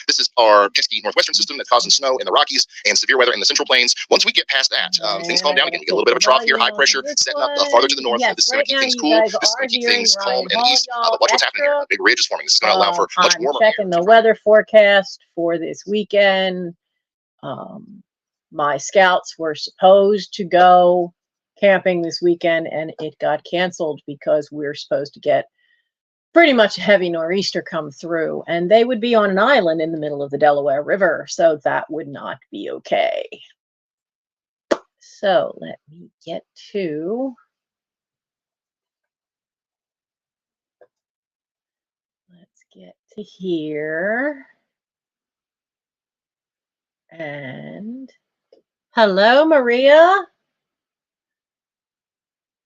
This is our pesky northwestern system that's causing snow in the Rockies and severe weather in the Central Plains. Once we get past that, things calm down again. You get a little bit of a trough here, high pressure, setting up farther to the north. This is going to keep things cool. This is going to keep things calm and easy. But watch what's happening here. A big ridge is forming. This is going to allow for much warmer air. I'm checking the weather forecast for this weekend. My scouts were supposed to go camping this weekend, and it got canceled because we're supposed to get pretty much a heavy nor'easter come through, and they would be on an island in the middle of the Delaware River, so that would not be okay. So let me get to here. And hello, Maria.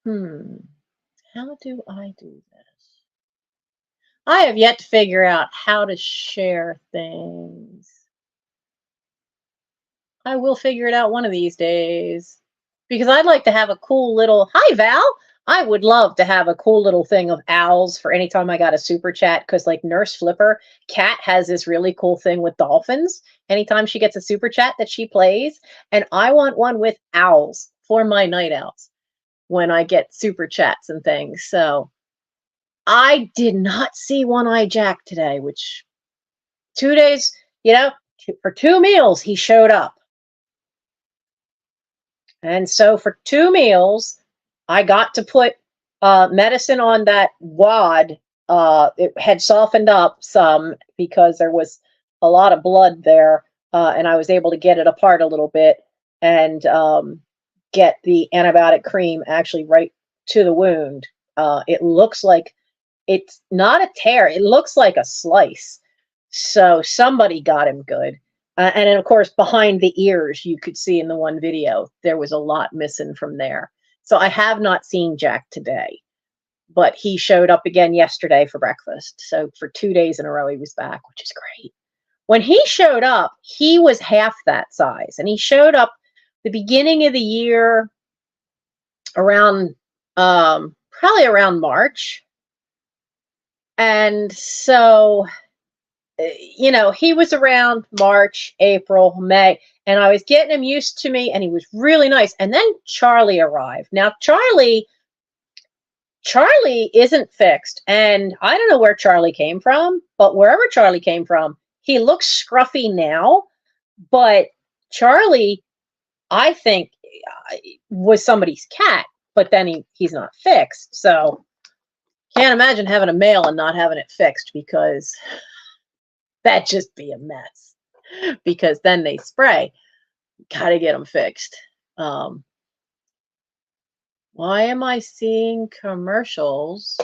How do I do this? I have yet to figure out how to share things. I will figure it out one of these days, because I'd like to have a cool little, hi Val, I would love to have a cool little thing of owls for anytime I got a super chat, because like Nurse Flipper, Kat has this really cool thing with dolphins anytime she gets a super chat that she plays, and I want one with owls for my night owls when I get super chats and things. So I did not see One-Eye Jack today, which 2 days, you know, for 2 meals, he showed up. And so for 2 meals, I got to put medicine on that wad. It had softened up some because there was a lot of blood there, and I was able to get it apart a little bit and get the antibiotic cream actually right to the wound. It looks like it's not a tear. It looks like a slice. So somebody got him good. And then, of course, behind the ears, you could see in the one video, there was a lot missing from there. So I have not seen Jack today, but he showed up again yesterday for breakfast. So for 2 days in a row, he was back, which is great. When he showed up, he was half that size. And he showed up the beginning of the year around, probably around March. And so, you know, he was around March, April, May, and I was getting him used to me, and he was really nice. And then Charlie arrived. Now, Charlie isn't fixed, and I don't know where Charlie came from, but wherever Charlie came from, he looks scruffy now, but Charlie, I think, was somebody's cat, but then he's not fixed. So can't imagine having a male and not having it fixed, because that'd just be a mess, because then they spray. Gotta get them fixed. Why am I seeing commercials?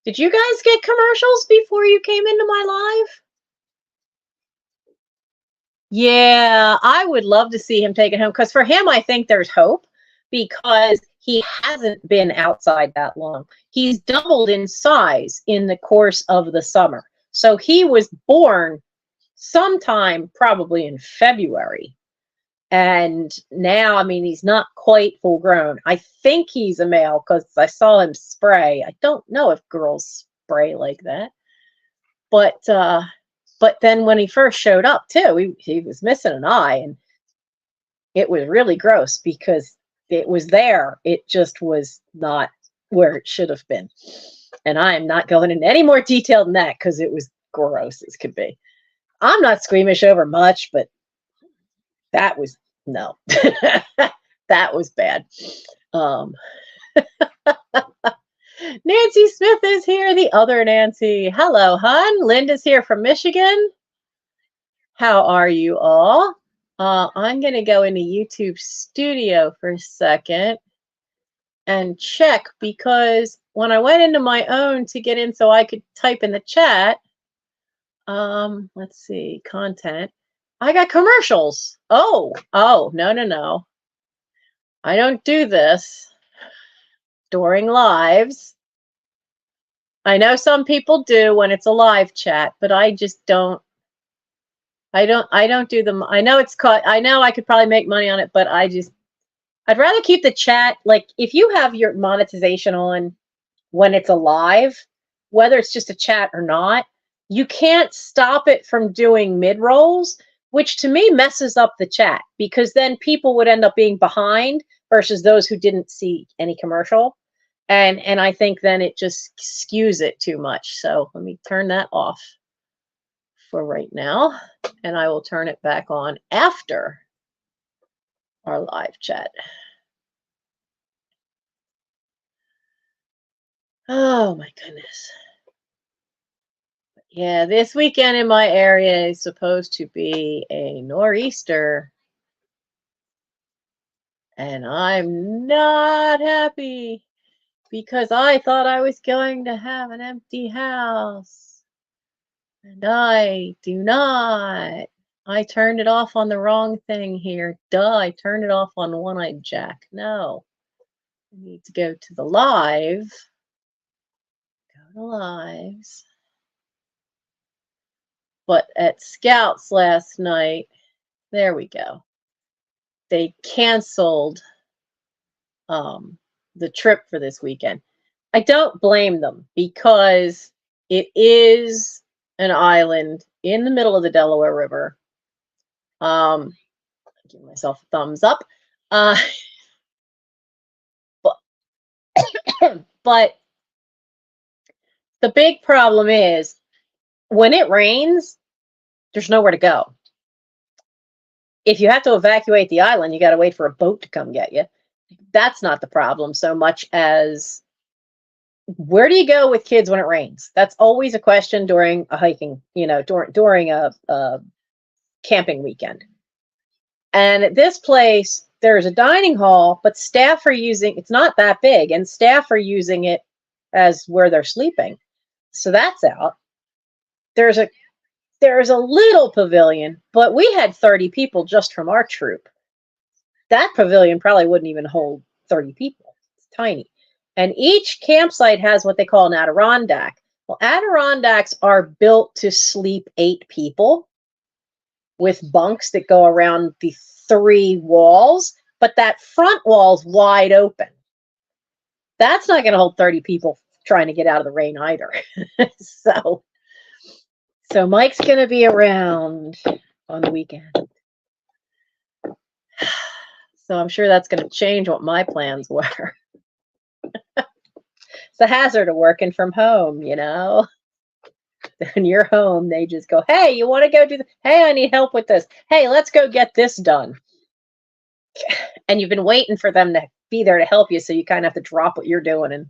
Did you guys get commercials before you came into my live? Yeah, I would love to see him take it home, because for him, I think there's hope, because he hasn't been outside that long. He's doubled in size in the course of the summer. So he was born sometime probably in February. And now, I mean, he's not quite full grown. I think he's a male because I saw him spray. I don't know if girls spray like that. But then when he first showed up too, he was missing an eye, and it was really gross because it was there. It just was not where it should have been. And I am not going into any more detail than that because it was gross as could be. I'm not squeamish over much, but that was, no. That was bad. Nancy Smith is here, the other Nancy. Hello, hon. Linda's here from Michigan. How are you all? I'm going to go into YouTube Studio for a second and check, because when I went into my own to get in so I could type in the chat, let's see, content, I got commercials. Oh, no. I don't do this during lives. I know some people do when it's a live chat, but I just don't. I don't do them. I know it's caught. I know I could probably make money on it, but I'd rather keep the chat. Like, if you have your monetization on when it's a live, whether it's just a chat or not, you can't stop it from doing mid-rolls, which to me messes up the chat, because then people would end up being behind versus those who didn't see any commercial. And I think then it just skews it too much. So let me turn that off for right now, and I will turn it back on after our live chat. Oh my goodness. Yeah, this weekend in my area is supposed to be a nor'easter, and I'm not happy because I thought I was going to have an empty house, and I do not. I turned it off on the wrong thing here. Duh, I turned it off on One-Eyed Jack. No. I need to go to the live. Go to lives. But at Scouts last night, there we go. They canceled the trip for this weekend. I don't blame them because it is an island in the middle of the Delaware River. Give myself a thumbs up. But the big problem is when it rains, there's nowhere to go. If you have to evacuate the island, you got to wait for a boat to come get you. That's not the problem so much as where do you go with kids when it rains? That's always a question during a hiking, during a camping weekend. And at this place, there's a dining hall, but staff are using, it's not that big, and staff are using it as where they're sleeping. So that's out. There's a little pavilion, but we had 30 people just from our troop. That pavilion probably wouldn't even hold 30 people. It's tiny. And each campsite has what they call an Adirondack. Well, Adirondacks are built to sleep 8 people with bunks that go around the 3 walls, but that front wall's wide open. That's not going to hold 30 people trying to get out of the rain either. So Mike's going to be around on the weekend. So I'm sure that's going to change what my plans were. It's a hazard of working from home, When you're home, they just go, hey, you want to go do this? Hey, I need help with this. Hey, let's go get this done. And you've been waiting for them to be there to help you, so you kind of have to drop what you're doing and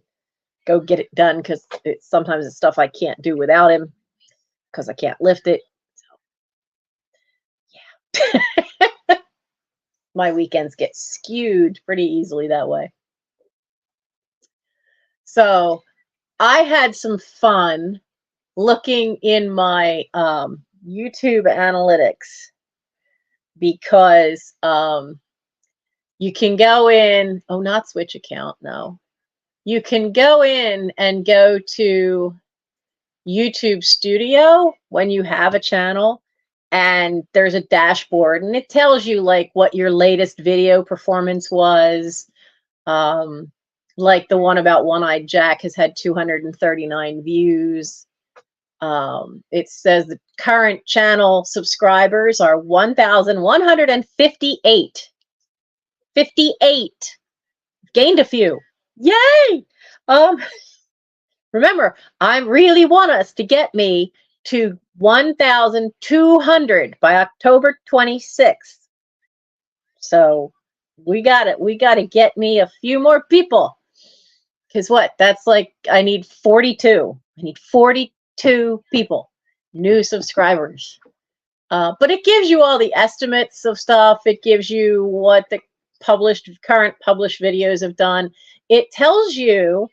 go get it done, because sometimes it's stuff I can't do without him because I can't lift it. So, yeah. My weekends get skewed pretty easily that way. So I had some fun looking in my YouTube analytics, because you can go in, not Switch account, no. You can go in and go to YouTube Studio when you have a channel, and there's a dashboard, and it tells you like what your latest video performance was. Like the one about One-Eyed Jack has had 239 views. It says the current channel subscribers are 1,158. 58. Gained a few. Yay! Remember, I really want us to get me to 1,200 by October 26th. So we got it. We got to get me a few more people. Because what? That's like, I need 42. I need 42 people, new subscribers. But it gives you all the estimates of stuff. It gives you what the current published videos have done. It tells you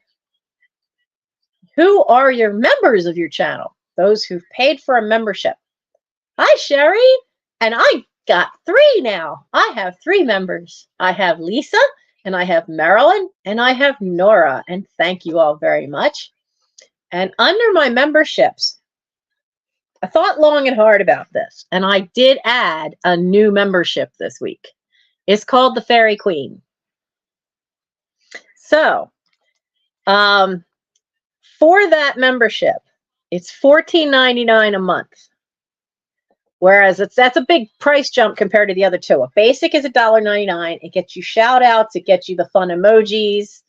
who are your members of your channel, those who've paid for a membership. Hi, Sherry. And I got 3 now. I have 3 members. I have Lisa, and I have Marilyn, and I have Nora. And thank you all very much. And under my memberships, I thought long and hard about this, and I did add a new membership this week. It's called the Fairy Queen. So, for that membership, It's $14.99 a month. Whereas that's a big price jump compared to the other two. A basic is $1.99. It gets you shout outs. It gets you the fun emojis.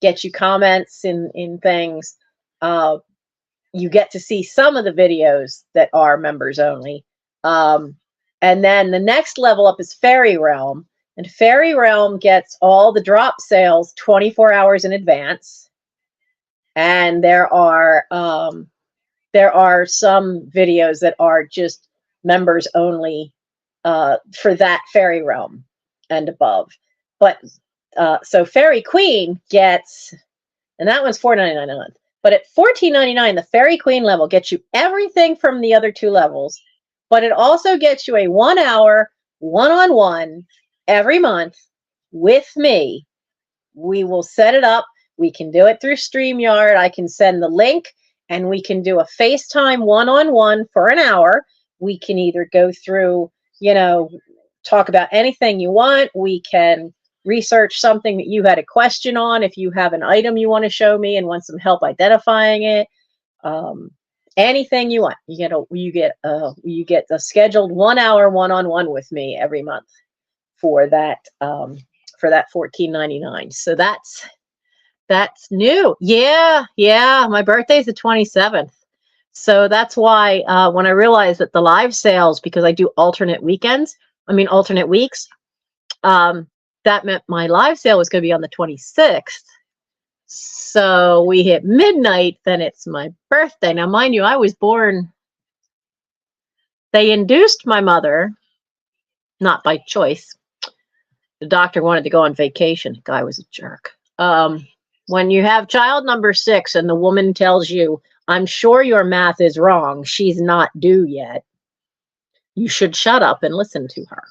Gets you comments in things. You get to see some of the videos that are members only. And then the next level up is Fairy Realm. And Fairy Realm gets all the drop sales 24 hours in advance. And there are some videos that are just members only for that Fairy Realm and above. But so Fairy Queen gets, and that one's $4.99 a month. But at $14.99, the Fairy Queen level gets you everything from the other two levels, but it also gets you a 1 hour one-on-one every month with me. We will set it up. We can do it through StreamYard. I can send the link and we can do a FaceTime one-on-one for an hour. We can either go through, talk about anything you want. We can research something that you had a question on. If you have an item you want to show me and want some help identifying it, anything you want, you get a scheduled 1 hour one-on-one with me every month for that $14.99. So that's new. Yeah. My birthday's the 27th. So that's why when I realized that the live sales, because I do alternate weeks, that meant my live sale was going to be on the 26th. So we hit midnight, then it's my birthday. Now, mind you, I was born, they induced my mother, not by choice. The doctor wanted to go on vacation. The guy was a jerk. When you have child number 6 and the woman tells you, I'm sure your math is wrong, she's not due yet, you should shut up and listen to her.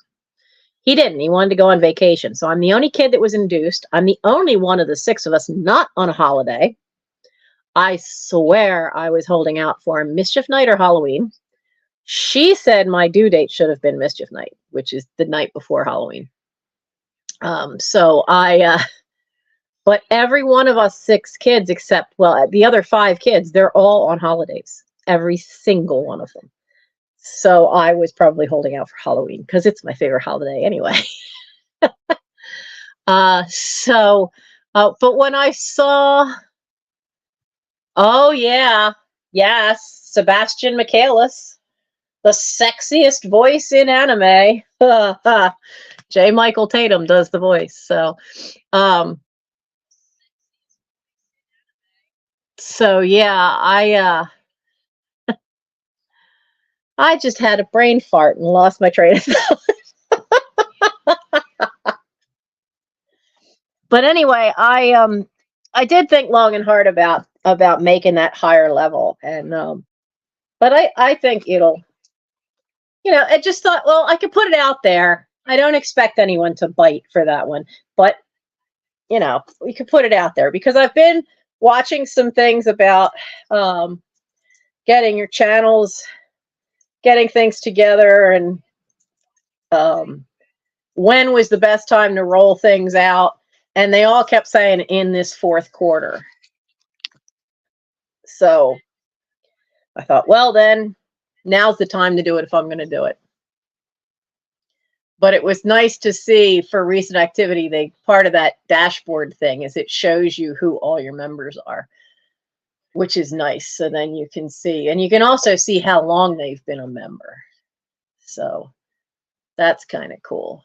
He didn't. He wanted to go on vacation. So I'm the only kid that was induced. I'm the only one of the 6 of us not on a holiday. I swear I was holding out for Mischief Night or Halloween. She said my due date should have been Mischief Night, which is the night before Halloween. But every one of us 6 kids, except, the other 5 kids, they're all on holidays. Every single one of them. So I was probably holding out for Halloween because it's my favorite holiday anyway. But when I saw, yes, Sebastian Michaelis, the sexiest voice in anime. J. Michael Tatum does the voice. So yeah, I just had a brain fart and lost my train of thought. But anyway, I did think long and hard about making that higher level, and but I think it'll, I just thought, well, I could put it out there. I don't expect anyone to bite for that one, but we could put it out there because I've been watching some things about getting your channels, getting things together, and when was the best time to roll things out, and they all kept saying in this 4th quarter. So I thought, well, then now's the time to do it if I'm going to do it. But it was nice to see for recent activity, part of that dashboard thing is it shows you who all your members are, which is nice. So then you can see, and you can also see how long they've been a member. So that's kind of cool.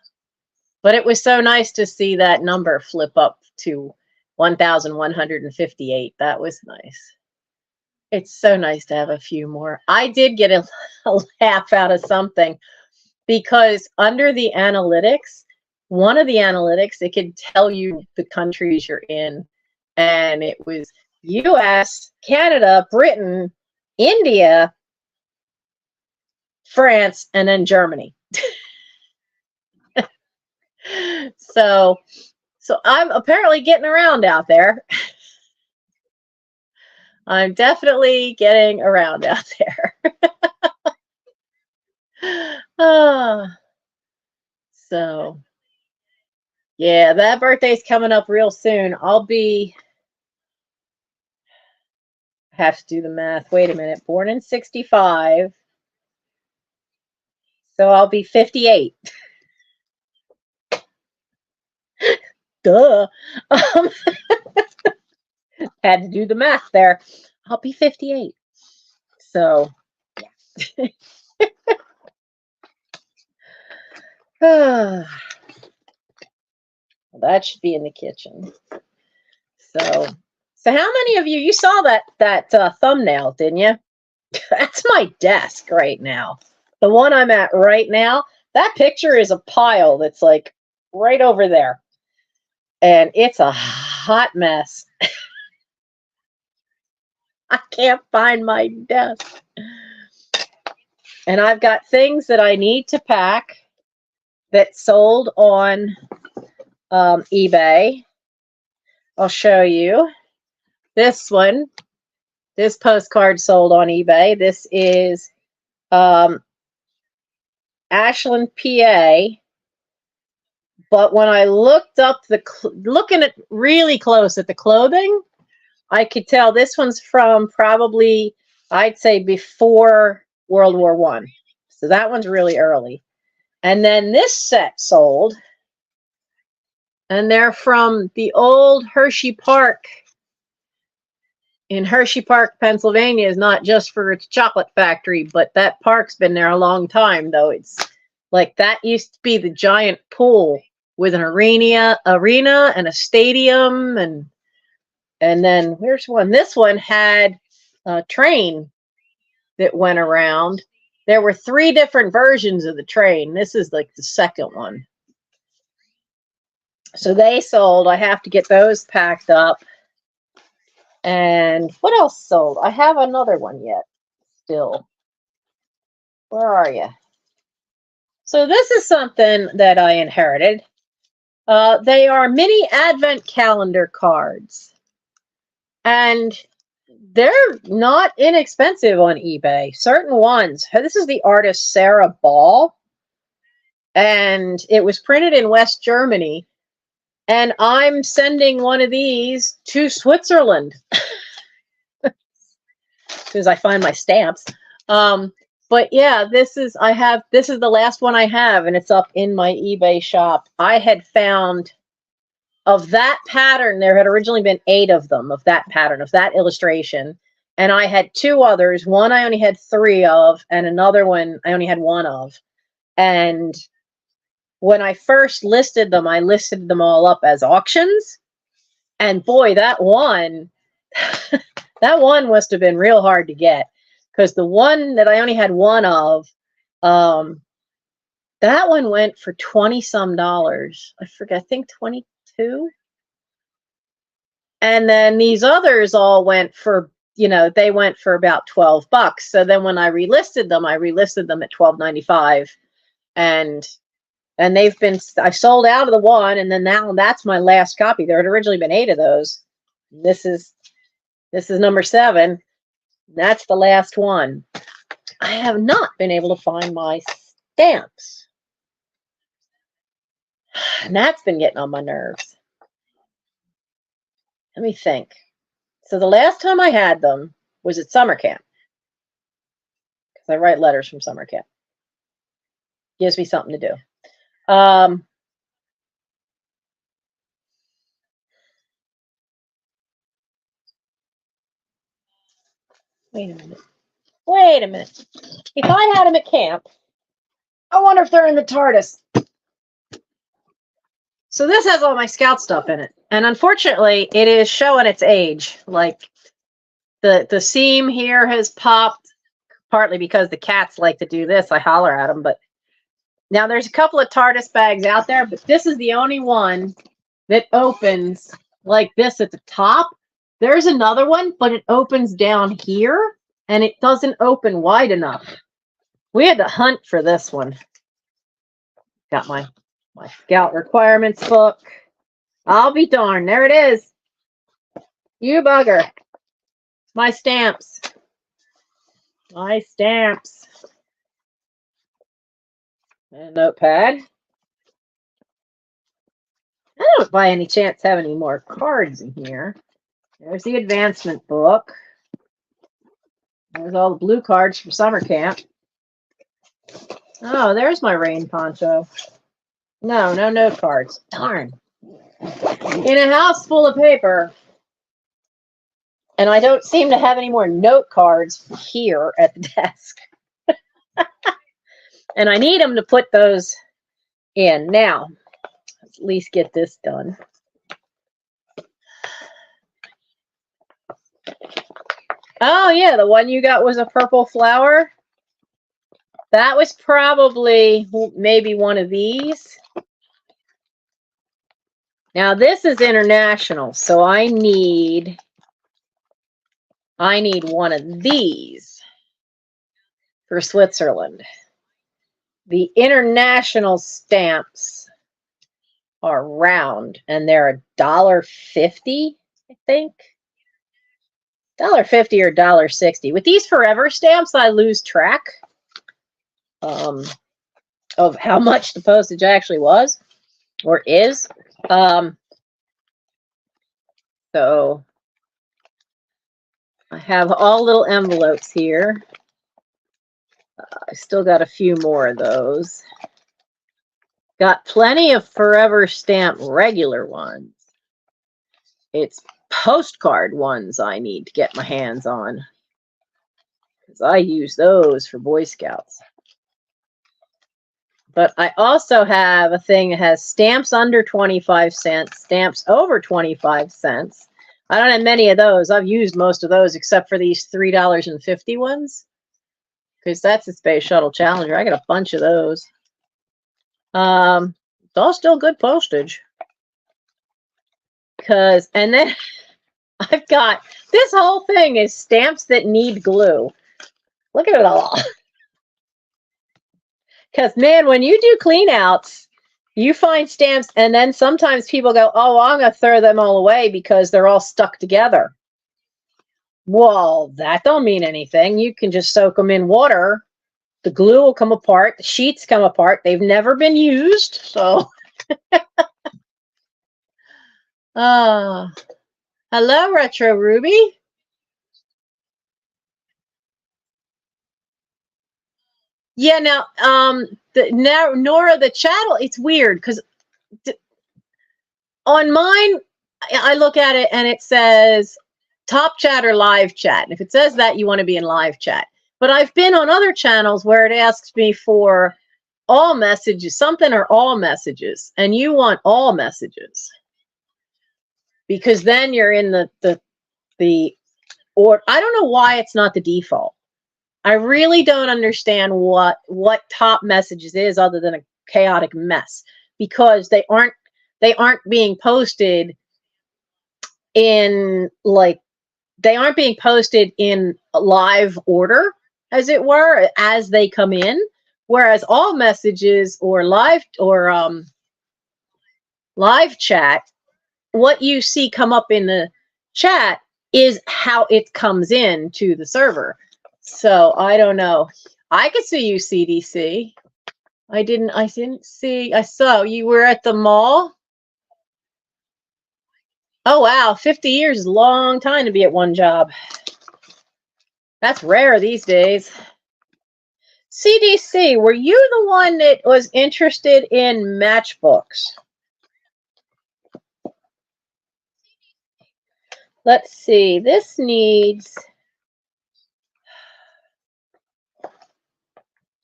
But it was so nice to see that number flip up to 1,158. That was nice. It's so nice to have a few more. I did get a laugh out of something because under the analytics, one of the analytics, it could tell you the countries you're in. And it was US, Canada, Britain, India, France, and then Germany. So I'm apparently getting around out there. I'm definitely getting around out there. So yeah, that birthday's coming up real soon. I have to do the math. Wait a minute. Born in 65. So I'll be 58. Duh. Had to do the math there. I'll be 58. So, yeah. Well, that should be in the kitchen. So how many of you saw that thumbnail, didn't you? That's my desk right now. The one I'm at right now. That picture is a pile that's like right over there. And it's a hot mess. I can't find my desk. And I've got things that I need to pack that sold on eBay. I'll show you. This one, this postcard sold on eBay. This is Ashland, PA. But when I looked up looking at really close at the clothing, I could tell this one's from probably, I'd say, before World War I. So that one's really early. And then this set sold. And they're from the old Hershey Park. In Hershey Park, Pennsylvania is not just for its chocolate factory, but that park's been there a long time, though. It's like that used to be the giant pool with an arena and a stadium, and then where's one? This one had a train that went around. There were 3 different versions of the train. This is like the second one. So they sold. I have to get those packed up. And what else sold? I have another one yet still. Where are you? So this is something that I inherited. They are mini advent calendar cards. And they're not inexpensive on eBay. Certain ones. This is the artist Sarah Ball. And it was printed in West Germany. And I'm sending one of these to Switzerland. As soon as I find my stamps. But yeah, this is the last one I have, and it's up in my eBay shop. I had found of that pattern, there had originally been 8 of them of that pattern, of that illustration. And I had 2 others. One I only had 3 of, and another one I only had 1 of. And when I first listed them, I listed them all up as auctions. And boy, that one, that one must have been real hard to get. Because the one that I only had 1 of, that one went for $20-some. I forget, I think 22. And then these others all went for, they went for about $12. So then when I relisted them at $12.95. And they've been, I sold out of the one, and then now that's my last copy. There had originally been 8 of those. This is number 7. That's the last one. I have not been able to find my stamps. And that's been getting on my nerves. Let me think. So the last time I had them was at summer camp. Because I write letters from summer camp. Gives me something to do. Wait a minute. If I had them at camp, I wonder if they're in the TARDIS. So this has all my Scout stuff in it. And unfortunately, it is showing its age. Like the seam here has popped, partly because the cats like to do this. I holler at them. But now there's a couple of TARDIS bags out there, but this is the only one that opens like this at the top. There's another one, but it opens down here, and it doesn't open wide enough. We had to hunt for this one. Got my Scout requirements book. I'll be darned. There it is. You bugger. My stamps. My stamps. And a notepad. I don't by any chance have any more cards in here. There's the advancement book. There's all the blue cards from summer camp. Oh, there's my rain poncho. No, no note cards. Darn. In a house full of paper. And I don't seem to have any more note cards here at the desk. And I need them to put those in. Now, let's at least get this done. Oh, yeah, the one you got was a purple flower. That was probably maybe one of these. Now, this is international, so I need one of these for Switzerland. The international stamps are round, and they're $1.50, I think. $1.50 or $1.60. With these forever stamps, I lose track of how much the postage actually was or is. So I have all little envelopes here. I still got a few more of those. Got plenty of forever stamp regular ones. It's postcard ones I need to get my hands on, because I use those for Boy Scouts. But I also have a thing that has stamps under 25 cents, stamps over 25 cents. I don't have many of those. I've used most of those except for these $3.50 ones, because that's the Space Shuttle Challenger. I got a bunch of those. It's all still good postage. And then I've got this whole thing is stamps that need glue. Look at it all. Because, man, when you do clean outs, you find stamps, and then sometimes people go, oh, I'm going to throw them all away because they're all stuck together. Well, that don't mean anything. You can just soak them in water. The glue will come apart. The sheets come apart. They've never been used, so. Hello, Retro Ruby. Yeah, now, Nora, the chattel, it's weird because on mine, I look at it and it says top chat or live chat. And if it says that, you want to be in live chat. But I've been on other channels where it asks me for all messages, something or all messages, and you want all messages because then you're in or I don't know why it's not the default. I really don't understand what top messages is other than a chaotic mess, because they aren't being posted in they aren't being posted in live order, as it were, as they come in. Whereas all messages or live chat, what you see come up in the chat is how it comes in to the server. So I don't know. I could see you, CDC. I didn't see. I saw you were at the mall. Oh, wow. 50 years is a long time to be at one job. That's rare these days. CDC, were you the one that was interested in matchbooks? Let's see. This needs...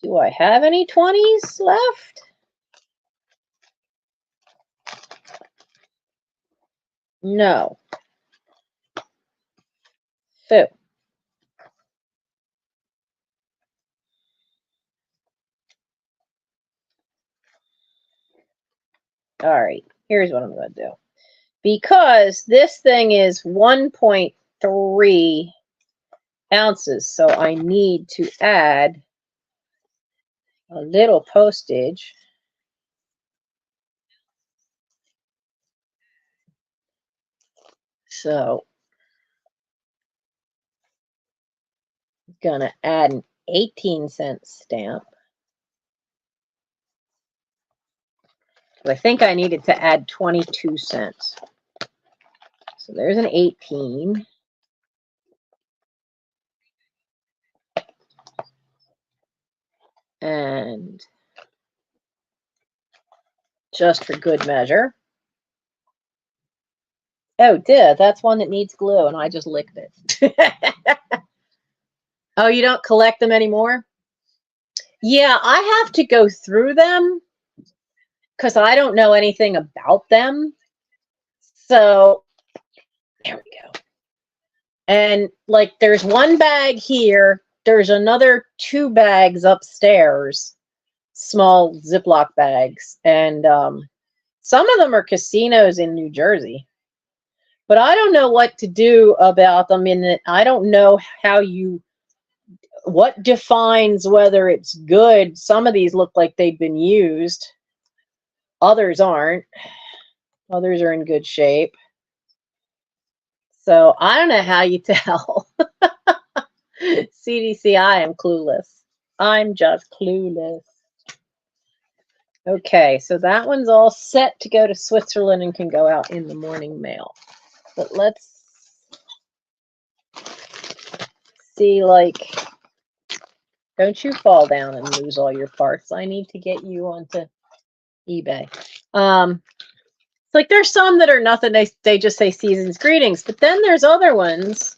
Do I have any 20s left? No. So. All right, here's what I'm going to do. Because this thing is 1.3 ounces, so I need to add a little postage. So I'm going to add an 18-cent stamp. I think I needed to add 22 cents. So there's an 18. And just for good measure. Oh, dear, that's one that needs glue, and I just licked it. Oh, you don't collect them anymore? Yeah, I have to go through them because I don't know anything about them. So, there we go. And, like, there's one bag here. There's another 2 bags upstairs, small Ziploc bags. And some of them are casinos in New Jersey. But I don't know what to do about them in that I don't know what defines whether it's good. Some of these look like they've been used. Others aren't. Others are in good shape. So I don't know how you tell. CDC, I am clueless. I'm just clueless. Okay, so that one's all set to go to Switzerland and can go out in the morning mail. But let's see, like, don't you fall down and lose all your parts. I need to get you onto eBay. It's like there's some that are nothing. They just say season's greetings, but then there's other ones.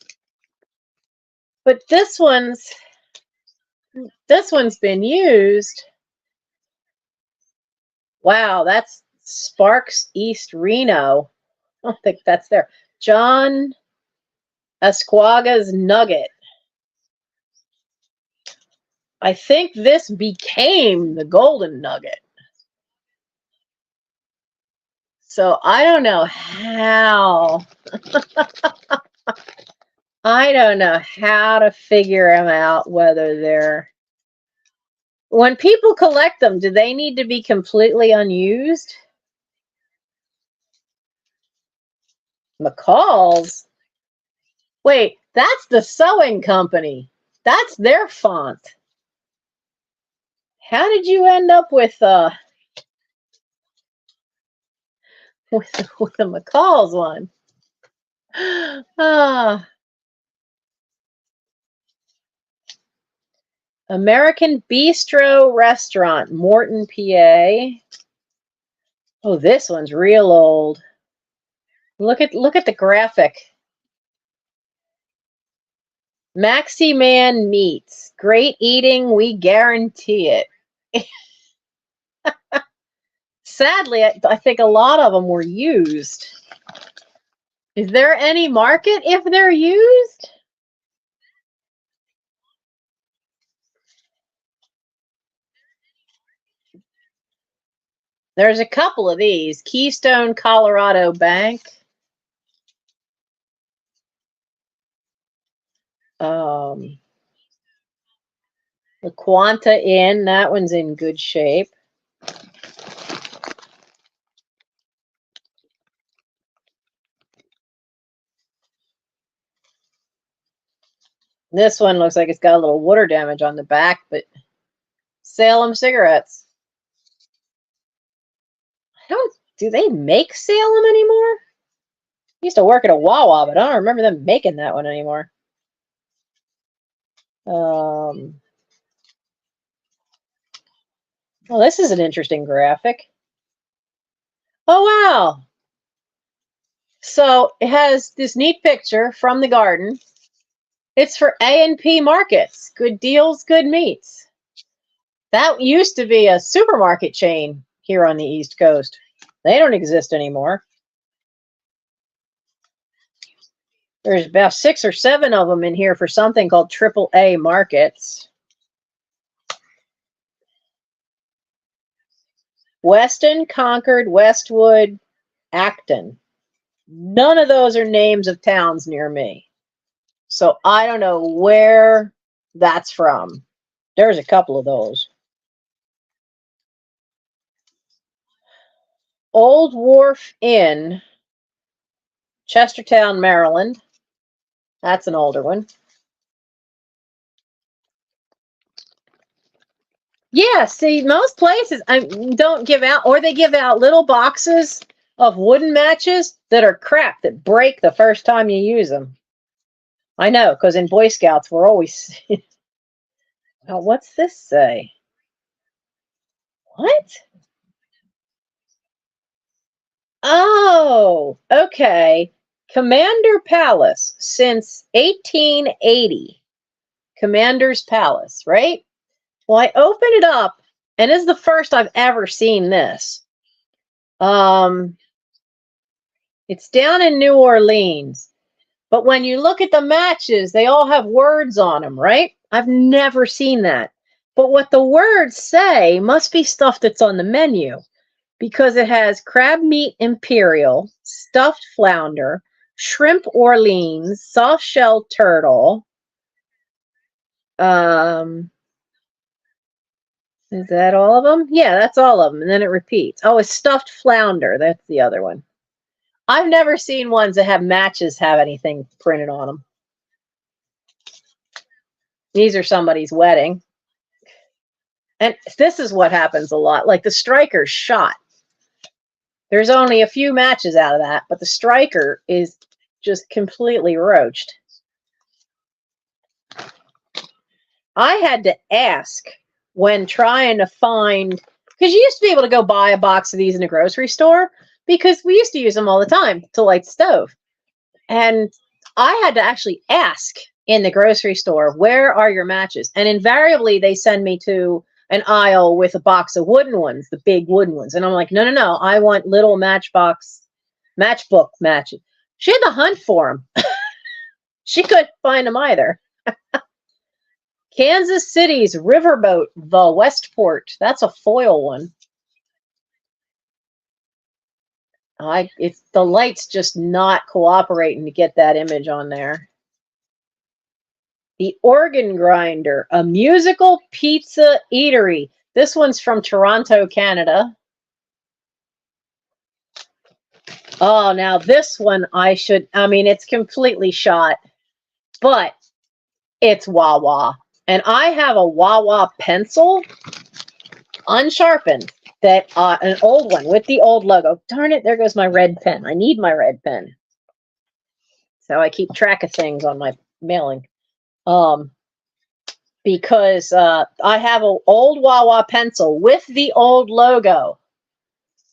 But this one's been used. Wow, that's Sparks East Reno. I don't think that's there. John Esquaga's Nugget. I think this became the Golden Nugget. So I don't know how. I don't know how to figure them out, whether they're... When people collect them, do they need to be completely unused? McCall's? Wait, that's the sewing company. That's their font. How did you end up with a McCall's one? American Bistro Restaurant, Morton, PA. Oh, this one's real old. Look at the graphic. Maxi Man Meats. Great eating, we guarantee it. Sadly, I think a lot of them were used. Is there any market if they're used? There's a couple of these. Keystone Colorado Bank. The Quanta Inn, that one's in good shape. This one looks like it's got a little water damage on the back, but Salem cigarettes. Do they make Salem anymore? I used to work at a Wawa, but I don't remember them making that one anymore. Well, this is an interesting graphic. Oh, wow. So it has this neat picture from the garden. It's for A&P Markets. Good deals, good meats. That used to be a supermarket chain here on the East Coast. They don't exist anymore. There's about 6 or 7 of them in here for something called AAA Markets. Weston, Concord, Westwood, Acton. None of those are names of towns near me. So I don't know where that's from. There's a couple of those. Old Wharf Inn, Chestertown, Maryland. That's an older one. Yeah, see, most places don't give out, or they give out little boxes of wooden matches that are crap, that break the first time you use them. I know, because in Boy Scouts, we're always... Now, what's this say? What? Oh, okay. Commander Palace since 1880. Commander's Palace, right? Well, I open it up, and this is the first I've ever seen this. It's down in New Orleans. But when you look at the matches, they all have words on them, right? I've never seen that. But what the words say must be stuff that's on the menu, because it has crab meat imperial, stuffed flounder, shrimp Orleans, soft shell turtle. Is that all of them? Yeah, that's all of them. And then it repeats. Oh, it's stuffed flounder. That's the other one. I've never seen ones that have matches have anything printed on them. These are somebody's wedding. And this is what happens a lot. Like the striker's shot. There's only a few matches out of that, but the striker is just completely roached. I had to ask when trying to find, because you used to be able to go buy a box of these in a grocery store, because we used to use them all the time to light the stove. And I had to actually ask in the grocery store, where are your matches? And invariably they send me to an aisle with a box of wooden ones, the big wooden ones. And I'm like, no, I want little matchbook matches. She had to hunt for them. She couldn't find them either. Kansas City's Riverboat, the Westport. That's a foil one. It's the light's just not cooperating to get that image on there. The Organ Grinder, a musical pizza eatery. This one's from Toronto, Canada. Oh, now this one it's completely shot, but it's Wawa. And I have a Wawa pencil, unsharpened, that an old one with the old logo. Darn it, there goes my red pen. I need my red pen. So I keep track of things on my mailing. Because I have an old Wawa pencil with the old logo.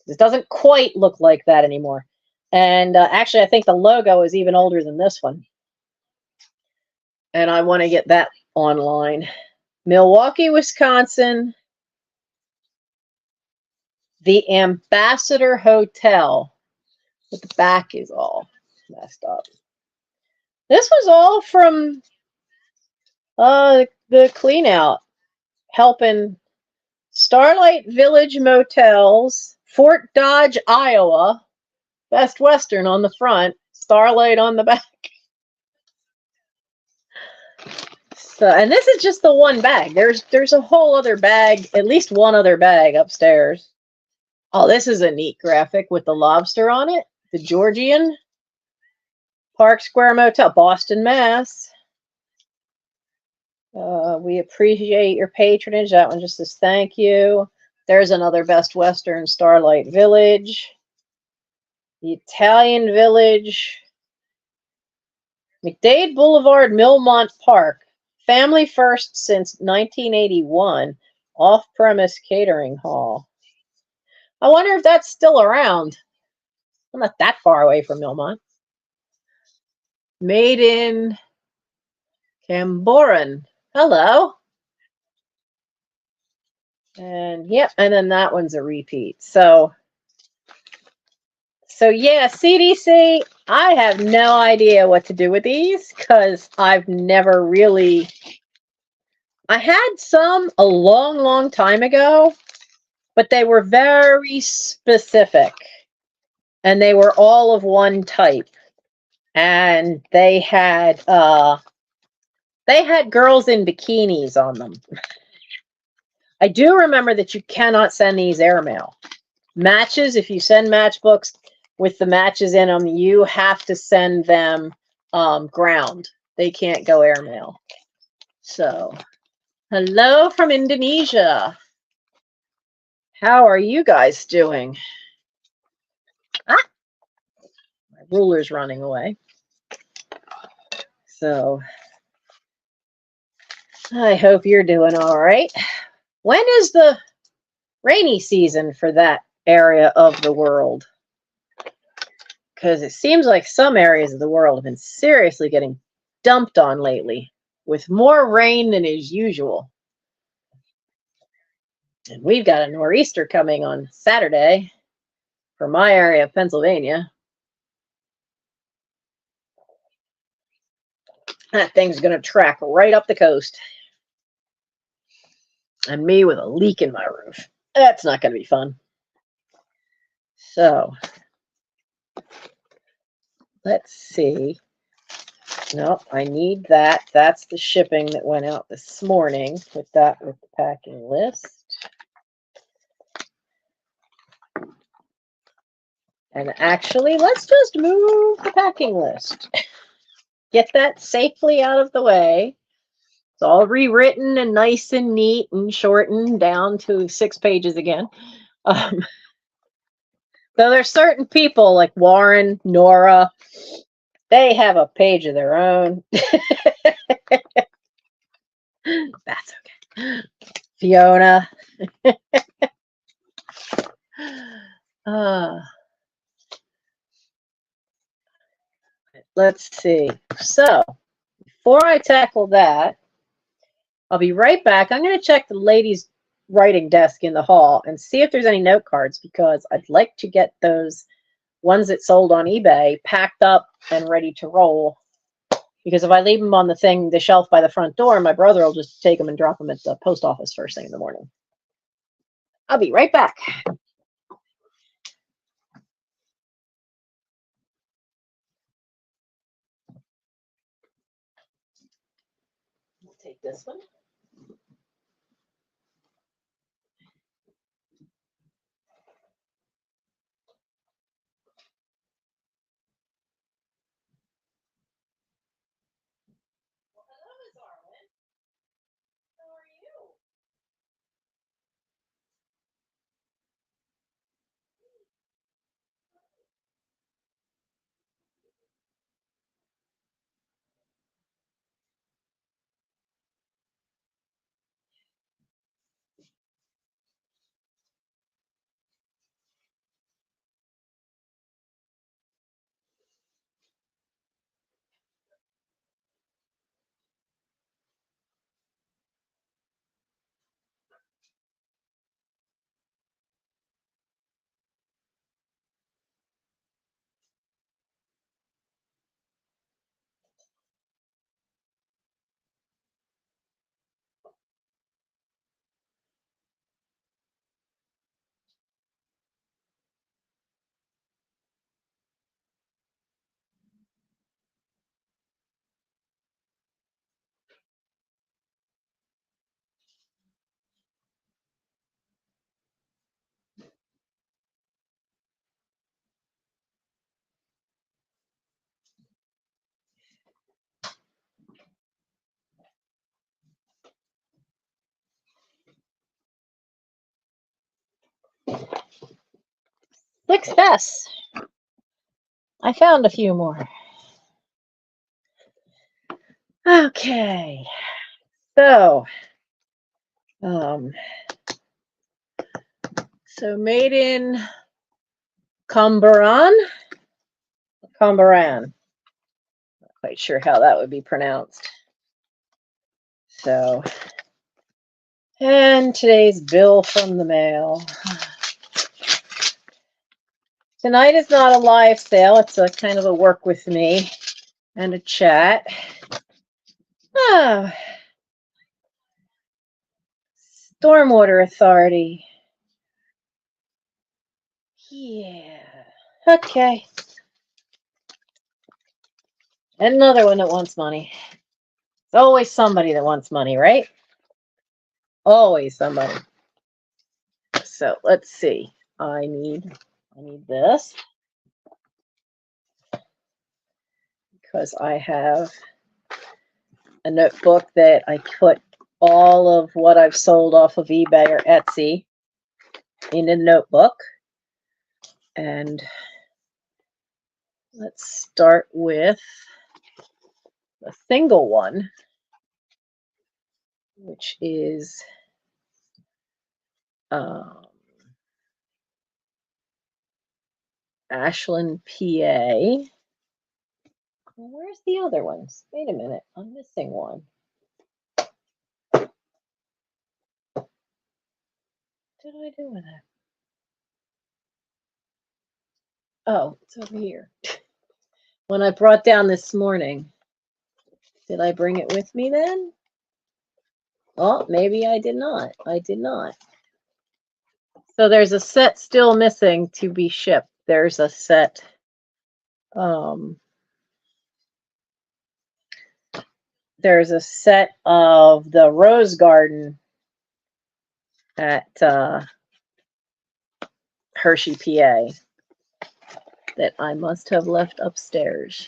It doesn't quite look like that anymore. And actually, I think the logo is even older than this one. And I want to get that online. Milwaukee, Wisconsin. The Ambassador Hotel. But the back is all messed up. This was all from the clean out, helping Starlight Village Motels, Fort Dodge, Iowa, Best Western on the front, Starlight on the back. So, and this is just the one bag. There's a whole other bag, at least one other bag upstairs. Oh, this is a neat graphic with the lobster on it. The Georgian Park Square Motel, Boston, Mass. We appreciate your patronage. That one just says thank you. There's another Best Western, Starlight Village. The Italian Village. McDade Boulevard, Millmont Park. Family first since 1981. Off-premise catering hall. I wonder if that's still around. I'm not that far away from Millmont. Made in Camboran. Hello. And yep, and then that one's a repeat. So yeah, CDC, I have no idea what to do with these because I've never really. I had some a long, long time ago, but they were very specific and they were all of one type. And they had girls in bikinis on them. I do remember that you cannot send these airmail. Matches, if you send matchbooks with the matches in them, you have to send them ground. They can't go airmail. So, hello from Indonesia. How are you guys doing? Ah, my ruler's running away. So, I hope you're doing all right. When is the rainy season for that area of the world. Because it seems like some areas of the world have been seriously getting dumped on lately with more rain than is usual. And we've got a nor'easter coming on Saturday for my area of Pennsylvania. That thing's going to track right up the coast. And me with a leak in my roof. That's not going to be fun. So, let's see. No, I need that. That's the shipping that went out this morning. Put that with the packing list. And actually, let's just move the packing list. Get that safely out of the way. It's all rewritten and nice and neat and shortened down to 6 pages again. So there's certain people like Warren, Nora, they have a page of their own. That's okay. Fiona. Let's see. So, before I tackle that, I'll be right back. I'm going to check the ladies' writing desk in the hall and see if there's any note cards, because I'd like to get those ones that sold on eBay packed up and ready to roll. Because if I leave them on the shelf by the front door, my brother will just take them and drop them at the post office first thing in the morning. I'll be right back. I'll take this one. Success. I found a few more. Okay. So made in Cumberan. Not quite sure how that would be pronounced. So, and today's bill from the mail. Tonight is not a live sale. It's a kind of a work with me and a chat. Stormwater Authority. Yeah. Okay. And another one that wants money. It's always somebody that wants money, right? Always somebody. So let's see. I need this because I have a notebook that I put all of what I've sold off of eBay or Etsy in a notebook. And let's start with the single one, which is Ashland, PA. Where's the other ones? Wait a minute, I'm missing one. What did I do with it? Oh, it's over here. When I brought down this morning, did I bring it with me then? Oh, maybe I did not. I did not. So there's a set still missing to be shipped. There's a set. There's a set of the Rose Garden at Hershey, PA, that I must have left upstairs,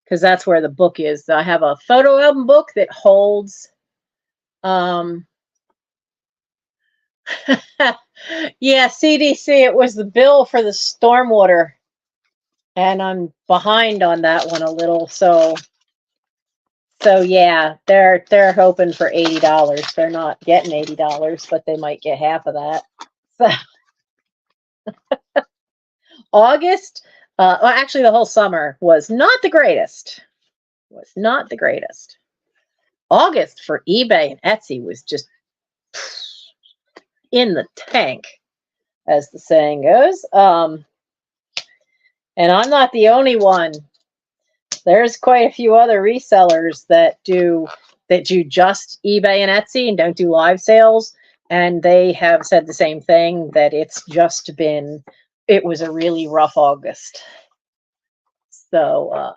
because that's where the book is. I have a photo album book that holds yeah, CDC, it was the bill for the stormwater, and I'm behind on that one a little, so yeah, they're hoping for $80. They're not getting $80, but they might get half of that. So August, well, actually the whole summer was not the greatest. Was not the greatest. August for eBay and Etsy was just in the tank, as the saying goes. And I'm not the only one. There's quite a few other resellers that do just eBay and Etsy and don't do live sales. And they have said the same thing, that it was a really rough August. So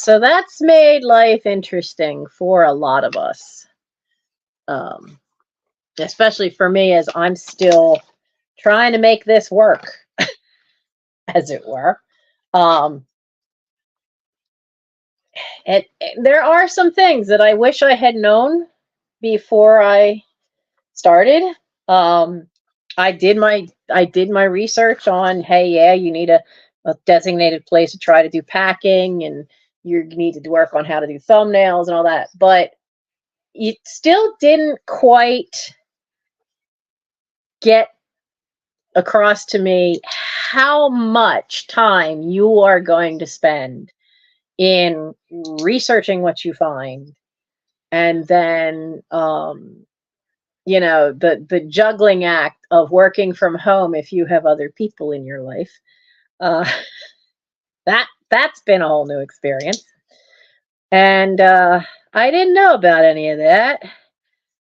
that's made life interesting for a lot of us. Especially for me, as I'm still trying to make this work, as it were. There are some things that I wish I had known before I started. I did my research on, hey, yeah, you need a designated place to try to do packing, and you need to work on how to do thumbnails and all that. But it still didn't quite get across to me how much time you are going to spend in researching what you find, and then the juggling act of working from home if you have other people in your life. That's been a whole new experience, and I didn't know about any of that.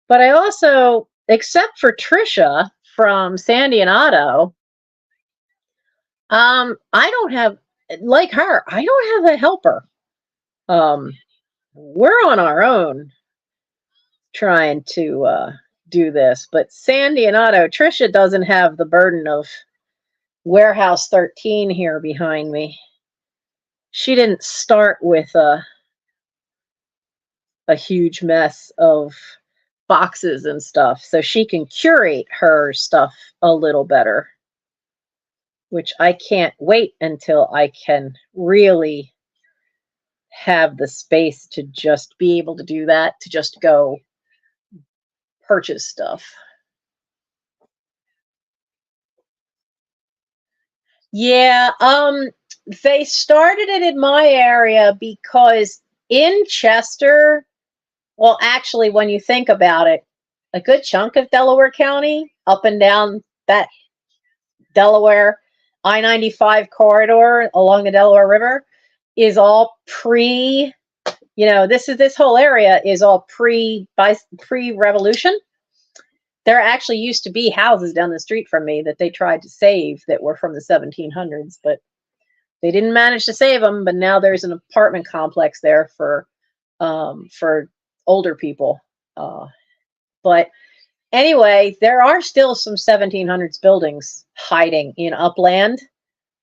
But I also, except for Trisha from Sandy and Otto, I don't have, like her, I don't have a helper. We're on our own trying to do this. But Sandy and Otto, Trisha doesn't have the burden of Warehouse 13 here behind me. She didn't start with a huge mess of boxes and stuff, so she can curate her stuff a little better, which I can't wait until I can really have the space to just be able to do that, to just go purchase stuff. Yeah, they started it in my area because in Chester, well, actually, when you think about it, a good chunk of Delaware County, up and down that Delaware I-95 corridor along the Delaware River, is all this whole area is all pre-revolution. There actually used to be houses down the street from me that they tried to save that were from the 1700s, but they didn't manage to save them. But now there's an apartment complex there for older people. But anyway, there are still some 1700s buildings hiding in Upland,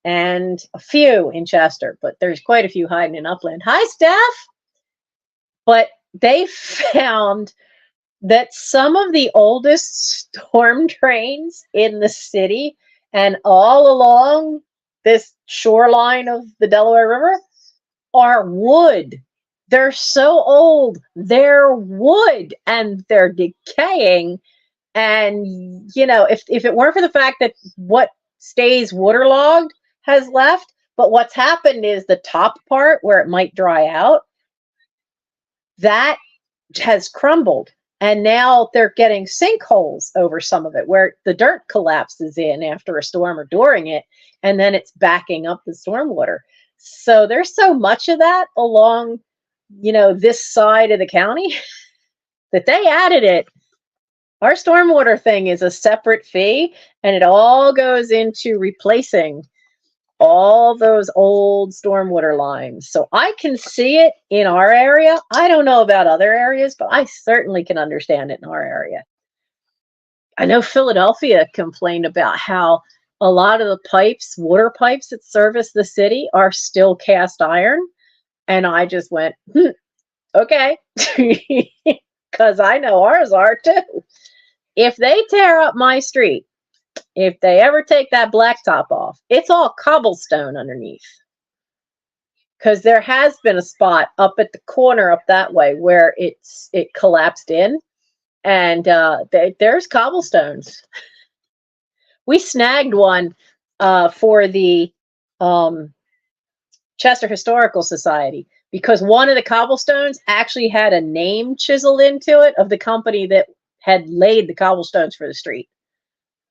and a few in Chester, but there's quite a few hiding in Upland. Hi, Steph! But they found that some of the oldest storm drains in the city and all along this shoreline of the Delaware River are wood. They're so old, they're wood, and they're decaying. And, if it weren't for the fact that what stays waterlogged has left. But what's happened is the top part where it might dry out, that has crumbled. And now they're getting sinkholes over some of it where the dirt collapses in after a storm or during it, and then it's backing up the stormwater. So there's so much of that along, this side of the county that they added it. Our stormwater thing is a separate fee, and it all goes into replacing all those old stormwater lines. So I can see it in our area. I don't know about other areas, but I certainly can understand it in our area. I know Philadelphia complained about how a lot of the pipes, water pipes that service the city, are still cast iron. And I just went, okay, because I know ours are too. If they tear up my street, if they ever take that blacktop off, it's all cobblestone underneath. Because there has been a spot up at the corner up that way where it collapsed in, and there's cobblestones. We snagged one for the Chester Historical Society because one of the cobblestones actually had a name chiseled into it of the company that had laid the cobblestones for the street.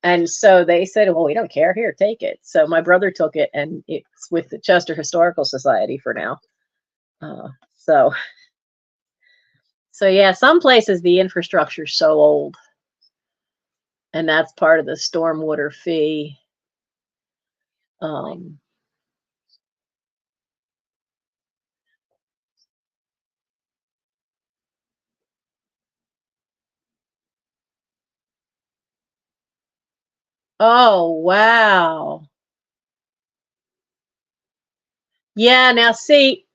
And so they said, well, we don't care. Here, take it. So my brother took it, and it's with the Chester Historical Society for now. So yeah, some places the infrastructure is so old. And that's part of the stormwater fee. Oh, wow. Yeah, now see,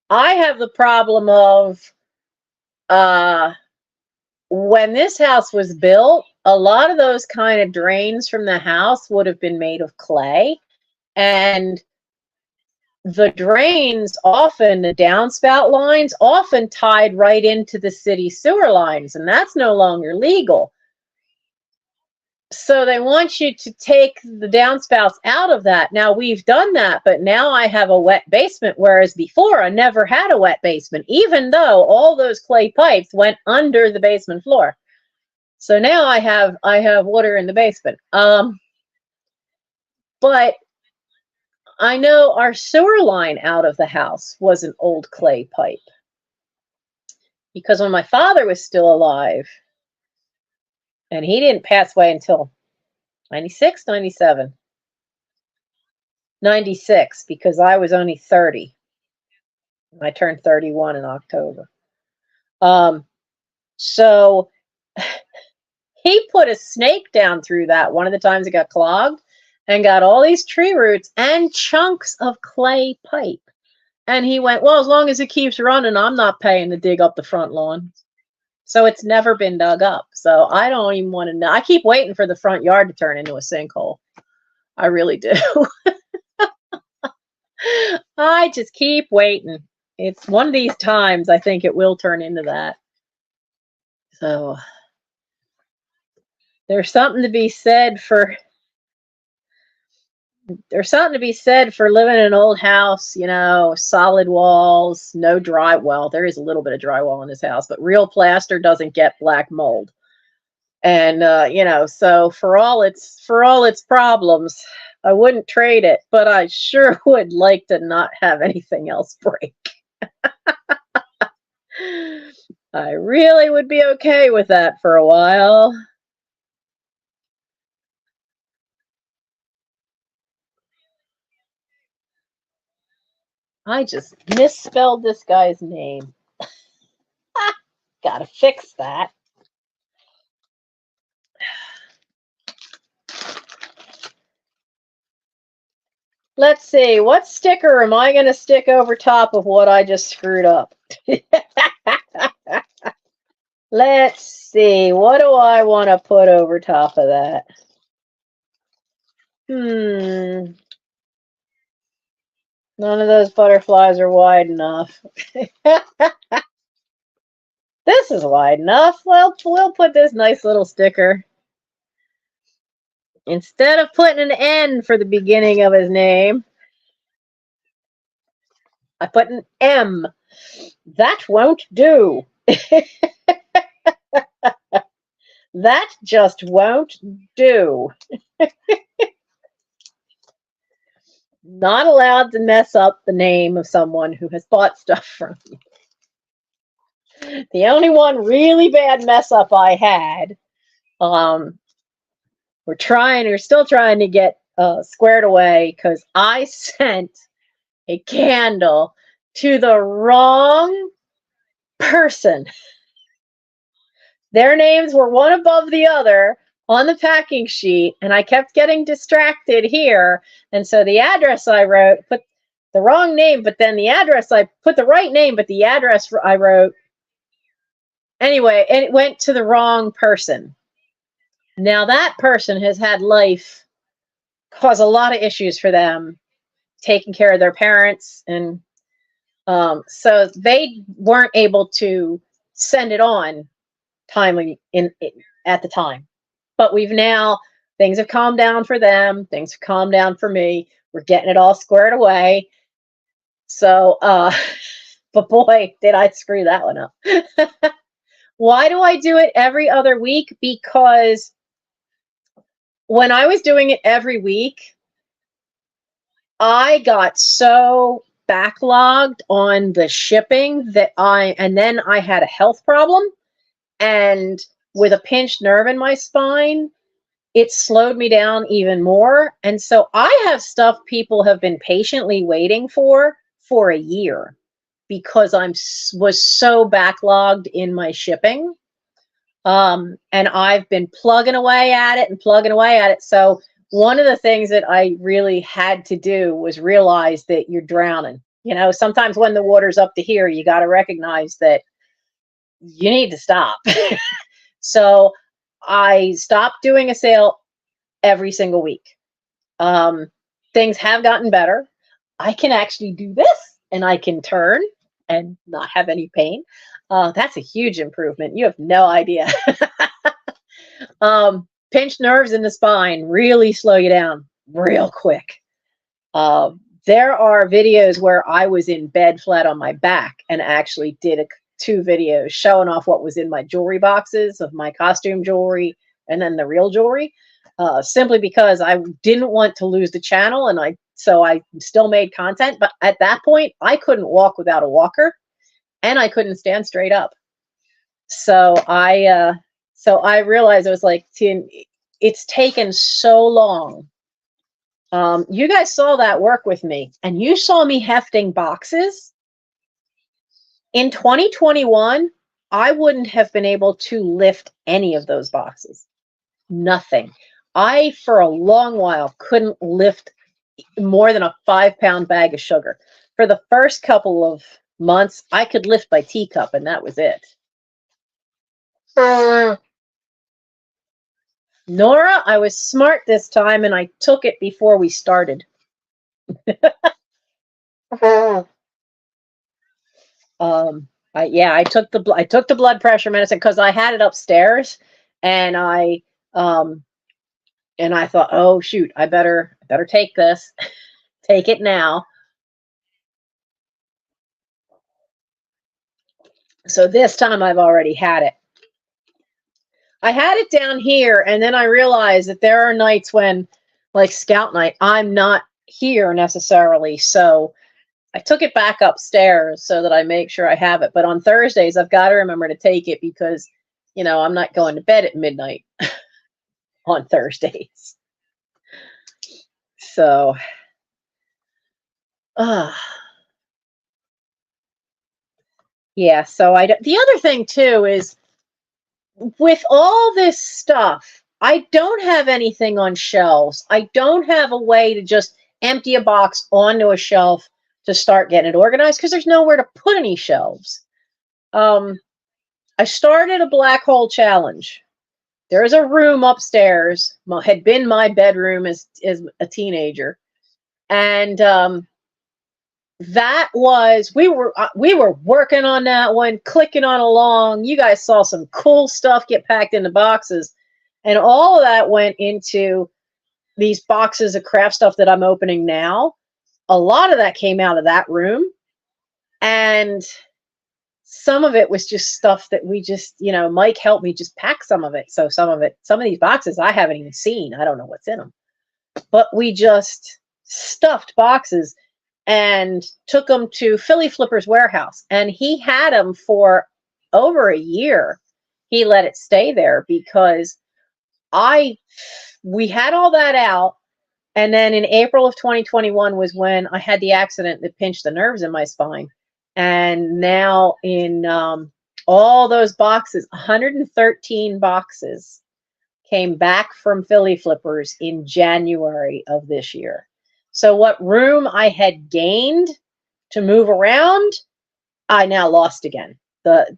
I have the problem of when this house was built, a lot of those kind of drains from the house would have been made of clay. And the drains, often the downspout lines, often tied right into the city sewer lines, and that's no longer legal. So they want you to take the downspouts out of that. Now we've done that, but now I have a wet basement, whereas before I never had a wet basement, even though all those clay pipes went under the basement floor. So now I have water in the basement. But I know our sewer line out of the house was an old clay pipe. Because when my father was still alive, and he didn't pass away until 96, 97. 96, because I was only 30. I turned 31 in October. So he put a snake down through that one of the times it got clogged, and got all these tree roots and chunks of clay pipe. And he went, well, as long as it keeps running, I'm not paying to dig up the front lawn. So it's never been dug up. So I don't even want to know. I keep waiting for the front yard to turn into a sinkhole. I really do. I just keep waiting. It's one of these times I think it will turn into that. So there's something to be said for living in an old house, solid walls, no dry. Well, there is a little bit of drywall in this house, but real plaster doesn't get black mold. And so for all its problems, I wouldn't trade it, but I sure would like to not have anything else break. I really would be okay with that for a while. I just misspelled this guy's name. Gotta fix that. Let's see, what sticker am I going to stick over top of what I just screwed up? Let's see, what do I want to put over top of that? None of those butterflies are wide enough. This is wide enough. Well, we'll put this nice little sticker. Instead of putting an N for the beginning of his name, I put an M. That won't do. That just won't do. Not allowed to mess up the name of someone who has bought stuff from you. The only one really bad mess up I had, we're still trying to get squared away because I sent a candle to the wrong person. Their names were one above the other on the packing sheet, and I kept getting distracted here. And so the address I wrote put the wrong name, but then the address I put the right name, but the address I wrote anyway, and it went to the wrong person. Now that person has had life cause a lot of issues for them, taking care of their parents, and so they weren't able to send it on timely at the time. But things have calmed down for them, things have calmed down for me. We're getting it all squared away. So, but boy, did I screw that one up. Why do I do it every other week? Because when I was doing it every week, I got so backlogged on the shipping and then I had a health problem, and with a pinched nerve in my spine, it slowed me down even more. And so I have stuff people have been patiently waiting for a year because was so backlogged in my shipping. And I've been plugging away at it. So one of the things that I really had to do was realize that you're drowning. You know, sometimes when the water's up to here, you got to recognize that you need to stop. So I stopped doing a sale every single week. Things have gotten better. I can actually do this, and I can turn and not have any pain. That's a huge improvement. You have no idea. Pinched nerves in the spine really slow you down real quick. There are videos where I was in bed flat on my back and actually did 2 videos showing off what was in my jewelry boxes of my costume jewelry and then the real jewelry, simply because I didn't want to lose the channel, and so I still made content. But at that point, I couldn't walk without a walker, and I couldn't stand straight up. So I realized it was like, it's taken so long. You guys saw that work with me, and you saw me hefting boxes. In 2021, I wouldn't have been able to lift any of those boxes. Nothing. I, for a long while, couldn't lift more than a 5-pound bag of sugar. For the first couple of months, I could lift my teacup, and that was it. Nora, I was smart this time, and I took it before we started. I took the blood pressure medicine because I had it upstairs, and I thought, oh shoot, I better take this. Take it now. So this time I've already had it. I had it down here, and then I realized that there are nights when, like Scout Night, I'm not here necessarily. So I took it back upstairs so that I make sure I have it. But on Thursdays, I've got to remember to take it because, you know, I'm not going to bed at midnight on Thursdays. So, yeah. So the other thing too is, with all this stuff, I don't have anything on shelves. I don't have a way to just empty a box onto a shelf to start getting it organized because there's nowhere to put any shelves. I started a black hole challenge. There's a room upstairs, had been my bedroom as a teenager, and that was, we were working on that one, clicking on along. You guys saw some cool stuff get packed into boxes, and all of that went into these boxes of craft stuff that I'm opening now, a lot of that came out of that room. And some of it was just stuff that we just, Mike helped me just pack some of it. So some of these boxes I haven't even seen. I don't know what's in them. But we just stuffed boxes and took them to Philly Flipper's warehouse. And he had them for over a year. He let it stay there because we had all that out. And then in April of 2021 was when I had the accident that pinched the nerves in my spine. And now in all those boxes, 113 boxes came back from Philly Flippers in January of this year. So what room I had gained to move around, I now lost again.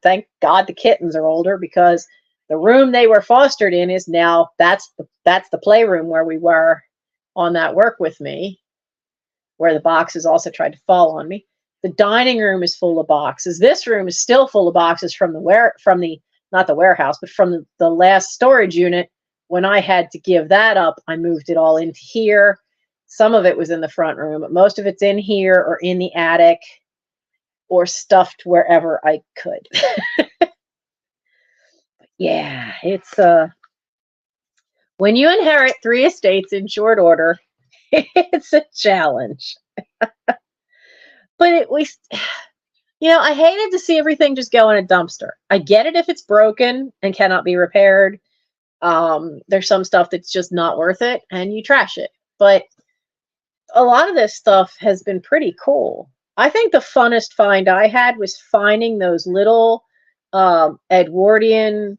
Thank God the kittens are older, because the room they were fostered in is now, that's the playroom where we were on that work with me, where the boxes also tried to fall on me. The dining room is full of boxes. This room is still full of boxes from not the warehouse, but from the last storage unit. When I had to give that up, I moved it all into here. Some of it was in the front room, but most of it's in here or in the attic or stuffed wherever I could. Yeah, it's when you inherit 3 estates in short order, it's a challenge. But I hated to see everything just go in a dumpster. I get it if it's broken and cannot be repaired. There's some stuff that's just not worth it and you trash it. But a lot of this stuff has been pretty cool. I think the funnest find I had was finding those little Edwardian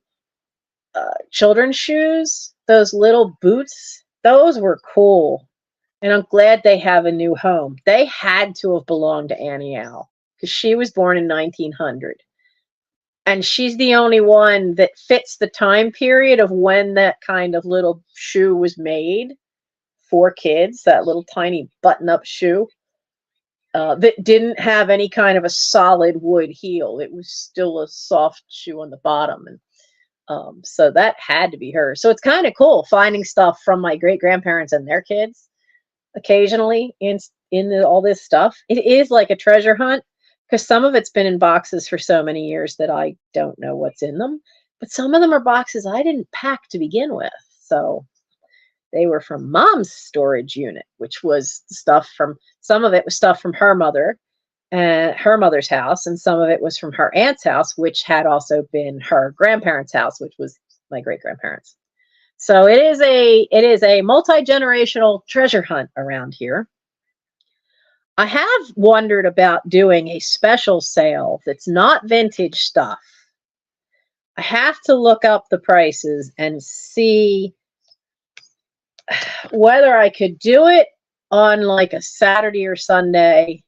children's shoes, those little boots. Those were cool. And I'm glad they have a new home. They had to have belonged to Annie Al, because she was born in 1900. And she's the only one that fits the time period of when that kind of little shoe was made for kids, that little tiny button-up shoe that didn't have any kind of a solid wood heel. It was still a soft shoe on the bottom. And so that had to be her. So it's kind of cool finding stuff from my great-grandparents and their kids occasionally in all this stuff. It is like a treasure hunt, because some of it's been in boxes for so many years that I don't know what's in them. But some of them are boxes I didn't pack to begin with. So they were from Mom's storage unit, which was some of it was stuff from her mother and her mother's house, and some of it was from her aunt's house, which had also been her grandparents' house, which was my great-grandparents. So it is a multi-generational treasure hunt around here. I have wondered about doing a special sale that's not vintage stuff. I have to look up the prices and see whether I could do it on like a Saturday or Sunday,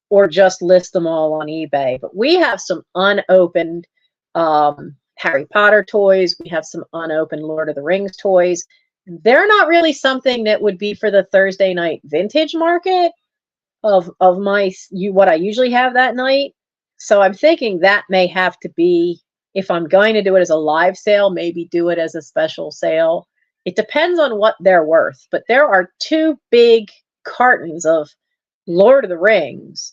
or just list them all on eBay. But we have some unopened Harry Potter toys. We have some unopened Lord of the Rings toys. They're not really something that would be for the Thursday night vintage market of what I usually have that night. So I'm thinking that may have to be, if I'm going to do it as a live sale, maybe do it as a special sale. It depends on what they're worth. But there are 2 big cartons of Lord of the Rings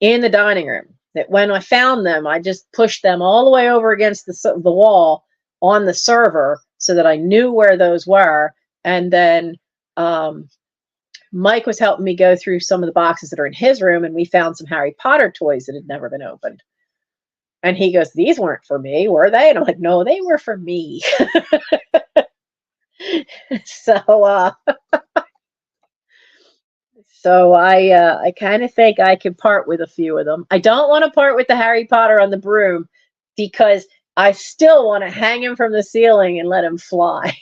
in the dining room that when I found them, I just pushed them all the way over against the wall on the server so that I knew where those were. And then Mike was helping me go through some of the boxes that are in his room, and we found some Harry Potter toys that had never been opened. And he goes, "These weren't for me, were they?" And I'm like, "No, they were for me." So I kind of think I can part with a few of them. I don't want to part with the Harry Potter on the broom, because I still want to hang him from the ceiling and let him fly.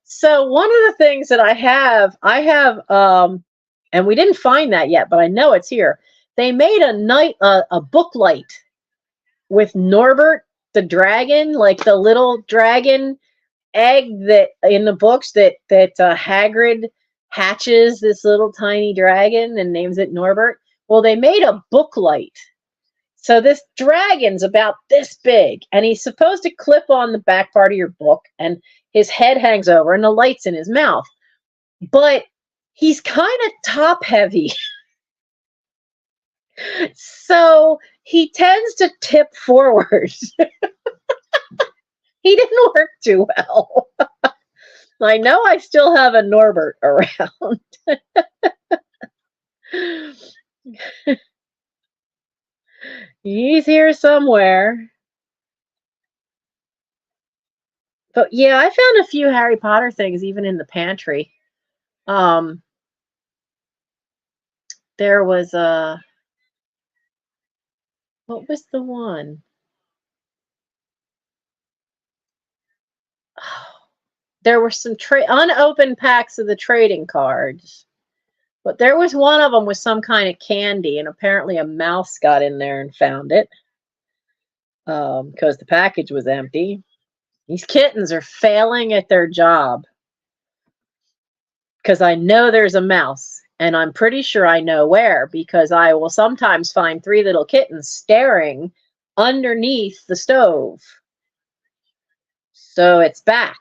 So one of the things that I have, and we didn't find that yet, but I know it's here. They made a book light with Norbert the dragon, like the little dragon egg that in the books that Hagrid hatches this little tiny dragon and names it Norbert. Well, they made a book light. So this dragon's about this big, and he's supposed to clip on the back part of your book, and his head hangs over, and the light's in his mouth. But he's kind of top heavy. So he tends to tip forward. He didn't work too well. I know I still have a Norbert around. He's here somewhere. But yeah, I found a few Harry Potter things even in the pantry. There was what was the one? There were some unopened packs of the trading cards. But there was one of them with some kind of candy, and apparently a mouse got in there and found it because the package was empty. These kittens are failing at their job because I know there's a mouse, and I'm pretty sure I know where, because I will sometimes find 3 little kittens staring underneath the stove. So it's back,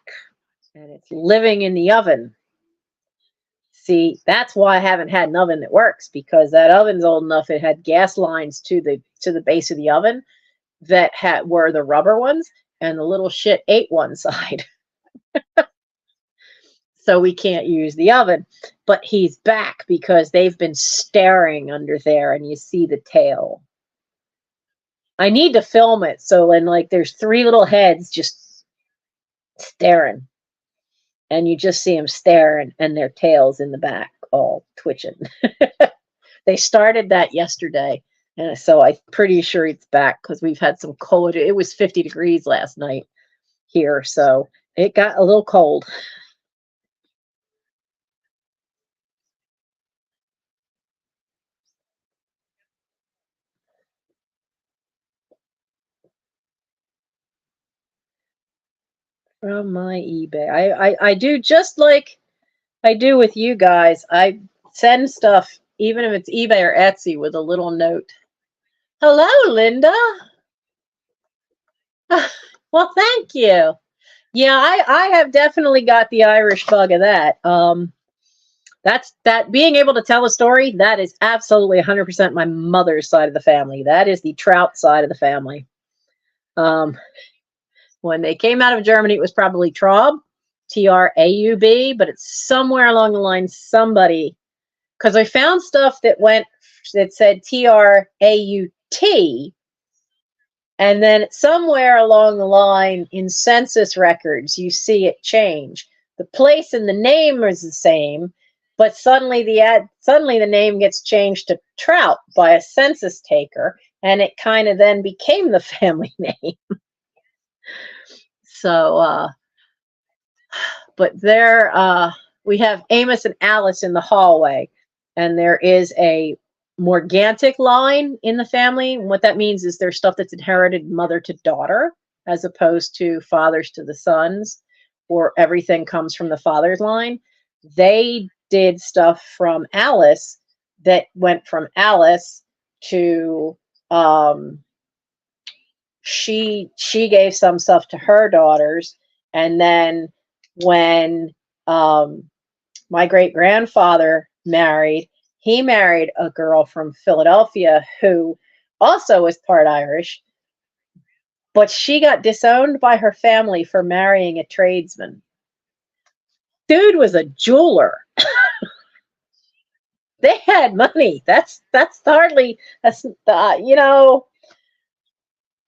and it's living in the oven. See, that's why I haven't had an oven that works, because that oven's old enough. It had gas lines to the base of the oven that were the rubber ones, and the little shit ate one side. So we can't use the oven. But he's back because they've been staring under there, and you see the tail. I need to film it, so when there's 3 little heads just staring, and you just see them staring, and their tails in the back all twitching. They started that yesterday, and so I'm pretty sure it's back because we've had some cold. It was 50 degrees last night here, so it got a little cold. From my eBay. I do just like I do with you guys. I send stuff, even if it's eBay or Etsy, with a little note. Hello, Linda. Well, thank you. Yeah, I have definitely got the Irish bug of that. That being able to tell a story, that is absolutely 100% my mother's side of the family. That is the Trout side of the family. When they came out of Germany, it was probably Traub, Traub, but it's somewhere along the line somebody, because I found stuff that said Traut, and then somewhere along the line in census records, you see it change. The place and the name is the same, but suddenly the name gets changed to Trout by a census taker, and it kind of then became the family name. So, but there, we have Amos and Alice in the hallway, and there is a morgantic line in the family. And what that means is there's stuff that's inherited mother to daughter, as opposed to fathers to the sons, or everything comes from the father's line. They did stuff from Alice that went from Alice to she gave some stuff to her daughters, and then when my great grandfather married, he married a girl from Philadelphia who also was part Irish, but she got disowned by her family for marrying a tradesman. Dude was a jeweler. They had money. That's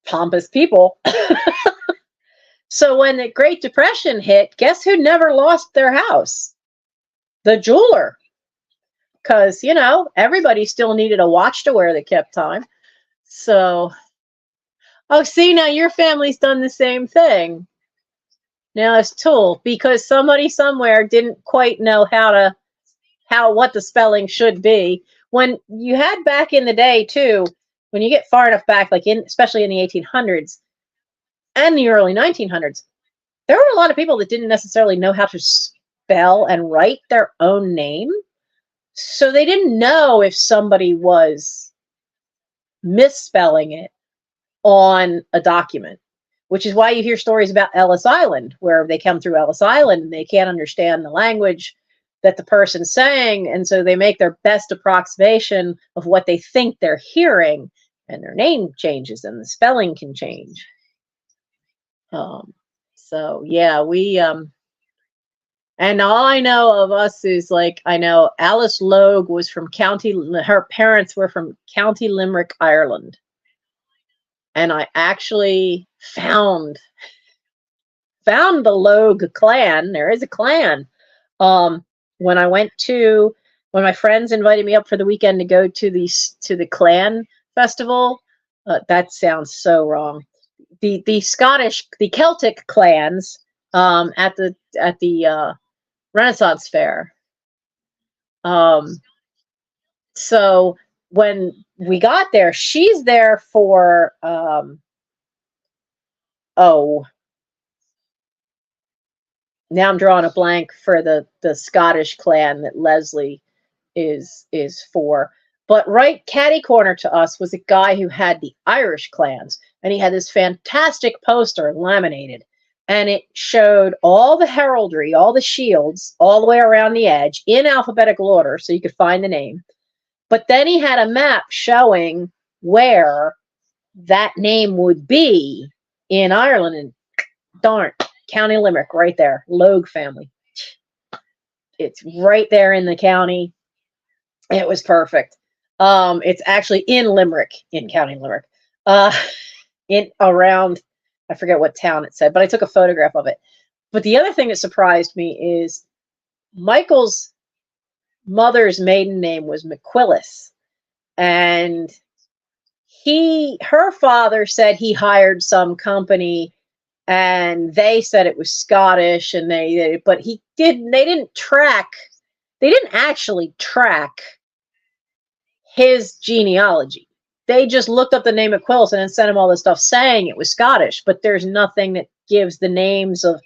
pompous people. So when the Great Depression hit, guess who never lost their house? The jeweler. Because, everybody still needed a watch to wear that kept time. So, oh, see, now your family's done the same thing. Now it's Tool, because somebody somewhere didn't quite know what the spelling should be. When you had back in the day, too, when you get far enough back, especially in the 1800s and the early 1900s, there were a lot of people that didn't necessarily know how to spell and write their own name. So they didn't know if somebody was misspelling it on a document, which is why you hear stories about Ellis Island, where they come through Ellis Island and they can't understand the language that the person's saying, and so they make their best approximation of what they think they're hearing, and their name changes and the spelling can change. So yeah, we and all I know of us is, like, I know Alice Logue was from her parents were from County Limerick, Ireland. And I actually found the Logue clan. There is a clan. When my friends invited me up for the weekend to go to the clan festival, that sounds so wrong. The Celtic clans at the Renaissance Fair. So when we got there, she's there for now I'm drawing a blank for the Scottish clan that Leslie is for. But right catty corner to us was a guy who had the Irish clans, and he had this fantastic poster laminated, and it showed all the heraldry, all the shields, all the way around the edge in alphabetical order, so you could find the name. But then he had a map showing where that name would be in Ireland, and darn, County Limerick, right there, Logue family. It's right there in the county. It was perfect. It's actually in Limerick, in County Limerick. In around, I forget what town it said, but I took a photograph of it. But the other thing that surprised me is Michael's mother's maiden name was McQuillis, and her father said he hired some company, and they said it was Scottish, and they didn't actually track his genealogy. They just looked up the name of McQuillis and then sent him all this stuff saying it was Scottish, but there's nothing that gives the names of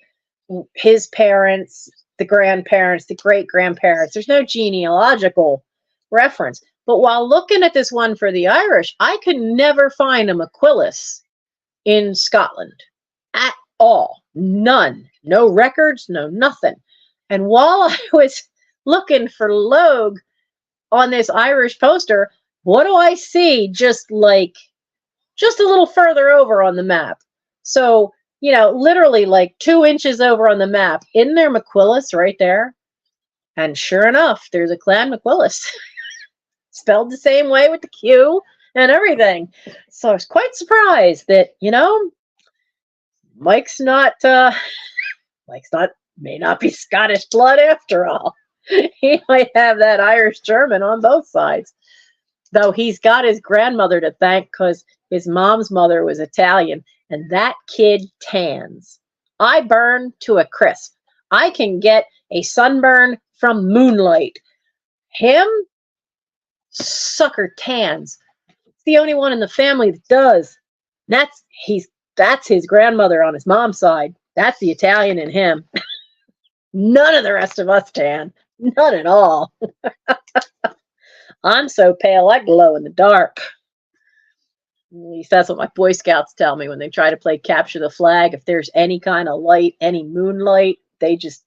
his parents, the grandparents, the great-grandparents. There's no genealogical reference. But while looking at this one for the Irish, I could never find a McQuillis in Scotland at all. None. No records, no nothing. And while I was looking for Logue on this Irish poster, what do I see? Just a little further over on the map. So, literally like 2 inches over on the map, isn't there McQuillis right there? And sure enough, there's a clan McQuillis. Spelled the same way with the Q and everything. So I was quite surprised that, Mike's may not be Scottish blood after all. He might have that Irish German on both sides. Though he's got his grandmother to thank, because his mom's mother was Italian, and that kid tans. I burn to a crisp. I can get a sunburn from moonlight. Him, sucker tans. It's the only one in the family that does. That's his grandmother on his mom's side. That's the Italian in him. None of the rest of us tan. None at all. I'm so pale I glow in the dark. At least that's what my Boy Scouts tell me when they try to play capture the flag. If there's any kind of light, any moonlight, they just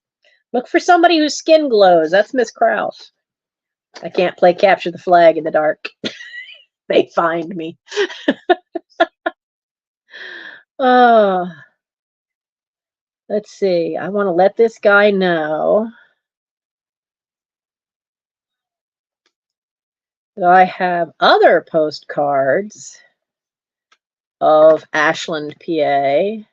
look for somebody whose skin glows. That's Miss Krause. I can't play capture the flag in the dark. They find me. Let's see. I want to let this guy know that I have other postcards of Ashland, PA.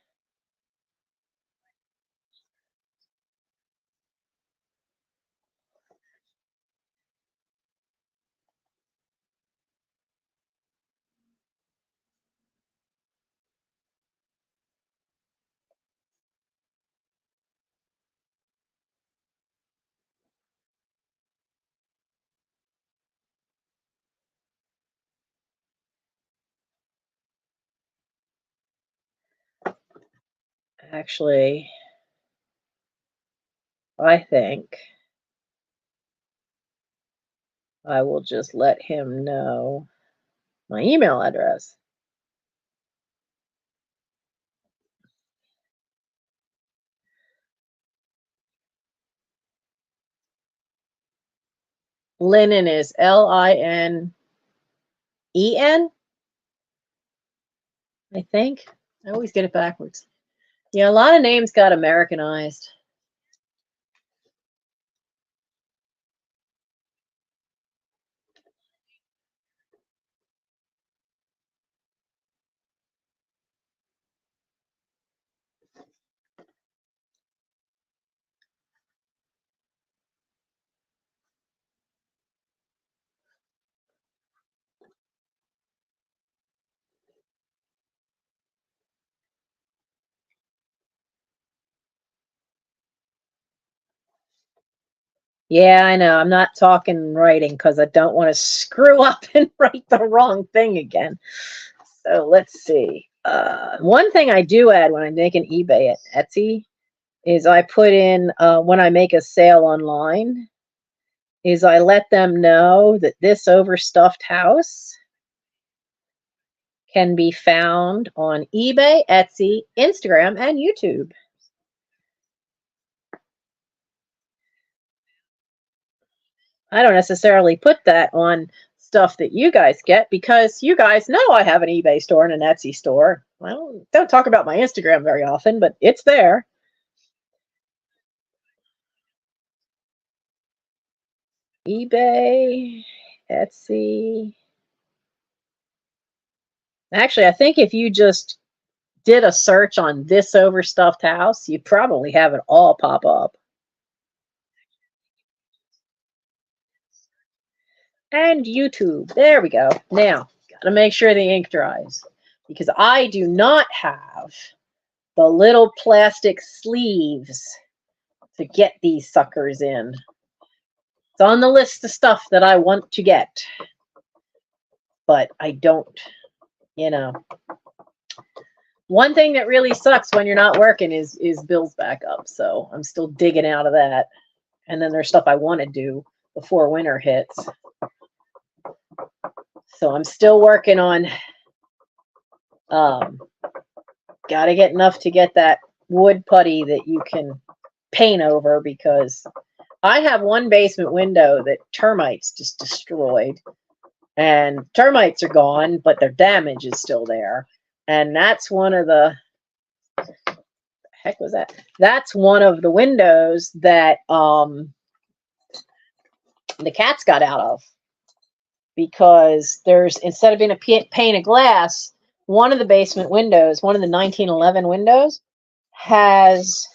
Actually, I think I will just let him know My email address. Linen is Linen, I think. I always get it backwards. Yeah, a lot of names got Americanized. Yeah, I know. I'm not talking and writing because I don't want to screw up and write the wrong thing again. So let's see. One thing I do add when I make an eBay at Etsy is I put in, when I make a sale online, is I let them know that this overstuffed house can be found on eBay, Etsy, Instagram, and YouTube. I don't necessarily put that on stuff that you guys get because you guys know I have an eBay store and an Etsy store. I don't talk about my Instagram very often, but it's there. eBay, Etsy. Actually, I think if you just did a search on this overstuffed house, you'd probably have it all pop up. And YouTube. There we go. Now, gotta make sure the ink dries because I do not have the little plastic sleeves to get these suckers in. It's on the list of stuff that I want to get, but I don't, you know. One thing that really sucks when you're not working is bills back up, so I'm still digging out of that. And then there's stuff I want to do before winter hits. So I'm still working on, got to get enough to get that wood putty that you can paint over because I have one basement window that termites just destroyed. And termites are gone, but their damage is still there. And that's one of the heck was that? That's one of the windows that the cats got out of because there's, instead of being a pane of glass, one of the basement windows, one of the 1911 windows, has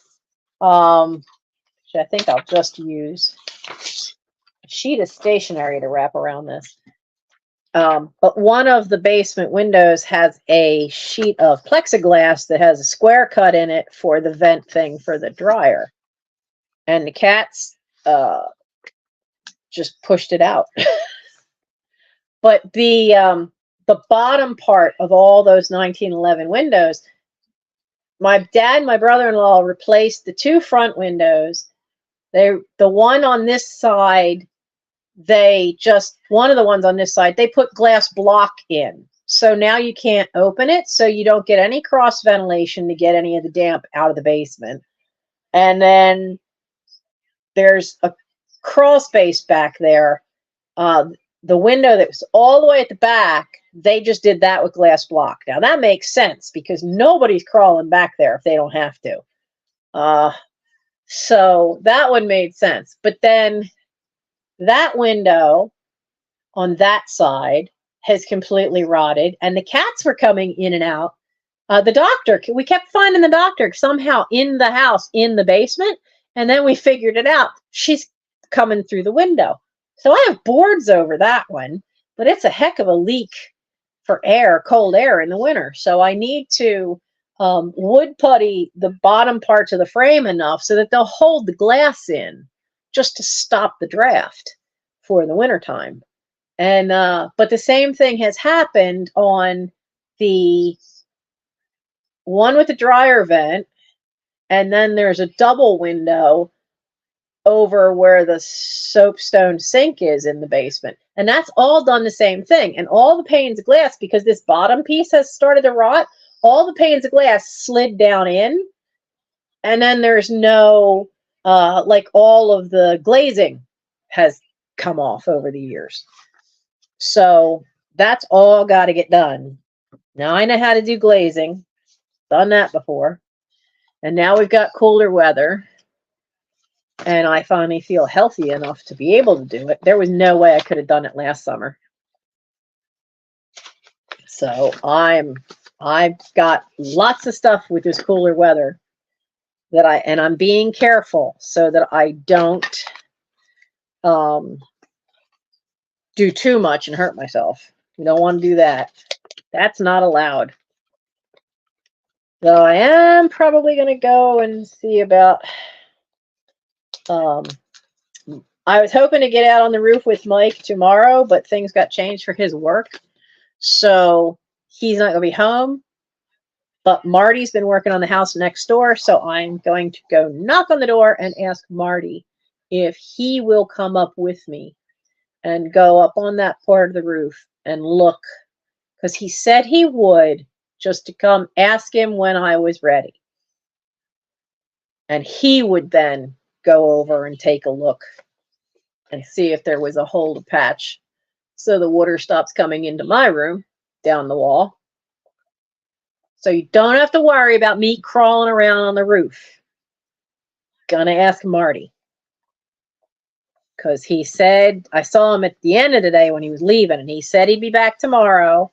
which I think I'll just use a sheet of stationery to wrap around this. But one of the basement windows has a sheet of plexiglass that has a square cut in it for the vent thing for the dryer. And the cats just pushed it out. But the bottom part of all those 1911 windows, my dad and my brother-in-law replaced the two front windows. The one on this side, one of the ones on this side, they put glass block in. So now you can't open it, so you don't get any cross ventilation to get any of the damp out of the basement. And then there's a crawl space back there. The window that was all the way at the back, they just did that with glass block. Now that makes sense because nobody's crawling back there if they don't have to. So that one made sense. But then that window on that side has completely rotted, and the cats were coming in and out. The doctor, we kept finding the doctor somehow in the house, in the basement, and then we figured it out. She's coming through the window. So I have boards over that one, but it's a heck of a leak for air, cold air in the winter. So I need to wood putty the bottom parts of the frame enough so that they'll hold the glass in just to stop the draft for the wintertime. And but the same thing has happened on the one with the dryer vent, and then there's a double window over where the soapstone sink is in the basement. And that's all done the same thing. And all the panes of glass, because this bottom piece has started to rot, all the panes of glass slid down in. And then there's no, like all of the glazing has come off over the years. So that's all got to get done. Now I know how to do glazing. Done that before. And now we've got cooler weather. And I finally feel healthy enough to be able to do it. There was no way I could have done it last summer. So I've got lots of stuff with this cooler weather that I'm being careful so that I don't do too much and hurt myself. You don't want to do that. That's not allowed. So I am probably going to go and see about, I was hoping to get out on the roof with Mike tomorrow, but things got changed for his work. So he's not going to be home. But Marty's been working on the house next door, so I'm going to go knock on the door and ask Marty if he will come up with me and go up on that part of the roof and look, because he said he would, just to come ask him when I was ready. And he would then go over and take a look and see if there was a hole to patch so the water stops coming into my room down the wall. So you don't have to worry about me crawling around on the roof. Gonna ask Marty. Because he said, I saw him at the end of the day when he was leaving, and he said he'd be back tomorrow.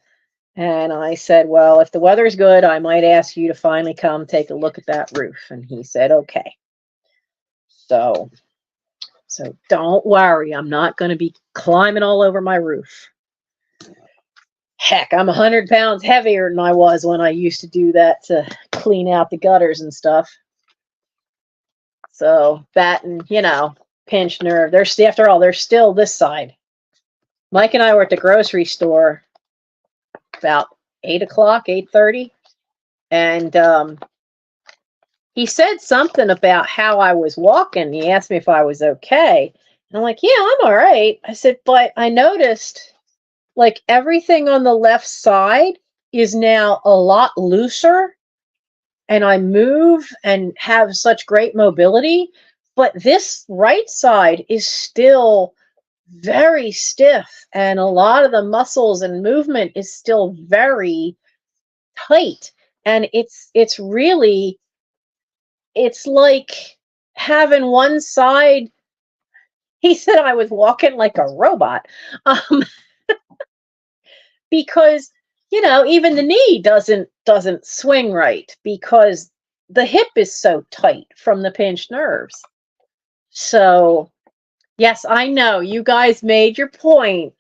And I said, well, if the weather's good, I might ask you to finally come take a look at that roof. And he said, okay. So don't worry. I'm not going to be climbing all over my roof. Heck, I'm 100 pounds heavier than I was when I used to do that to clean out the gutters and stuff. So that, and, you know, pinched nerve. After all, they're still this side. Mike and I were at the grocery store about 8 o'clock, 8:30. And he said something about how I was walking. He asked me if I was okay. And I'm like, yeah, I'm all right. I said, but I noticed like everything on the left side is now a lot looser, and I move and have such great mobility, but this right side is still very stiff, and a lot of the muscles and movement is still very tight. And it's like having one side. He said I was walking like a robot. Because, you know, even the knee doesn't swing right because the hip is so tight from the pinched nerves. So, yes, I know you guys made your point.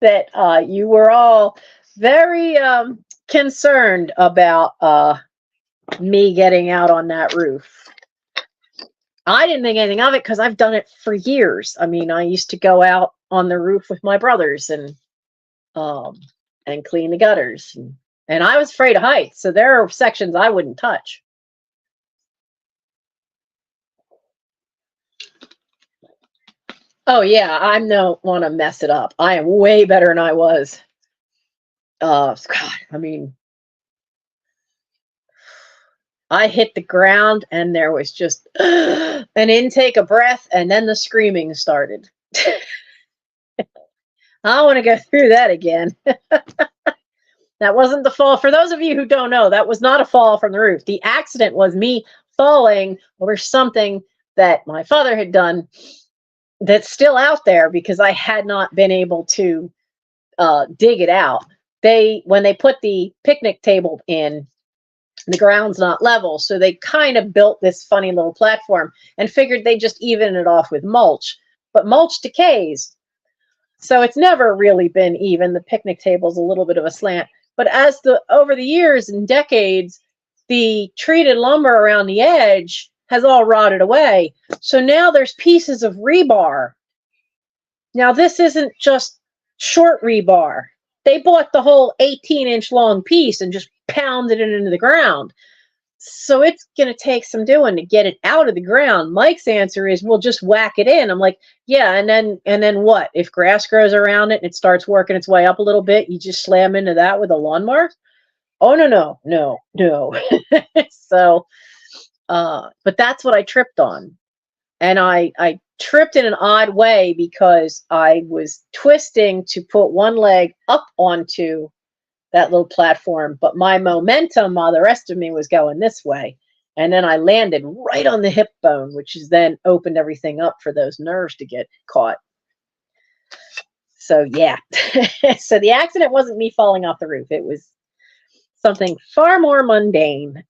That you were all very concerned about me getting out on that roof. I didn't think anything of it because I've done it for years. I mean, I used to go out on the roof with my brothers and clean the gutters. And I was afraid of heights, so there are sections I wouldn't touch. Oh yeah, I don't want to mess it up. I am way better than I was. God, I mean, I hit the ground and there was just an intake of breath, and then the screaming started. I don't want to go through that again. That wasn't the fall. For those of you who don't know, that was not a fall from the roof. The accident was me falling over something that my father had done that's still out there because I had not been able to dig it out. When they put the picnic table in, the ground's not level, so they kind of built this funny little platform and figured they'd just even it off with mulch. But mulch decays, so it's never really been even. The picnic table's a little bit of a slant. But over the years and decades, the treated lumber around the edge has all rotted away. So now there's pieces of rebar. Now this isn't just short rebar. They bought the whole 18-inch long piece and just pounded it into the ground. So it's going to take some doing to get it out of the ground. Mike's answer is, well, just whack it in. I'm like, yeah, and then what? If grass grows around it and it starts working its way up a little bit, you just slam into that with a lawnmower? Oh, no. So, but that's what I tripped on. And I tripped in an odd way because I was twisting to put one leg up onto that little platform, but my momentum while the rest of me was going this way. And then I landed right on the hip bone, which is then opened everything up for those nerves to get caught. So yeah. So the accident wasn't me falling off the roof. It was something far more mundane.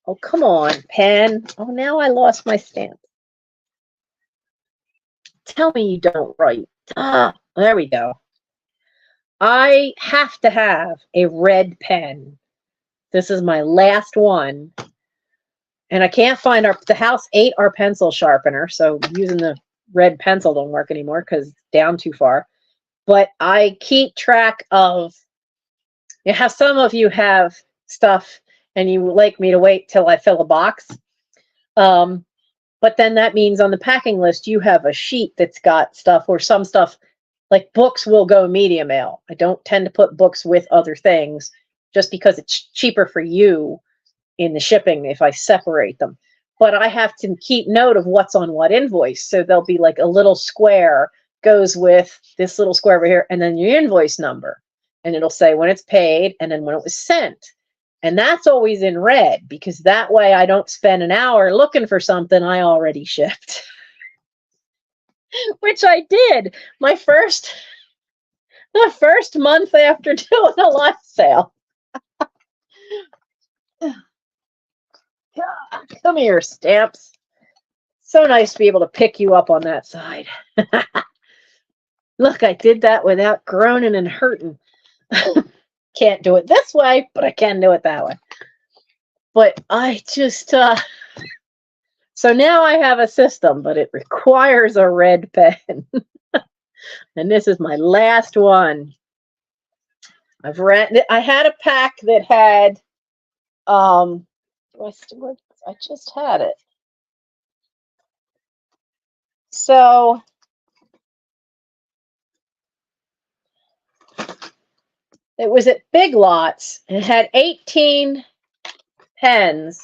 Oh, come on, pen. Oh, now I lost my stamp. Tell me you don't write. Ah, there we go. I have to have a red pen. This is my last one. And I can't find the house ate our pencil sharpener, so using the red pencil don't work anymore because it's down too far. But I keep track of how some of you have stuff and you would like me to wait till I fill a box. But then that means on the packing list, you have a sheet that's got stuff, or some stuff, like books will go media mail. I don't tend to put books with other things just because it's cheaper for you in the shipping if I separate them. But I have to keep note of what's on what invoice. So there'll be like a little square goes with this little square over here, and then your invoice number. And it'll say when it's paid and then when it was sent. And that's always in red because that way I don't spend an hour looking for something I already shipped. Which I did. The first month after doing a live sale. Come here, Stamps. So nice to be able to pick you up on that side. Look, I did that without groaning and hurting. Can't do it this way, but I can do it that way. But I just, so now I have a system, but it requires a red pen. And this is my last one. I had a pack that had, I just had it. So it was at Big Lots and it had 18 pens.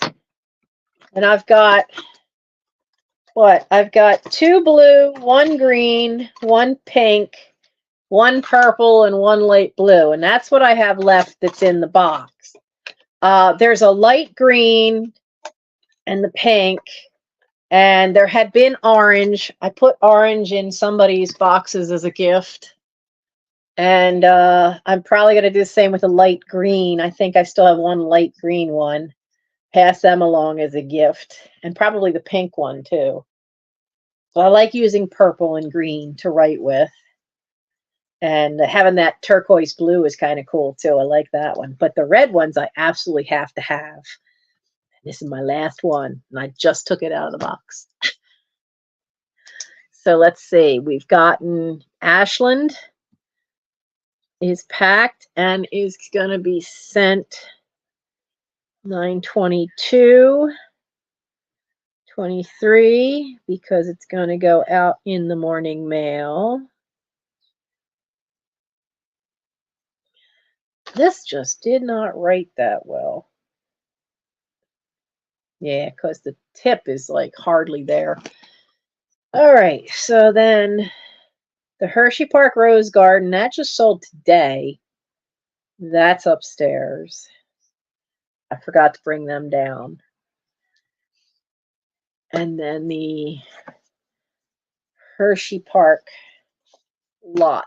And I've got, I've got 2 blue, 1 green, 1 pink, 1 purple, and 1 light blue. And that's what I have left that's in the box. There's a light green and the pink. And there had been orange. I put orange in somebody's boxes as a gift. And I'm probably going to do the same with a light green. I think I still have 1 light green one. Pass them along as a gift. And probably the pink one, too. So I like using purple and green to write with. And having that turquoise blue is kind of cool, too. I like that one. But the red ones I absolutely have to have. This is my last one, and I just took it out of the box. So let's see. We've gotten Ashland is packed and is going to be sent 9/22, 23 because it's going to go out in the morning mail. This just did not write that well. Yeah, because the tip is like hardly there. All right, so then the Hershey Park Rose Garden, that just sold today. That's upstairs. I forgot to bring them down. And then the Hershey Park lot,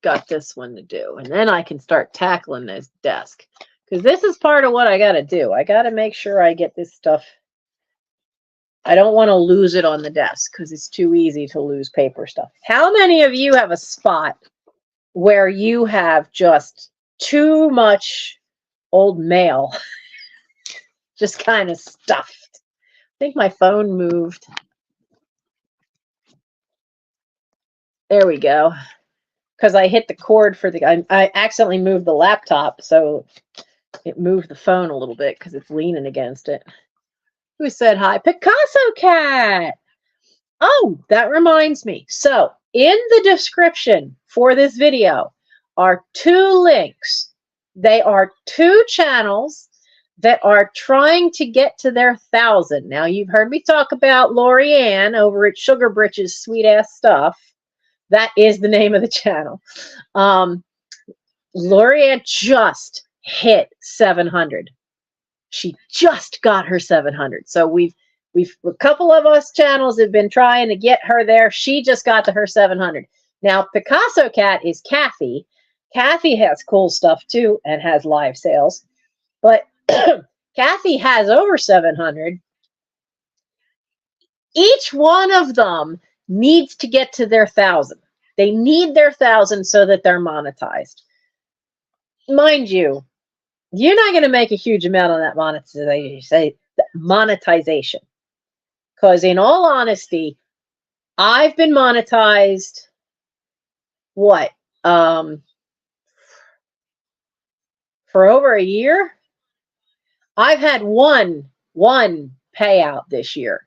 got this one to do. And then I can start tackling this desk. Because this is part of what I got to do. I got to make sure I get this stuff. I don't want to lose it on the desk because it's too easy to lose paper stuff. How many of you have a spot where you have just too much old mail just kind of stuffed? I think my phone moved. There we go. Because I hit the cord for I accidentally moved the laptop, so It moved the phone a little bit because it's leaning against it. Who said hi? Picasso Cat. Oh, that reminds me. So in the description for this video are 2 links. They are 2 channels that are trying to get to their 1,000. Now, you've heard me talk about Lorianne over at Sugar Britches Sweet Ass Stuff. That is the name of the channel. Lorianne just hit 700. She just got her 700. So we've a couple of us channels have been trying to get her there. She just got to her 700. Now, Picasso Cat is Kathy. Kathy has cool stuff too and has live sales. But Kathy has over 700. Each one of them needs to get to their 1,000. They need their 1,000 so that they're monetized. Mind you, you're not going to make a huge amount on that monetization. Because in all honesty, I've been monetized, what, for over a year? I've had one payout this year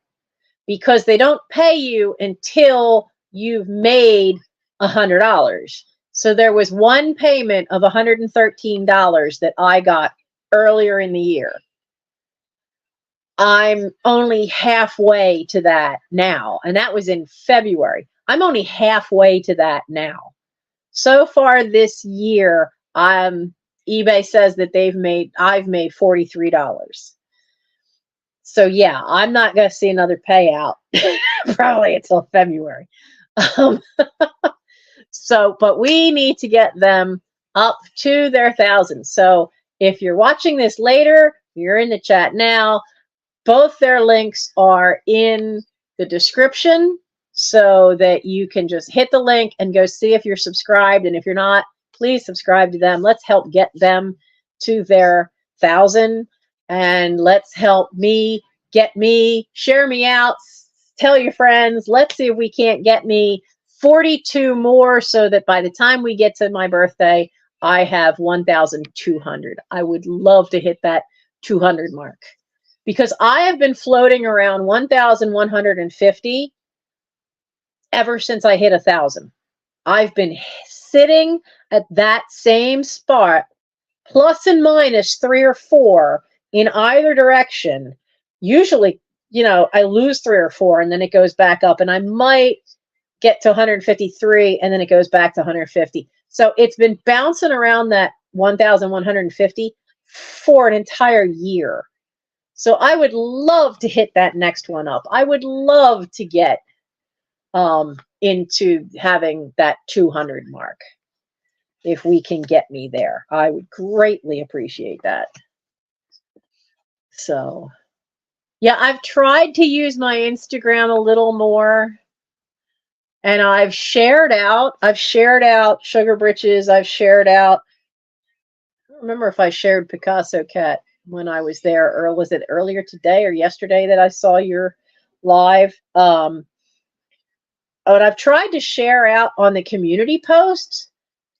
because they don't pay you until you've made $100. So there was one payment of $113 that I got earlier in the year. I'm only halfway to that now, and that was in February. I'm only halfway to that now. So far this year, eBay says that I've made $43. So yeah, I'm not going to see another payout probably until February. But we need to get them up to their 1,000. So if you're watching this later, you're in the chat now. Both their links are in the description so that you can just hit the link and go see if you're subscribed. And if you're not, please subscribe to them. Let's help get them to their 1,000. And let's help share me out, tell your friends. Let's see if we can't get me 42 more so that by the time we get to my birthday, I have 1,200. I would love to hit that 200 mark because I have been floating around 1,150 ever since I hit 1,000. I've been sitting at that same spot, plus and minus 3 or 4 in either direction. Usually, I lose 3 or 4 and then it goes back up, and I might get to 153 and then it goes back to 150. So it's been bouncing around that 1,150 for an entire year. So I would love to hit that next one up. I would love to get into having that 200 mark. If we can get me there, I would greatly appreciate that. So yeah, I've tried to use my Instagram a little more. And I've shared out Sugar Britches. I've shared out, I don't remember if I shared Picasso Cat when I was there, or was it earlier today or yesterday that I saw your live? But I've tried to share out on the community posts,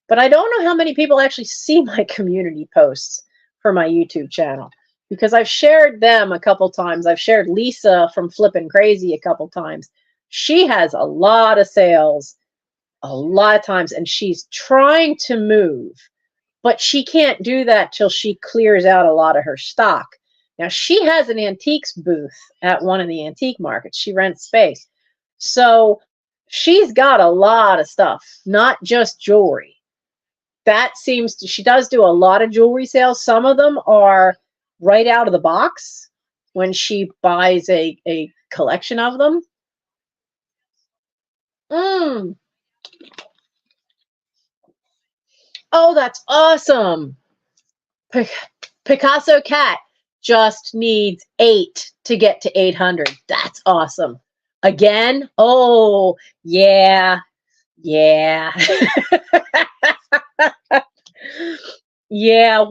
but I don't know how many people actually see my community posts for my YouTube channel because I've shared them a couple times. I've shared Lisa from Flippin' Crazy a couple times. She has a lot of sales a lot of times, and she's trying to move, but she can't do that till she clears out a lot of her stock. Now, she has an antiques booth at one of the antique markets. She rents space. So she's got a lot of stuff, not just jewelry. She does do a lot of jewelry sales. Some of them are right out of the box when she buys a collection of them. Oh, that's awesome. Picasso Cat just needs 8 to get to 800. That's awesome. Again? Oh, yeah. Yeah. Yeah,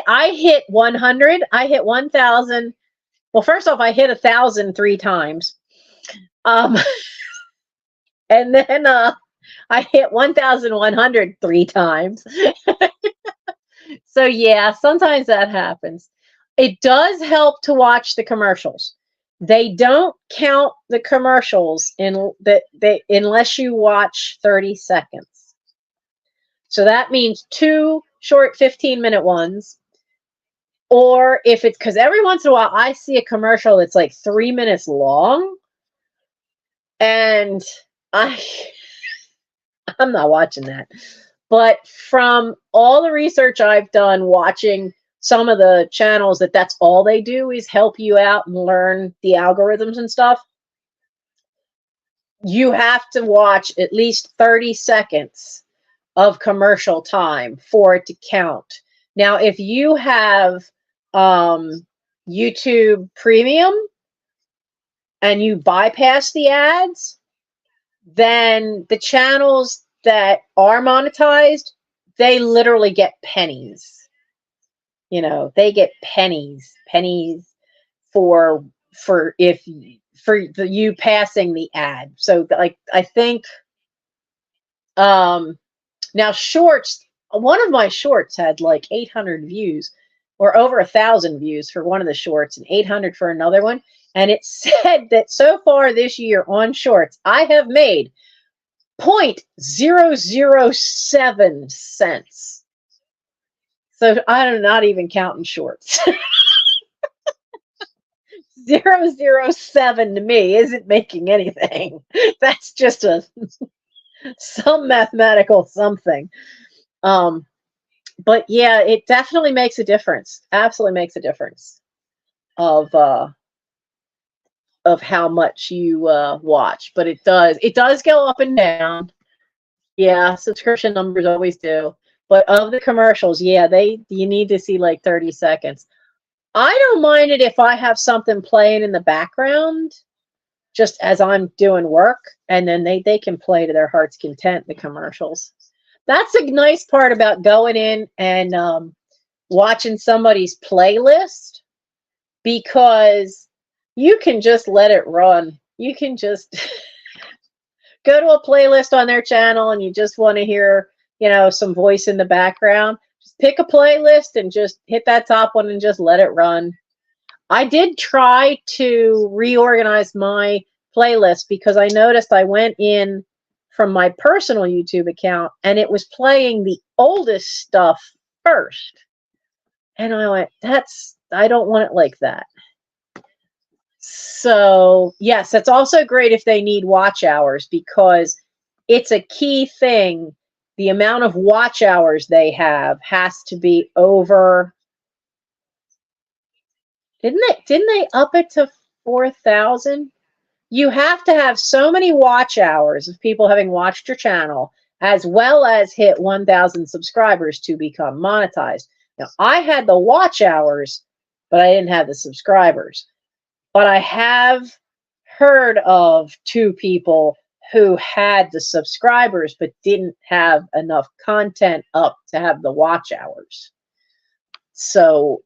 I hit 100. I hit 1,000. Well, first off, I hit 1,000 3 times. And then I hit 1,100 3 times. So yeah, sometimes that happens. It does help to watch the commercials. They don't count the commercials in that they unless you watch 30 seconds. So that means 2 short 15-minute ones. Or if it's because every once in a while I see a commercial that's like 3 minutes long, and I I'm not watching that. But from all the research I've done watching some of the channels that's all they do is help you out and learn the algorithms and stuff. You have to watch at least 30 seconds of commercial time for it to count. Now, if you have YouTube Premium and you bypass the ads, then the channels that are monetized, they literally get pennies. You know, they get pennies for you passing the ad. So like I think now shorts, one of my shorts had like 800 views or over 1,000 views for one of the shorts and 800 for another one. And it said that so far this year on shorts, I have made 0.007 cents. So I'm not even counting shorts. 0.007 to me isn't making anything. That's just some mathematical something. But yeah, it definitely makes a difference. Absolutely makes a difference of how much you watch. But it does go up and down. Yeah, subscription numbers always do. But of the commercials, yeah, you need to see like 30 seconds. I don't mind it if I have something playing in the background just as I'm doing work, and then they can play to their heart's content, the commercials. That's a nice part about going in and watching somebody's playlist, because you can just let it run. You can just go to a playlist on their channel and you just want to hear, some voice in the background. Just pick a playlist and just hit that top one and just let it run. I did try to reorganize my playlist because I noticed I went in from my personal YouTube account and it was playing the oldest stuff first. And I went, I don't want it like that. So, yes, that's also great if they need watch hours, because it's a key thing. The amount of watch hours they have has to be over. Didn't they up it to 4,000? You have to have so many watch hours of people having watched your channel, as well as hit 1,000 subscribers to become monetized. Now, I had the watch hours, but I didn't have the subscribers. But I have heard of 2 people who had the subscribers but didn't have enough content up to have the watch hours. So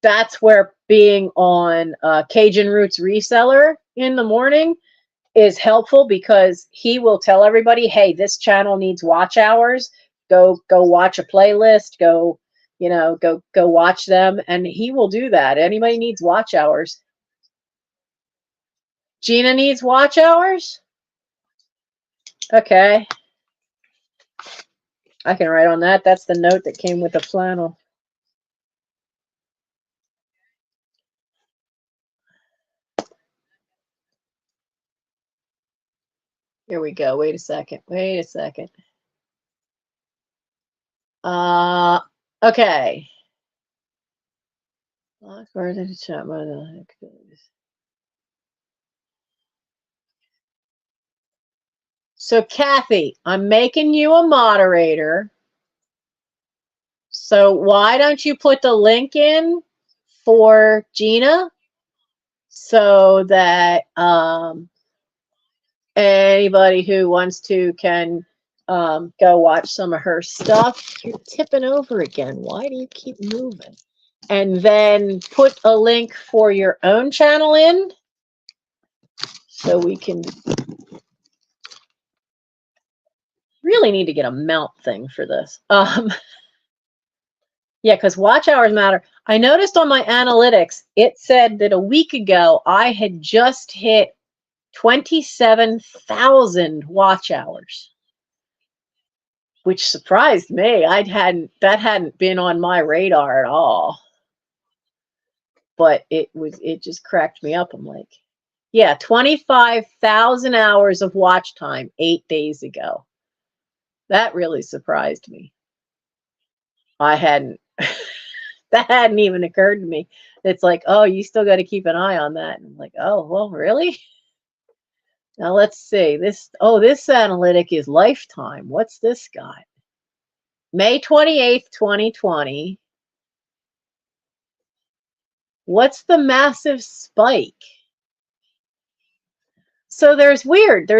that's where being on Cajun Roots Reseller in the morning is helpful, because he will tell everybody, hey, this channel needs watch hours. Go watch a playlist. Go watch them. And he will do that. Anybody needs watch hours. Gina needs watch hours? Okay. I can write on that. That's the note that came with the flannel. Here we go. Wait a second. Okay. So, Kathy, I'm making you a moderator. So why don't you put the link in for Gina so that anybody who wants to can go watch some of her stuff. You're tipping over again. Why do you keep moving? And then put a link for your own channel in so we can really need to get a mount thing for this. Yeah, because watch hours matter. I noticed on my analytics, it said that a week ago I had just hit 27,000 watch hours, which surprised me. That hadn't been on my radar at all. But it just cracked me up. I'm like, yeah, 25,000 hours of watch time 8 days ago. That really surprised me. That hadn't even occurred to me. It's like, oh, you still got to keep an eye on that. And I'm like, oh, well, really? Now let's see. This analytic is lifetime. What's this got? May 28th, 2020. What's the massive spike? So there's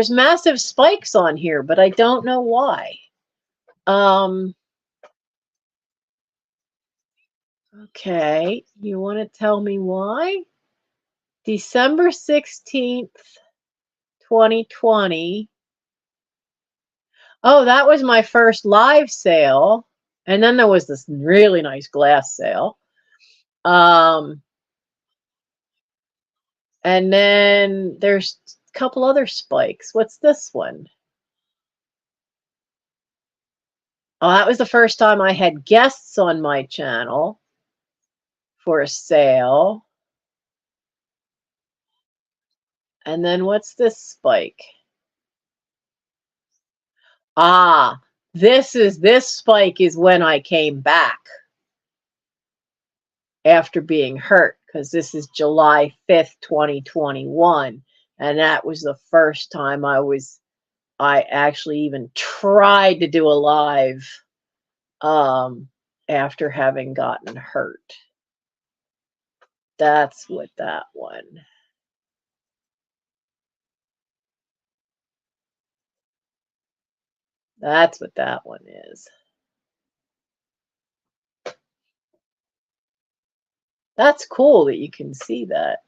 massive spikes on here, but I don't know why. Okay, you want to tell me why? December 16th, 2020. Oh, that was my first live sale. And then there was this really nice glass sale. And then there's a couple other spikes. What's this one? Oh, that was the first time I had guests on my channel for a sale. And then what's this spike? Ah, this spike is when I came back after being hurt, because this is July 5th, 2021. And that was the first time I actually even tried to do a live after having gotten hurt. That's what that one. That's what that one is. That's cool that you can see that.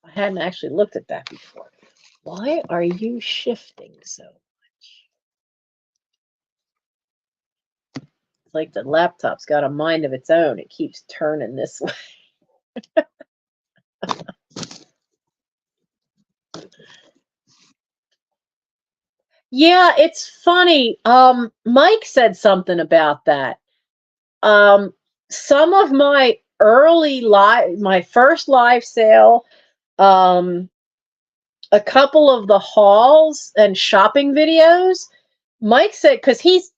I hadn't actually looked at that before. Why are you shifting so much? It's like the laptop's got a mind of its own. It keeps turning this way. Yeah, it's funny. Mike said something about that. Some of my my first live sale, a couple of the hauls and shopping videos, Mike said, because he's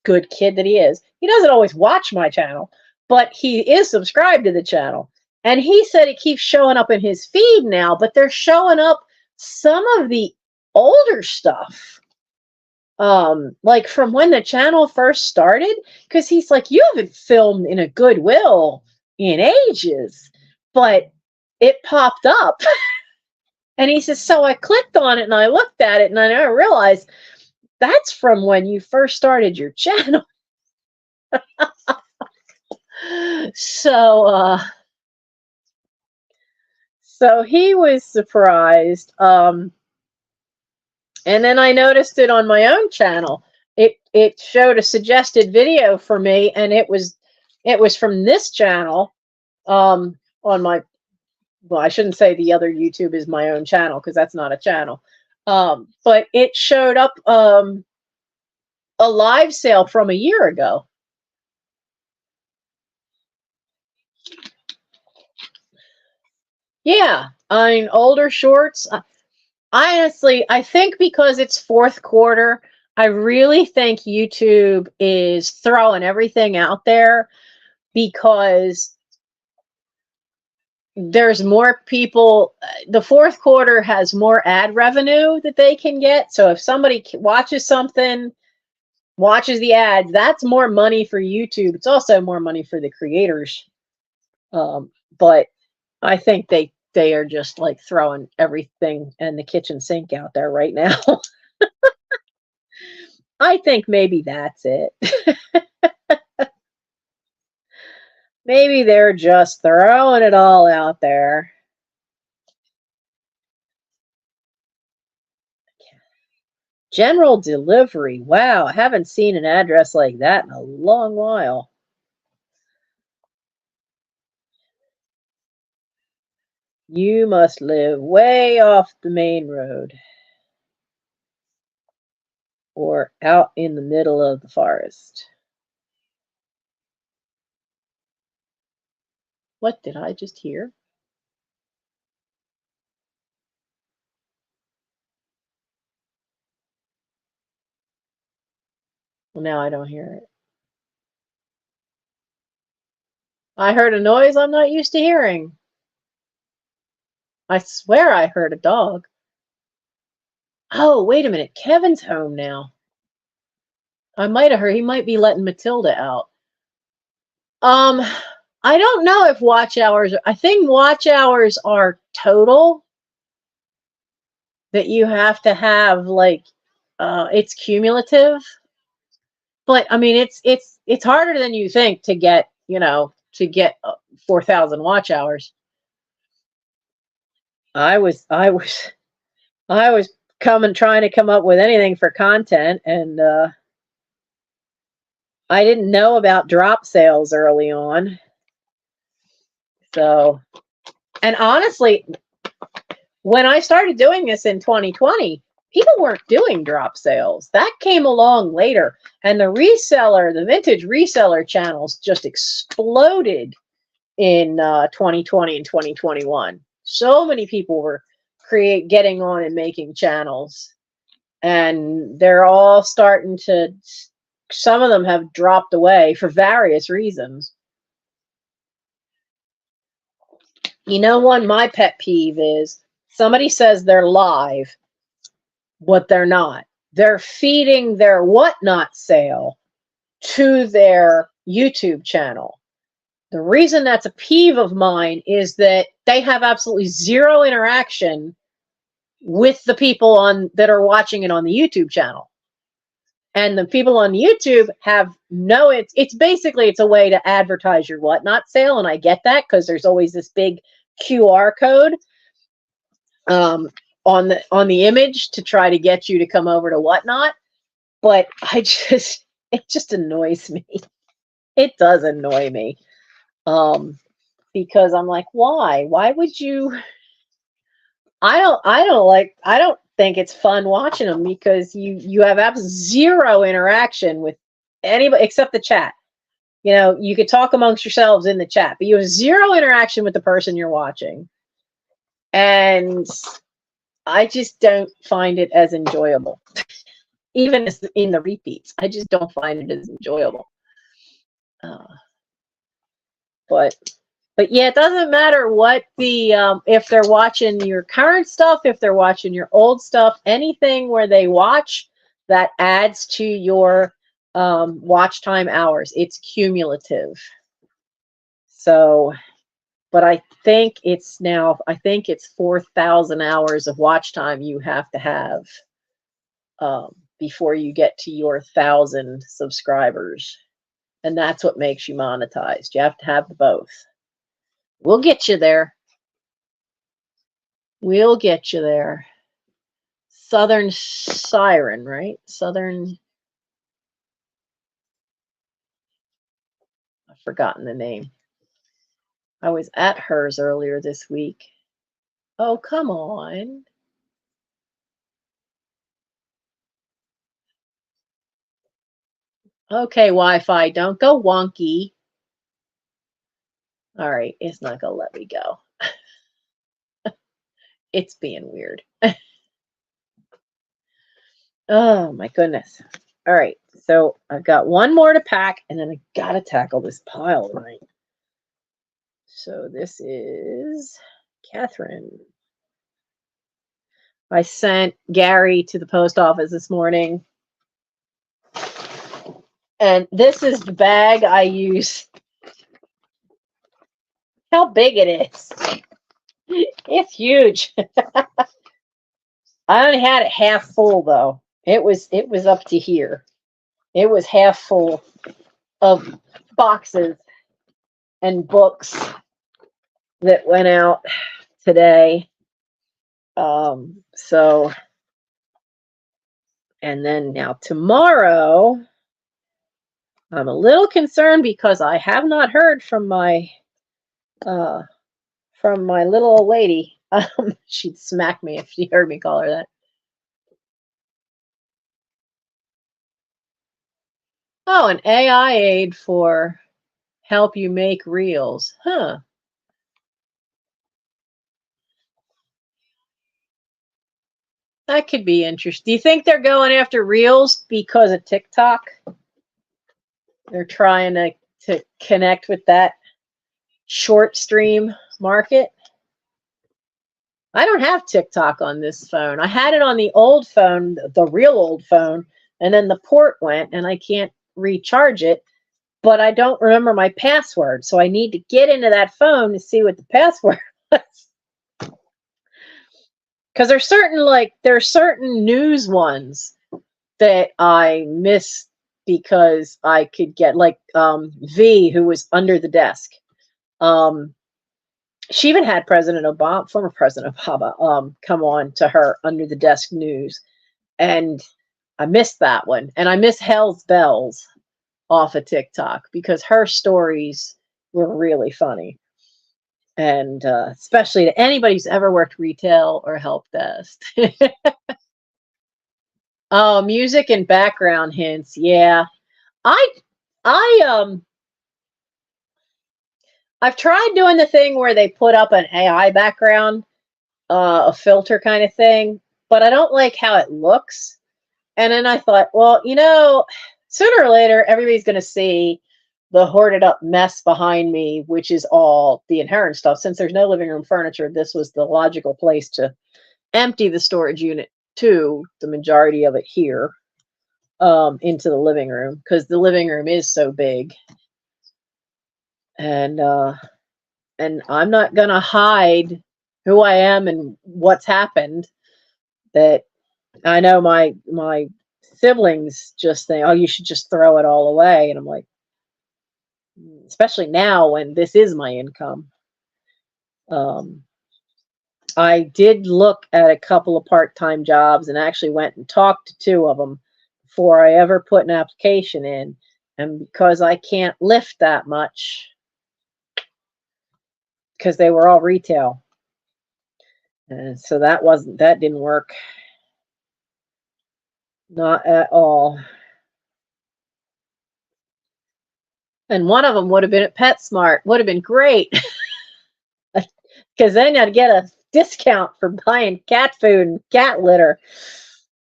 good kid that he is, he doesn't always watch my channel, but he is subscribed to the channel. And he said it keeps showing up in his feed now, but they're showing up some of the older stuff. Like from when the channel first started, because he's like, you haven't filmed in a Goodwill in ages, but it popped up. And he says, so I clicked on it and I looked at it and I realized that's from when you first started your channel. So he was surprised. And then I noticed it on my own channel. It showed a suggested video for me, and it was from this channel. On my, well, I shouldn't say the other YouTube is my own channel, because that's not a channel. But it showed up a live sale from a year ago. Yeah, I mean, older shorts. Honestly, I think because it's fourth quarter, I really think YouTube is throwing everything out there, because there's more people. The fourth quarter has more ad revenue that they can get. So if somebody watches something, watches the ads, that's more money for YouTube. It's also more money for the creators. But I think they are just like throwing everything and the kitchen sink out there right now. I think maybe that's it. Maybe they're just throwing it all out there. General delivery. Wow, I haven't seen an address like that in a long while. You must live way off the main road or out in the middle of the forest. What did I just hear? Well, now I don't hear it. I heard a noise I'm not used to hearing. I swear I heard a dog. Oh, wait a minute. Kevin's home now. I might have heard he might be letting Matilda out. I don't know if watch hours, I think watch hours are total, that you have to have, like, it's cumulative. But I mean, it's harder than you think to get, 4,000 watch hours. I was trying to come up with anything for content, and I didn't know about drop sales early on. So, and honestly, when I started doing this in 2020, people weren't doing drop sales. That came along later. And the vintage reseller channels just exploded in 2020 and 2021. So many people were getting on and making channels. And they're all starting to, some of them have dropped away for various reasons. One my pet peeve is somebody says they're live, but they're not. They're feeding their whatnot sale to their YouTube channel. The reason that's a peeve of mine is that they have absolutely zero interaction with the people that are watching it on the YouTube channel. And the people on YouTube have it's basically, it's a way to advertise your whatnot sale. And I get that because there's always this big QR code on the image to try to get you to come over to whatnot. But it just annoys me. It does annoy me. Because I'm like, why would you? I don't think it's fun watching them, because you have zero interaction with anybody except the chat. You could talk amongst yourselves in the chat, but you have zero interaction with the person you're watching. And I just don't find it as enjoyable. Even in the repeats, I just don't find it as enjoyable. But yeah, it doesn't matter what if they're watching your current stuff, if they're watching your old stuff, anything where they watch that adds to your watch time hours, it's cumulative. So, but I think it's 4,000 hours of watch time you have to have before you get to your 1,000 subscribers. And that's what makes you monetized. You have to have both. We'll get you there. We'll get you there. Southern Siren, right? I've forgotten the name. I was at hers earlier this week. Oh, come on. Okay, Wi-Fi, don't go wonky. All right, it's not going to let me go. It's being weird. Oh, my goodness. All right, so I've got one more to pack, and then I got to tackle this pile tonight. So this is Catherine. I sent Gary to the post office this morning. And this is the bag I use. How big it is. It's huge. I only had it half full though. It was up to here. It was half full of boxes and books that went out today. So, and then now tomorrow, I'm a little concerned because I have not heard from my from my little old lady. She'd smack me if she heard me call her that. Oh, an AI aid for help you make reels. Huh. That could be interesting. Do you think they're going after reels because of TikTok? They're trying to connect with that short stream market. I don't have TikTok on this phone. I had it on the old phone, the real old phone, and then the port went and I can't recharge it, but I don't remember my password. So I need to get into that phone to see what the password was. Because there's certain news ones that I miss because I could get V, who was under the desk. She even had former President Obama, come on to her under the desk news, and I missed that one. And I miss Hell's Bells off of TikTok because her stories were really funny, and especially to anybody who's ever worked retail or help desk. Oh, music and background hints. Yeah, I I've tried doing the thing where they put up an AI background, a filter kind of thing, but I don't like how it looks. And then I thought, well, sooner or later, everybody's going to see the hoarded up mess behind me, which is all the inherent stuff. Since there's no living room furniture, this was the logical place to empty the storage unit to, the majority of it here, into the living room, because the living room is so big. And I'm not going to hide who I am and what's happened. That I know my siblings just think, oh, you should just throw it all away. And I'm like, especially now when this is my income. I did look at a couple of part-time jobs and actually went and talked to two of them before I ever put an application in. And because I can't lift that much, because they were all retail. And so that didn't work. Not at all. And one of them would have been at PetSmart. Would have been great. Because then I'd get a discount for buying cat food and cat litter.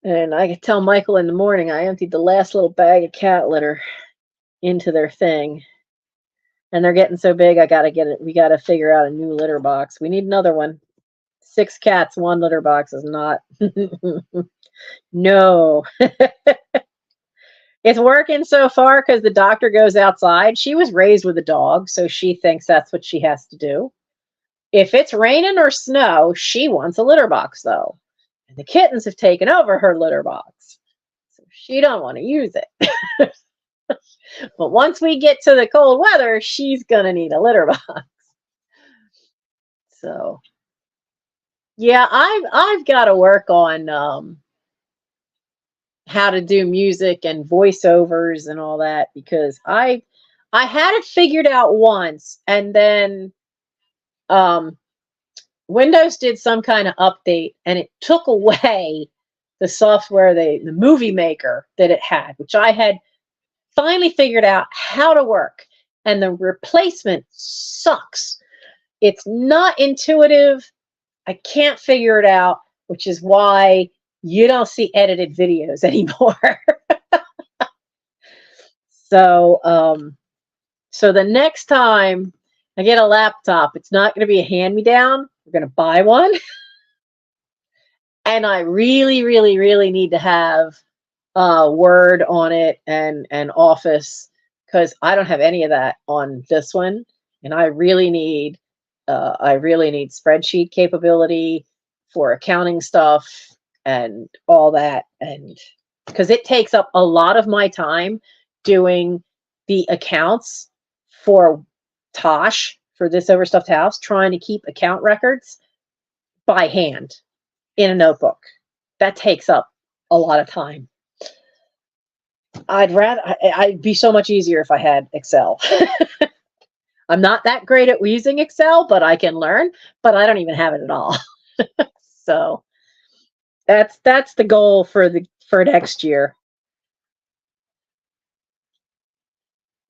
And I could tell Michael in the morning I emptied the last little bag of cat litter into their thing. And they're getting so big, I gotta get it. We gotta figure out a new litter box. We need another one. 6 cats, 1 litter box is not. No. It's working so far because the doctor goes outside. She was raised with a dog, so she thinks that's what she has to do. If it's raining or snow, she wants a litter box, though. And the kittens have taken over her litter box, so she don't want to use it. But once we get to the cold weather, she's going to need a litter box. So, yeah, I've got to work on how to do music and voiceovers and all that, because I had it figured out once, and then Windows did some kind of update and it took away the software, the movie maker that it had, which I had finally figured out how to work, and the replacement sucks. It's not intuitive. I can't figure it out, which is why you don't see edited videos anymore. So the next time I get a laptop, it's not going to be a hand-me-down. We're going to buy one. And I really, really, really need to have Word on it and Office, because I don't have any of that on this one. And I really need spreadsheet capability for accounting stuff and all that. And because it takes up a lot of my time doing the accounts for Tosh, for this overstuffed house, trying to keep account records by hand in a notebook. That takes up a lot of time. I'd be so much easier if I had Excel. I'm not that great at using Excel, but I can learn, but I don't even have it at all. So that's the goal for next year.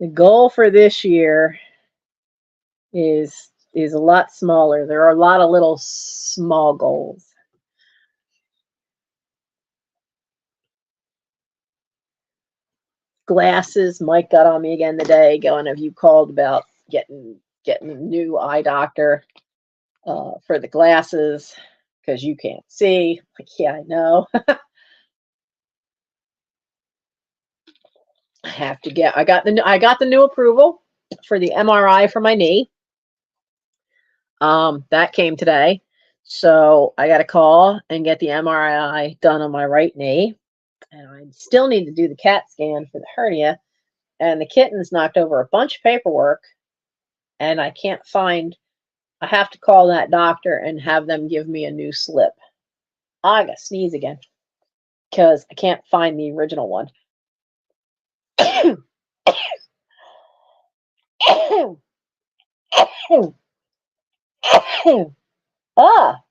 The goal for this year is a lot smaller. There are a lot of little small goals. Glasses. Mike got on me again today, going, "Have you called about getting a new eye doctor for the glasses because you can't see?" Like, yeah, I know. I have to get. I got the new approval for the MRI for my knee. That came today, so I got to call and get the MRI done on my right knee, and I still need to do the CAT scan for the hernia. And the kitten's knocked over a bunch of paperwork, and I can't find. I have to call that doctor and have them give me a new slip. I gotta sneeze again because I can't find the original one. Ah.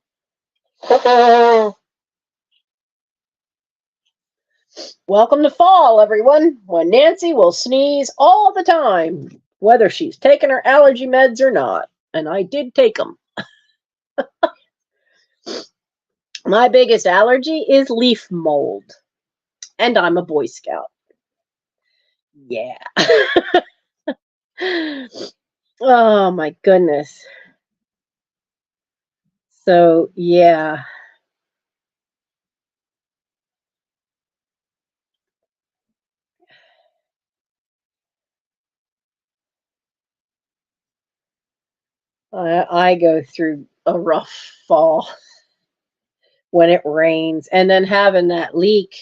Welcome to fall, everyone, when Nancy will sneeze all the time, whether she's taken her allergy meds or not. And I did take them. My biggest allergy is leaf mold. And I'm a Boy Scout. Yeah. Oh, my goodness. So, yeah. I go through a rough fall when it rains, and then having that leak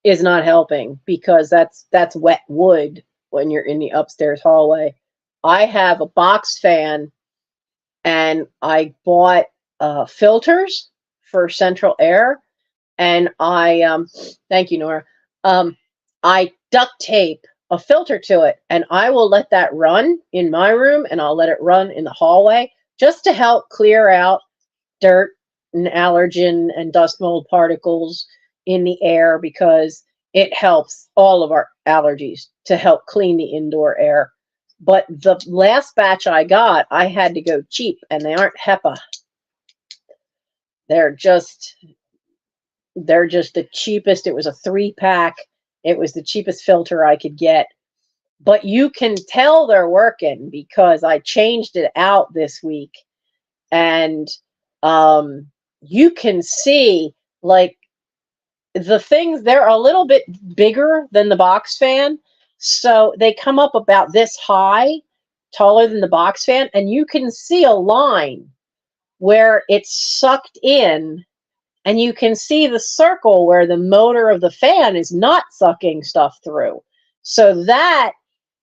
is not helping because that's wet wood when you're in the upstairs hallway. I have a box fan, and I bought filters for central air, and I thank you, Nora. I duct tape a filter to it, and I will let that run in my room, and I'll let it run in the hallway just to help clear out dirt and allergen and dust mold particles in the air, because it helps all of our allergies to help clean the indoor air. But the last batch I got, I had to go cheap, and they aren't HEPA. They're just the cheapest. It was a 3-pack. It was the cheapest filter I could get. But you can tell they're working because I changed it out this week, and you can see, like, the things, they're a little bit bigger than the box fan, so they come up about this high, taller than the box fan, and you can see a line where it's sucked in, and you can see the circle where the motor of the fan is not sucking stuff through. So that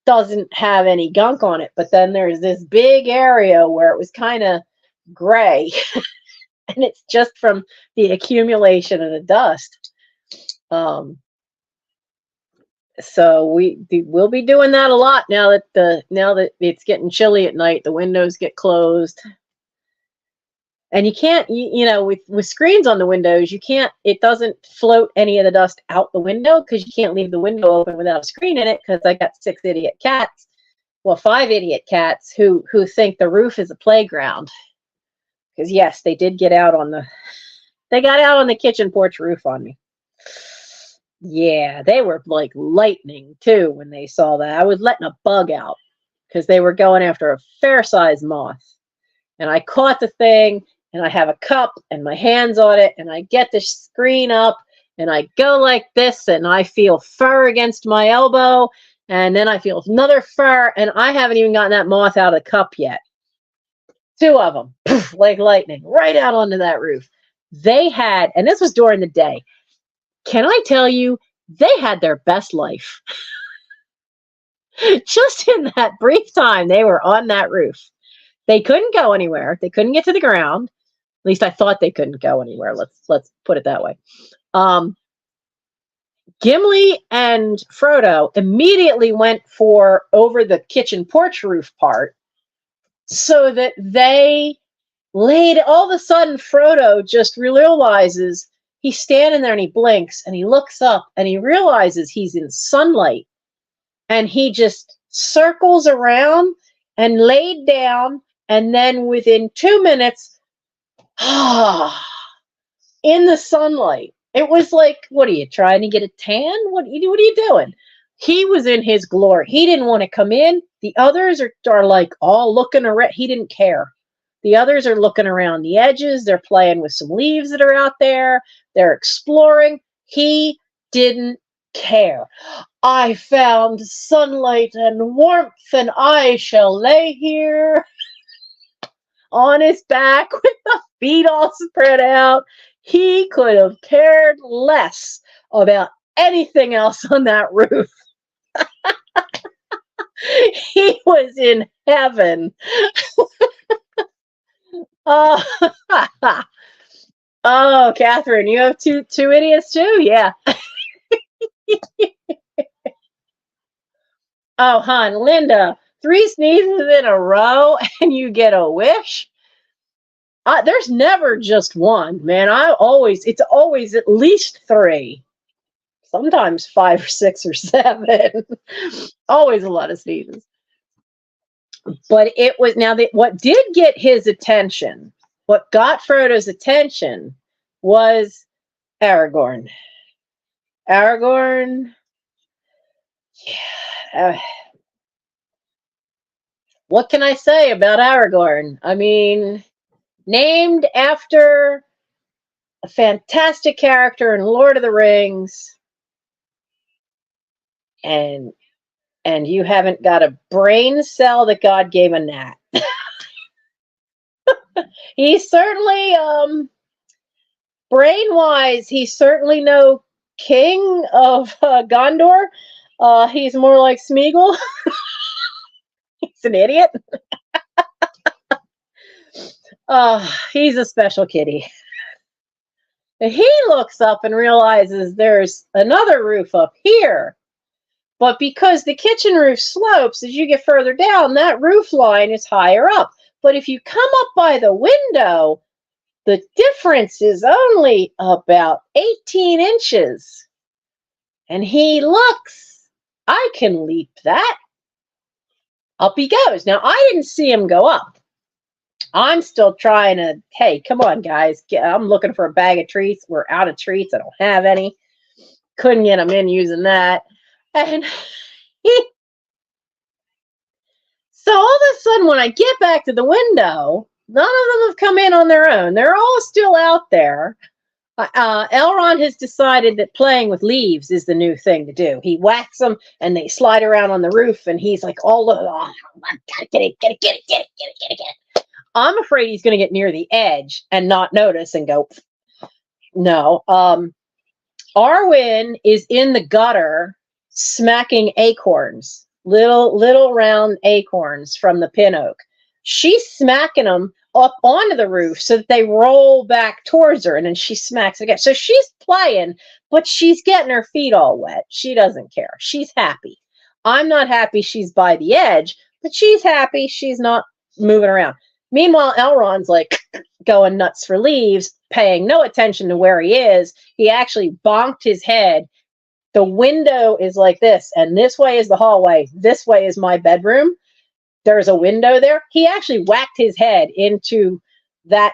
doesn't have any gunk on it, but then there's this big area where it was kind of gray, and it's just from the accumulation of the dust. So we'll be doing that a lot now that it's getting chilly at night. The windows get closed, and you can't, with screens on the windows, it doesn't float any of the dust out the window, because you can't leave the window open without a screen in it, because I got 6 idiot cats. Well, 5 idiot cats who think the roof is a playground. Because yes, they got out on the kitchen porch roof on me. Yeah, they were like lightning too when they saw that. I was letting a bug out because they were going after a fair-sized moth. And I caught the thing, and I have a cup and my hands on it, and I get the screen up, and I go like this, and I feel fur against my elbow, and then I feel another fur, and I haven't even gotten that moth out of the cup yet. 2 of them, poof, like lightning, right out onto that roof. They had, and this was during the day, can I tell you, they had their best life. Just in that brief time they were on that roof. They couldn't go anywhere. They couldn't get to the ground. At least I thought they couldn't go anywhere. Let's put it that way. Gimli and Frodo immediately went for over the kitchen porch roof part, so that they laid, all of a sudden Frodo just realizes, he's standing there and he blinks and he looks up and he realizes he's in sunlight, and he just circles around and laid down, and then within 2 minutes, in the sunlight. It was like, what are you trying to get a tan? What are you doing? He was in his glory. He didn't want to come in. The others are like all looking around. He didn't care. The others are looking around the edges. They're playing with some leaves that are out there. They're exploring. He didn't care. I found sunlight and warmth, and I shall lay here on his back with the feet all spread out. He could have cared less about anything else on that roof. He was in heaven. Oh, oh, Catherine, you have two idiots too? Yeah. Oh, hon, Linda, 3 sneezes in a row and you get a wish? There's never just one, man. It's always at least 3. Sometimes 5 or 6 or 7. Always a lot of sneezes. But it was, now that what did get his attention, what got Frodo's attention, was Aragorn. Aragorn, what can I say about Aragorn? I mean, named after a fantastic character in Lord of the Rings, and you haven't got a brain cell that God gave a gnat. He's certainly, brain-wise, he's certainly no king of Gondor. He's more like Smeagol. He's an idiot. He's a special kitty. He looks up and realizes there's another roof up here. But because the kitchen roof slopes, as you get further down, that roof line is higher up. But if you come up by the window, the difference is only about 18 inches. And he looks, I can leap that. Up he goes. Now, I didn't see him go up. I'm still trying to, hey, come on, guys. I'm looking for a bag of treats. We're out of treats. I don't have any. Couldn't get them in using that. And so all of a sudden, when I get back to the window, none of them have come in on their own. They're all still out there. Elrond has decided that playing with leaves is the new thing to do. He whacks them and they slide around on the roof, and he's like, oh, get it. I'm afraid he's going to get near the edge and not notice and go, no. Arwen is in the gutter smacking acorns, little round acorns from the pin oak. She's smacking them up onto the roof so that they roll back towards her, and then she smacks again. So she's playing, but she's getting her feet all wet. She doesn't care. She's happy. I'm not happy she's by the edge, but she's happy she's not moving around. Meanwhile, Elrond's like going nuts for leaves, paying no attention to where he is. He actually bonked his head. The window is like this, and this way is the hallway. This way is my bedroom. There's a window there. He actually whacked his head into that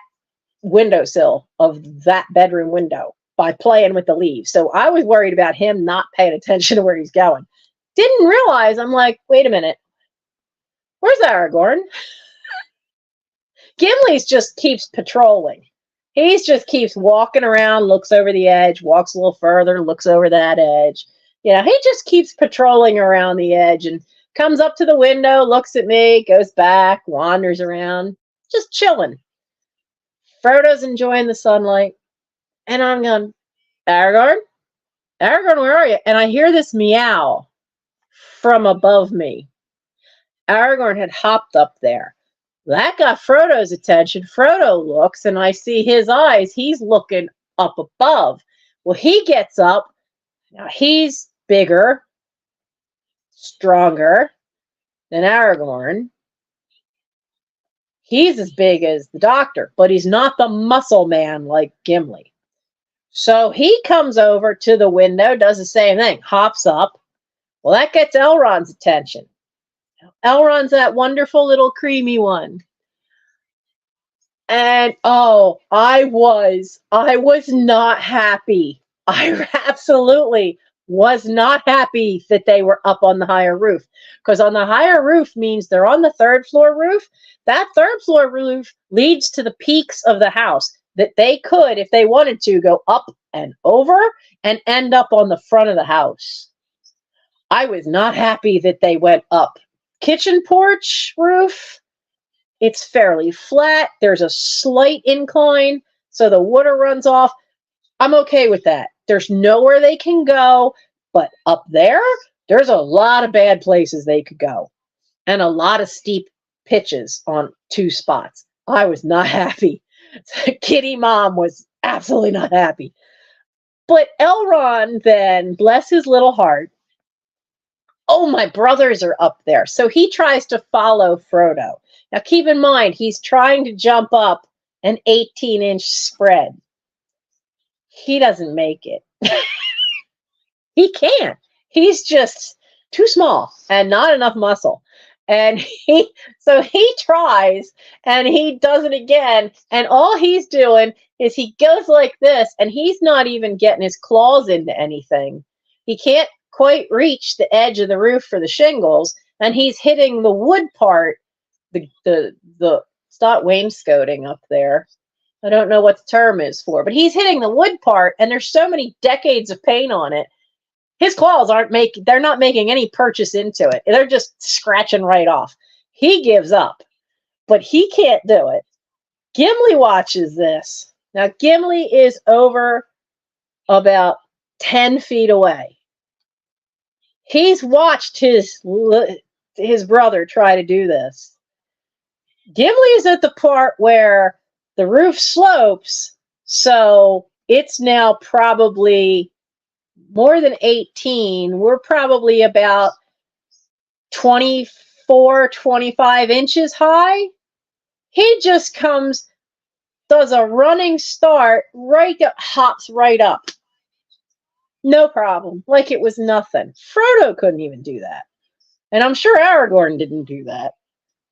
windowsill of that bedroom window by playing with the leaves. So I was worried about him not paying attention to where he's going. Didn't realize, I'm like, wait a minute. Where's Aragorn? Gimli just keeps patrolling. He just keeps walking around, looks over the edge, walks a little further, looks over that edge. You know, he just keeps patrolling around the edge and comes up to the window, looks at me, goes back, wanders around, just chilling. Frodo's enjoying the sunlight. And I'm going, Aragorn? Aragorn, where are you? And I hear this meow from above me. Aragorn had hopped up there. That got Frodo's attention. Frodo looks, and I see his eyes. He's looking up above. Well, he gets up. Now, he's bigger, stronger than Aragorn. He's as big as the doctor, but he's not the muscle man like Gimli. So he comes over to the window, does the same thing, hops up. Well, that gets Elrond's attention. Elrond's that wonderful little creamy one. And oh, I was not happy. I absolutely was not happy that they were up on the higher roof. Because on the higher roof means they're on the third floor roof. That third floor roof leads to the peaks of the house that they could, if they wanted to, go up and over and end up on the front of the house. I was not happy that they went up. Kitchen porch roof, it's fairly flat. There's a slight incline, so the water runs off. I'm okay with that. There's nowhere they can go, but up there, there's a lot of bad places they could go and a lot of steep pitches on 2 spots. I was not happy. Kitty Mom was absolutely not happy. But Elrond then, bless his little heart, oh, my brothers are up there. So he tries to follow Frodo. Now, keep in mind, he's trying to jump up an 18-inch spread. He doesn't make it. He can't. He's just too small and not enough muscle. And so he tries and he does it again. And all he's doing is he goes like this, and he's not even getting his claws into anything. He can't quite reach the edge of the roof for the shingles, and he's hitting the wood part. It's not wainscoting up there. I don't know what the term is for, but he's hitting the wood part, and there's so many decades of paint on it. His claws they're not making any purchase into it. They're just scratching right off. He gives up, but he can't do it. Gimli watches this. Now, Gimli is over about 10 feet away. He's watched his brother try to do this. Gimli is at the part where the roof slopes, so it's now probably more than 18. We're probably about 24, 25 inches high. He just comes, does a running start, hops right up. No problem, like it was nothing. Frodo couldn't even do that. And I'm sure Aragorn didn't do that.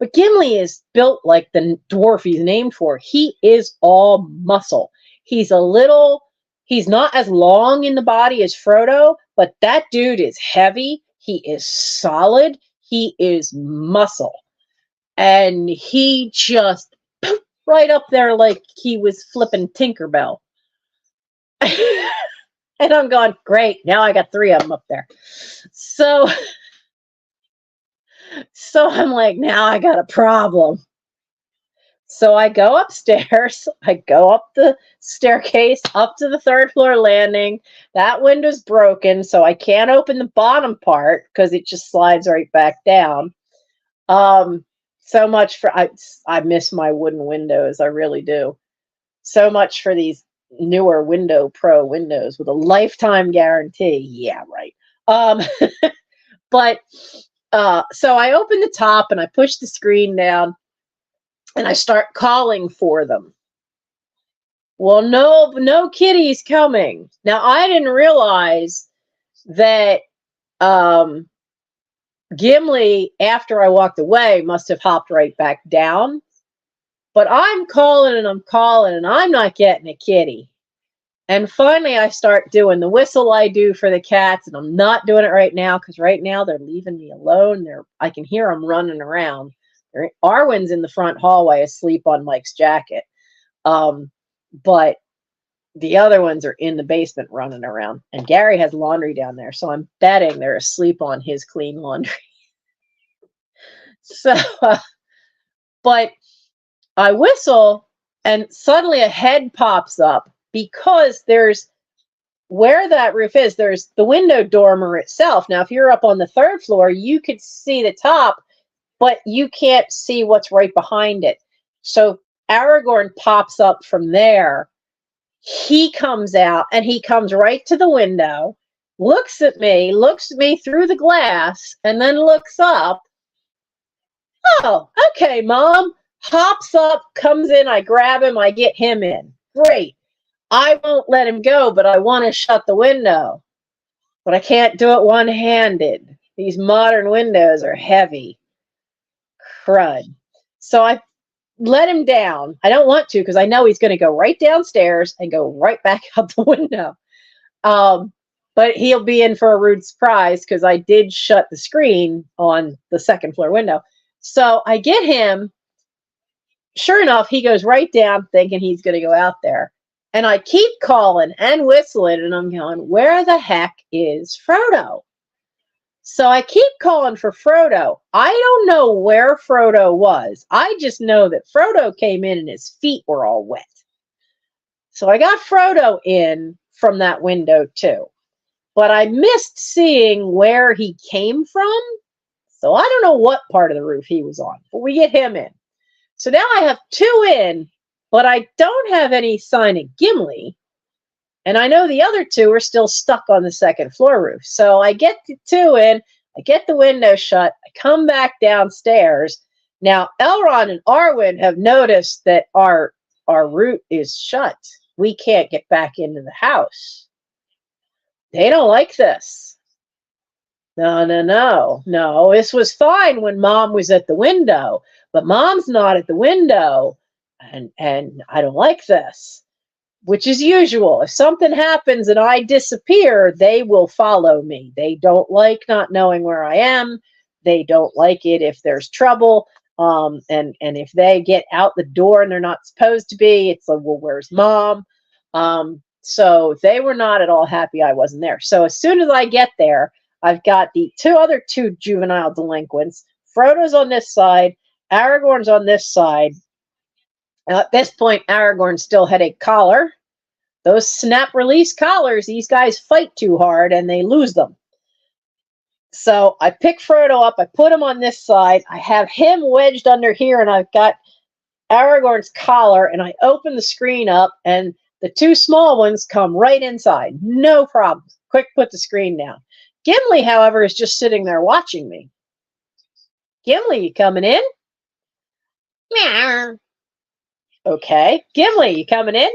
But Gimli is built like the dwarf he's named for. He is all muscle. He's not as long in the body as Frodo, but that dude is heavy. He is solid. He is muscle. And he just right up there like he was flipping Tinkerbell. And I'm going, great, now I got 3 of them up there. So I'm like, now I got a problem. So I go upstairs. I go up the staircase, up to the 3rd floor landing. That window's broken, so I can't open the bottom part because it just slides right back down. So much for, I miss my wooden windows. I really do. So much for these newer Window Pro windows with a lifetime guarantee. Yeah, right. But so I open the top and I push the screen down and I start calling for them. Well, no kitties coming. Now, I didn't realize that Gimli, after I walked away, must have hopped right back down. But I'm calling and I'm not getting a kitty. And finally, I start doing the whistle I do for the cats, and I'm not doing it right now because right now they're leaving me alone. I can hear them running around. Arwen's in the front hallway asleep on Mike's jacket. But the other ones are in the basement running around. And Gary has laundry down there, so I'm betting they're asleep on his clean laundry. So, but I whistle, and suddenly a head pops up because there's where that roof is, there's the window dormer itself. Now, if you're up on the 3rd floor, you could see the top, but you can't see what's right behind it. So Aragorn pops up from there. He comes out and he comes right to the window, looks at me through the glass, and then looks up. Oh, okay, Mom. hops up, comes in, I grab him, I get him in. Great. I won't let him go, but I want to shut the window. But I can't do it one-handed. These modern windows are heavy. Crud. So I let him down. I don't want to because I know he's going to go right downstairs and go right back out the window. But he'll be in for a rude surprise because I did shut the screen on the second floor window. So I get him. Sure enough, he goes right down thinking he's going to go out there. And I keep calling and whistling, and I'm going, where the heck is Frodo? So I keep calling for Frodo. I don't know where Frodo was. I just know that Frodo came in and his feet were all wet. So I got Frodo in from that window too. But I missed seeing where he came from. So I don't know what part of the roof he was on, but we get him in. So now I have 2 in, but I don't have any sign of Gimli. And I know the other 2 are still stuck on the second floor roof. So I get the 2 in, I get the window shut, I come back downstairs. Now, Elrond and Arwen have noticed that our route is shut. We can't get back into the house. They don't like this. No. This was fine when Mom was at the window, but Mom's not at the window, and I don't like this. Which is usual. If something happens and I disappear, they will follow me. They don't like not knowing where I am. They don't like it if there's trouble. And if they get out the door and they're not supposed to be, it's like, well, where's Mom? So they were not at all happy I wasn't there. So as soon as I get there, I've got the other two juvenile delinquents. Frodo's on this side. Aragorn's on this side. At this point, Aragorn still had a collar. Those snap release collars, these guys fight too hard and they lose them. So I pick Frodo up, I put him on this side, I have him wedged under here, and I've got Aragorn's collar, and I open the screen up, and the 2 small ones come right inside. No problem. Quick, put the screen down. Gimli, however, is just sitting there watching me. Gimli, you coming in? Meow. Okay. Gimli, you coming in?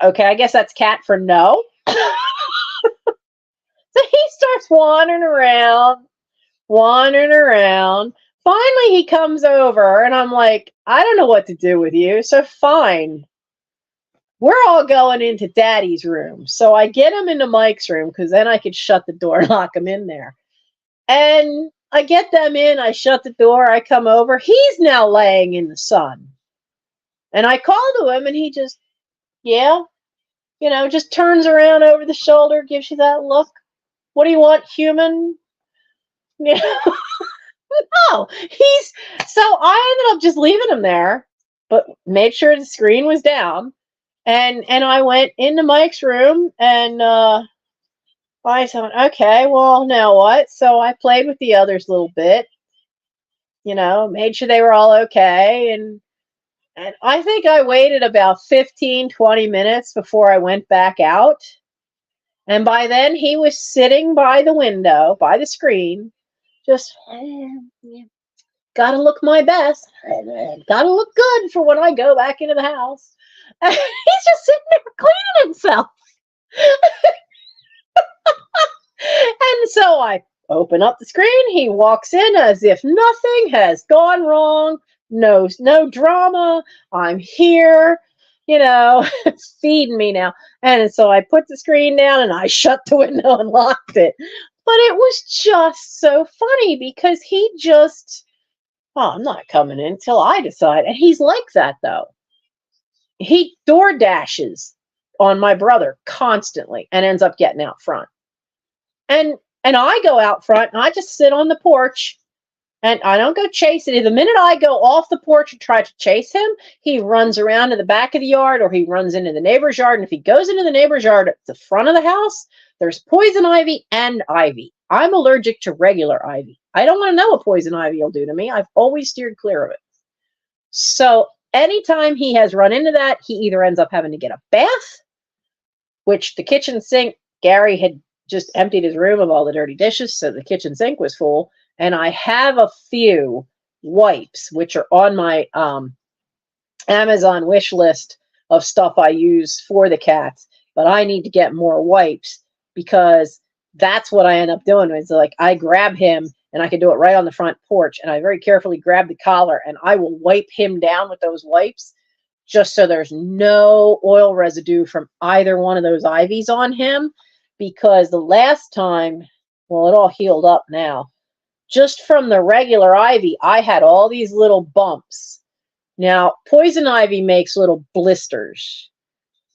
Okay, I guess that's cat for no. So he starts wandering around. Finally, he comes over, and I'm like, I don't know what to do with you, so fine. We're all going into Daddy's room. So I get him into Mike's room, because then I could shut the door and lock him in there. And I get them in, I shut the door, I come over. He's now laying in the sun. And I call to him, and he just, just turns around over the shoulder, gives you that look. What do you want, human? No, so I ended up just leaving him there, but made sure the screen was down. And I went into Mike's room, and I thought, okay, well, now what? So I played with the others a little bit, made sure they were all okay. And I think I waited about 15, 20 minutes before I went back out. And by then he was sitting by the window, by the screen, just, gotta look my best. Gotta look good for when I go back into the house. And he's just sitting there cleaning himself. And so I open up the screen. He walks in as if nothing has gone wrong. No drama. I'm here, feeding me now. And so I put the screen down and I shut the window and locked it. But it was just so funny because he just, I'm not coming in till I decide. And he's like that, though. He door dashes on my brother constantly and ends up getting out front. And I go out front and I just sit on the porch and I don't go chasing him. The minute I go off the porch and try to chase him, he runs around to the back of the yard or he runs into the neighbor's yard. And if he goes into the neighbor's yard at the front of the house, there's poison ivy and ivy. I'm allergic to regular ivy. I don't want to know what poison ivy will do to me. I've always steered clear of it. So anytime he has run into that, he either ends up having to get a bath, which the kitchen sink, Gary had just emptied his room of all the dirty dishes, so the kitchen sink was full. And I have a few wipes, which are on my Amazon wish list of stuff I use for the cats, but I need to get more wipes because that's what I end up doing. Is like I grab him and I can do it right on the front porch, and I very carefully grab the collar and I will wipe him down with those wipes just so there's no oil residue from either one of those ivies on him, because the last time, well, it all healed up now. Just from the regular ivy, I had all these little bumps. Now, poison ivy makes little blisters.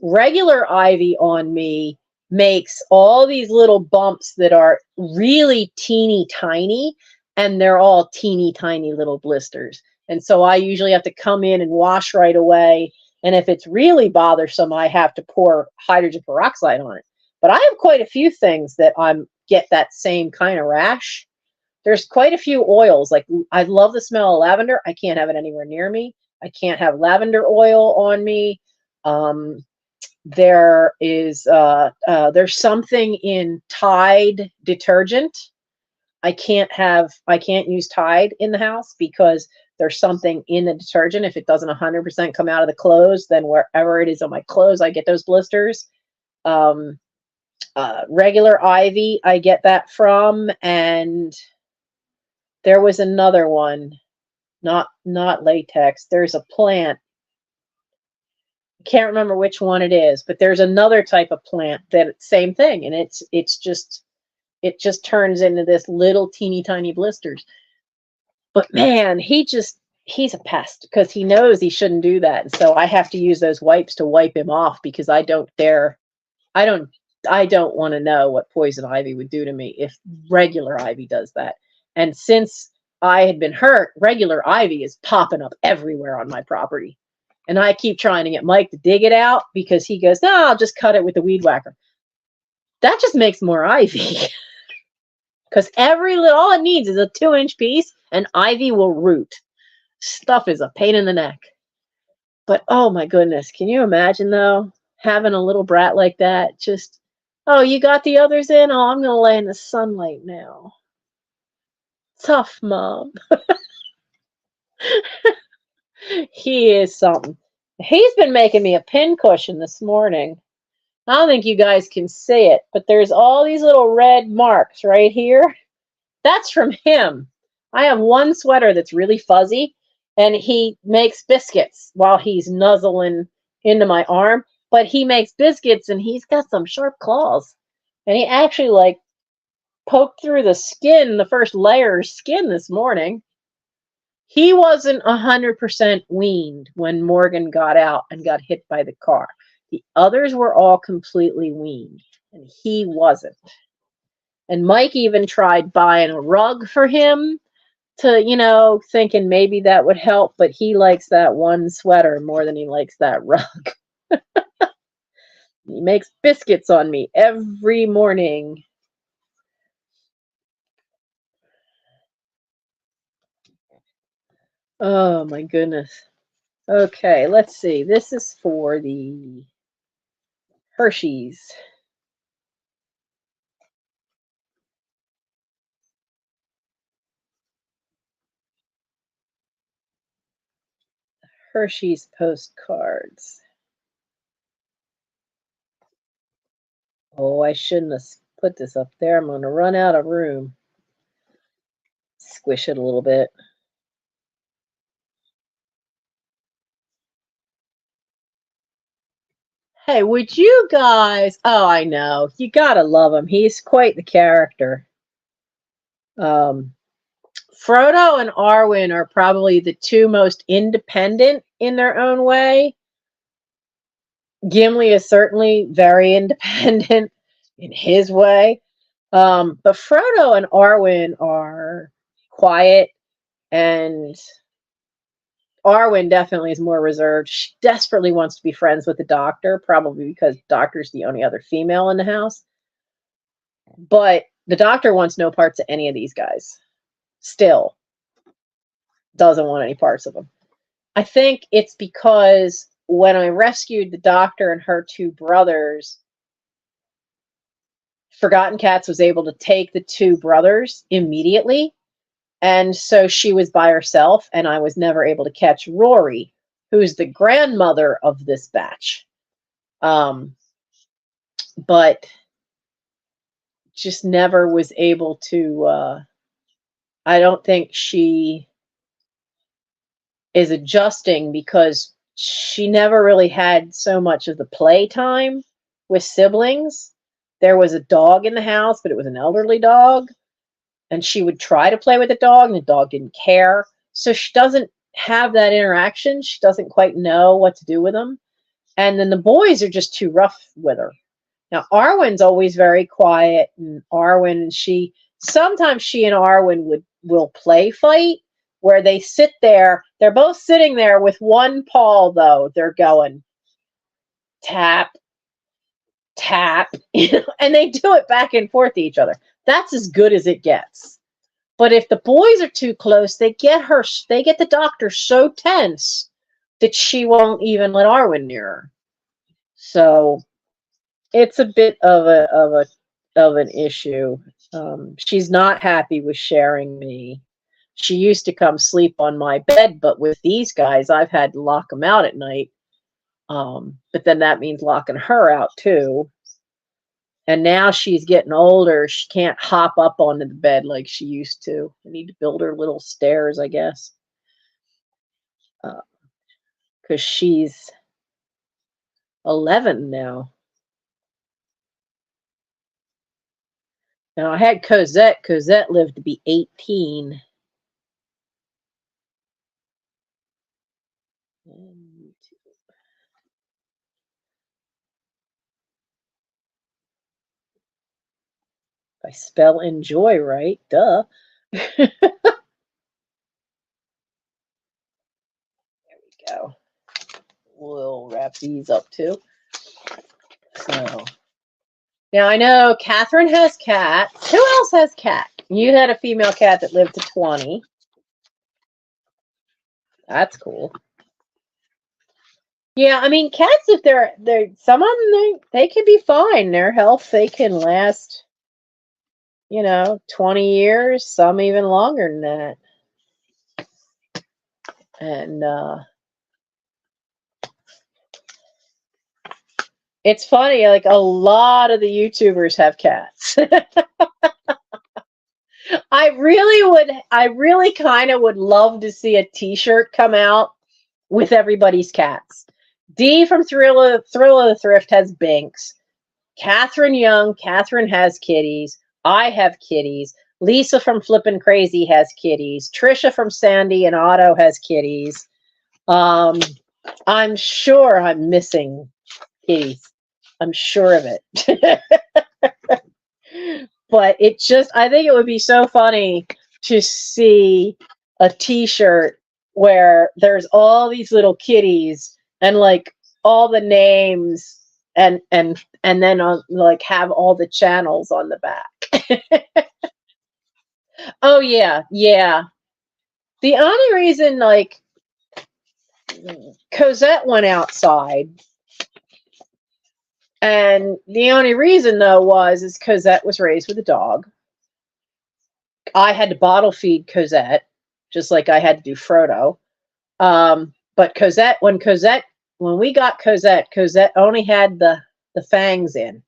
Regular ivy on me makes all these little bumps that are really teeny tiny, and they're all teeny tiny little blisters. And so I usually have to come in and wash right away. And if it's really bothersome, I have to pour hydrogen peroxide on it. But I have quite a few things that get that same kind of rash. There's quite a few oils. Like I love the smell of lavender. I can't have it anywhere near me. I can't have lavender oil on me. There's something in Tide detergent. I can't use Tide in the house because there's something in the detergent. If it doesn't 100% come out of the clothes, then wherever it is on my clothes, I get those blisters. Regular ivy, I get that from, and there was another one, not latex. There's a plant. I can't remember which one it is, but there's another type of plant that same thing, and it just turns into this little teeny tiny blisters. But man, he's a pest because he knows he shouldn't do that, and so I have to use those wipes to wipe him off because I don't want to know what poison ivy would do to me if regular ivy does that. And since I had been hurt, regular ivy is popping up everywhere on my property. And I keep trying to get Mike to dig it out because he goes, no, I'll just cut it with the weed whacker. That just makes more ivy. Because all it needs is a 2-inch piece and ivy will root. Stuff is a pain in the neck. But oh my goodness, can you imagine though, having a little brat like that? Just, oh, you got the others in? Oh, I'm going to lay in the sunlight now. Tough, Mom. He is something. He's been making me a pin cushion this morning. I don't think you guys can see it, but there's all these little red marks right here. That's from him. I have one sweater that's really fuzzy, and he makes biscuits while he's nuzzling into my arm. But he makes biscuits, and he's got some sharp claws. And he actually, poked through the skin, the first layer of skin this morning. He wasn't 100% weaned when Morgan got out and got hit by the car. The others were all completely weaned, and he wasn't. And Mike even tried buying a rug for him to, thinking maybe that would help, but he likes that one sweater more than he likes that rug. He makes biscuits on me every morning. Oh my goodness. Okay, let's see. This is for the Hershey's. Hershey's postcards. Oh, I shouldn't have put this up there. I'm going to run out of room. Squish it a little bit. Hey, would you guys... Oh, I know. You gotta love him. He's quite the character. Frodo and Arwen are probably the two most independent in their own way. Gimli is certainly very independent in his way. But Frodo and Arwen are quiet, and Arwen definitely is more reserved. She desperately wants to be friends with the Doctor, probably because the Doctor's the only other female in the house. But the Doctor wants no parts of any of these guys. Still doesn't want any parts of them. I think it's because when I rescued the Doctor and her two brothers, Forgotten Cats was able to take the two brothers immediately. And so she was by herself, and I was never able to catch Rory, who's the grandmother of this batch. But just never was able to, I don't think she is adjusting because she never really had so much of the playtime with siblings. There was a dog in the house, but it was an elderly dog. And she would try to play with the dog, and the dog didn't care. So she doesn't have that interaction. She doesn't quite know what to do with them. And then the boys are just too rough with her. Now, Arwen's always very quiet, and sometimes she and Arwen will play fight, where they sit there. They're both sitting there with one paw, though. They're going tap, tap, and they do it back and forth to each other. That's as good as it gets. But if the boys are too close, they get the doctor so tense that she won't even let Arwen near her. So it's a bit of an issue. She's not happy with sharing me. She used to come sleep on my bed, but with these guys, I've had to lock them out at night. But then that means locking her out too. And now she's getting older. She can't hop up onto the bed like she used to. I need to build her little stairs, I guess. Because she's 11 now. Now, I had Cosette. Cosette lived to be 18. I spell enjoy right, duh. There we go. We'll wrap these up too. So now I know Catherine has cats. Who else has cat? You had a female cat that lived to 20. That's cool. Yeah, I mean, cats, if they're some of them, they can be fine. Their health, they can last, 20 years, some even longer than that. And it's funny, like a lot of the YouTubers have cats. I really kind of would love to see a t-shirt come out with everybody's cats. Dee from Thrill of the Thrift has Binks. Catherine Young, Catherine has kitties. I have kitties. Lisa from Flippin' Crazy has kitties. Trisha from Sandy and Otto has kitties. I'm sure I'm missing kitties. I'm sure of it. But I think it would be so funny to see a t-shirt where there's all these little kitties and like all the names and then on like have all the channels on the back. Oh yeah. The only reason like Cosette went outside, and the only reason though is Cosette was raised with a dog. I had to bottle feed Cosette, just like I had to do Frodo. But Cosette, when we got Cosette only had the fangs in.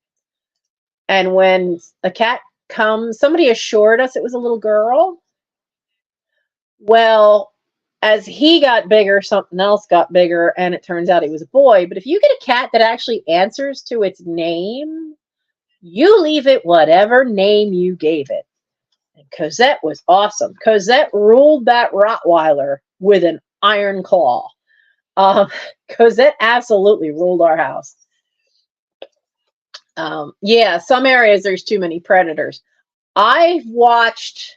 And when a cat comes, somebody assured us it was a little girl. Well, as he got bigger, something else got bigger, and it turns out it was a boy. But if you get a cat that actually answers to its name, you leave it whatever name you gave it. And Cosette was awesome. Cosette ruled that Rottweiler with an iron claw. Cosette absolutely ruled our house. Yeah, some areas there's too many predators. I watched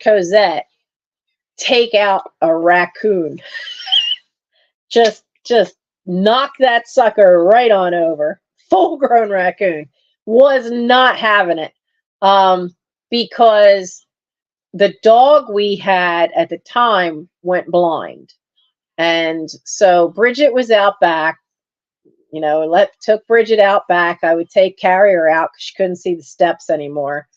Cosette take out a raccoon. just knock that sucker right on over. Full-grown raccoon. Was not having it. Because the dog we had at the time went blind. And so Bridget was out back. Took Bridget out back. I would carry her out because she couldn't see the steps anymore.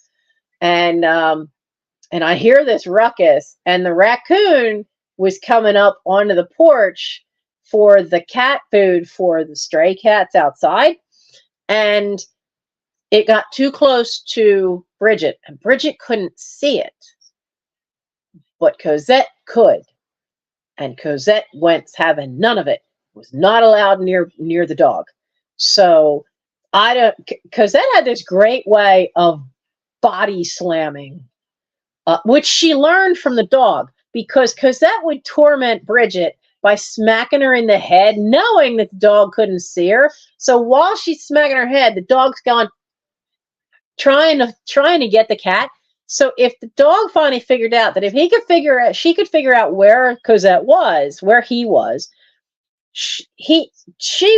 And I hear this ruckus, and the raccoon was coming up onto the porch for the cat food for the stray cats outside. And it got too close to Bridget, and Bridget couldn't see it, but Cosette could. And Cosette went having none of it. Was not allowed near the dog. So Cosette had this great way of body slamming, which she learned from the dog, because Cosette would torment Bridget by smacking her in the head, knowing that the dog couldn't see her. So while she's smacking her head, the dog's gone trying to get the cat. So if the dog finally figured out that if she could figure out where Cosette was, where he was, she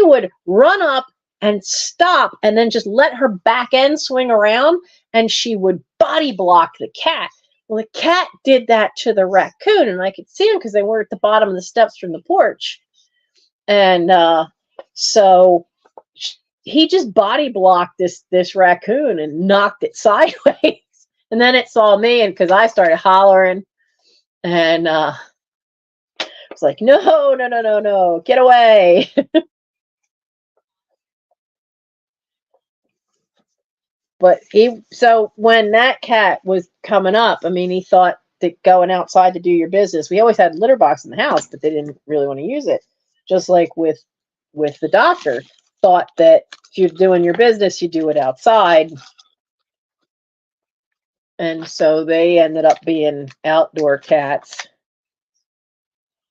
would run up and stop, and then just let her back end swing around, and she would body block the cat. Well, the cat did that to the raccoon, and I could see him because they were at the bottom of the steps from the porch. And so he just body blocked this raccoon and knocked it sideways. And then it saw me, and because I started hollering, and I was like, no, get away. But so when that cat was coming up, I mean, he thought that going outside to do your business, we always had a litter box in the house, but they didn't really want to use it. Just like with the doctor, thought that if you're doing your business, you do it outside. And so they ended up being outdoor cats.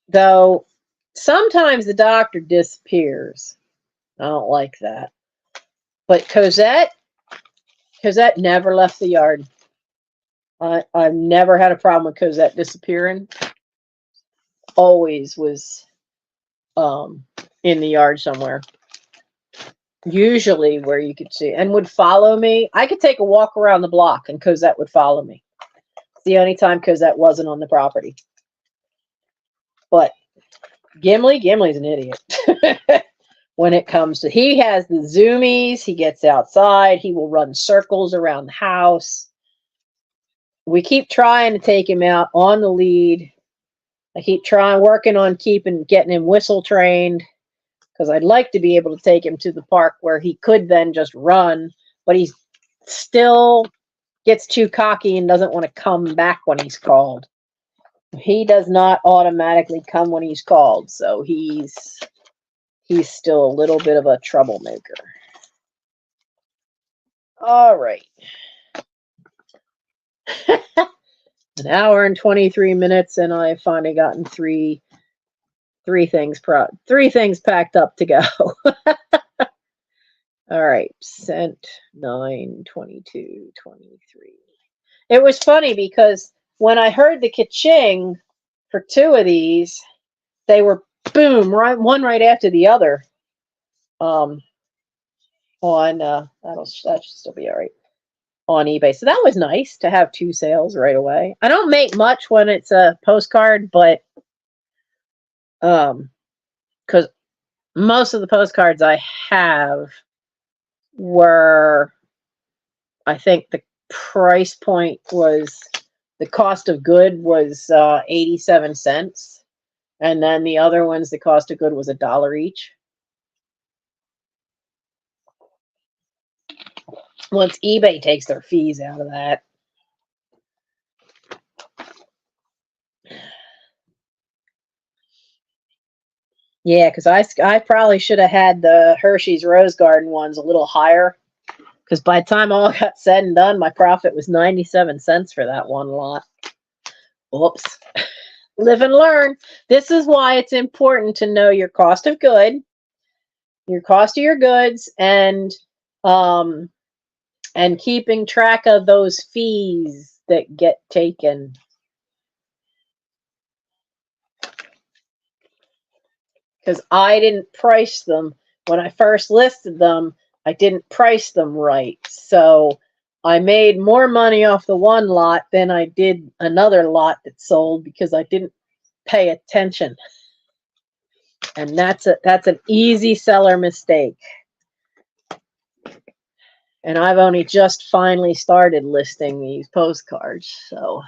Though sometimes the doctor disappears. I don't like that. But Cosette never left the yard. I've never had a problem with Cosette disappearing. Always was in the yard somewhere. Usually where you could see, and would follow me. I could take a walk around the block and Cosette would follow me. It's the only time Cosette wasn't on the property. But Gimli's an idiot. When it comes to, he has the zoomies, he gets outside, he will run circles around the house. We keep trying to take him out on the lead. I keep working on getting him whistle trained, because I'd like to be able to take him to the park where he could then just run, but he still gets too cocky and doesn't want to come back when he's called. He does not automatically come when he's called, so he's still a little bit of a troublemaker. All right. An hour and 23 minutes, and I've finally gotten three things packed up to go. All right, sent 9/22/23. It was funny because when I heard the ka-ching for two of these, they were boom, one right after the other. On that should still be all right on eBay. So that was nice to have two sales right away. I don't make much when it's a postcard, but because most of the postcards I have were, I think the price point was, the cost of good was 87 cents. And then the other ones, the cost of good was $1 each. Once eBay takes their fees out of that. Yeah, because I probably should have had the Hershey's Rose Garden ones a little higher. Because by the time all got said and done, my profit was 97 cents for that one lot. Whoops. Live and learn. This is why it's important to know your cost of good, your cost of your goods, and keeping track of those fees that get taken. Because I didn't price them when I first listed them. I didn't price them right, so I made more money off the one lot than I did another lot that sold because I didn't pay attention. And that's an easy seller mistake. And I've only just finally started listing these postcards, so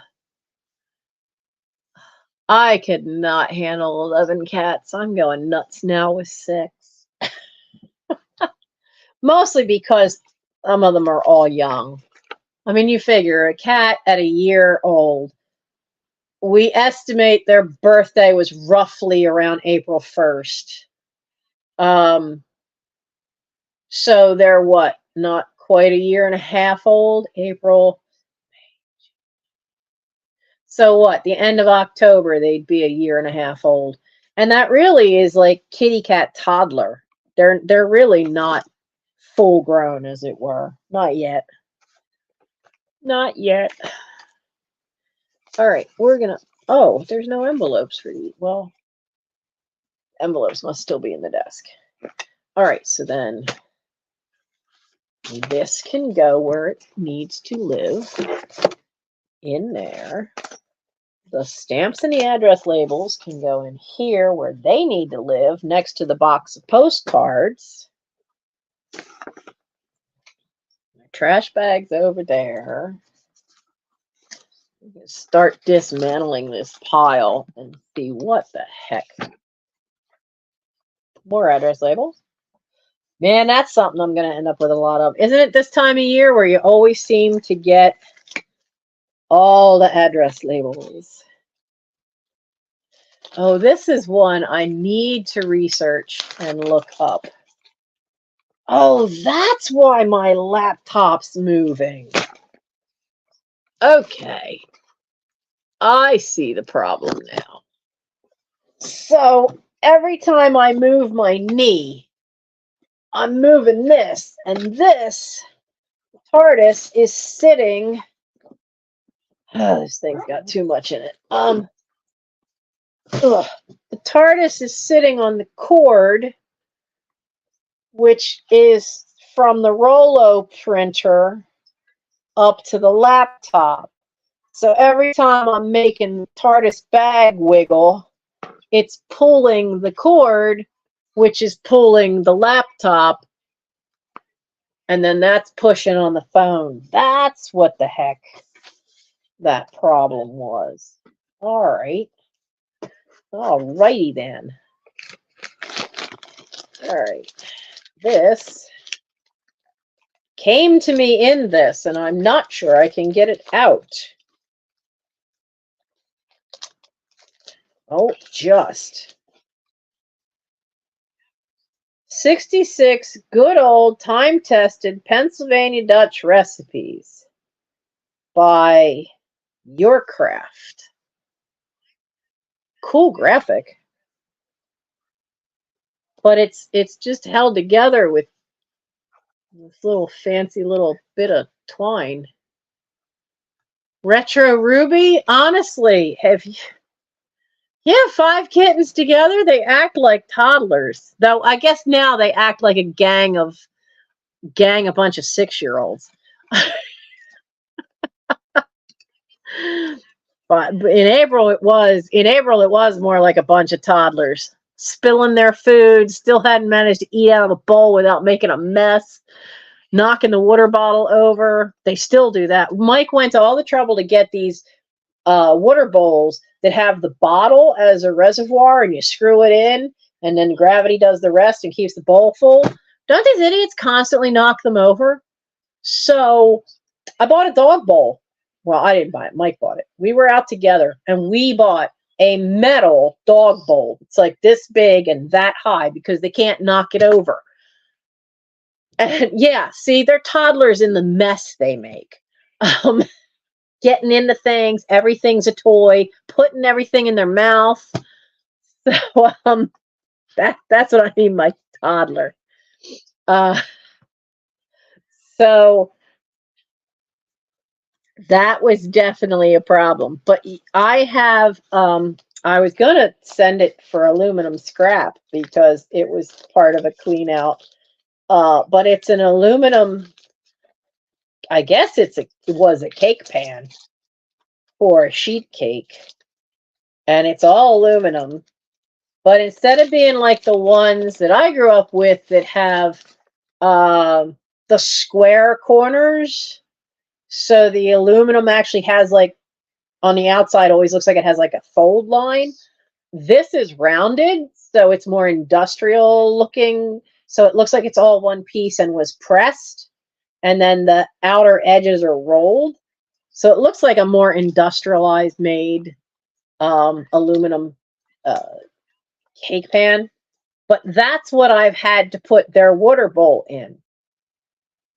I could not handle 11 cats. I'm going nuts now with 6. Mostly because some of them are all young. I mean, you figure a cat at a year old, we estimate their birthday was roughly around April 1st. So they're what? Not quite a year and a half old. April. So what? The end of October, they'd be a year and a half old. And that really is like kitty cat toddler. They're really not full grown, as it were. Not yet. Not yet. All right, we're gonna. Oh, there's no envelopes for you. Well, envelopes must still be in the desk. All right, so then this can go where it needs to live, in there. The stamps and the address labels can go in here where they need to live, next to the box of postcards. My trash bag's over there. We can start dismantling this pile and see what the heck. More address labels. Man, that's something I'm going to end up with a lot of. Isn't it this time of year where you always seem to get all the address labels? Oh, this is one I need to research and look up. Oh, that's why my laptop's moving. Okay. I see the problem now. So every time I move my knee, I'm moving this, and this TARDIS is sitting. Oh, this thing's got too much in it. The TARDIS is sitting on the cord, which is from the Rollo printer up to the laptop. So every time I'm making TARDIS bag wiggle, it's pulling the cord, which is pulling the laptop, and then that's pushing on the phone. That's what the heck that problem was. All right. All righty then. All right. This came to me in this, and I'm not sure I can get it out. Oh, just 66 good old time-tested Pennsylvania Dutch recipes by Your Craft. Cool graphic. But it's just held together with this little fancy little bit of twine. Retro Ruby, honestly, have you have 5 kittens together? They act like toddlers. Though I guess now they act like a gang of a bunch of 6-year-olds. But in April it was more like a bunch of toddlers spilling their food, still hadn't managed to eat out of the bowl without making a mess, knocking the water bottle over. They still do that. Mike went to all the trouble to get these water bowls that have the bottle as a reservoir, and you screw it in, and then gravity does the rest and keeps the bowl full. Don't these idiots constantly knock them over? So I bought a dog bowl. Well, I didn't buy it. Mike bought it. We were out together, and we bought a metal dog bowl. It's like this big and that high because they can't knock it over. And yeah, see, they're toddlers in the mess they make. Getting into things, everything's a toy, putting everything in their mouth. So that's what I mean by toddler. So that was definitely a problem. But I have I was gonna send it for aluminum scrap because it was part of a clean out. But it's an aluminum, I guess it was a cake pan for a sheet cake. And it's all aluminum. But instead of being like the ones that I grew up with that have the the square corners. So the aluminum actually has like, on the outside always looks like it has like a fold line. This is rounded, so it's more industrial looking. So it looks like it's all one piece and was pressed. And then the outer edges are rolled. So it looks like a more industrialized made aluminum cake pan. But that's what I've had to put their water bowl in.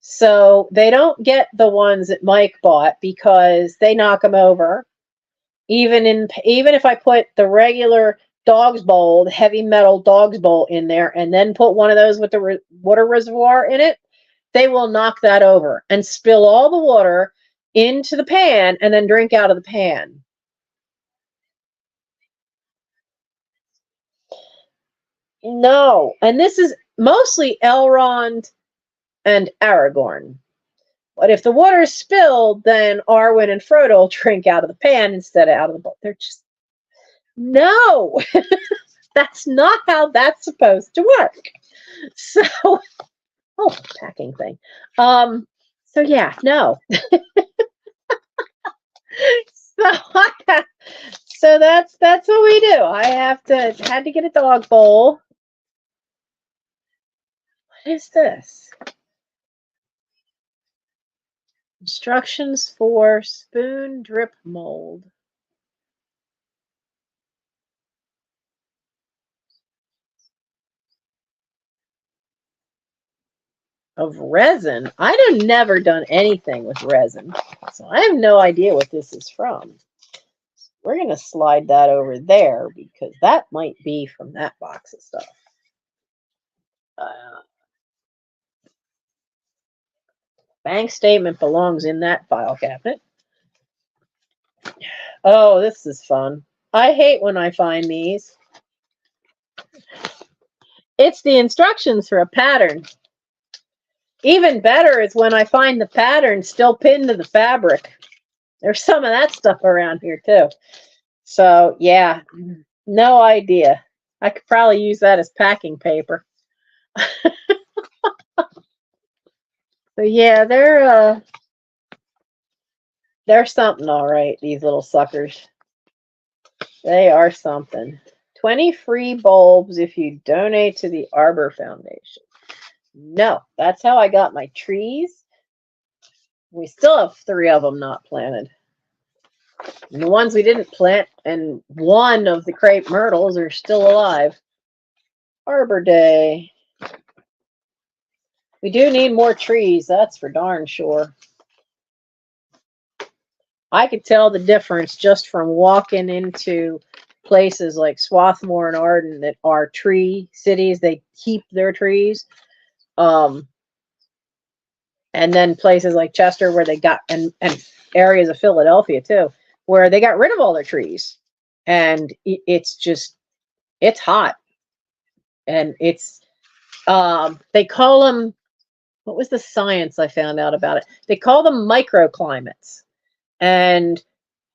So they don't get the ones that Mike bought because they knock them over. Even if I put the regular dog's bowl, the heavy metal dog's bowl in there, and then put one of those with the water reservoir in it, they will knock that over and spill all the water into the pan and then drink out of the pan. No, and this is mostly Elrond and Aragorn. But if the water is spilled, then Arwen and Frodo will drink out of the pan instead of out of the bowl. They're just, no, that's not how that's supposed to work. So, oh, packing thing. So yeah, no. So that's what we do. I had to get a dog bowl. What is this? Instructions for spoon drip mold. Of resin. I'd have never done anything with resin, so I have no idea what this is from. We're going to slide that over there because that might be from that box of stuff. Bank statement belongs in that file cabinet. Oh, this is fun. I hate when I find these. It's the instructions for a pattern. Even better is when I find the pattern still pinned to the fabric. There's some of that stuff around here too. So yeah, no idea. I could probably use that as packing paper. So yeah, they're something, all right, these little suckers. They are something. 20 free bulbs if you donate to the Arbor Foundation. No, that's how I got my trees. We still have 3 of them not planted. And the ones we didn't plant and one of the crepe myrtles are still alive. Arbor Day. We do need more trees, that's for darn sure. I could tell the difference just from walking into places like Swarthmore and Arden that are tree cities. They keep their trees. And then places like Chester where they got, and areas of Philadelphia too, where they got rid of all their trees. And it's just, it's hot. And it's, they call them, what was the science I found out about it? They call them microclimates. And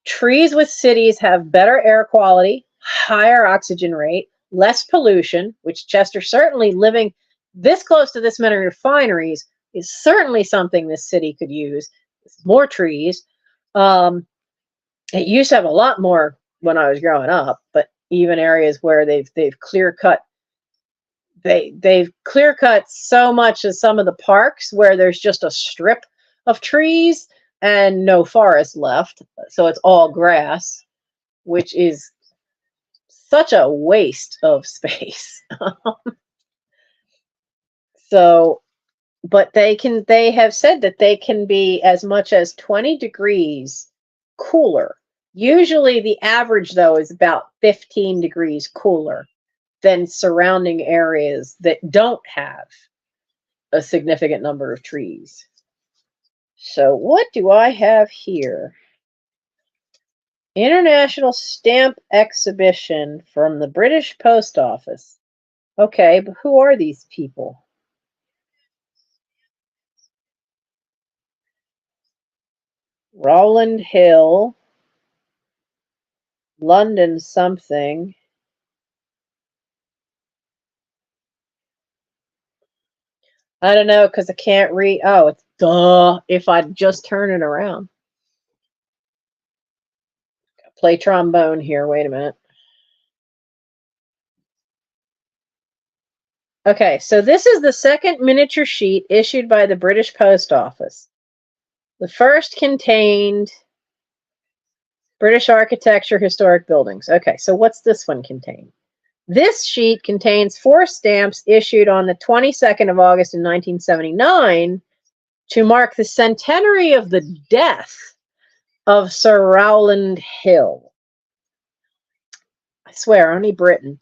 trees with cities have better air quality, higher oxygen rate, less pollution, which Chester certainly, living this close to this many refineries is certainly something this city could use. More trees. It used to have a lot more when I was growing up, but even areas where they've clear cut, they've clear cut so much of some of the parks where there's just a strip of trees and no forest left, so it's all grass, which is such a waste of space. So, but they have said that they can be as much as 20 degrees cooler. Usually the average though is about 15 degrees cooler than surrounding areas that don't have a significant number of trees. So what do I have here? International Stamp Exhibition from the British Post Office. Okay, but who are these people? Rowland Hill, London something. I don't know, because I can't read. Oh, it's duh. If I just turn it around. Play trombone here. Wait a minute. Okay, so this is the second miniature sheet issued by the British Post Office. The first contained British architecture, historic buildings. Okay, so what's this one contain? This sheet contains 4 stamps issued on the 22nd of August in 1979 to mark the centenary of the death of Sir Rowland Hill. I swear, only Britain.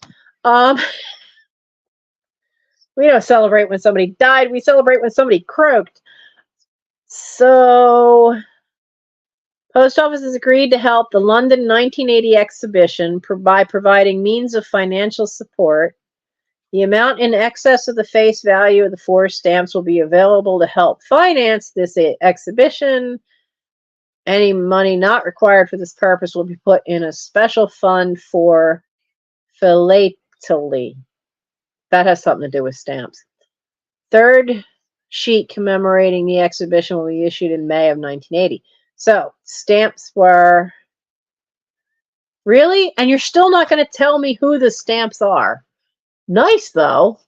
We don't celebrate when somebody died. We celebrate when somebody croaked. So, Post Office has agreed to help the London 1980 exhibition by providing means of financial support. The amount in excess of the face value of the 4 stamps will be available to help finance this exhibition. Any money not required for this purpose will be put in a special fund for philately. That has something to do with stamps. Third sheet commemorating the exhibition will be issued in May of 1980. So, stamps were... Really? And you're still not going to tell me who the stamps are? Nice, though.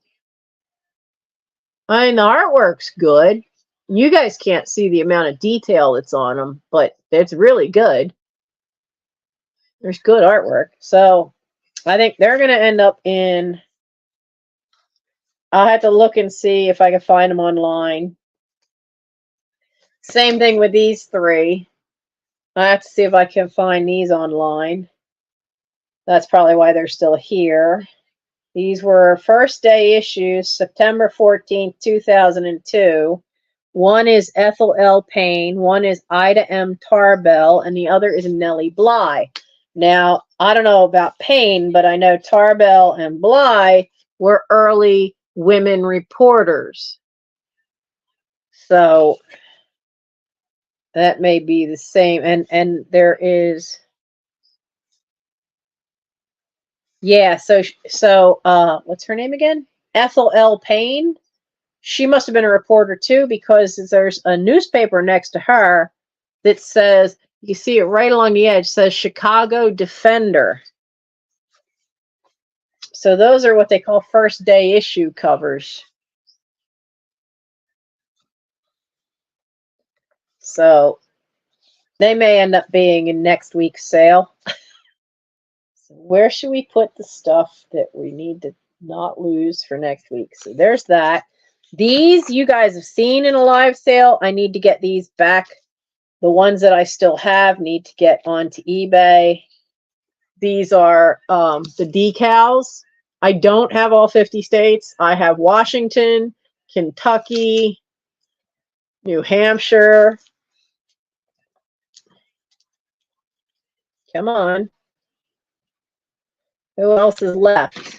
I mean, the artwork's good. You guys can't see the amount of detail that's on them, but it's really good. There's good artwork. So, I think they're going to end up in... I'll have to look and see if I can find them online. Same thing with these 3. I have to see if I can find these online. That's probably why they're still here. These were first day issues, September 14th, 2002. One is Ethel L. Payne, one is Ida M. Tarbell, and the other is Nellie Bly. Now, I don't know about Payne, but I know Tarbell and Bly were early women reporters. So that may be the same. And there is, yeah, so what's her name again? Ethel L. Payne. She must have been a reporter too, because there's a newspaper next to her that says, you see it right along the edge, says Chicago Defender. So those are what they call first day issue covers. So they may end up being in next week's sale. So where should we put the stuff that we need to not lose for next week? So there's that. These you guys have seen in a live sale. I need to get these back. The ones that I still have need to get onto eBay. These are the decals. I don't have all 50 states. I have Washington, Kentucky, New Hampshire. Come on. Who else is left?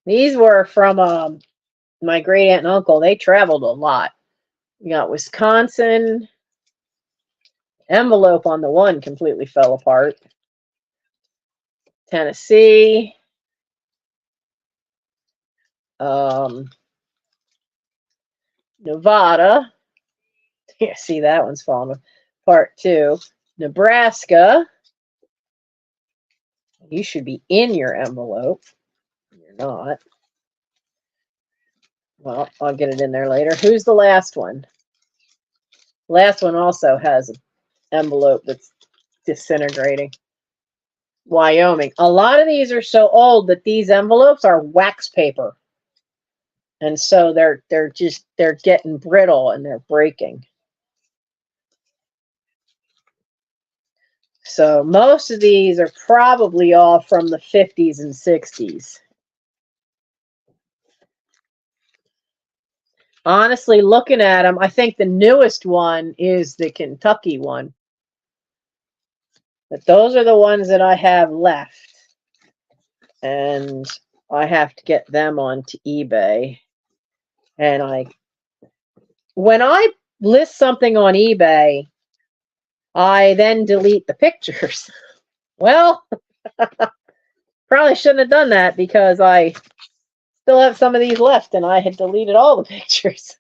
These were from my great aunt and uncle. They traveled a lot. We got Wisconsin. Envelope on the one completely fell apart. Tennessee. Nevada. Yeah, see, that one's falling apart too. Nebraska. You should be in your envelope. You're not. Well, I'll get it in there later. Who's the last one? Last one also has an envelope that's disintegrating. Wyoming. A lot of these are so old that these envelopes are wax paper. And so they're getting brittle and they're breaking. So most of these are probably all from the 50s and 60s. Honestly, looking at them, I think the newest one is the Kentucky one. But those are the ones that I have left. And I have to get them onto eBay. And when I list something on eBay, I then delete the pictures. Well, probably shouldn't have done that because I still have some of these left and I had deleted all the pictures.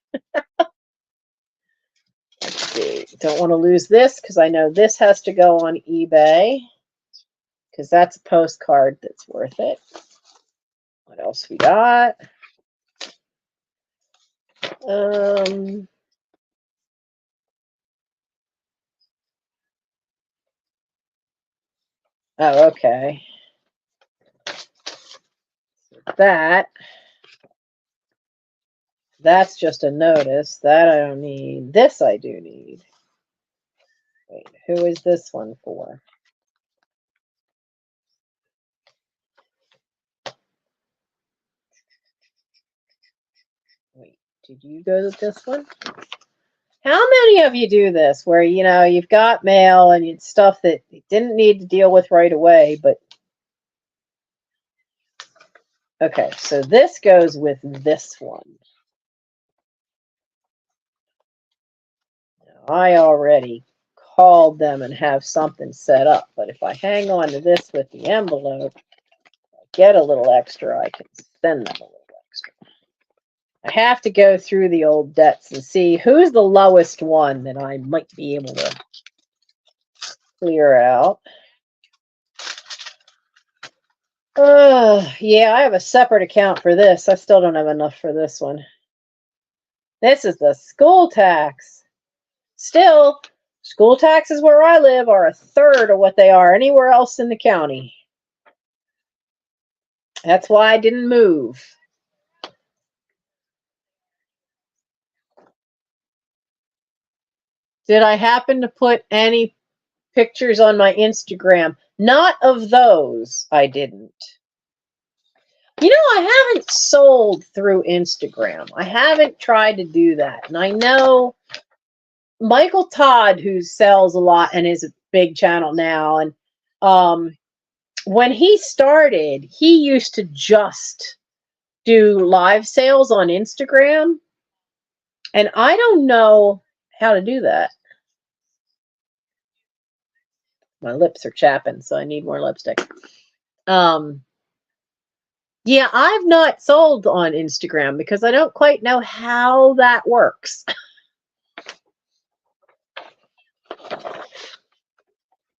Don't want to lose this because I know this has to go on eBay because that's a postcard that's worth it. What else we got? Oh, okay. That's just a notice. That I don't need. This I do need. Wait, who is this one for? Wait, did you go to this one? How many of you do this where, you know, you've got mail and it's stuff that you didn't need to deal with right away, but okay, so this goes with this one. Now, I already called them and have something set up, but if I hang on to this with the envelope, I get a little extra, I can send them a little extra. I have to go through the old debts and see who's the lowest one that I might be able to clear out. Yeah, I have a separate account for this. I still don't have enough for this one. This is the school tax. Still, school taxes where I live are 1/3 of what they are anywhere else in the county. That's why I didn't move. Did I happen to put any pictures on my Instagram? Not of those, I didn't. You know, I haven't sold through Instagram. I haven't tried to do that. And I know Michael Todd, who sells a lot and is a big channel now, and when he started, he used to just do live sales on Instagram. And I don't know how to do that. My lips are chapping, so I need more lipstick. Yeah, I've not sold on Instagram because I don't quite know how that works.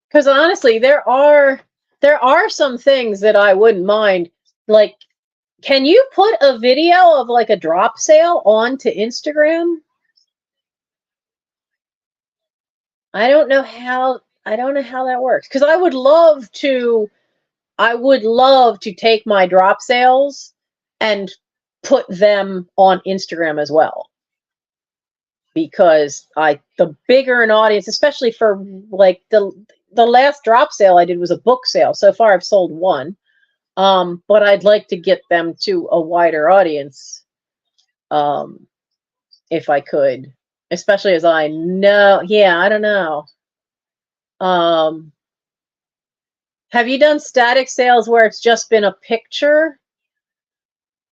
Because honestly, there are some things that I wouldn't mind. Like, can you put a video of like a drop sale onto Instagram? I don't know how that works. Because I would love to take my drop sales and put them on Instagram as well. Because the bigger an audience, especially for like the last drop sale I did was a book sale. So far I've sold one. But I'd like to get them to a wider audience. If I could, especially as I know, yeah, I don't know. Have you done static sales where it's just been a picture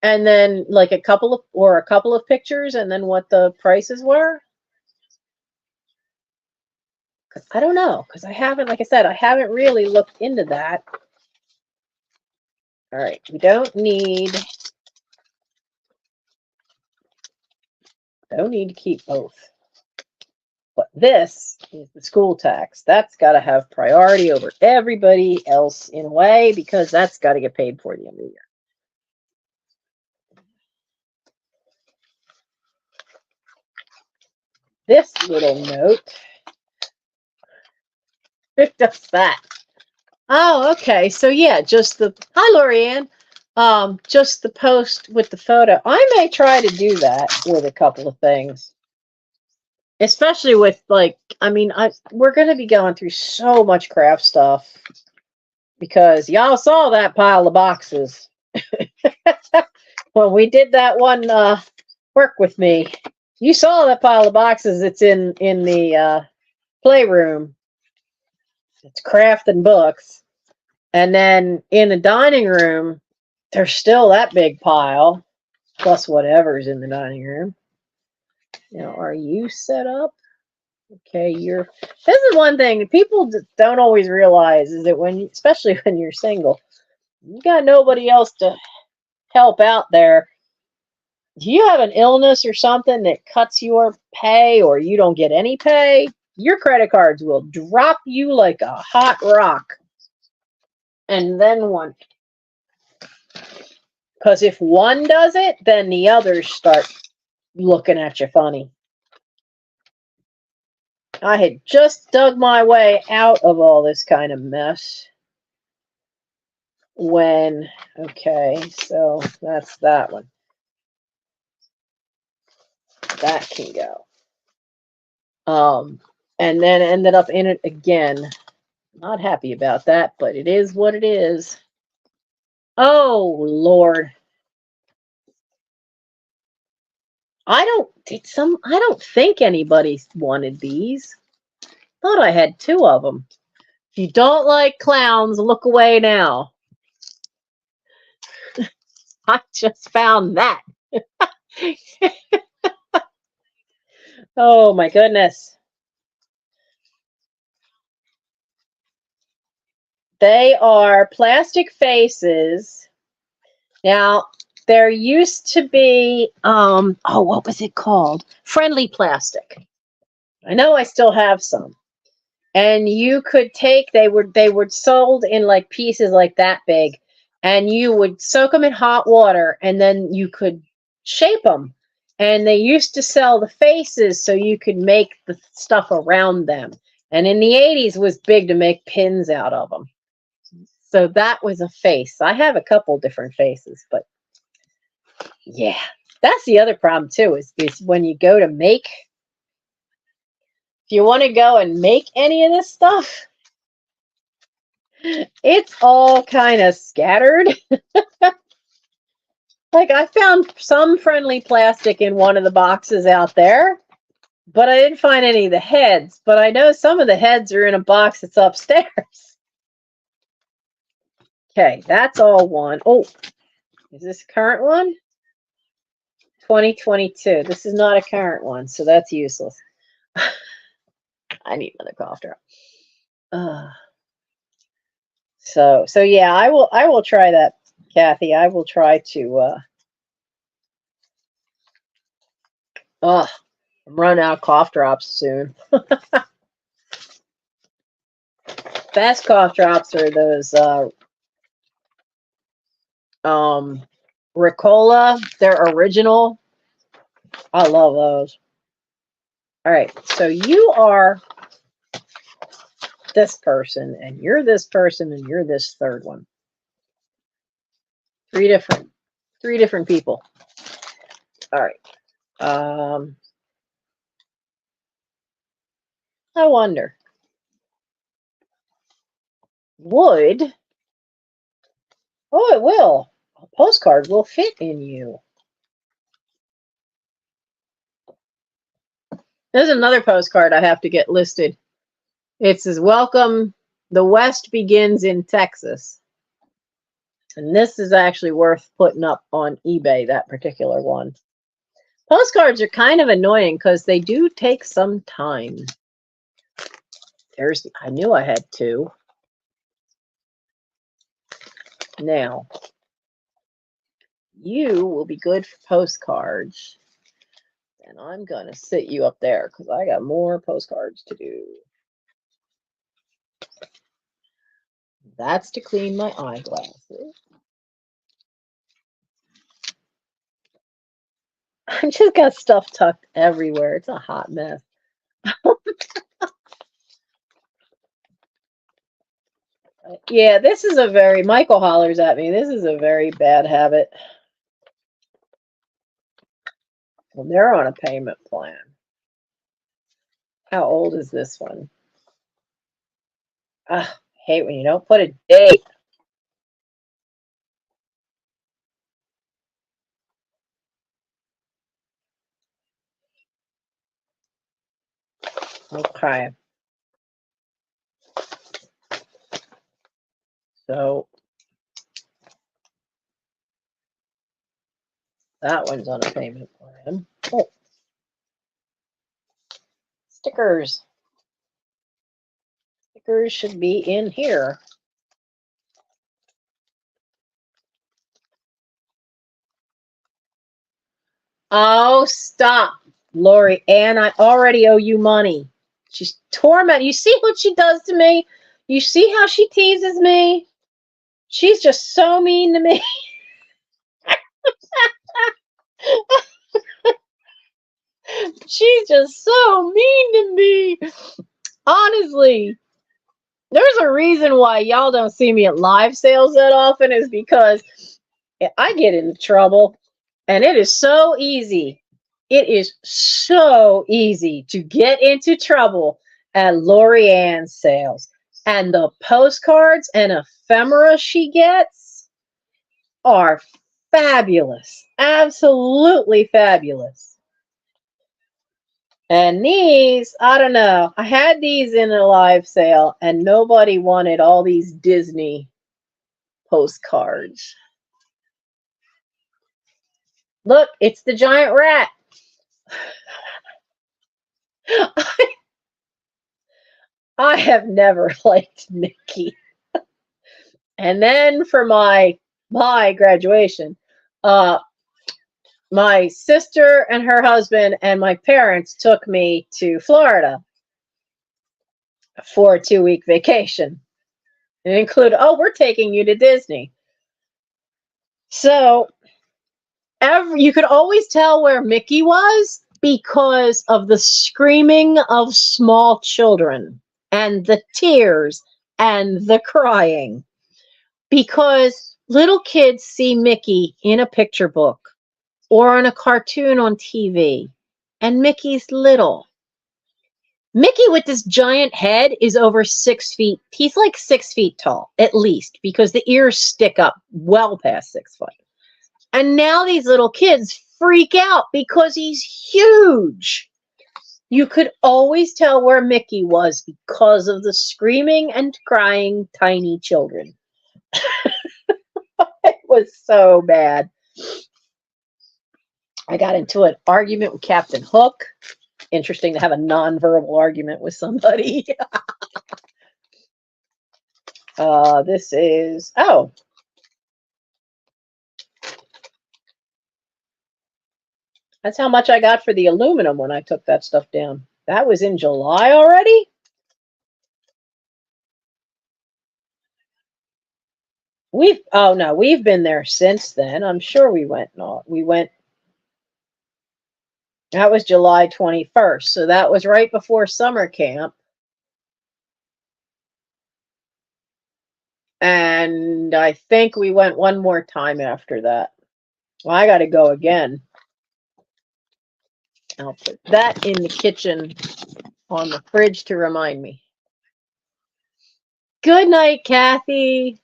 and then like a couple of pictures and then what the prices were? I don't know, because I haven't, like I said, I haven't really looked into that. All right, we don't need to keep both. But this is the school tax. That's got to have priority over everybody else in a way, because that's got to get paid for the end of the year. This little note, it does that. Oh, okay. So yeah, just the, hi, Lorianne. Just the post with the photo. I may try to do that with a couple of things. Especially with, like, I mean, we're going to be going through so much craft stuff because y'all saw that pile of boxes. When we did that one work with me, you saw that pile of boxes. It's in the playroom. It's craft and books. And then in the dining room, there's still that big pile, plus whatever's in the dining room. Now, are you set up? Okay, this is one thing people don't always realize, is that especially when you're single, you got nobody else to help out there. Do you have an illness or something that cuts your pay, or you don't get any pay? Your credit cards will drop you like a hot rock. And then one. Because if one does it, then the others start looking at you funny. I had just dug my way out of all this kind of mess when, okay, so that's that one. That can go. And then ended up in it again. Not happy about that, but it is what it is. Oh, Lord. I don't think anybody wanted these. Thought I had 2 of them. If you don't like clowns, look away now. I just found that. Oh my goodness. They are plastic faces. Now, there used to be, what was it called? Friendly plastic. I know I still have some. And you could take, they were sold in like pieces like that big, and you would soak them in hot water, and then you could shape them. And they used to sell the faces so you could make the stuff around them. And in the 80s, it was big to make pins out of them. So that was a face. I have a couple different faces, but yeah, that's the other problem too, is when you go to make, if you want to go and make any of this stuff, it's all kind of scattered. Like I found some friendly plastic in one of the boxes out there, but I didn't find any of the heads. But I know some of the heads are in a box that's upstairs. Okay, that's all one. Oh, is this a current one? 2022. This is not a current one, so that's useless. I need another cough drop. So yeah, I will try that, Kathy. I will try to I'm running out of cough drops soon. Best cough drops are those Ricola. They're original. I love those. All right, so you are this person, and you're this person, and you're this third one. Three different people. All right. I wonder, would, oh, it will. A postcard will fit in you. There's another postcard I have to get listed. It says, welcome, the West begins in Texas. And this is actually worth putting up on eBay, that particular one. Postcards are kind of annoying because they do take some time. I knew I had 2. Now, you will be good for postcards. And I'm going to sit you up there because I got more postcards to do. That's to clean my eyeglasses. I just got stuff tucked everywhere. It's a hot mess. Yeah, this is Michael hollers at me. This is a very bad habit. Well, they're on a payment plan. How old is this one? I hate when you don't put a date. Okay. So that one's on a payment plan. Oh. Stickers. Stickers should be in here. Oh, stop, Lori Ann. I already owe you money. She's tormented. You see what she does to me? You see how she teases me? She's just so mean to me. She's just so mean to me. Honestly, there's a reason why y'all don't see me at live sales that often, is because I get into trouble, and it is so easy. It is so easy to get into trouble at Lorianne's sales. And the postcards and ephemera she gets are fabulous. Absolutely fabulous. And these, I don't know. I had these in a live sale, and nobody wanted all these Disney postcards. Look, it's the giant rat. I have never liked Mickey. And then for my graduation, my sister and her husband and my parents took me to Florida for a 2-week vacation. It included, oh, we're taking you to Disney. So you could always tell where Mickey was because of the screaming of small children and the tears and the crying. Because little kids see Mickey in a picture book or in a cartoon on TV, and Mickey's little. Mickey with this giant head is over 6 feet. He's like 6 feet tall, at least, because the ears stick up well past 6 foot. And now these little kids freak out because he's huge. You could always tell where Mickey was because of the screaming and crying tiny children. It was so bad. I got into an argument with Captain Hook. Interesting to have a nonverbal argument with somebody. This is, oh. That's how much I got for the aluminum when I took that stuff down. That was in July already? Oh no, we've been there since then. I'm sure we went, that was July 21st. So that was right before summer camp. And I think we went one more time after that. Well, I got to go again. I'll put that in the kitchen on the fridge to remind me. Good night, Kathy.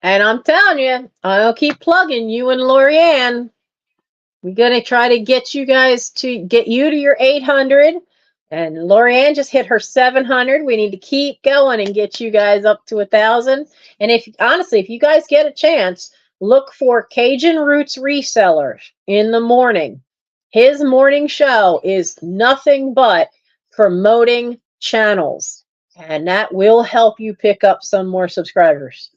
And I'm telling you, I'll keep plugging you and Lorianne. We're going to try to get you guys to get you to your 800. And Lorianne just hit her 700. We need to keep going and get you guys up to 1,000. And if honestly, if you guys get a chance, look for Cajun Roots Reseller in the morning. His morning show is nothing but promoting channels. And that will help you pick up some more subscribers.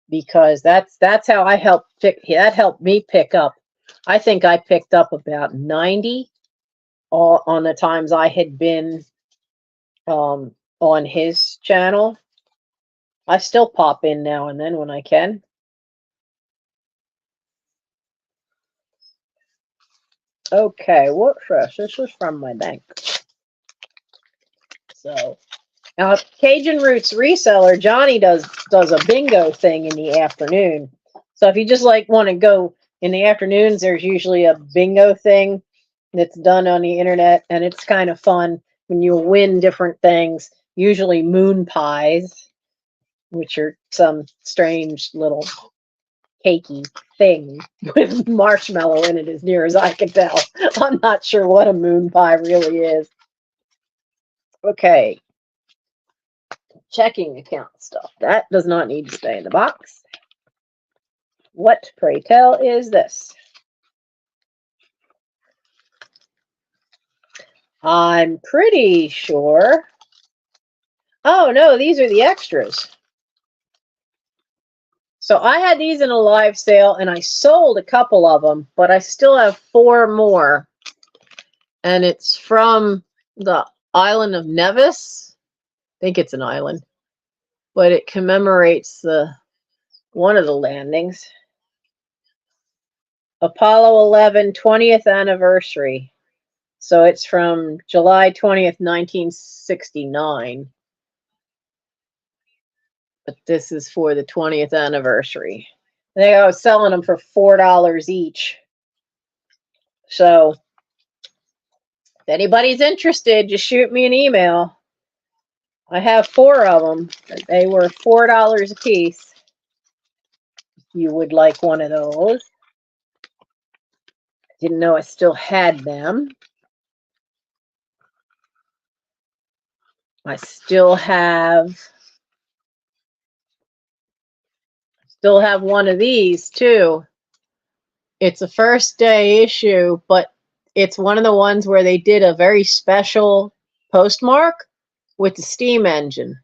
Because that's how I that helped me pick up. I think I picked up about 90 on the times I had been on his channel. I still pop in now and then when I can. Okay, what fresh? This was from my bank. So now Cajun Roots Reseller, Johnny does a bingo thing in the afternoon. So if you just like want to go in the afternoons, there's usually a bingo thing that's done on the internet, and it's kind of fun when you win different things, usually moon pies, which are some strange little cakey thing with marshmallow in it, as near as I can tell. I'm not sure what a moon pie really is. Okay. Checking account stuff. That does not need to stay in the box. What, pray tell, is this? I'm pretty sure. Oh, no, these are the extras. So I had these in a live sale, and I sold a couple of them, but I still have 4 more. and it's from the island of Nevis. I think it's an island, but it commemorates one of the landings. Apollo 11 20th anniversary. So it's from July 20th, 1969. But this is for the 20th anniversary. I was selling them for $4 each. So if anybody's interested, just shoot me an email. I have 4 of them. They were $4 a piece. If you would like one of those. Didn't know I still had them. I still have one of these too. It's a first day issue, but it's one of the ones where they did a very special postmark with the steam engine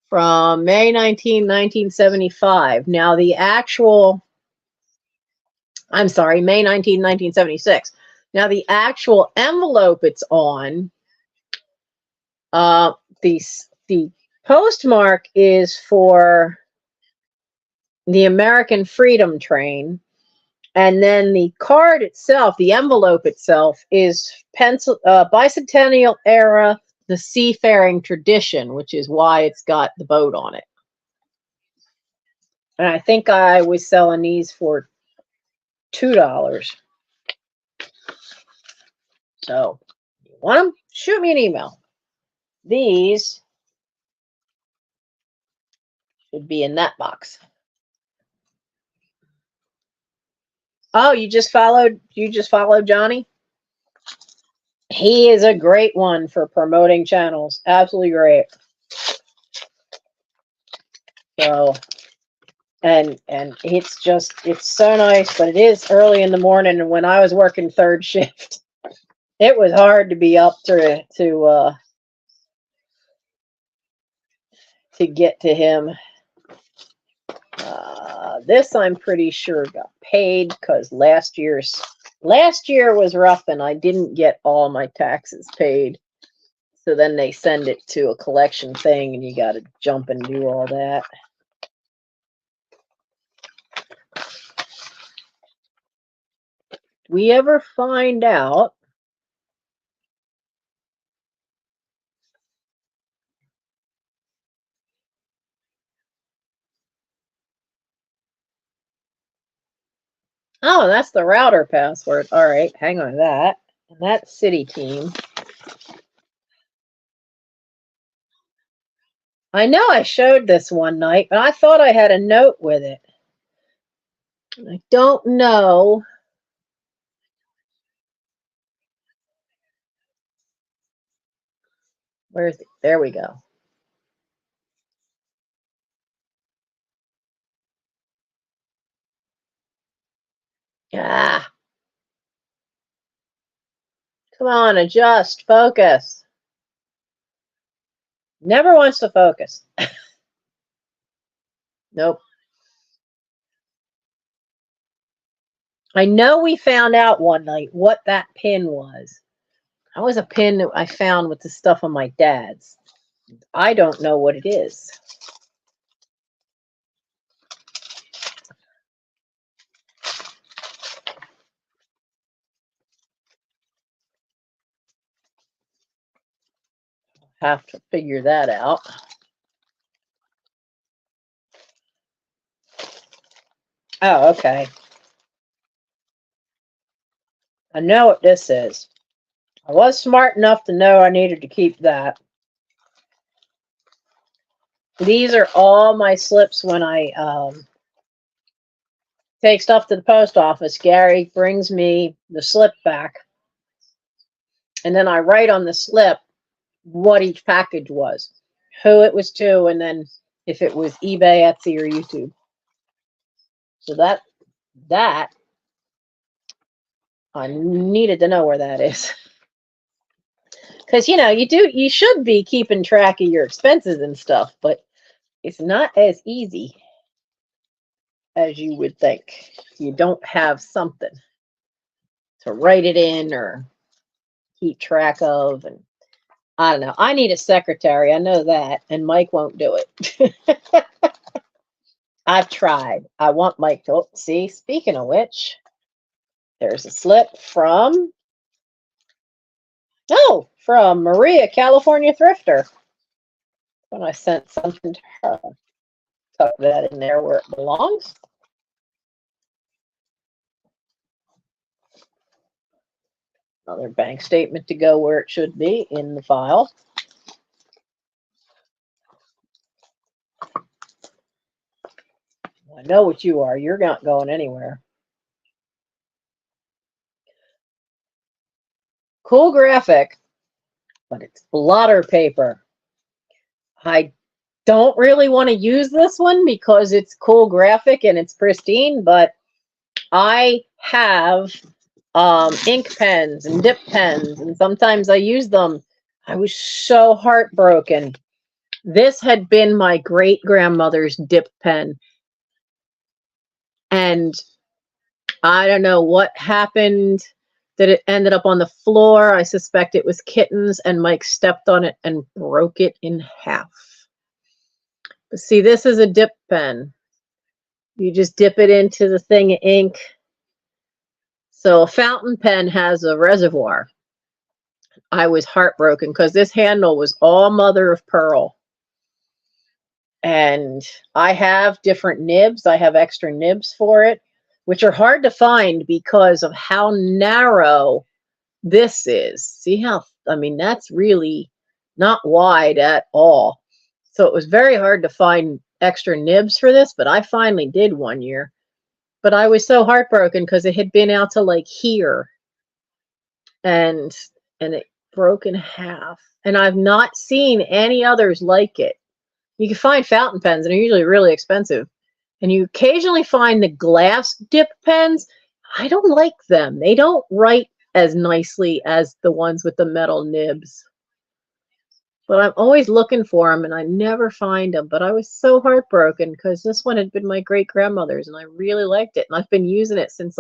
from May 19, 1975. Now the actual, I'm sorry, May 19, 1976. Now the actual envelope it's on, the postmark is for the American Freedom Train, and then the card itself, the envelope itself, is bicentennial era, the seafaring tradition, which is why it's got the boat on it. And I think I was selling these for $2. So, if you want them? Shoot me an email. These should be in that box. Oh, you just followed Johnny? He is a great one for promoting channels. Absolutely great. So, and it's so nice, but it is early in the morning, and when I was working third shift, it was hard to be up to get to him. This I'm pretty sure got paid because last year was rough and I didn't get all my taxes paid. So then they send it to a collection thing and you got to jump and do all that. We ever find out oh, that's the router password. All right, hang on to that. And that's City Team. I know I showed this one night, but I thought I had a note with it. I don't know. Where's it? There we go. Ah. Come on, adjust, focus. Never wants to focus. Nope. I know we found out one night what that pin was. That was a pin that I found with the stuff on my dad's. I don't know what it is. Have to figure that out. Oh, okay. I know what this is. I was smart enough to know I needed to keep that. These are all my slips when I take stuff to the post office. Gary brings me the slip back. And then I write on the slip what each package was, who it was to, and then if it was eBay, Etsy, or YouTube. So that I needed to know where that is. Because you should be keeping track of your expenses and stuff, but it's not as easy as you would think. You don't have something. to write it in or keep track of. And I don't know. I need a secretary. I know that. And Mike won't do it. I've tried. I want Mike to see. Speaking of which, there's a slip from Maria, California Thrifter. When I sent something to her, tuck that in there where it belongs. Another bank statement to go where it should be in the file. I know what you are. You're not going anywhere. Cool graphic, but it's blotter paper. I don't really want to use this one because it's cool graphic and it's pristine, but I have ink pens and dip pens, and sometimes I use them. I was so heartbroken. This had been my great-grandmother's dip pen, and I don't know what happened that it ended up on the floor. I suspect it was kittens, and Mike stepped on it and broke it in half. But see, this is a dip pen. You just dip it into the thing of ink. So a fountain pen has a reservoir. I was heartbroken because this handle was all mother of pearl. And I have different nibs. I have extra nibs for it, which are hard to find because of how narrow this is. See how, I mean, that's really not wide at all. So it was very hard to find extra nibs for this, but I finally did one year. But I was so heartbroken because it had been out to like here, and it broke in half. And I've not seen any others like it. You can find fountain pens, and they're usually really expensive. And you occasionally find the glass dip pens. I don't like them. They don't write as nicely as the ones with the metal nibs. But I'm always looking for them, and I never find them. But I was so heartbroken because this one had been my great-grandmother's, and I really liked it. And I've been using it since,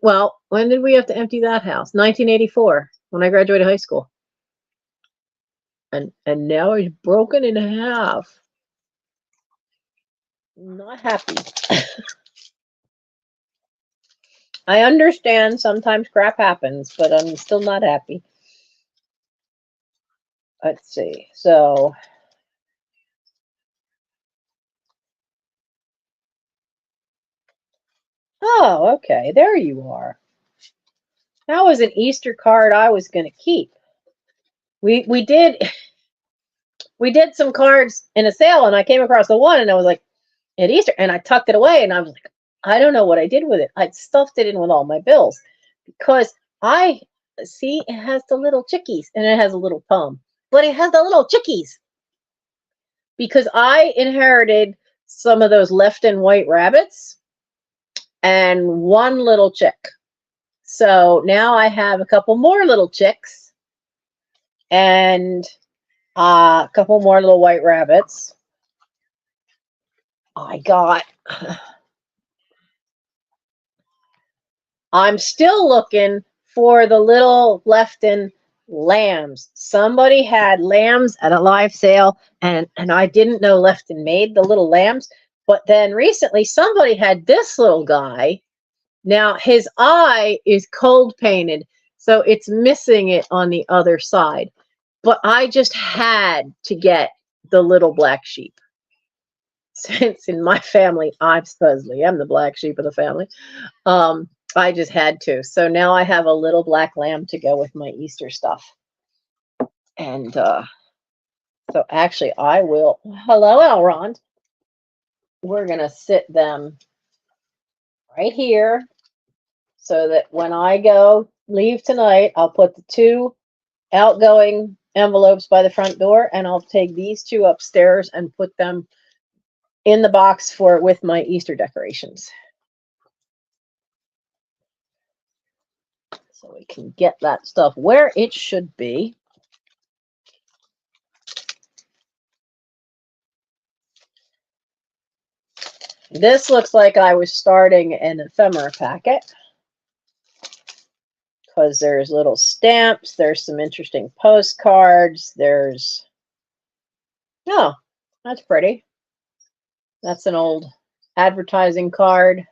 well, when did we have to empty that house? 1984, when I graduated high school. And now it's broken in half. Not happy. I understand sometimes crap happens, but I'm still not happy. Let's see. So oh, okay. There you are. That was an Easter card I was going to keep. We did some cards in a sale, and I came across the one, and I was like, at Easter, and I tucked it away, and I was like, I don't know what I did with it. I stuffed it in with all my bills because I see it has the little chickies, and it has a little poem, but it has the little chickies because I inherited some of those left and white rabbits and one little chick. So now I have a couple more little chicks and a couple more little white rabbits. I'm still looking for the little Lefton lambs. Somebody had lambs at a live sale, and I didn't know Lefton made the little lambs. But then recently somebody had this little guy. Now his eye is cold painted, so it's missing it on the other side. But I just had to get the little black sheep. Since in my family, I supposedly am the black sheep of the family. I just had to. So now I have a little black lamb to go with my Easter stuff. And so actually I will, hello, Elrond. We're going to sit them right here so that when I leave tonight, I'll put the 2 outgoing envelopes by the front door, and I'll take these 2 upstairs and put them in the box with my Easter decorations. So we can get that stuff where it should be. This looks like I was starting an ephemera packet. because there's little stamps. There's some interesting postcards. There's, oh, that's pretty. That's an old advertising card.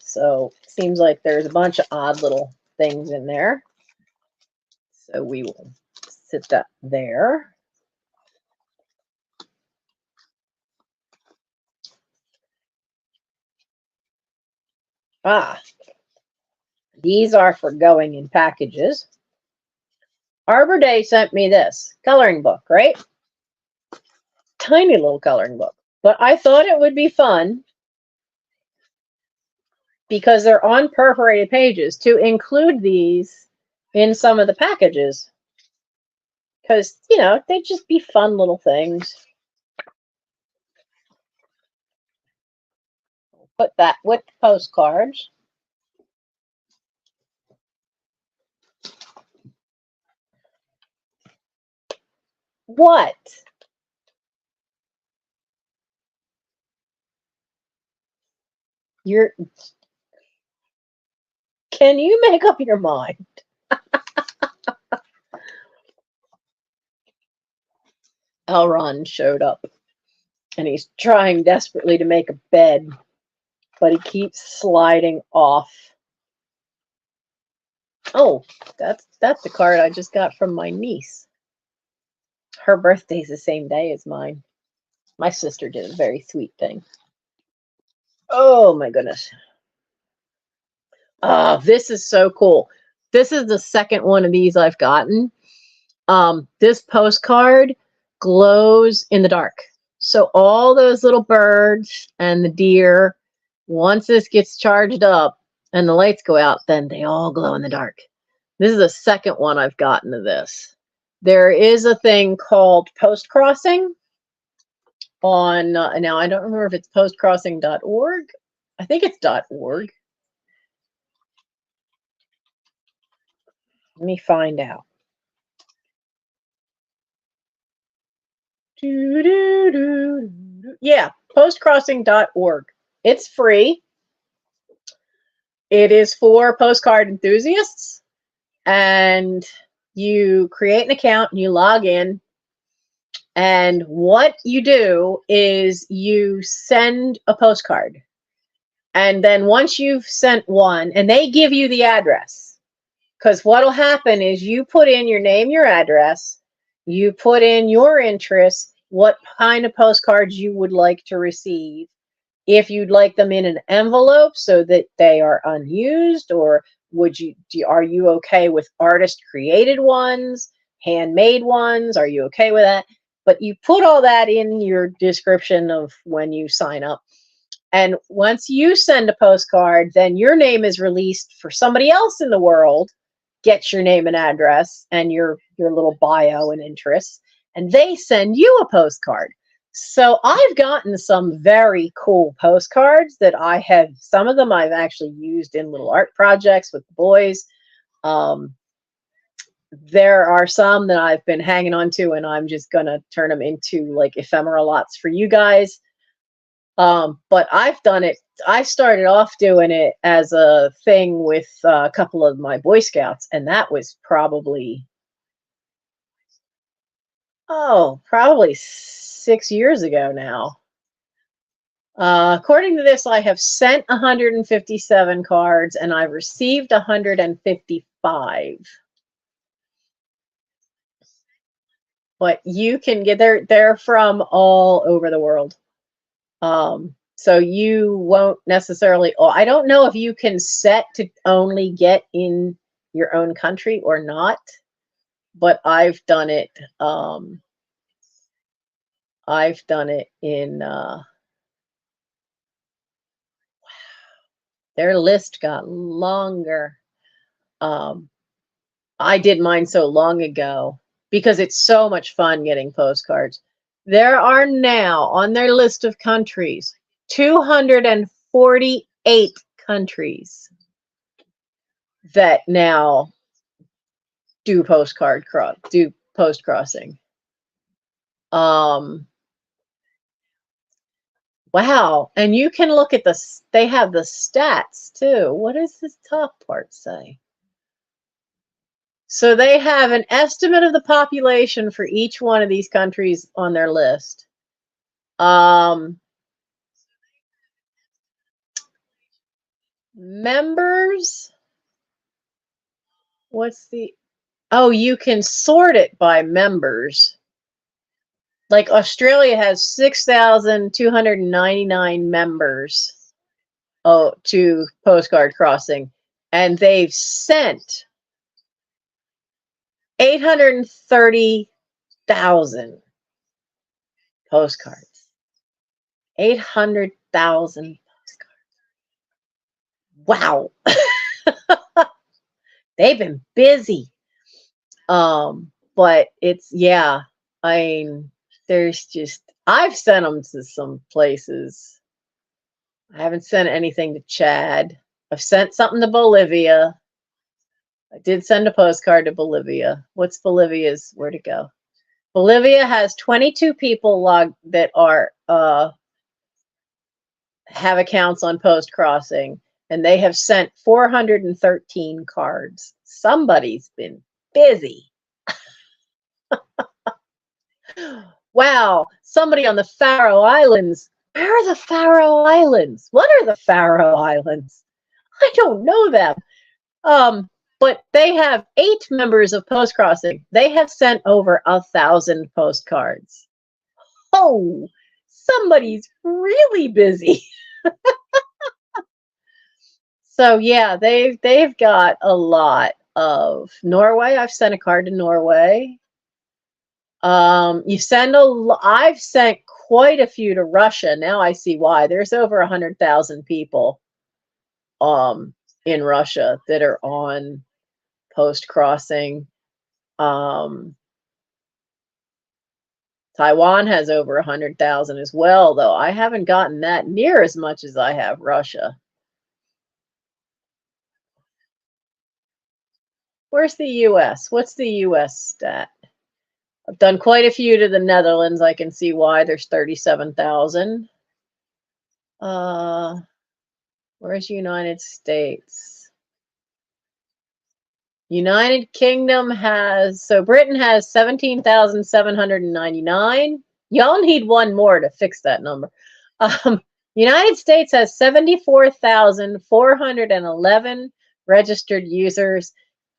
So seems like there's a bunch of odd little things in there. So we will sit that there. Ah, these are for going in packages. Arbor Day sent me this coloring book, right? Tiny little coloring book. But I thought it would be fun, because they're on perforated pages, to include these in some of the packages. Because, you know, they'd just be fun little things. Put that with the postcards. What? Can you make up your mind? Elron showed up, and he's trying desperately to make a bed, but he keeps sliding off. Oh, that's the card I just got from my niece. Her birthday's the same day as mine. My sister did a very sweet thing. Oh my goodness. This is so cool. This is the second one of these I've gotten. This postcard glows in the dark. So all those little birds and the deer, once this gets charged up and the lights go out, then they all glow in the dark. This is the second one I've gotten of this. There is a thing called post-crossing on, now I don't remember if it's postcrossing.org. I think it's .org. Let me find out. Yeah, postcrossing.org. It's free. It is for postcard enthusiasts. And you create an account and you log in. And what you do is you send a postcard. And then once you've sent one, and they give you the address, because what'll happen is you put in your name, your address, you put in your interests, what kind of postcards you would like to receive, if you'd like them in an envelope so that they are unused, or are you okay with artist created ones, handmade ones? Are you okay with that? But you put all that in your description of when you sign up. And once you send a postcard, then your name is released for somebody else in the world, gets your name and address and your little bio and interests, and they send you a postcard. So I've gotten some very cool postcards that some of them I've actually used in little art projects with the boys. There are some that I've been hanging on to, and I'm just gonna turn them into like ephemera lots for you guys. But I've done it. I started off doing it as a thing with a couple of my Boy Scouts, and that was probably 6 years ago now. According to this, I have sent 157 cards and I've received 155. But you can get they're from all over the world. So you won't necessarily, I don't know if you can set to only get in your own country or not, but I've done it. I've done it in, their list got longer. I did mine so long ago because it's so much fun getting postcards. There are now on their list of countries 248 countries that now do post crossing. Wow. And you can look at they have the stats too. What does this top part say? So they have an estimate of the population for each one of these countries on their list. Members. Oh, you can sort it by members. Like Australia has 6,299 members to Postcard Crossing, and they've sent 830,000 postcards. 800,000 postcards. Wow. They've been busy. But it's, yeah, I mean, I've sent them to some places. I haven't sent anything to Chad. I've sent something to Bolivia. I did send a postcard to Bolivia. What's Bolivia's? Where'd it go? Bolivia has 22 people logged that are have accounts on Post Crossing, and they have sent 413 cards. Somebody's been busy. Wow, somebody on the Faroe Islands. Where are the Faroe Islands? What are the Faroe Islands? I don't know them. But they have 8 members of Post Crossing. They have sent over 1,000 postcards. Oh, somebody's really busy. So yeah, they've got a lot of Norway. I've sent a card to Norway. I've sent quite a few to Russia. Now I see why. There's over 100,000 people in Russia that are on Post Crossing. Taiwan has over 100,000 as well, though I haven't gotten that near as much as I have Russia. Where's the US? What's the US stat? I've done quite a few to the Netherlands. I can see why. There's 37,000. Where's United States? United Kingdom Britain has 17,799. Y'all need one more to fix that number. United States has 74,411 registered users,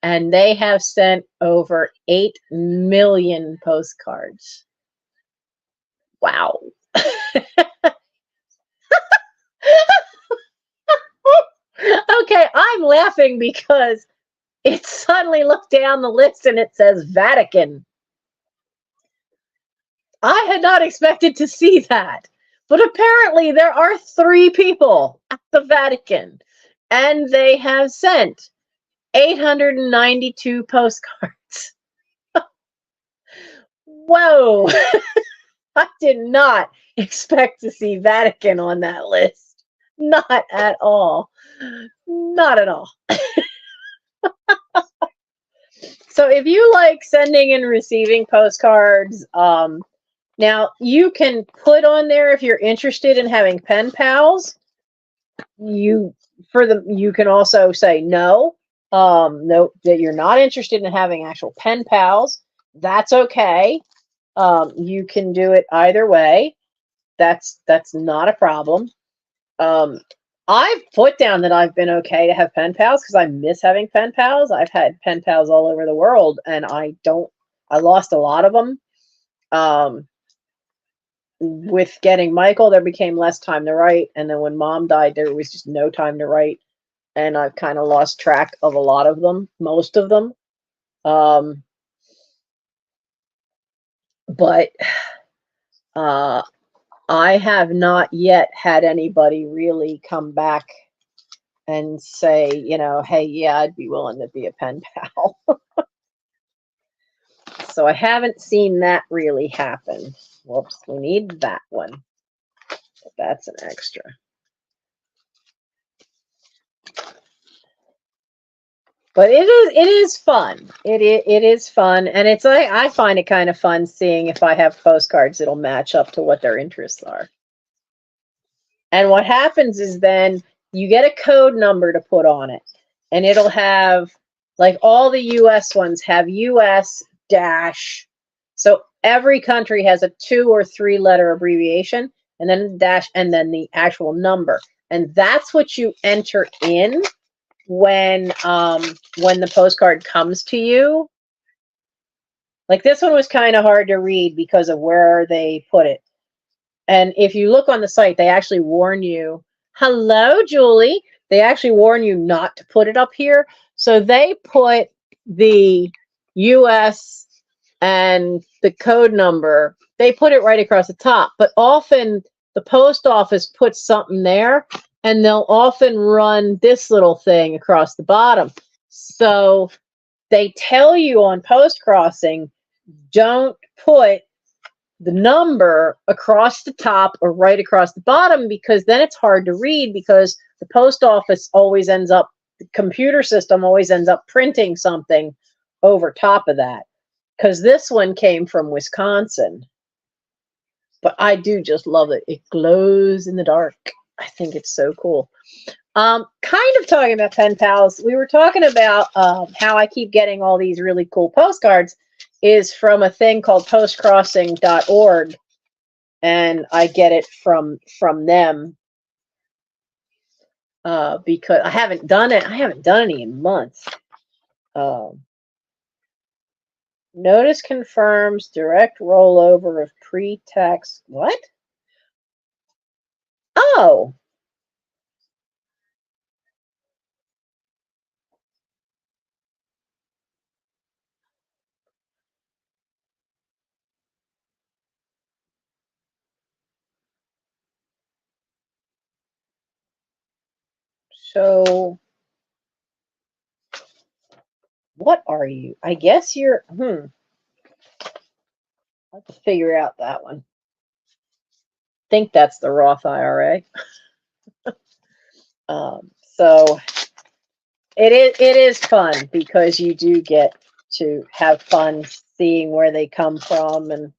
and they have sent over 8 million postcards. Wow. Okay, I'm laughing because it suddenly looked down the list and it says Vatican. I had not expected to see that, but apparently there are 3 people at the Vatican, and they have sent 892 postcards. Whoa. I did not expect to see Vatican on that list. Not at all. Not at all. So if you like sending and receiving postcards, now you can put on there if you're interested in having pen pals. You can also say no, no, that you're not interested in having actual pen pals. That's okay. You can do it either way. That's not a problem. I've put down that I've been okay to have pen pals because I miss having pen pals. I've had pen pals all over the world, and I lost a lot of them. With getting Michael, there became less time to write, and then when Mom died, there was just no time to write, and I've kind of lost track of a lot of them, most of them. But I have not yet had anybody really come back and say, hey, yeah, I'd be willing to be a pen pal. So I haven't seen that really happen. Whoops, we need that one. But that's an extra. But it is fun. It is fun, and I find it kind of fun seeing if I have postcards that'll match up to what their interests are. And what happens is then you get a code number to put on it, and it'll have, like, all the US ones have US dash. So every country has a 2 or 3 letter abbreviation, and then dash, and then the actual number. And that's what you enter in when the postcard comes to you. Like, this one was kind of hard to read because of where they put it. And if you look on the site, they actually warn you, hello, Julie. They actually warn you not to put it up here. So they put the US and the code number, they put it right across the top. But often the post office puts something there, and they'll often run this little thing across the bottom. So they tell you on post crossing, don't put the number across the top or right across the bottom, because then it's hard to read, because the post office always ends up, the computer system always ends up printing something over top of that. Because this one came from Wisconsin. But I do just love it. It glows in the dark. I think it's so cool. Kind of talking about pen pals, we were talking about how I keep getting all these really cool postcards is from a thing called postcrossing.org, and I get it from them because I haven't done it. I haven't done any in months. Notice confirms direct rollover of pre-tax. What? Oh. So what are you? I guess you're, let's figure out that one. Think that's the Roth IRA. So it is fun because you do get to have fun seeing where they come from. And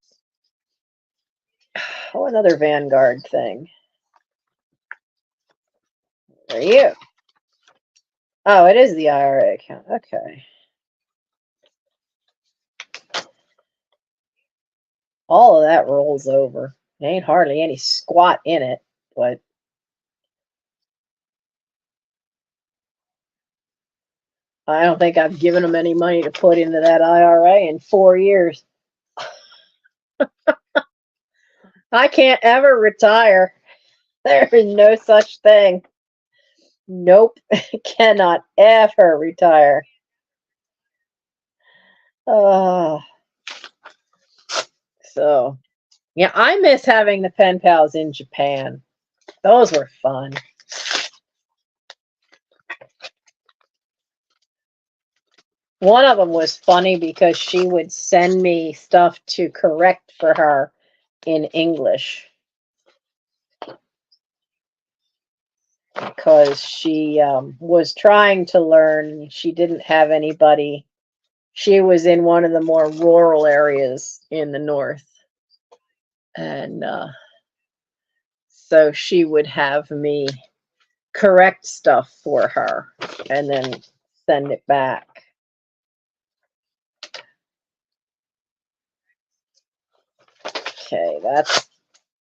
oh, another Vanguard thing. Where are you? Oh, it is the IRA account. Okay. All of that rolls over. There ain't hardly any squat in it, but I don't think I've given them any money to put into that IRA in 4 years. I can't ever retire. There is no such thing. Nope. Cannot ever retire. So, yeah, I miss having the pen pals in Japan. Those were fun. One of them was funny because she would send me stuff to correct for her in English. Because she was trying to learn. She didn't have anybody. She was in one of the more rural areas in the north. And so she would have me correct stuff for her and then send it back. Okay,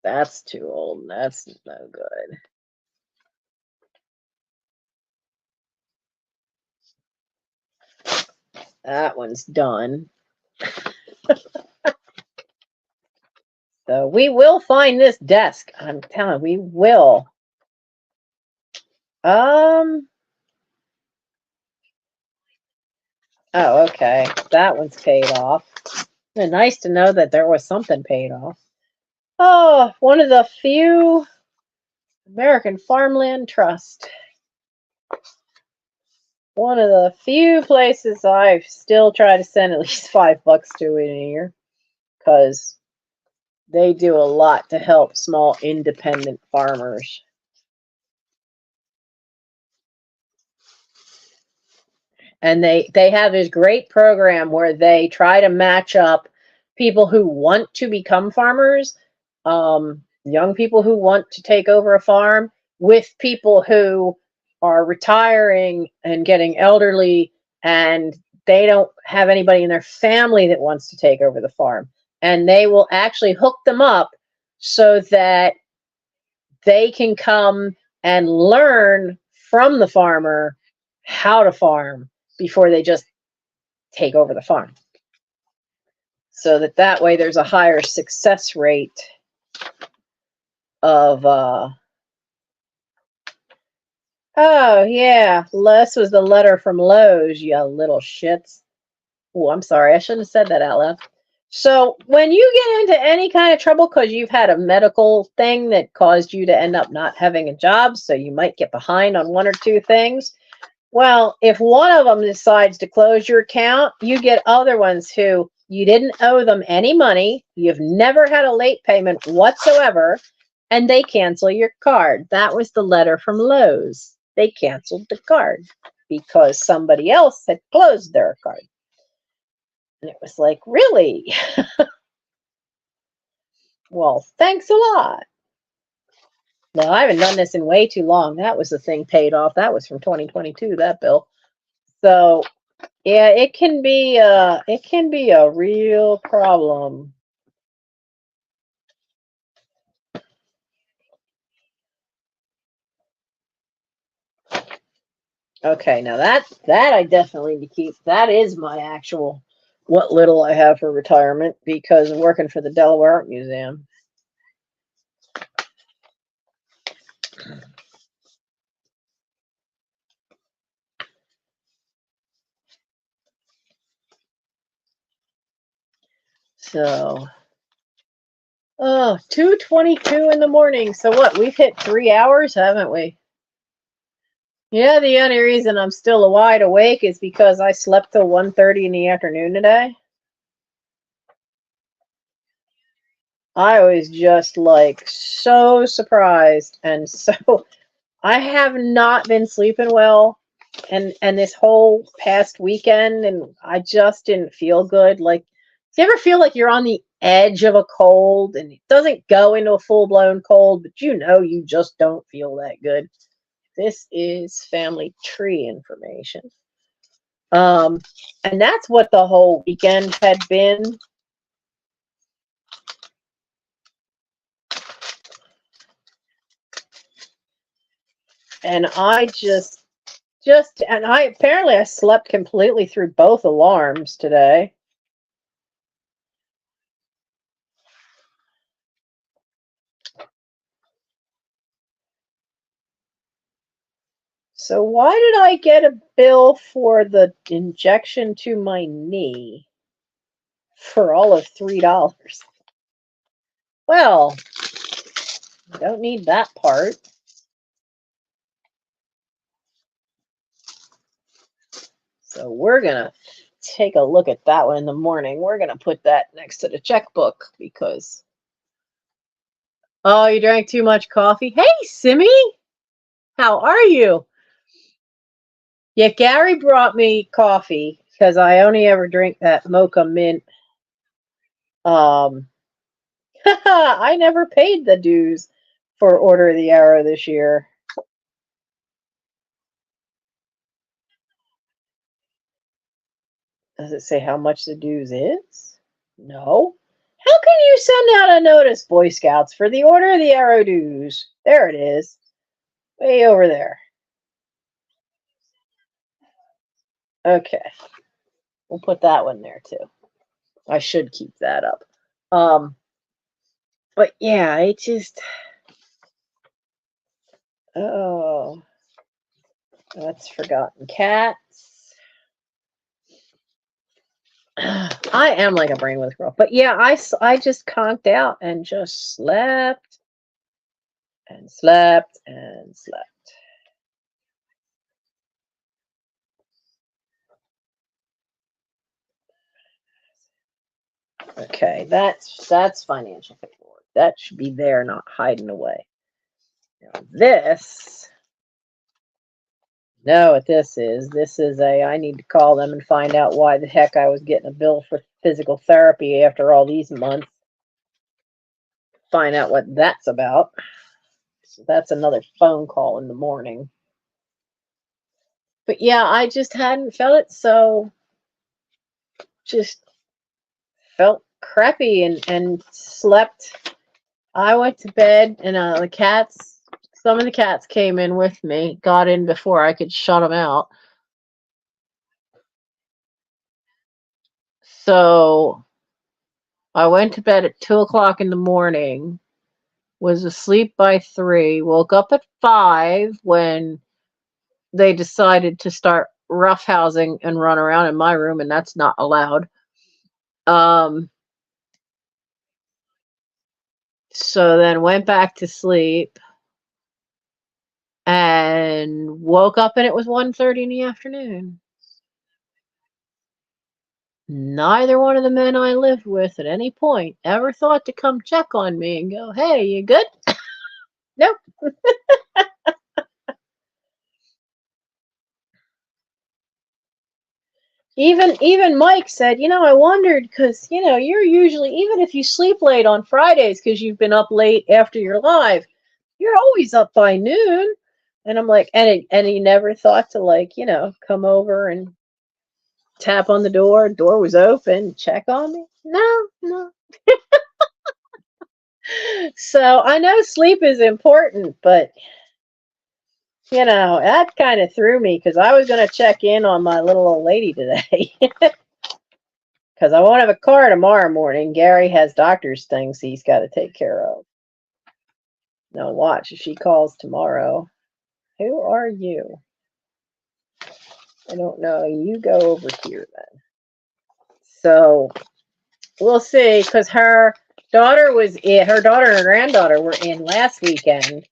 that's too old. That's no good. That one's done. So we will find this desk. I'm telling you, we will. Oh, okay. That one's paid off. Nice to know that there was something paid off. Oh, one of the few American Farmland Trust. One of the few places I still try to send at least $5 to in a year, because they do a lot to help small independent farmers. And they have this great program where they try to match up people who want to become farmers young people who want to take over a farm with people who are retiring and getting elderly and they don't have anybody in their family that wants to take over the farm. And they will actually hook them up so that they can come and learn from the farmer how to farm before they just take over the farm. So that way there's a higher success rate of oh yeah, this was the letter from Lowe's, you little shits. Oh, I'm sorry, I shouldn't have said that out loud. So when you get into any kind of trouble because you've had a medical thing that caused you to end up not having a job, so you might get behind on one or two things. Well, if one of them decides to close your account, you get other ones who you didn't owe them any money, you've never had a late payment whatsoever, and they cancel your card. That was the letter from Lowe's. They canceled the card because somebody else had closed their card. And it was like, really? Well, thanks a lot. No, I haven't done this in way too long. That was the thing paid off. That was from 2022, that bill. So, yeah, it can be a real problem. Okay, now that I definitely need to keep. That is my actual what little I have for retirement because I'm working for the Delaware Art Museum. So, oh, 2:22 in the morning. So what? We've hit 3 hours, haven't we? Yeah, the only reason I'm still wide awake is because I slept till 1:30 in the afternoon today. I was just like so surprised, and so I have not been sleeping well and this whole past weekend, and I just didn't feel good. Like, do you ever feel like you're on the edge of a cold and it doesn't go into a full-blown cold, but you just don't feel that good? This is family tree information. And that's what the whole weekend had been. And I and I apparently I slept completely through both alarms today. So why did I get a bill for the injection to my knee for all of $3? Well, I don't need that part. So we're gonna take a look at that one in the morning. We're gonna put that next to the checkbook because oh, you drank too much coffee? Hey, Simmy, how are you? Yeah, Gary brought me coffee because I only ever drink that mocha mint. I never paid the dues for Order of the Arrow this year. Does it say how much the dues is? No. How can you send out a notice, Boy Scouts, for the Order of the Arrow dues? There it is. Way over there. Okay. We'll put that one there too. I should keep that up. But yeah, it just oh, that's Forgotten Cats. I am like a brainless girl. But yeah, I just conked out and just slept and slept and slept. Okay, that's financial paperwork. That should be there, not hiding away. Now this, know what this is. This is I need to call them and find out why the heck I was getting a bill for physical therapy after all these months. find out what that's about. So that's another phone call in the morning. But yeah, I just hadn't felt it, so just felt crappy and slept. I went to bed, and some of the cats came in with me, got in before I could shut them out. So I went to bed at 2 o'clock in the morning, was asleep by 3, woke up at 5 when they decided to start roughhousing and run around in my room, and that's not allowed. So then went back to sleep and woke up, and it was 1:30 in the afternoon. Neither one of the men I lived with at any point ever thought to come check on me and go, "Hey, you good?" Nope. Even Mike said, I wondered because, you're usually, even if you sleep late on Fridays because you've been up late after your live, you're always up by noon. And I'm like, and he never thought to come over and tap on the door was open, check on me. No. So I know sleep is important, but that kind of threw me because I was going to check in on my little old lady today. Because I won't have a car tomorrow morning. Gary has doctor's things he's got to take care of. Now watch, if she calls tomorrow. Who are you? I don't know. You go over here then. So we'll see, because her daughter and granddaughter were in last weekend.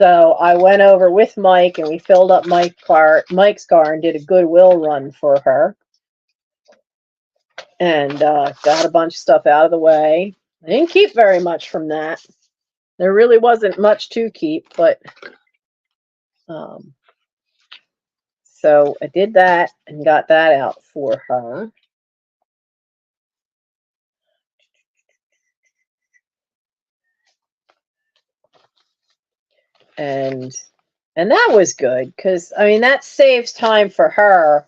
So I went over with Mike and we filled up Mike's car and did a Goodwill run for her. And got a bunch of stuff out of the way. I didn't keep very much from that. There really wasn't much to keep, but so I did that and got that out for her. And that was good because that saves time for her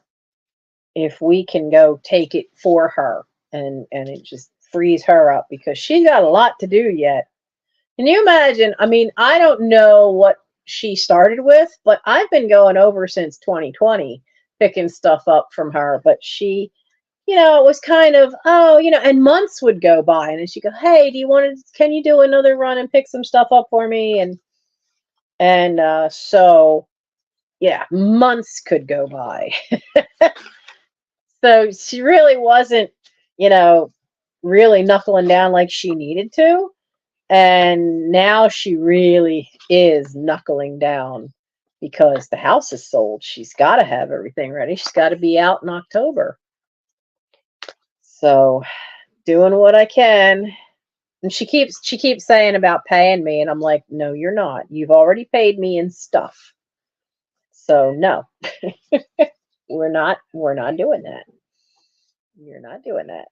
if we can go take it for her, and it just frees her up because she's got a lot to do yet. Can you imagine? I don't know what she started with, but I've been going over since 2020 picking stuff up from her, but she, it was kind of, and months would go by and then she'd go, "Hey, can you do another run and pick some stuff up for me?" And so yeah, months could go by. So she really wasn't, really knuckling down like she needed to. And now she really is knuckling down because the house is sold. She's got to have everything ready. She's got to be out in October. So doing what I can. And she keeps saying about paying me, and I'm like, "No, you're not. You've already paid me in stuff. So no." We're not doing that. You're not doing that.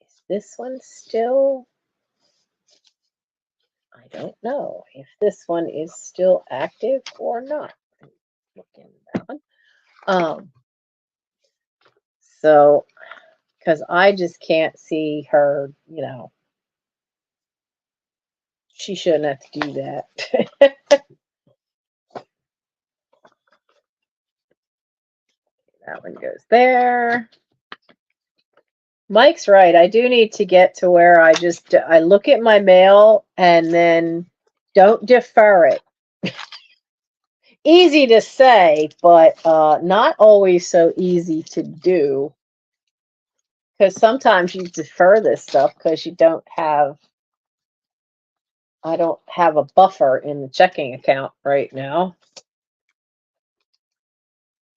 Is this one still? I don't know if this one is still active or not. Looking at that one. So because I just can't see her, she shouldn't have to do that. That one goes there. Mike's right. I do need to get to where I look at my mail and then don't defer it. Easy to say, but not always so easy to do. Because sometimes you defer this stuff because I don't have a buffer in the checking account right now.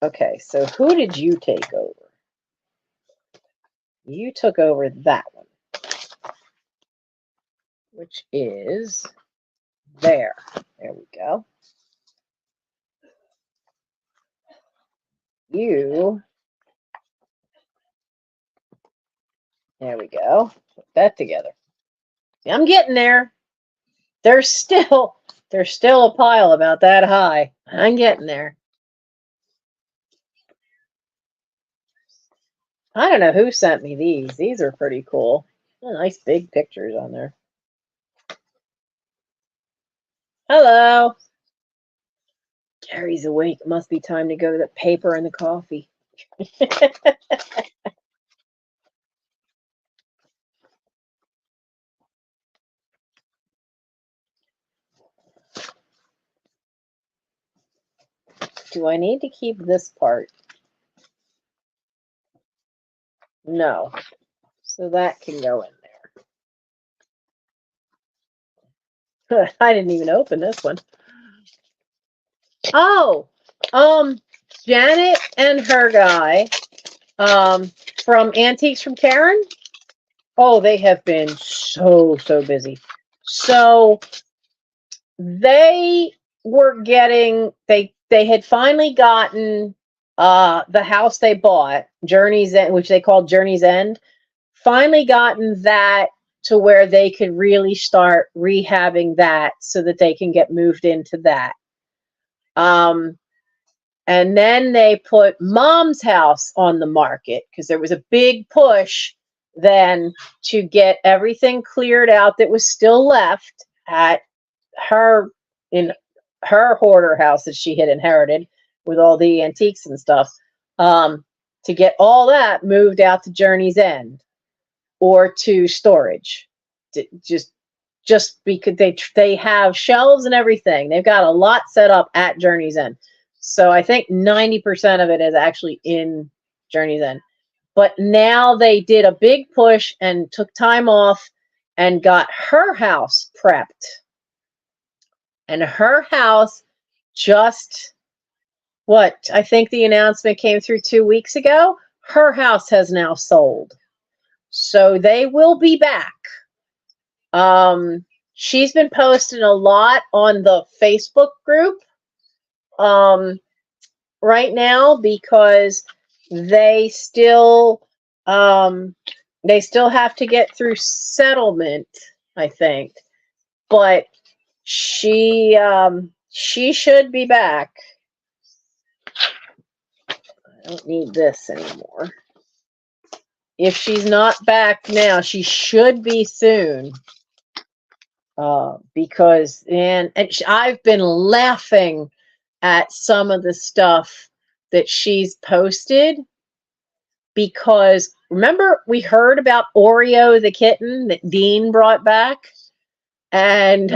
Okay, so who did you take over? You took over that one, which is there. There we go. You There we go. Put that together. I'm getting there. There's still a pile about that high. I'm getting there. I don't know who sent me these. These are pretty cool. Oh, nice big pictures on there. Hello. Gary's awake. It must be time to go to the paper and the coffee. Do I need to keep this part? No. So that can go in there. I didn't even open this one. Oh, Janet and her guy, from Antiques from Karen. Oh, they have been so busy. So they were getting, they had finally gotten the house they bought, Journey's End, which they called Journey's End, finally gotten that to where they could really start rehabbing that so that they can get moved into that. And then they put Mom's house on the market because there was a big push then to get everything cleared out that was still left at her, in her hoarder house that she had inherited with all the antiques and stuff, to get all that moved out to Journey's End or to storage. Just because they have shelves and everything. They've got a lot set up at Journey's End. So I think 90% of it is actually in Journey's End. But now they did a big push and took time off and got her house prepped. And her house just, what, I think the announcement came through 2 weeks ago. Her house has now sold. So they will be back. She's been posting a lot on the Facebook group right now because they still have to get through settlement, I think. But she should be back. I don't need this anymore. If she's not back now, she should be soon. Because I've been laughing at some of the stuff that she's posted, because remember we heard about Oreo the kitten that Dean brought back, and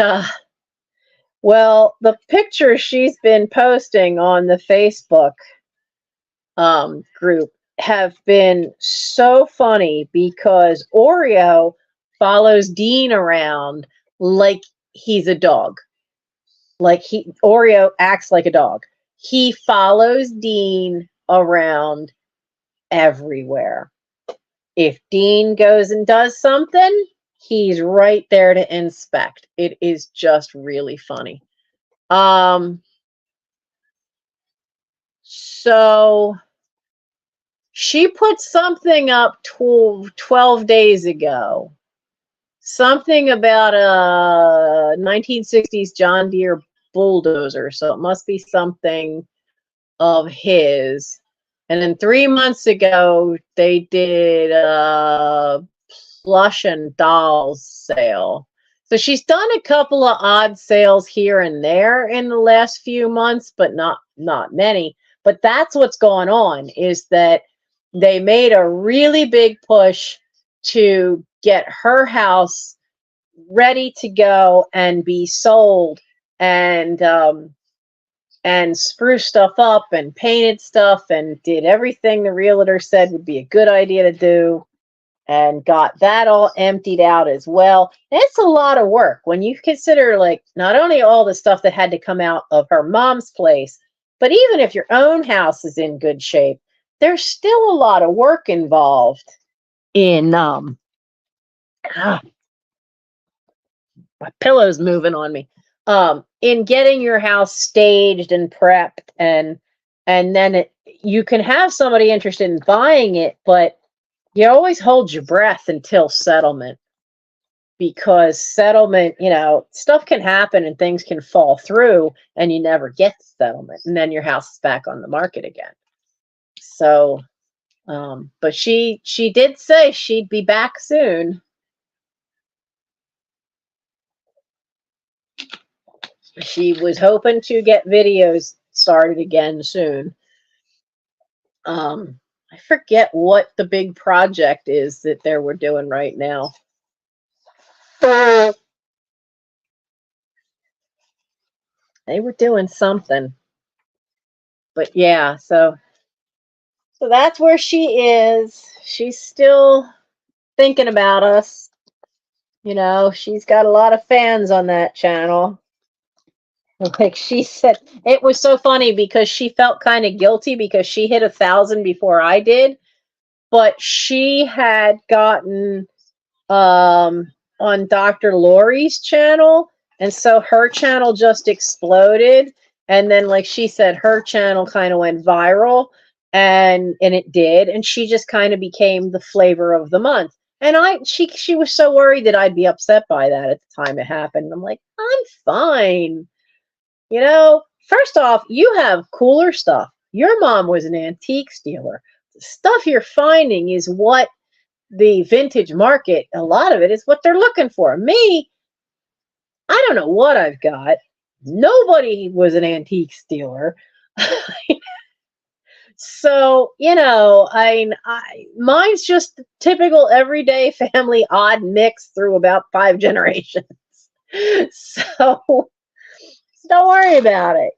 well, the pictures she's been posting on the Facebook group have been so funny because Oreo follows Dean around like he's a dog. Like Oreo acts like a dog. He follows Dean around everywhere. If Dean goes and does something, he's right there to inspect. It is just really funny. So she put something up 12 days ago. Something about a 1960s John Deere bulldozer. So it must be something of his. And then 3 months ago, they did a plush and dolls sale. So she's done a couple of odd sales here and there in the last few months, but not many. But that's what's going on, is that they made a really big push to get her house ready to go and be sold, and spruce stuff up and painted stuff and did everything the realtor said would be a good idea to do, and got that all emptied out as well. And it's a lot of work when you consider, like, not only all the stuff that had to come out of her mom's place, but even if your own house is in good shape, there's still a lot of work involved in my pillow's moving on me. In getting your house staged and prepped, and then you can have somebody interested in buying it, but You always hold your breath until settlement, because settlement, stuff can happen and things can fall through and you never get the settlement, and then your house is back on the market again. So, but she did say she'd be back soon. She was hoping to get videos started again soon. I forget what the big project is that they were doing right now. They were doing something. But yeah, so that's where she is. She's still thinking about us. She's got a lot of fans on that channel. Like she said, it was so funny because she felt kind of guilty because she hit 1,000 before I did, but she had gotten on Dr. Lori's channel, and so her channel just exploded, and then like she said, her channel kind of went viral, and it did, and she just kind of became the flavor of the month. And she was so worried that I'd be upset by that at the time it happened. I'm like, I'm fine. First off, you have cooler stuff. Your mom was an antique dealer. The stuff you're finding is what the vintage market, a lot of it is what they're looking for. Me, I don't know what I've got. Nobody was an antique dealer. So, mine's just typical everyday family odd mix through about 5 generations. So don't worry about it,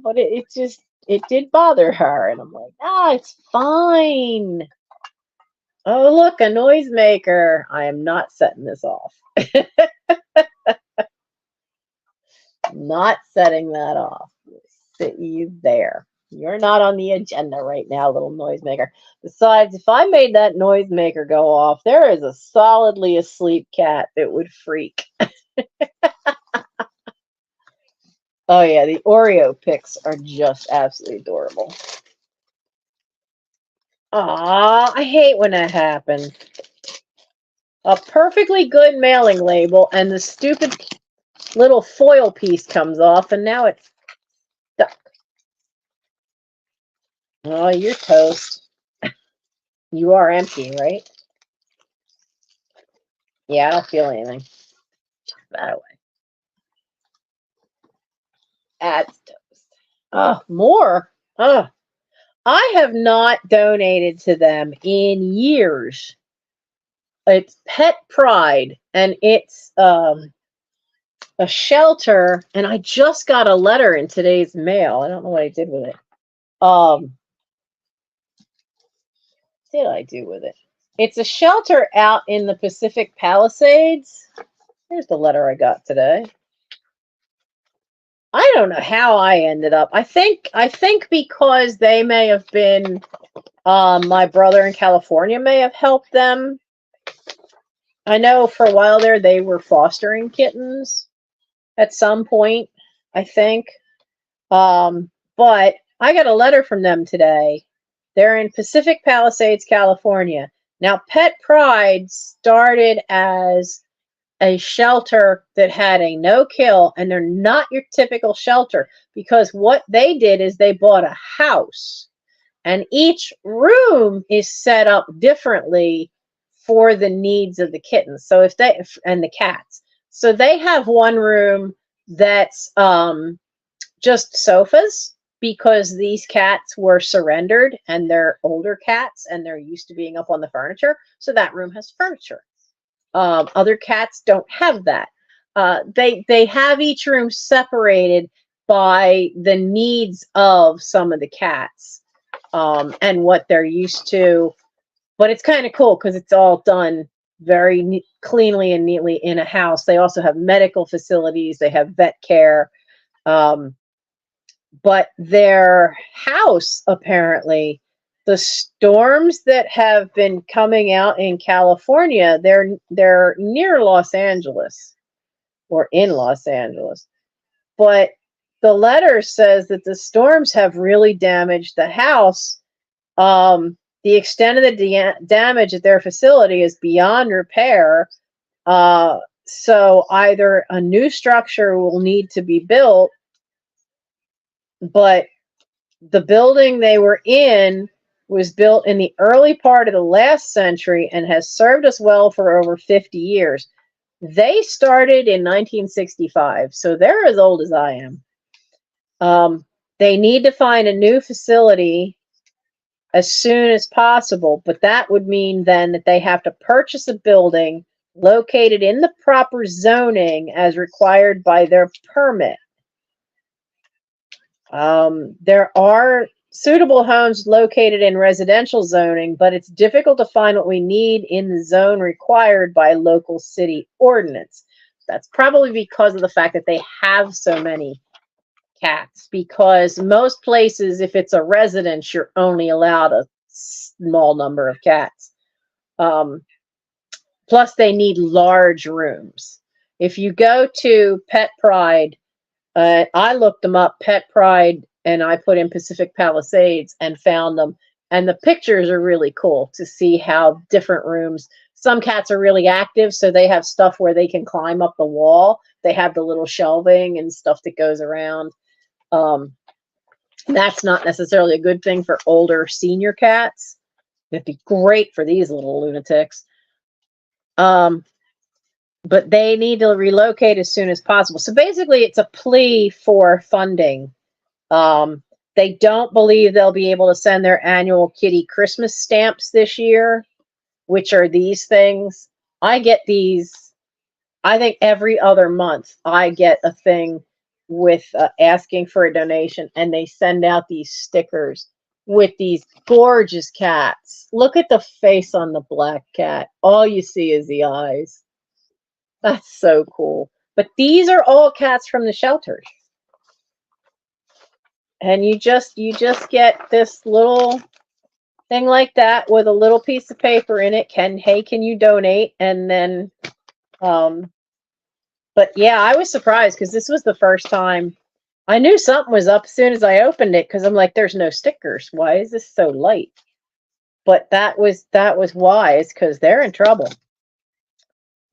but it just, it did bother her. And I'm like, it's fine. Oh, look, a noisemaker. I am not setting this off. Not setting that off. Sit you there. You're not on the agenda right now, little noisemaker. Besides, if I made that noisemaker go off, there is a solidly asleep cat that would freak. Oh yeah, the Oreo pics are just absolutely adorable. Aw, I hate when that happens. A perfectly good mailing label and the stupid little foil piece comes off and now it's stuck. Oh, you're toast. You are empty, right? Yeah, I don't feel anything. That away. That's toast. Oh, more. Oh, I have not donated to them in years. It's Pet Pride, and it's a shelter, and I just got a letter in today's mail. I don't know what I did with it. What did I do with it? It's a shelter out in the Pacific Palisades. Here's the letter I got today. I don't know how I ended up. I think because they may have been, my brother in California may have helped them. I know for a while there they were fostering kittens at some point, I think. But I got a letter from them today. They're in Pacific Palisades, California. Now, Pet Pride started as a shelter that had a no-kill, and they're not your typical shelter, because what they did is they bought a house, and each room is set up differently for the needs of the kittens. So and the cats. So they have one room that's just sofas, because these cats were surrendered and they're older cats and they're used to being up on the furniture. So that room has furniture. Other cats don't have that. They have each room separated by the needs of some of the cats, and what they're used to. But it's kind of cool because it's all done very cleanly and neatly in a house. They also have medical facilities. They have vet care. But their house, apparently, the storms that have been coming out in California, they're near Los Angeles or in Los Angeles. But the letter says that the storms have really damaged the house. the extent of the damage at their facility is beyond repair. So either a new structure will need to be built, but the building they were in was built in the early part of the last century and has served us well for over 50 years. They started in 1965, so they're as old as I am. They need to find a new facility as soon as possible, but that would mean then that they have to purchase a building located in the proper zoning as required by their permit. There are suitable homes located in residential zoning, but it's difficult to find what we need in the zone required by local city ordinance. That's probably because of the fact that they have so many cats, because most places, if it's a residence, you're only allowed a small number of cats. Plus, they need large rooms. If you go to Pet Pride, I looked them up, Pet Pride, and I put in Pacific Palisades and found them. And the pictures are really cool to see how different rooms. Some cats are really active, so they have stuff where they can climb up the wall. They have the little shelving and stuff that goes around. That's not necessarily a good thing for older senior cats. It'd be great for these little lunatics. But they need to relocate as soon as possible. So basically, it's a plea for funding. They don't believe they'll be able to send their annual kitty Christmas stamps this year, which are these things. I get these, I think every other month, I get a thing with asking for a donation, and they send out these stickers with these gorgeous cats. Look at the face on the black cat. All you see is the eyes. That's so cool. But these are all cats from the shelters. And you just get this little thing like that with a little piece of paper in it. Can you donate? And then but yeah, I was surprised because this was the first time I knew something was up as soon as I opened it, because I'm like, there's no stickers. Why is this so light? But that was wise, because they're in trouble.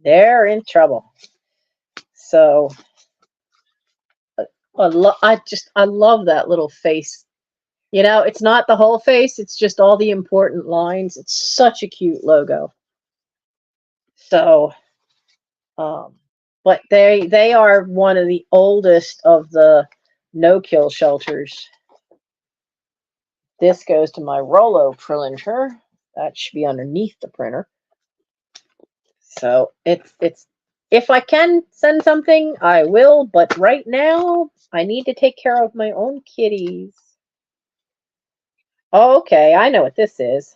They're in trouble. So I love that little face. You know, it's not the whole face, it's just all the important lines. It's such a cute logo. So, but they are one of the oldest of the no-kill shelters. This goes to my Rollo printer. That should be underneath the printer. So it's if I can send something, I will, but right now I need to take care of my own kitties. Okay, I know what this is.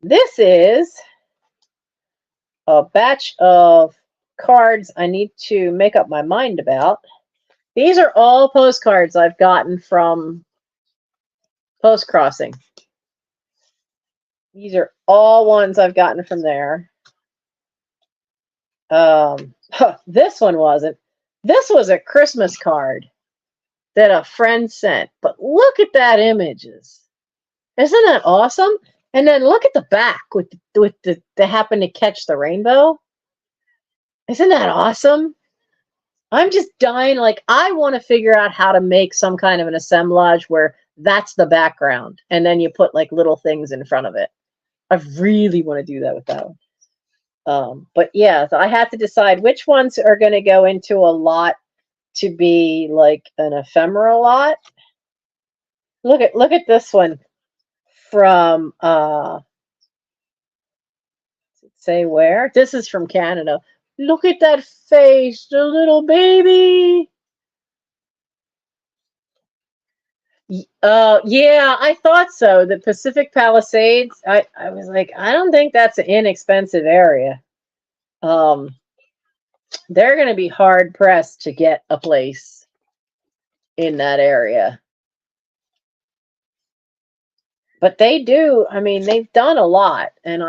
This is a batch of cards I need to make up my mind about. These are all postcards I've gotten from Post Crossing. These are all ones I've gotten from there. This one wasn't. This was a Christmas card that a friend sent. But look at that images. Isn't that awesome? And then look at the back with they happen to catch the rainbow. Isn't that awesome? I'm just dying. Like, I want to figure out how to make some kind of an assemblage where that's the background, and then you put like little things in front of it. I really want to do that with that one. But yeah, so I have to decide which ones are going to go into a lot to be like an ephemera lot. Look at this one from say where? This is from Canada. Look at that face, the little baby. Yeah, I thought so. The Pacific Palisades, I was like, I don't think that's an inexpensive area. They're going to be hard pressed to get a place in that area. But they do. I mean, they've done a lot, and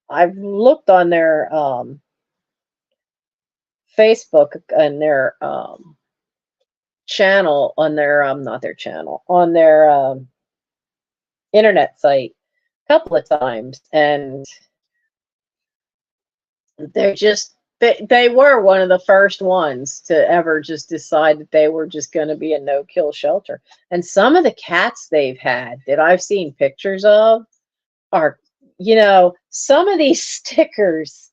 I've looked on their Facebook and their channel, on their not their channel, on their internet site a couple of times, and they're just they were one of the first ones to ever just decide that they were just going to be a no-kill shelter. And some of the cats they've had that I've seen pictures of are, some of these stickers,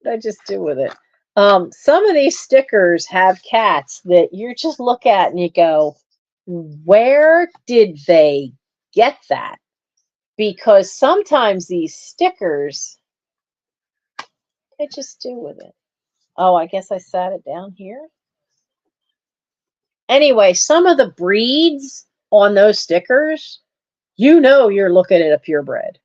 what did I just do with it? Some of these stickers have cats that you just look at and you go, where did they get that? Because sometimes these stickers, what did I just do with it? Oh, I guess I sat it down here. Anyway, some of the breeds on those stickers, you're looking at a purebred.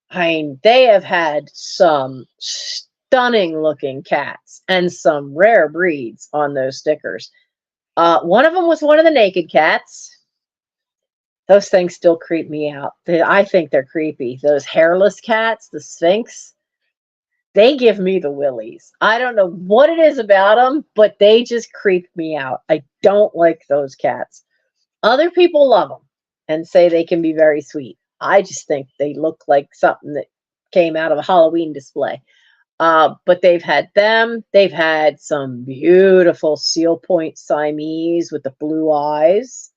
I mean, they have had some stunning looking cats and some rare breeds on those stickers. One of them was one of the naked cats. Those things still creep me out. I think they're creepy. Those hairless cats, the Sphinx, they give me the willies. I don't know what it is about them, but they just creep me out. I don't like those cats. Other people love them and say they can be very sweet. I just think they look like something that came out of a Halloween display. But they've had them. They've had some beautiful seal point Siamese with the blue eyes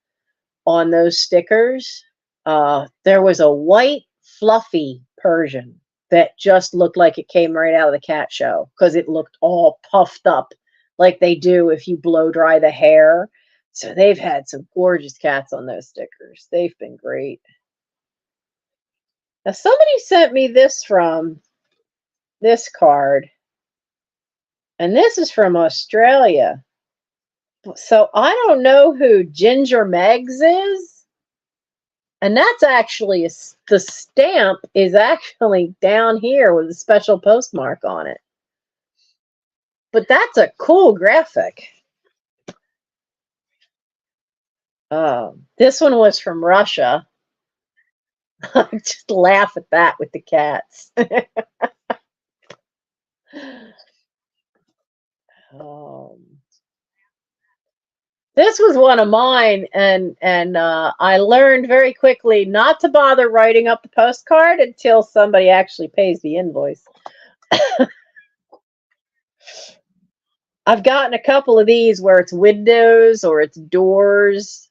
on those stickers. There was a white fluffy Persian that just looked like it came right out of the cat show because it looked all puffed up like they do if you blow dry the hair. So they've had some gorgeous cats on those stickers. They've been great. Now somebody sent me this card, and this is from Australia. So I don't know who Ginger Megs is. And that's actually, the stamp is actually down here with a special postmark on it. But that's a cool graphic. This one was from Russia. I just laugh at that with the cats. This was one of mine, and I learned very quickly not to bother writing up the postcard until somebody actually pays the invoice. I've gotten a couple of these where it's windows or it's doors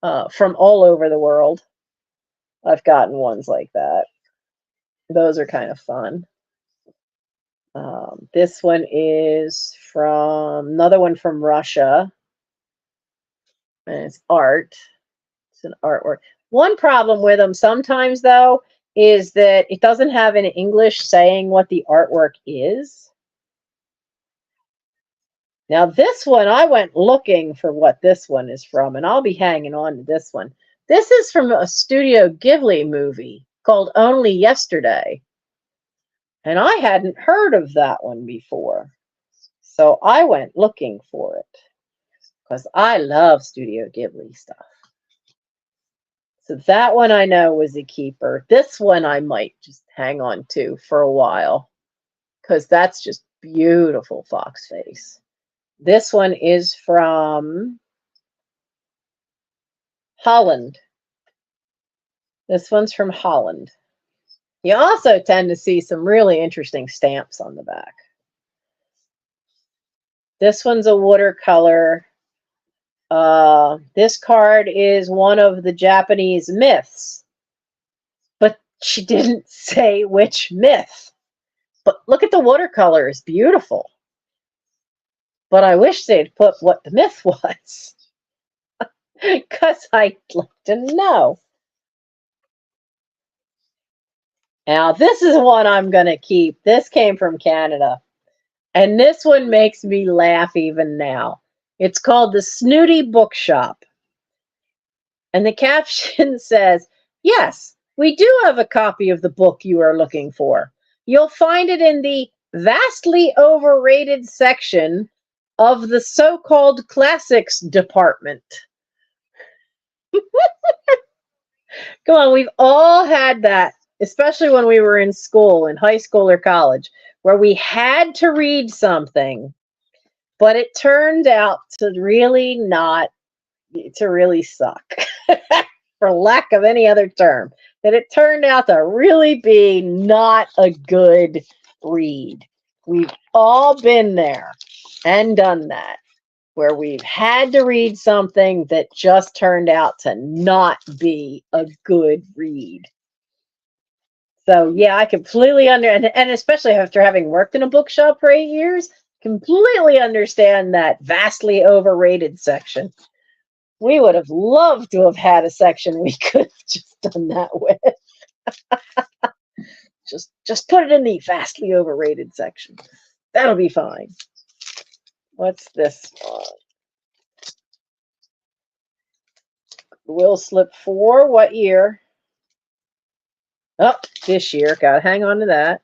from all over the world. I've gotten ones like that. Those are kind of fun. This one is from another one from Russia. And it's art. It's an artwork. One problem with them sometimes, though, is that it doesn't have an English saying what the artwork is. Now, this one, I went looking for what this one is from, and I'll be hanging on to this one. This is from a Studio Ghibli movie called Only Yesterday. And I hadn't heard of that one before. So I went looking for it because I love Studio Ghibli stuff. So that one I know was a keeper. This one I might just hang on to for a while because that's just beautiful fox face. This one is from Holland. This one's from Holland. You also tend to see some really interesting stamps on the back. This one's a watercolor. This card is one of the Japanese myths, but she didn't say which myth. But look at the watercolor, it's beautiful. But I wish they'd put what the myth was, because I'd like to know. Now, this is one I'm going to keep. This came from Canada, and this one makes me laugh even now. It's called The Snooty Bookshop. And the caption says, "Yes, we do have a copy of the book you are looking for. You'll find it in the vastly overrated section of the so-called classics department." Come on, we've all had that, especially when we were in school, in high school or college, where we had to read something, but it turned out to really suck. for lack of any other term, that it turned out to really be not a good read. We've all been there and done that, where we've had to read something that just turned out to not be a good read. So yeah, I completely and especially after having worked in a bookshop for 8 years, completely understand that vastly overrated section. We would have loved to have had a section we could have just done that with. just put it in the vastly overrated section. That'll be fine. What's this one? Will slip 4. What year? Oh, this year. Gotta hang on to that.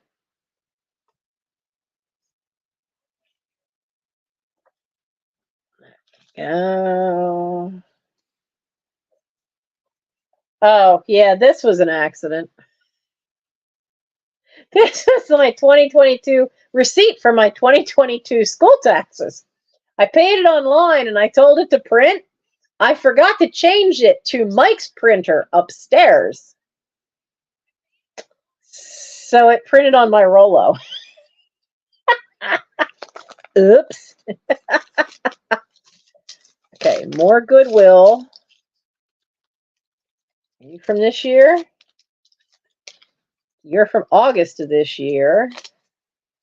Oh, yeah, this was an accident. This was my 2022 receipt for my 2022 school taxes. I paid it online and I told it to print. I forgot to change it to Mike's printer upstairs. So it printed on my Rollo. Oops. Okay, more Goodwill. Are you from this year? You're from August of this year.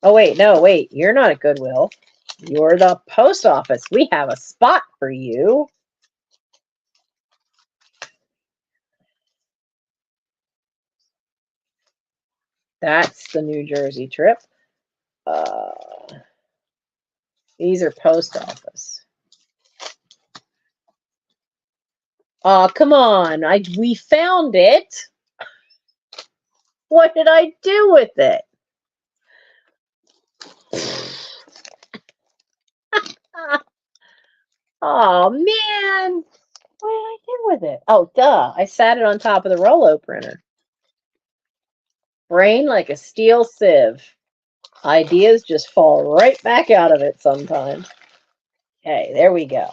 Oh, wait, no, wait. You're not at Goodwill. You're the post office. We have a spot for you. That's the New Jersey trip. These are post office. Oh, come on. We found it. What did I do with it? Oh, man. What did I do with it? Oh, duh. I sat it on top of the Rollo printer. Brain like a steel sieve. Ideas just fall right back out of it sometimes. Okay, there we go.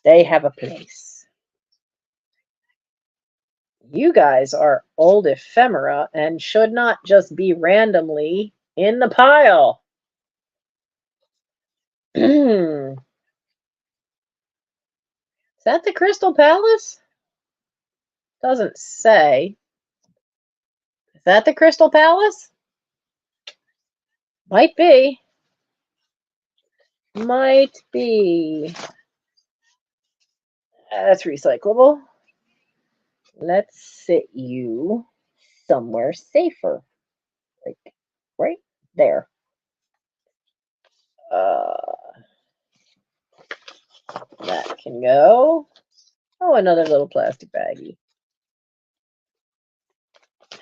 They have a place. You guys are old ephemera and should not just be randomly in the pile. Is that the Crystal Palace? Doesn't say. Is that the Crystal Palace? Might be. Might be. That's recyclable. Let's sit you somewhere safer. Like right there. That can go. Oh, another little plastic baggie.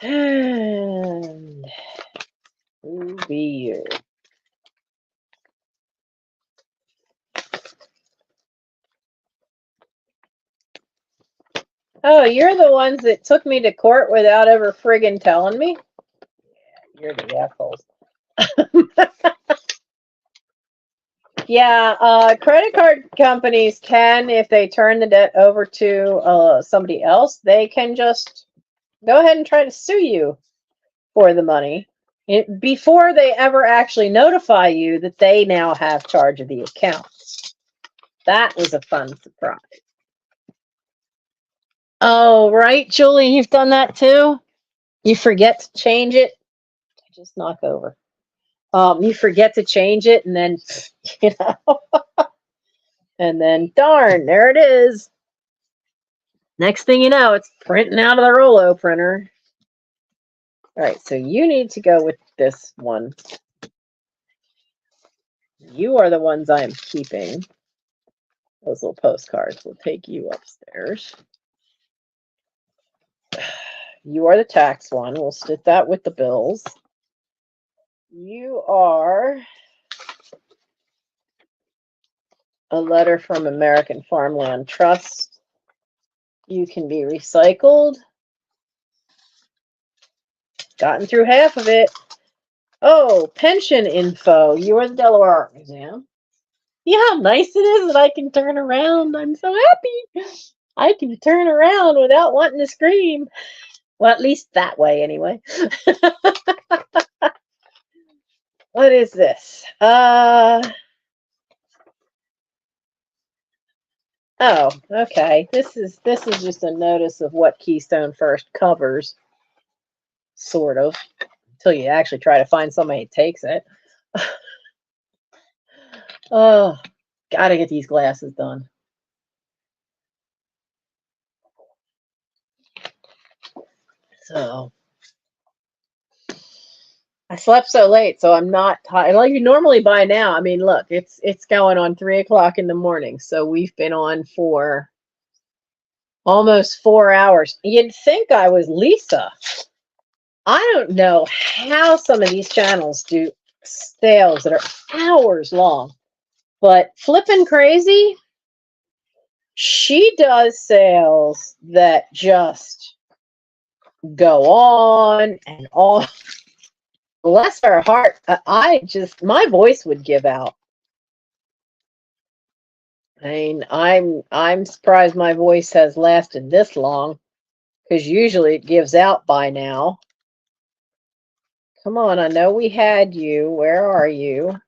And who be you? Oh, you're the ones that took me to court without ever friggin' telling me? Yeah, you're the assholes. Yeah, credit card companies can, if they turn the debt over to somebody else, they can just go ahead and try to sue you for the money before they ever actually notify you that they now have charge of the account. That was a fun surprise. Oh, right, Julie, you've done that too? You forget to change it? Just knock over. You forget to change it and then, you know, and then darn, there it is. Next thing you know, it's printing out of the Rollo printer. All right, so you need to go with this one. You are the ones I am keeping. Those little postcards will take you upstairs. You are the tax one. We'll stick that with the bills. You are a letter from American Farmland Trust. You can be recycled. Gotten through half of it. Oh, pension info. You are the Delaware Art Museum. Yeah, how nice it is that I can turn around. I'm so happy. I can turn around without wanting to scream. Well, at least that way, anyway. What is this? Oh, okay. This is just a notice of what Keystone First covers, sort of, until you actually try to find somebody who takes it. Oh, gotta get these glasses done. So I slept so late, so I'm not tired. Like normally by now, I mean, look, it's going on 3 o'clock in the morning, so we've been on for almost 4 hours. You'd think I was Lisa. I don't know how some of these channels do sales that are hours long, but Flippin' Crazy, she does sales that just go on and on. Bless her heart. My voice would give out. I mean, I'm surprised my voice has lasted this long, because usually it gives out by now. Come on, I know we had you. Where are you?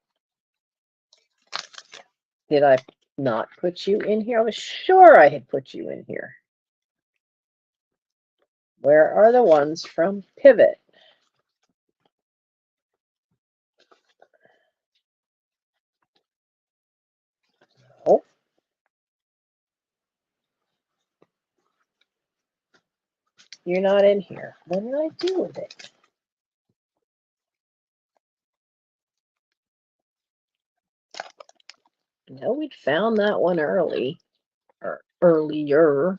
Did I not put you in here? I was sure I had put you in here. Where are the ones from Pivot? Oh. You're not in here. What did I do with it? No, we'd found that one early. Or earlier.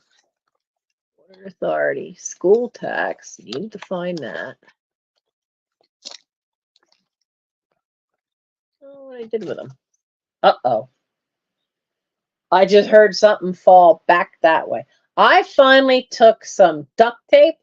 Water Authority. School tax. Need to find that. Oh, what I did with them. Uh-oh. I just heard something fall back that way. I finally took some duct tape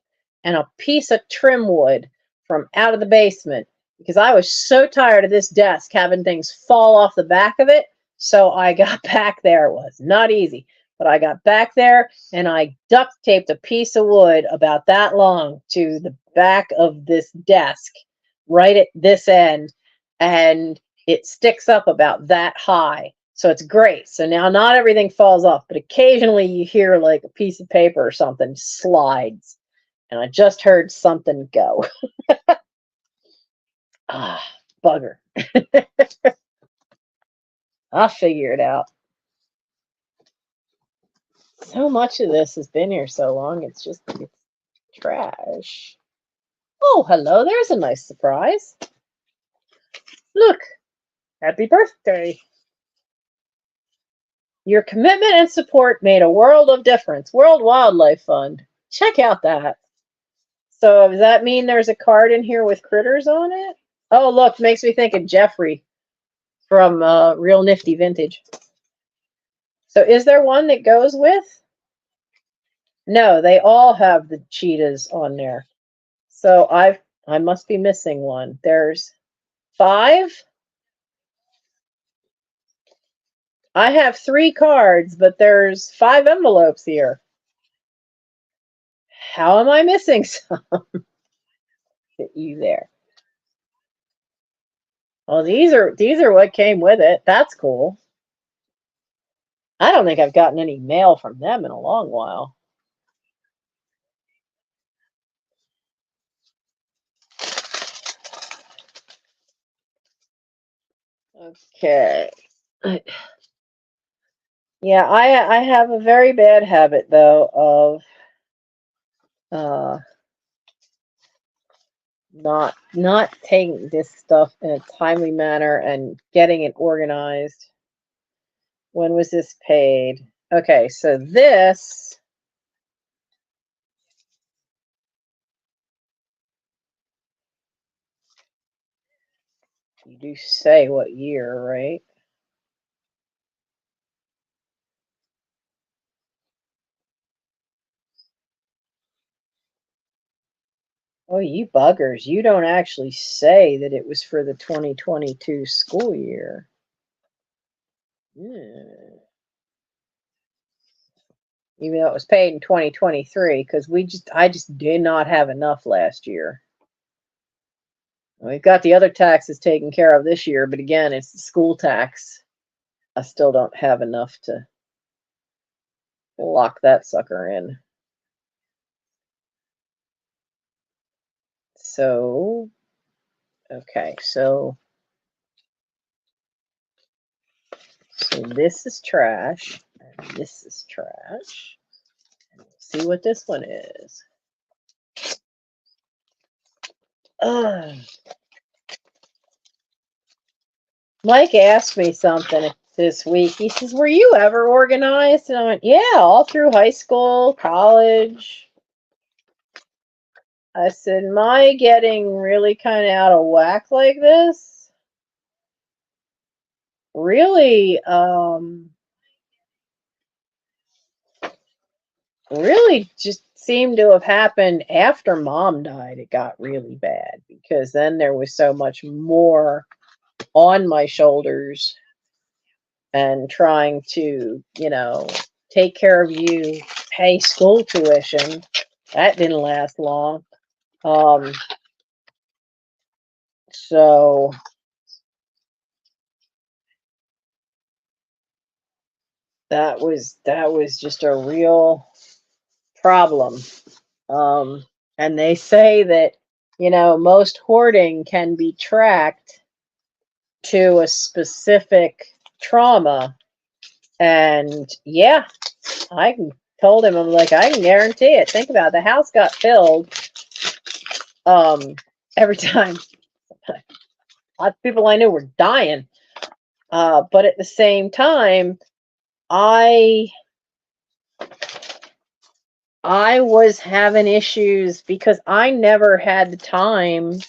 and a piece of trim wood from out of the basement because I was so tired of this desk having things fall off the back of it. So I got back there. It was not easy, but I got back there and I duct taped a piece of wood about that long to the back of this desk right at this end, and it sticks up about that high. So it's great. So now not everything falls off, but occasionally you hear like a piece of paper or something slides. And I just heard something go. Ah, bugger. I'll figure it out. So much of this has been here so long, it's trash. Oh, hello, there's a nice surprise. Look, happy birthday. Your commitment and support made a world of difference. World Wildlife Fund. Check out that. So does that mean there's a card in here with critters on it? Oh, look, makes me think of Jeffrey from Real Nifty Vintage. So is there one that goes with? No, they all have the cheetahs on there. So I must be missing one. There's 5. I have 3 cards, but there's 5 envelopes here. How am I missing some? Get you there. Well, these are what came with it. That's cool. I don't think I've gotten any mail from them in a long while. Okay. Yeah, I have a very bad habit though of not taking this stuff in a timely manner and getting it organized. When was this paid? Okay, so this you do say what year, right? Oh, you buggers, you don't actually say that it was for the 2022 school year. even though it was paid in 2023, because I just did not have enough last year. We've got the other taxes taken care of this year, but again, it's the school tax. I still don't have enough to lock that sucker in. So, okay, so this is trash, and this is trash. See what this one is. Mike asked me something this week. He says, "Were you ever organized?" And I went, "Yeah, all through high school, college." I said, "Am I getting really kind of out of whack like this?" Really, really just seemed to have happened after Mom died. It got really bad because then there was so much more on my shoulders and trying to, take care of you, pay school tuition. That didn't last long. So that was just a real problem. And they say that, most hoarding can be tracked to a specific trauma. And yeah, I told him, I'm like, I can guarantee it. Think about it. The house got filled every time. Lots of people I knew were dying. But at the same time, I was having issues because I never had the time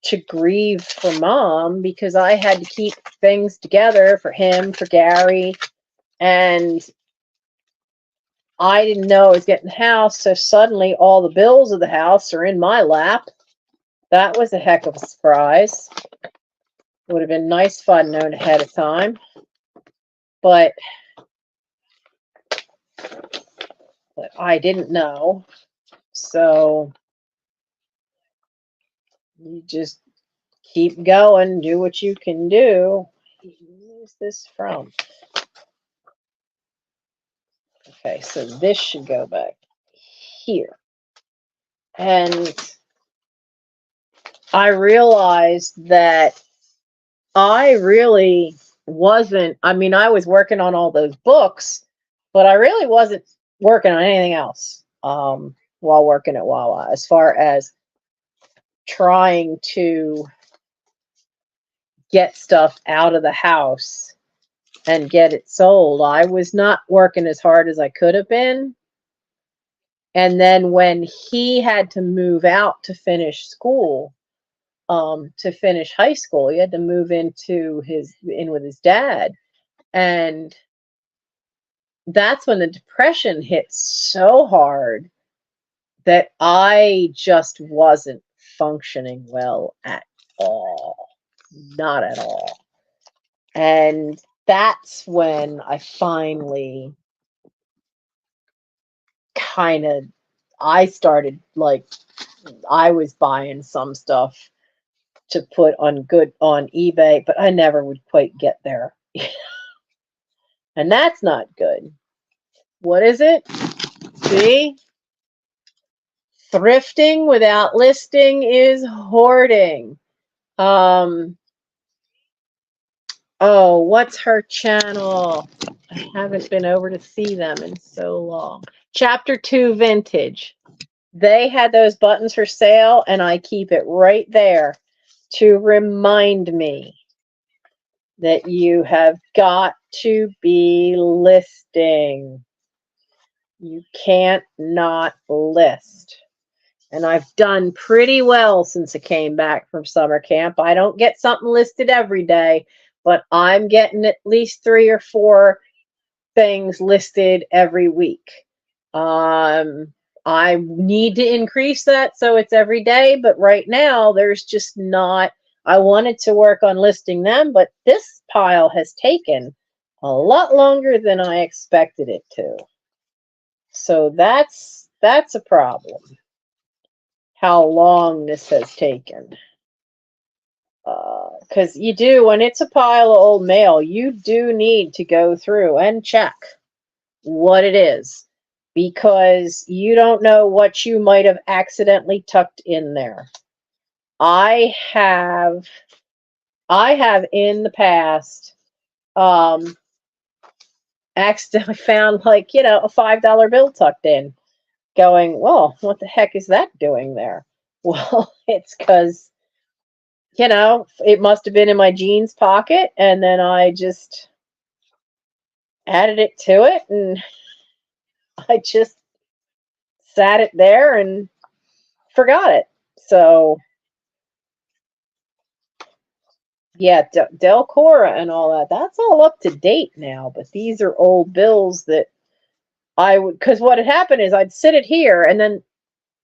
to grieve for Mom because I had to keep things together for him, for Gary, and I didn't know I was getting the house, so suddenly all the bills of the house are in my lap. That was a heck of a surprise. Would have been nice if I'd known ahead of time. But I didn't know. So you just keep going, do what you can do. Where's this from? Okay, so this should go back here. And I realized that I really wasn't, I was working on all those books, but I really wasn't working on anything else while working at Wawa, as far as trying to get stuff out of the house and get it sold. I was not working as hard as I could have been. And then when he had to move out to finish school, to finish high school, he had to move in with his dad. And that's when the depression hit so hard that I just wasn't functioning well at all. Not at all. And that's when I finally I started, like, I was buying some stuff to put on eBay, but I never would quite get there. And that's not good. What is it? See? Thrifting without listing is hoarding. Oh, what's her channel? I haven't been over to see them in so long. Chapter 2 Vintage. They had those buttons for sale, and I keep it right there to remind me that you have got to be listing. You can't not list. And I've done pretty well since I came back from summer camp. I don't get something listed every day, but I'm getting at least 3 or 4 things listed every week. I need to increase that so it's every day, but right now there's just not. I wanted to work on listing them, but this pile has taken a lot longer than I expected it to. So that's a problem. How long this has taken. Because you do, when it's a pile of old mail, you do need to go through and check what it is, because you don't know what you might have accidentally tucked in there. I have in the past accidentally found, like, a $5 bill tucked in, going, well, what the heck is that doing there? Well, it's because, it must have been in my jeans pocket, and then I just added it to it, and I just sat it there and forgot it. So, yeah, Delcora and all that, that's all up to date now, but these are old bills that I would, because what had happened is I'd sit it here, and then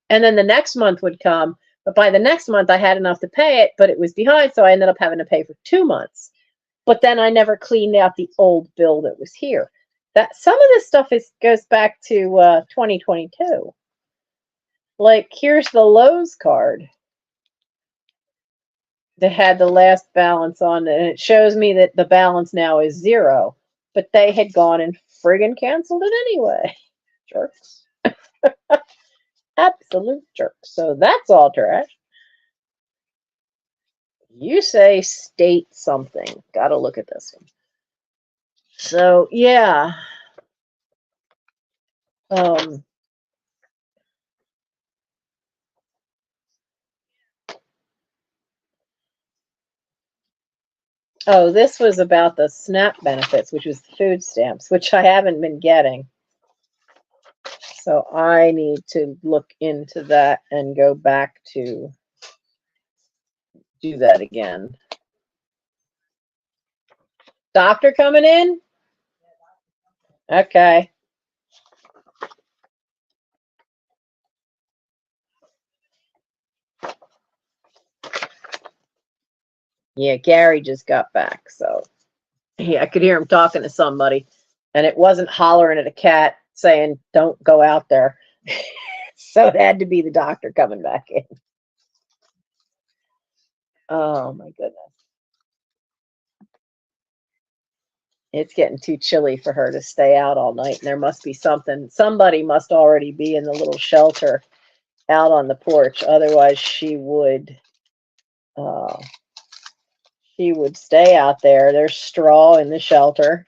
the next month would come, but by the next month I had enough to pay it, but it was behind, so I ended up having to pay for 2 months. But then I never cleaned out the old bill that was here. That some of this stuff goes back to 2022. Like, here's the Lowe's card that had the last balance on it, and it shows me that the balance now is 0, but they had gone and friggin' canceled it anyway. Jerks. Absolute jerks. So that's all trash. You say state something. Gotta look at this one. So, yeah. Oh, this was about the SNAP benefits, which was the food stamps, which I haven't been getting. So I need to look into that and go back to do that again. Doctor coming in? Okay. Yeah, Gary just got back, so yeah, I could hear him talking to somebody, and it wasn't hollering at a cat saying, don't go out there. So it had to be the doctor coming back in. Oh my goodness. It's getting too chilly for her to stay out all night, and there must be somebody must already be in the little shelter out on the porch. Otherwise she would stay out there. There's straw in the shelter,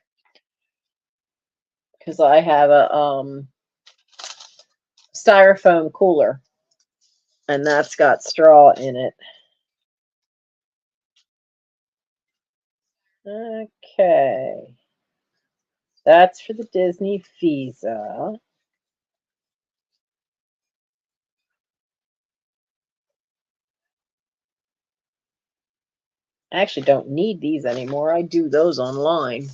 because I have a styrofoam cooler, and that's got straw in it. Okay. That's for the Disney Visa. I actually don't need these anymore. I do those online.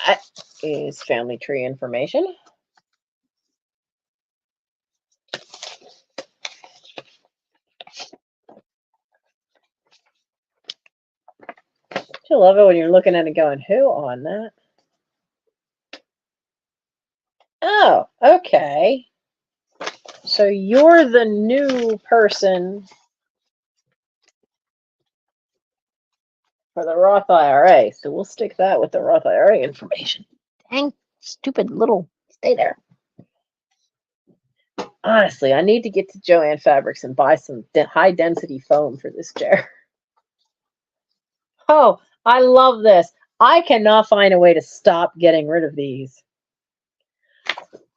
That is family tree information. I love it when you're looking at it going, who on that? Oh, okay. So you're the new person for the Roth IRA. So we'll stick that with the Roth IRA information. Dang, stupid little, stay there. Honestly, I need to get to Joann Fabrics and buy some high density foam for this chair. Oh, I love this. I cannot find a way to stop getting rid of these.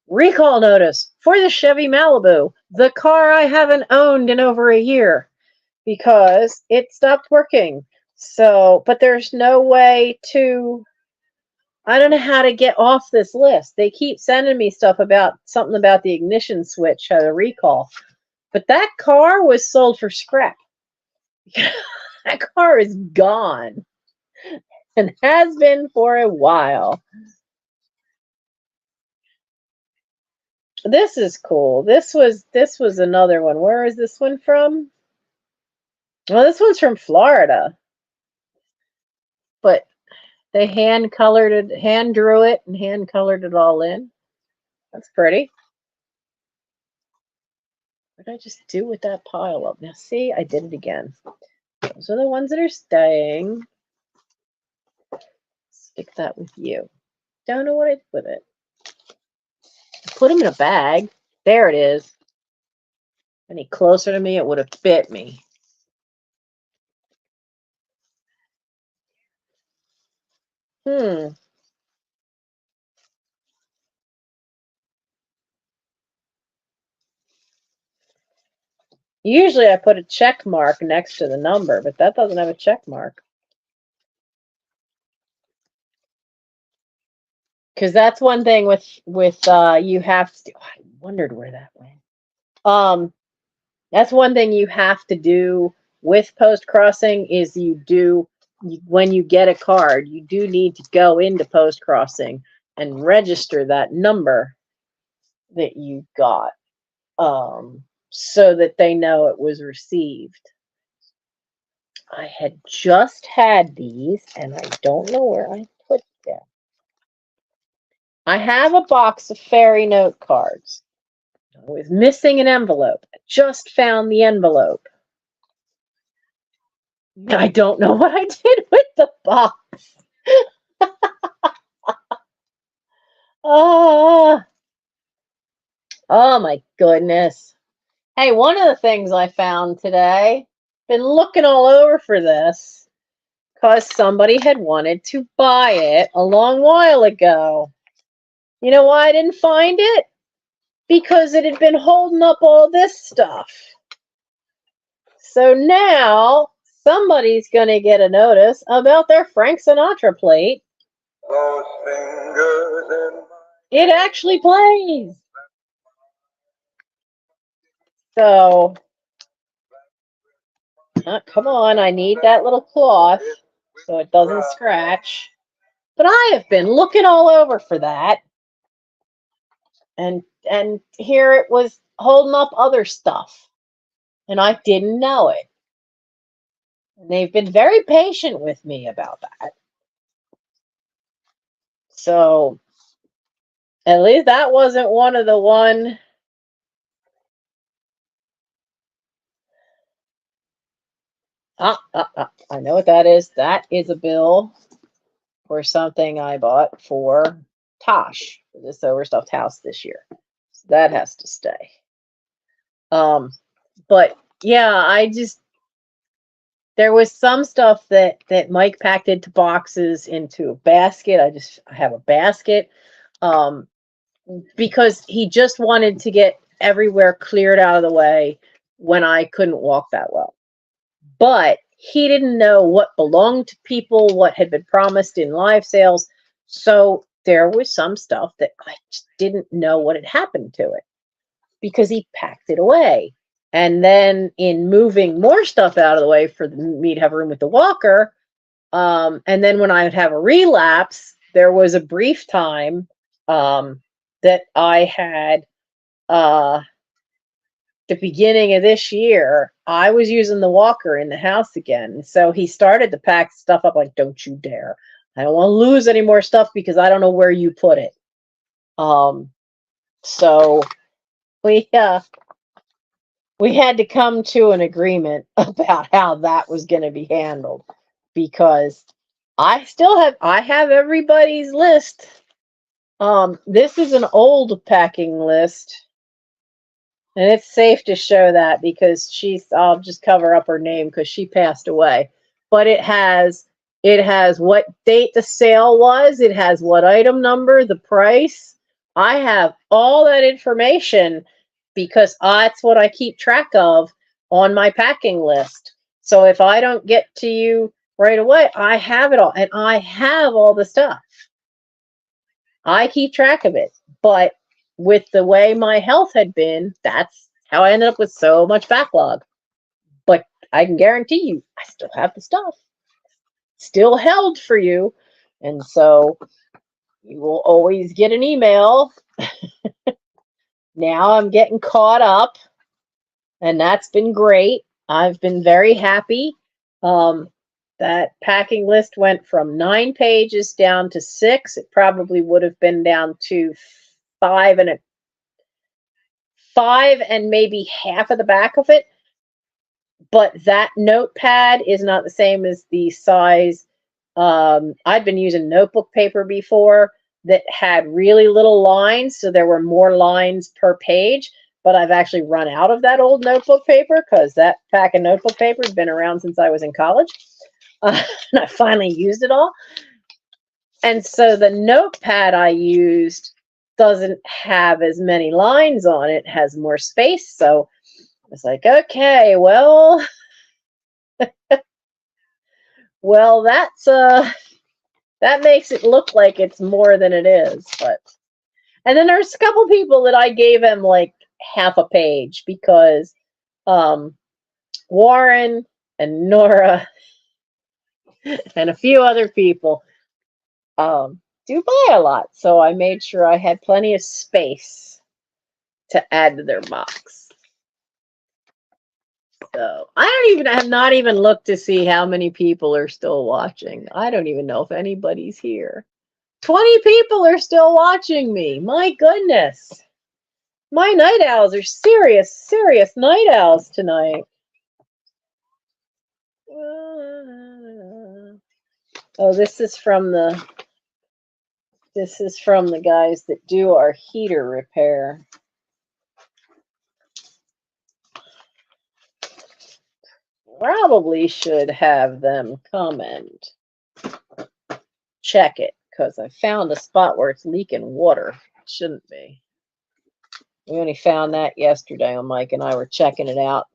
Recall notice for the Chevy Malibu, the car I haven't owned in over a year, because it stopped working. So, but there's no way to, I don't know how to get off this list. They keep sending me stuff about something about the ignition switch, how to recall. But that car was sold for scrap. That car is gone and has been for a while. This is cool. This was another one. Where is this one from? Well, this one's from Florida. But they hand drew it and hand colored it all in. That's pretty. What did I just do with that pile up? Now see, I did it again. Those are the ones that are staying. Stick that with you. Don't know what I did with it. Put them in a bag. There it is. Any closer to me, it would have bit me. Usually I put a check mark next to the number, but that doesn't have a check mark. Because that's one thing with you have to. Oh, I wondered where that went. That's one thing you have to do with post crossing is when you get a card, you do need to go into post crossing and register that number that you got, so that they know it was received. I had just had these, and I don't know where I put them. I have a box of fairy note cards. I was missing an envelope. I just found the envelope. I don't know what I did with the box. Oh my goodness. Hey, one of the things I found today, been looking all over for this, because somebody had wanted to buy it a long while ago. You know why I didn't find it? Because it had been holding up all this stuff. So now somebody's going to get a notice about their Frank Sinatra plate. It actually plays. So, come on, I need that little cloth so it doesn't scratch. But I have been looking all over for that. And here it was holding up other stuff. And I didn't know it. And they've been very patient with me about that. So, at least that wasn't one of the one. I know what that is. That is a bill for something I bought for Tosh for this overstuffed house this year. So that has to stay. But yeah, there was some stuff that Mike packed into boxes into a basket. I have a basket. Because he just wanted to get everywhere cleared out of the way when I couldn't walk that well. But he didn't know what belonged to people, what had been promised in live sales. So there was some stuff that I just didn't know what had happened to it because he packed it away. And then in moving more stuff out of the way for me to have room with the walker, and then when I would have a relapse, there was a brief time that I had the beginning of this year, I was using the walker in the house again. So he started to pack stuff up like, don't you dare. I don't want to lose any more stuff because I don't know where you put it. So we had to come to an agreement about how that was going to be handled because I have everybody's list. This is an old packing list. And it's safe to show that because I'll just cover up her name because she passed away. But it has what date the sale was. It has what item number, the price. I have all that information because that's what I keep track of on my packing list. So if I don't get to you right away, I have it all. And I have all the stuff. I keep track of it. But with the way my health had been, that's how I ended up with so much backlog. But I can guarantee you, I still have the stuff. Still held for you. And so you will always get an email now I'm getting caught up, and that's been great. I've been very happy. That packing list went from 9 pages down to 6. It probably would have been down to 5 and maybe half of the back of it. But that notepad is not the same as the size. I'd been using notebook paper before that had really little lines, so there were more lines per page. But I've actually run out of that old notebook paper because that pack of notebook paper has been around since I was in college. And I finally used it all. And so the notepad I used doesn't have as many lines on it, has more space. So I was like, okay, well, that's that makes it look like it's more than it is. But and then there's a couple people that I gave him like half a page because Warren and Nora and a few other people do buy a lot, so I made sure I had plenty of space to add to their box. So I have not even looked to see how many people are still watching. I don't even know if anybody's here. 20 people are still watching me. My goodness. My night owls are serious night owls tonight. Oh, this is from the guys that do our heater repair. Probably should have them come and check it because I found a spot where it's leaking water. It shouldn't be. We only found that yesterday when Mike and I were checking it out,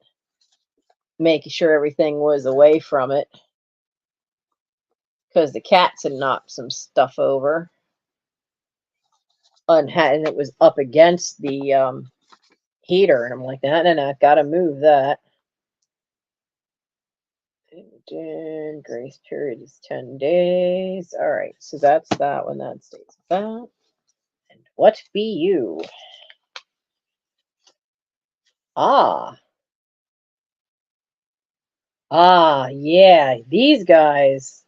making sure everything was away from it because the cats had knocked some stuff over and it was up against the heater, and I'm like, no, gotta move that. And grace period is 10 days. All right, so that's that one. That stays about. And what be you? Yeah, these guys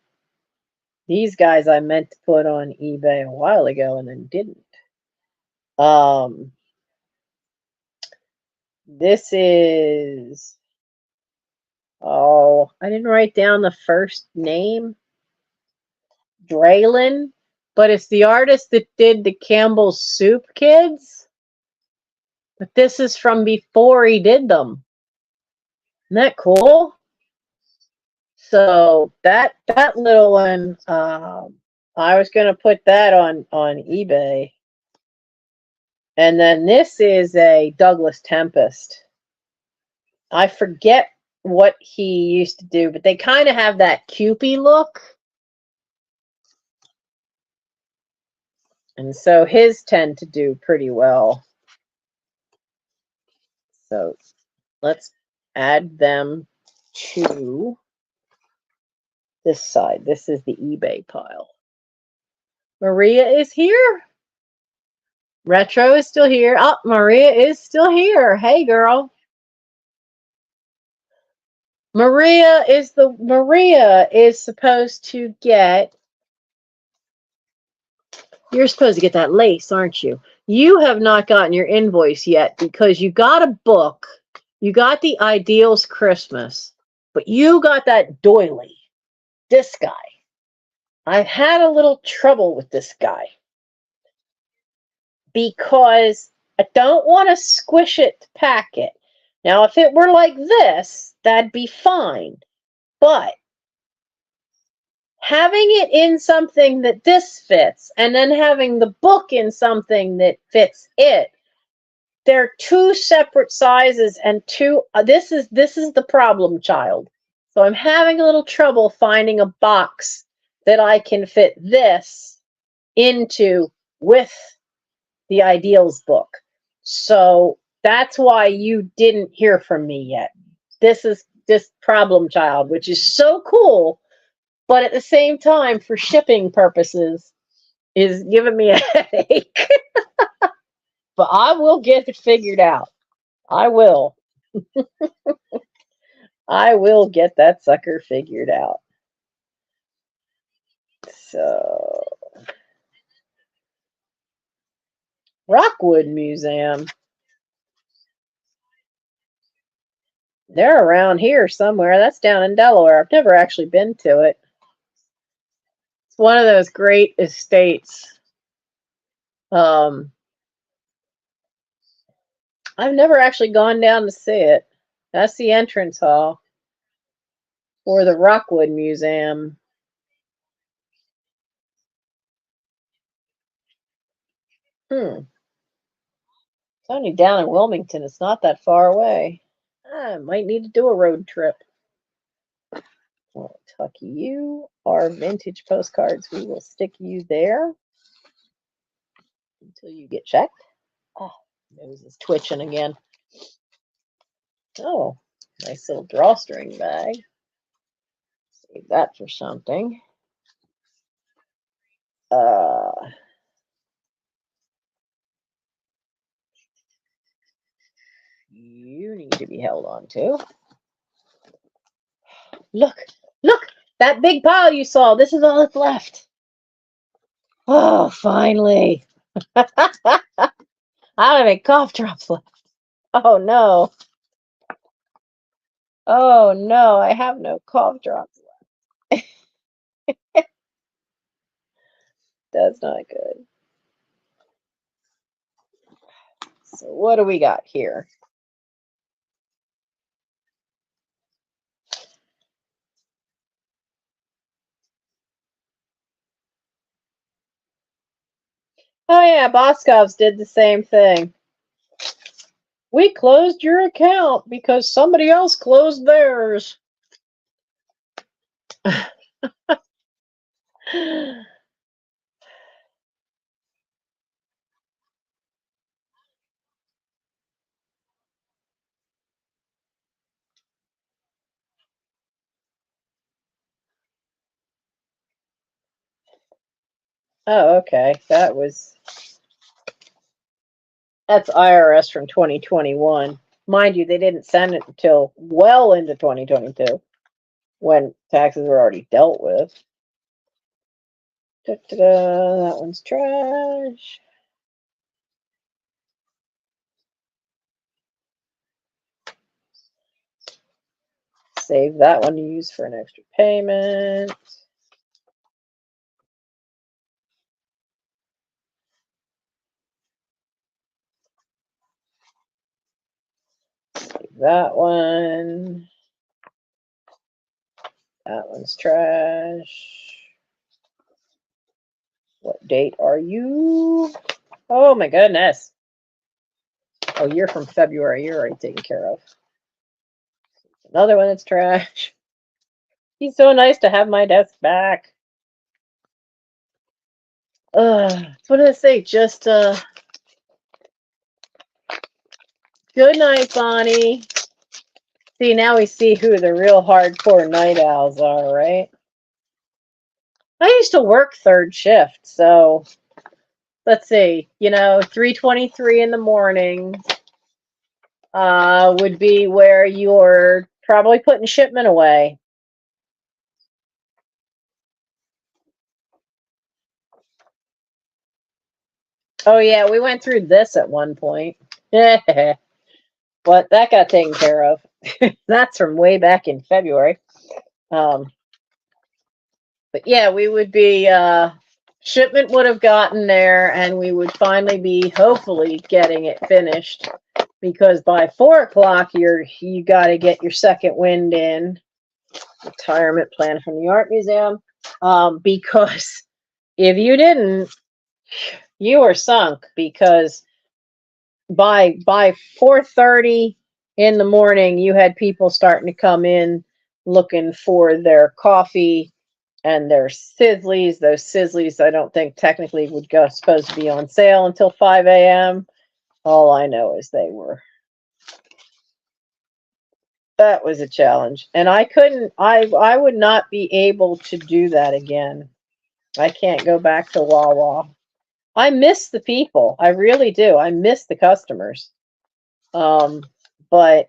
I meant to put on eBay a while ago and then didn't. This is, I didn't write down the first name. Draylen, but it's the artist that did the Campbell's Soup Kids. But this is from before he did them. Isn't that cool? So that little one, I was gonna put that on eBay. And then this is a Douglas Tempest. I forget what he used to do, but they kind of have that Cupid look. And so his tend to do pretty well. So let's add them to this side. This is the eBay pile. Maria is here. Retro is still here. Oh, Maria is still here. Hey, girl. Maria is supposed to get. You're supposed to get that lace, aren't you? You have not gotten your invoice yet because you got a book. You got the Ideals Christmas, but you got that doily. This guy. I've had a little trouble with this guy because I don't want to squish it to pack it. Now, if it were like this, that'd be fine. But having it in something that this fits and then having the book in something that fits it, they're two separate sizes and this is the problem child. So I'm having a little trouble finding a box that I can fit this into with the Ideals book. So that's why you didn't hear from me yet. This is this problem child, which is so cool, but at the same time, for shipping purposes, is giving me a headache. but I will get it figured out. I will. I will get that sucker figured out. So, Rockwood Museum. They're around here somewhere. That's down in Delaware. I've never actually been to it. It's one of those great estates. I've never actually gone down to see it. That's the entrance hall for the Rockwood Museum. It's only down in Wilmington. It's not that far away. I might need to do a road trip. We'll tuck you. Our vintage postcards, we will stick you there until you get checked. Oh, nose is twitching again. Oh, nice little drawstring bag. Save that for something. You need to be held on to. Look, that big pile you saw. This is all that's left. Oh, finally. I don't have any cough drops left. Oh, no. Oh, no, I have no cough drops left. That's not good. So what do we got here? Oh, yeah, Boscov's did the same thing. We closed your account because somebody else closed theirs. Oh, okay. That's IRS from 2021. Mind you, they didn't send it until well into 2022 when taxes were already dealt with. That one's trash. Save that one to use for an extra payment. Save that one. That one's trash. What date are you? Oh my goodness. Oh, you're from February. You're already taken care of. Another one that's trash. He's so nice to have my desk back. What did I say? Just good night, Bonnie. See, now we see who the real hardcore night owls are, right? I used to work third shift, so let's see, 3:23 in the morning would be where you're probably putting shipment away. Oh yeah, we went through this at one point. But that got taken care of. That's from way back in February. But yeah, we would be shipment would have gotten there, and we would finally be hopefully getting it finished, because by 4 o'clock you got to get your second wind in. Retirement plan from the art museum. Because if you didn't, you were sunk, because by 4:30 in the morning, you had people starting to come in looking for their coffee and their sizzlies. Those sizzlies, I don't think technically would go supposed to be on sale until 5 a.m. All I know is they were. That was a challenge, and I would not be able to do that again. I can't go back to Wawa. I miss the people. I really do. I miss the customers. But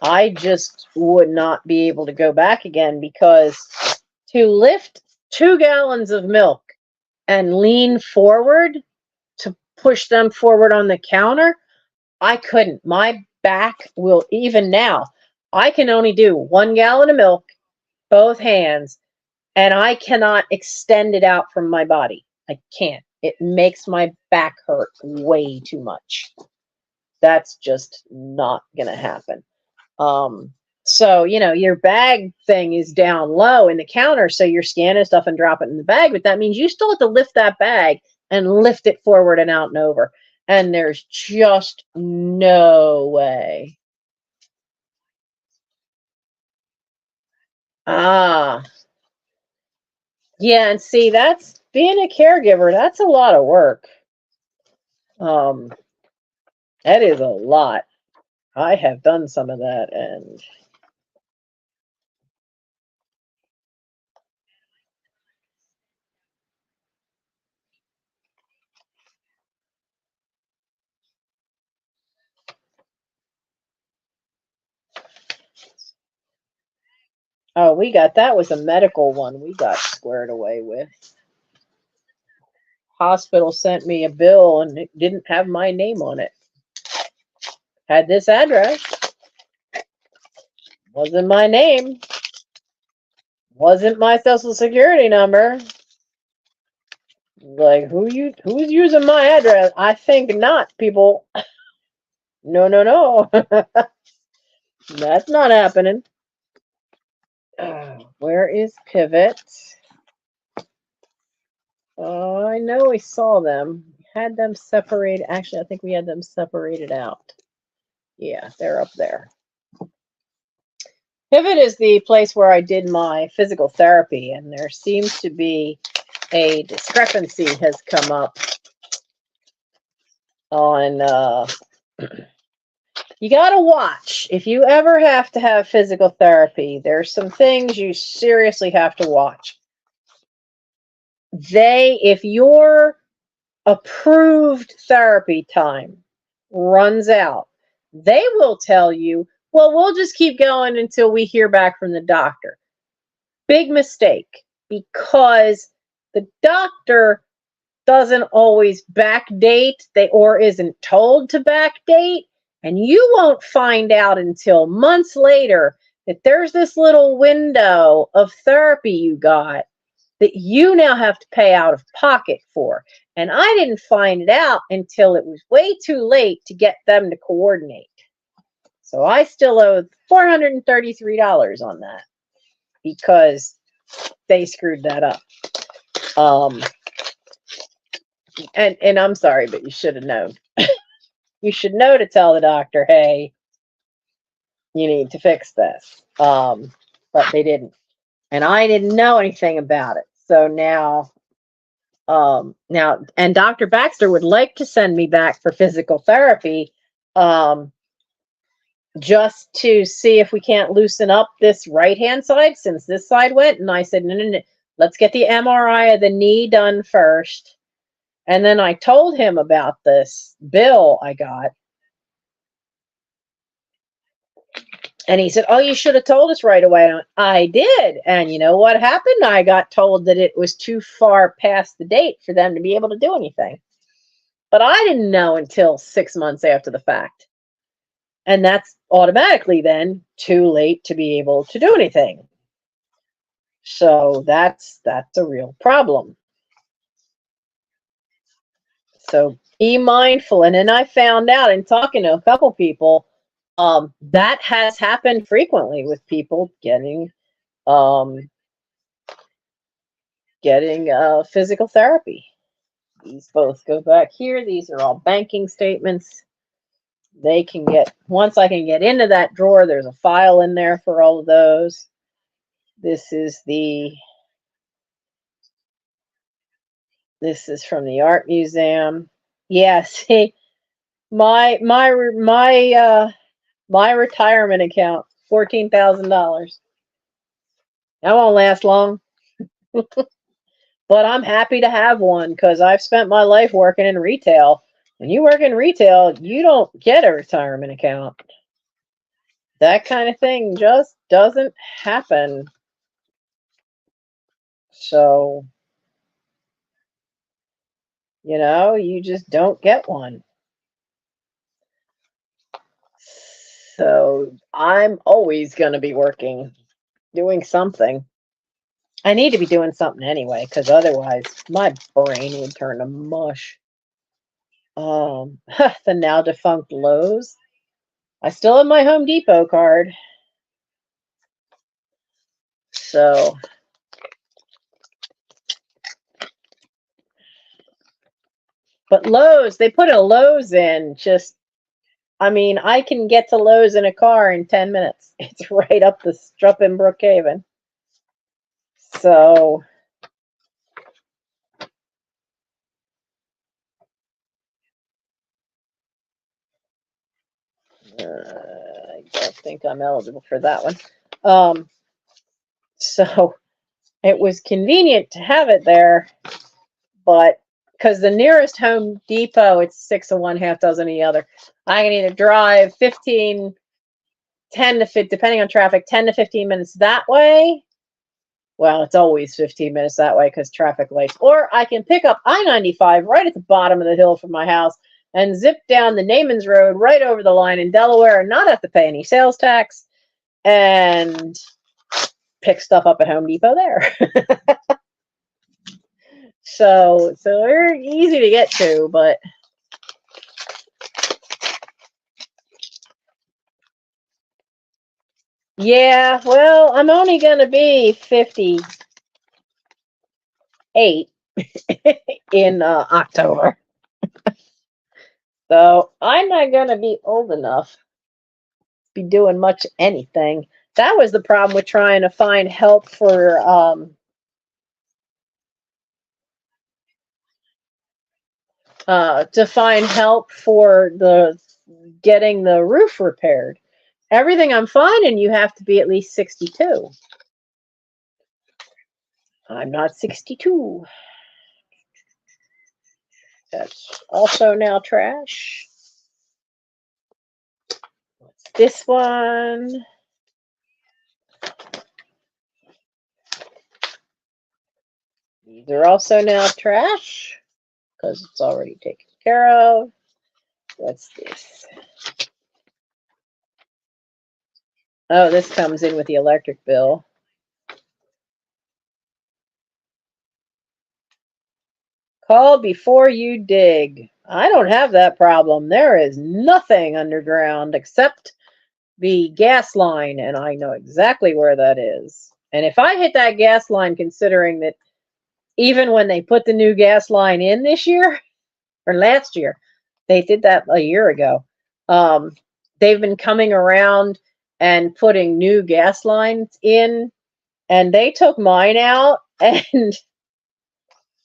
I just would not be able to go back again, because to lift 2 gallons of milk and lean forward to push them forward on the counter, I couldn't. My back will, even now, I can only do 1 gallon of milk, both hands, and I cannot extend it out from my body. I can't. It makes my back hurt way too much. That's just not gonna happen. So, your bag thing is down low in the counter, so you're scanning stuff and drop it in the bag, but that means you still have to lift that bag and lift it forward and out and over. And there's just no way. Ah, yeah, and see, that's being a caregiver, that's a lot of work. That is a lot. I have done some of that, and oh, that was a medical one we got squared away with. Hospital sent me a bill and it didn't have my name on it. Had this address. Wasn't my name. Wasn't my social security number. Like, who's using my address? I think not, people. No. That's not happening. Where is Pivot? I know we saw them. Had them separated. Actually, I think we had them separated out. Yeah, they're up there. Pivot is the place where I did my physical therapy, and there seems to be a discrepancy has come up on you gotta watch. If you ever have to have physical therapy, there's some things you seriously have to watch. If your approved therapy time runs out, they will tell you, well, we'll just keep going until we hear back from the doctor. Big mistake, because the doctor doesn't always backdate, or isn't told to backdate, and you won't find out until months later that there's this little window of therapy you got that you now have to pay out of pocket for. And I didn't find it out until it was way too late to get them to coordinate. So I still owe $433 on that because they screwed that up. And I'm sorry, but you should have known. You should know to tell the doctor, hey, you need to fix this. But they didn't. And I didn't know anything about it. So now, and Dr. Baxter would like to send me back for physical therapy, just to see if we can't loosen up this right-hand side since this side went. And I said, no, let's get the MRI of the knee done first. And then I told him about this bill I got. And he said, oh, you should have told us right away. I did. And you know what happened? I got told that it was too far past the date for them to be able to do anything. But I didn't know until 6 months after the fact. And that's automatically then too late to be able to do anything. So that's a real problem. So be mindful. And then I found out in talking to a couple people, that has happened frequently with people getting physical therapy. These both go back here. These are all banking statements. They can once I can get into that drawer, there's a file in there for all of those. This is from the art museum. Yeah, see, my retirement account, $14,000. That won't last long. but I'm happy to have one because I've spent my life working in retail. When you work in retail, you don't get a retirement account. That kind of thing just doesn't happen. So, you just don't get one. So I'm always going to be working, doing something. I need to be doing something anyway, because otherwise my brain would turn to mush. The now defunct Lowe's. I still have my Home Depot card. So, but Lowe's, they put a Lowe's in I can get to Lowe's in a car in 10 minutes. It's right up in Brookhaven. So, I don't think I'm eligible for that one. So it was convenient to have it there, but because the nearest Home Depot, it's 6 of one, half dozen of the other. I can either drive 10 to 15, depending on traffic, 10 to 15 minutes that way. Well, it's always 15 minutes that way because traffic lights. Or I can pick up I-95 right at the bottom of the hill from my house and zip down the Namans Road right over the line in Delaware and not have to pay any sales tax and pick stuff up at Home Depot there. So they're easy to get to, but yeah, well, I'm only going to be 58 in October. So I'm not going to be old enough to be doing much anything. That was the problem with trying to find help for getting the roof repaired. Everything I'm finding, you have to be at least 62. I'm not 62. That's also now trash. What's this one? These are also now trash because it's already taken care of. What's this? Oh, this comes in with the electric bill. Call before you dig. I don't have that problem. There is nothing underground except the gas line, and I know exactly where that is. And if I hit that gas line, considering that even when they put the new gas line in this year, or last year, they did that a year ago. They've been coming around and putting new gas lines in, and they took mine out, and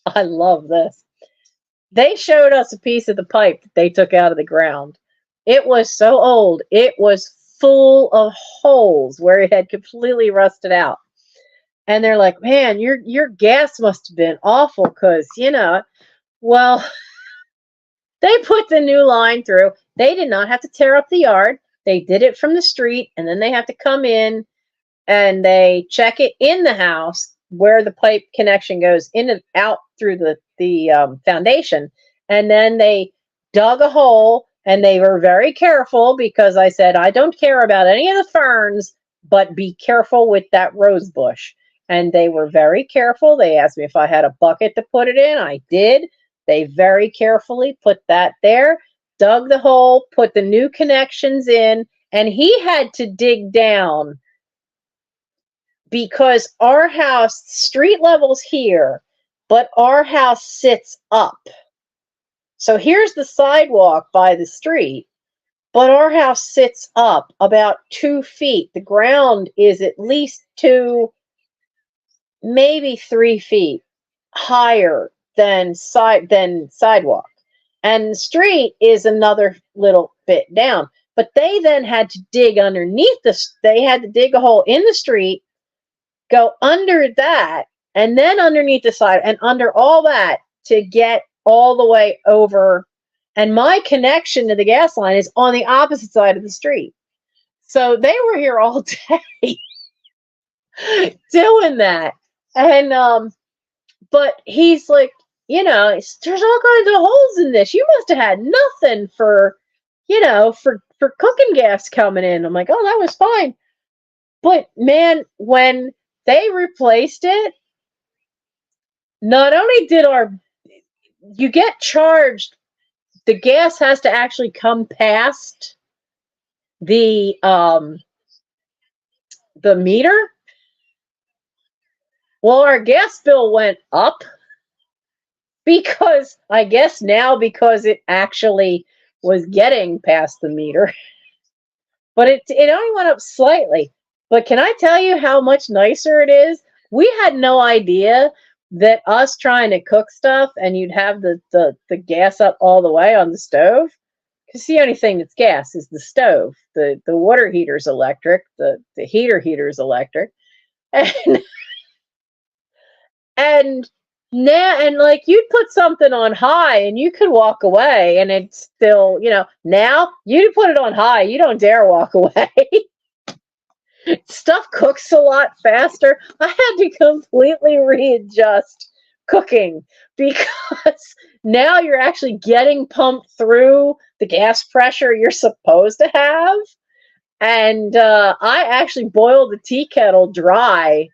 I love this. They showed us a piece of the pipe that they took out of the ground. It was so old. It was full of holes where it had completely rusted out. And they're like, man, your gas must have been awful because, well, they put the new line through. They did not have to tear up the yard. They did it from the street, and then they have to come in and they check it in the house where the pipe connection goes in and out through the foundation. And then they dug a hole, and they were very careful because I said, I don't care about any of the ferns, but be careful with that rose bush. And they were very careful. They asked me if I had a bucket to put it in. I did. They very carefully put that there, dug the hole, put the new connections in, and he had to dig down because our house, street level's here, but our house sits up. So here's the sidewalk by the street, but our house sits up about 2 feet. The ground is at least 2, maybe 3 feet higher than sidewalk. And the street is another little bit down. But they then had to dig underneath they had to dig a hole in the street, go under that, and then underneath the side, and under all that to get all the way over. And my connection to the gas line is on the opposite side of the street. So they were here all day doing that. And but he's like, there's all kinds of holes in this. You must have had nothing for, for cooking gas coming in. I'm like, oh, that was fine. But man, when they replaced it, not only did you get charged, the gas has to actually come past the meter. Well, our gas bill went up because I guess now because it actually was getting past the meter. But it only went up slightly. But can I tell you how much nicer it is? We had no idea that us trying to cook stuff and you'd have the gas up all the way on the stove. Because the only thing that's gas is the stove. The water heater's electric. The heater's electric. And now, and like you'd put something on high and you could walk away and it's still, now you put it on high, you don't dare walk away. Stuff cooks a lot faster. I had to completely readjust cooking because now you're actually getting pumped through the gas pressure you're supposed to have. And I actually boiled the tea kettle dry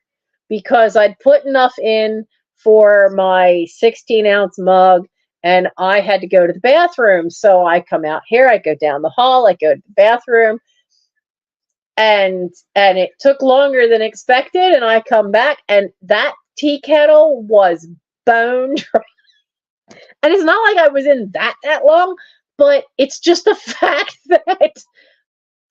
because I'd put enough in for my 16-ounce mug and I had to go to the bathroom. So I come out here, I go down the hall, I go to the bathroom, and it took longer than expected, and I come back and that tea kettle was bone dry. And it's not like I was in that long, but it's just the fact that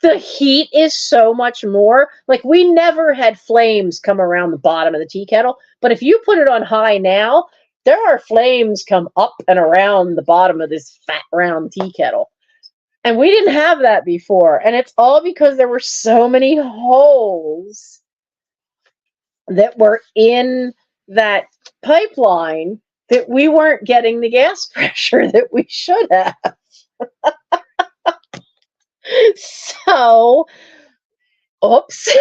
the heat is so much more. Like, we never had flames come around the bottom of the tea kettle, but if you put it on high now, there are flames come up and around the bottom of this fat round tea kettle. And we didn't have that before. And it's all because there were so many holes that were in that pipeline that we weren't getting the gas pressure that we should have. So, oops.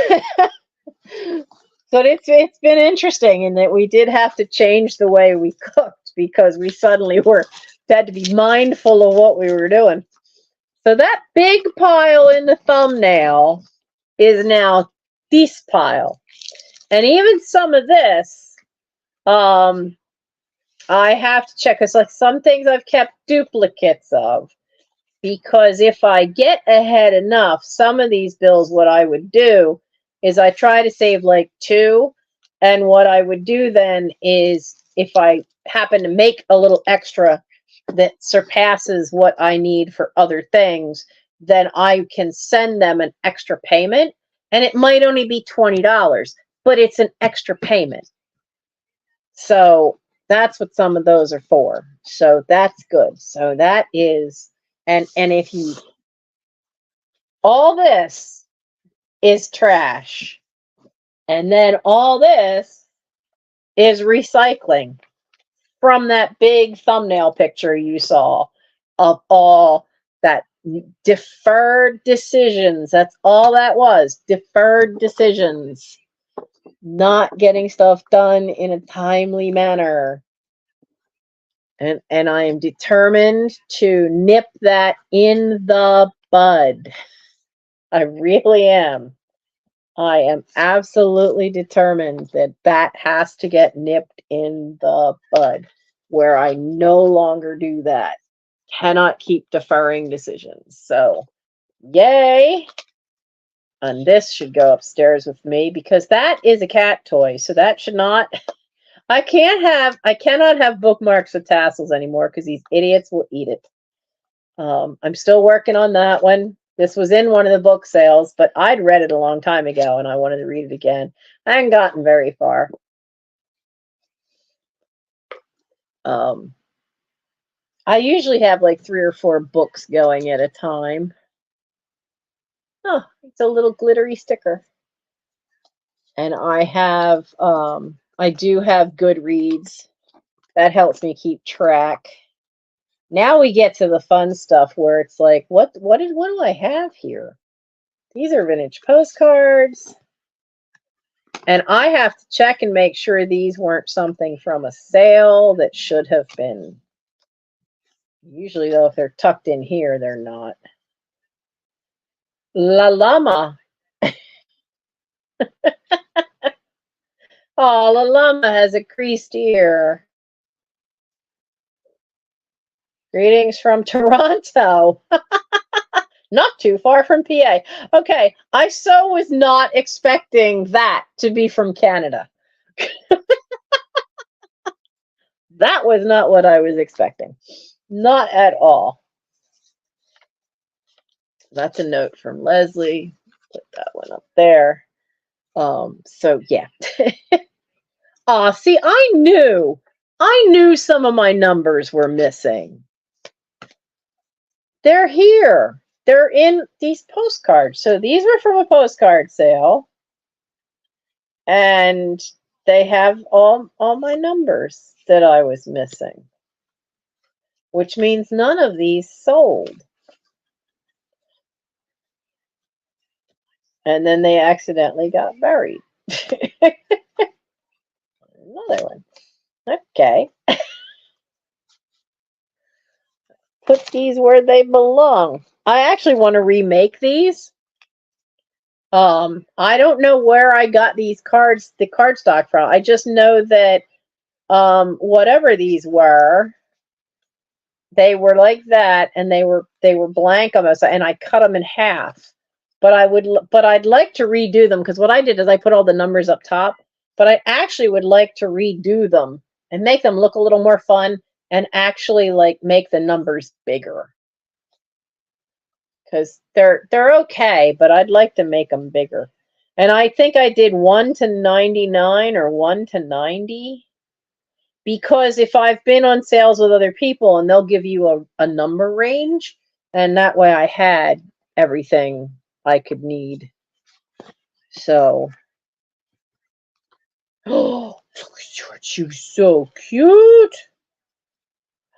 But it's been interesting in that we did have to change the way we cooked because we suddenly had to be mindful of what we were doing. So that big pile in the thumbnail is now this pile. And even some of this, I have to check. It's like some things I've kept duplicates of. Because if I get ahead enough, some of these bills, what I would do is I try to save like 2. And what I would do then is if I happen to make a little extra that surpasses what I need for other things, then I can send them an extra payment. And it might only be $20, but it's an extra payment. So that's what some of those are for. So that's good. So that is, and if you, all this is trash. And then all this is recycling from that big thumbnail picture you saw of all that deferred decisions. That's all that was. Deferred decisions. Not getting stuff done in a timely manner. And I am determined to nip that in the bud. I really am. I am absolutely determined that that has to get nipped in the bud, where I no longer do that. Cannot keep deferring decisions. So, yay. And this should go upstairs with me because that is a cat toy. So that should not, I cannot have bookmarks with tassels anymore because these idiots will eat it. I'm still working on that one. This was in one of the book sales, but I'd read it a long time ago and I wanted to read it again. I hadn't gotten very far. I usually have like 3 or 4 books going at a time. Oh, it's a little glittery sticker. And I have I do have Goodreads. That helps me keep track. Now we get to the fun stuff where it's like, what do I have here? These are vintage postcards. And I have to check and make sure these weren't something from a sale that should have been. Usually, though, if they're tucked in here, they're not. La Llama. Oh, La Llama has a creased ear. Greetings from Toronto. Not too far from PA. Okay, I so was not expecting that to be from Canada. That was not what I was expecting. Not at all. That's a note from Leslie. Put that one up there. So yeah. See, I knew some of my numbers were missing. They're here. They're in these postcards. So these were from a postcard sale. And they have all my numbers that I was missing. Which means none of these sold. And then they accidentally got buried. Another one. Okay. Put these where they belong. I actually want to remake these. I don't know where I got these cards, the cardstock from. I just know that whatever these were, they were like that, and they were blank almost, and I cut them in half. But I'd like to redo them, because what I did is I put all the numbers up top. But I actually would like to redo them and make them look a little more fun, and actually like make the numbers bigger. Because they're okay, but I'd like to make them bigger. And I think I did 1 to 99 or 1 to 90. Because if I've been on sales with other people and they'll give you a number range, and that way I had everything I could need. So, oh, you're so cute.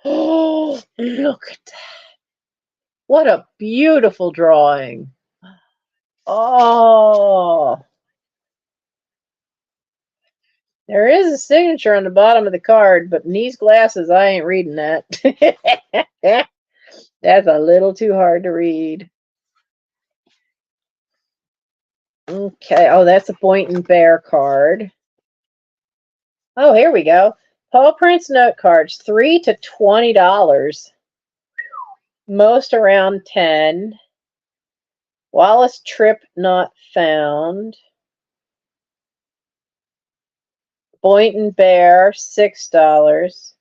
Oh, look at that. What a beautiful drawing. Oh, there is a signature on the bottom of the card, but in these glasses, I ain't reading that. That's a little too hard to read. Okay. Oh, that's a Boynton Bear card. Oh, here we go. Paw Prints note cards, $3 to $20. Most around 10. Wallace Tripp not found. Boynton Bear, $6.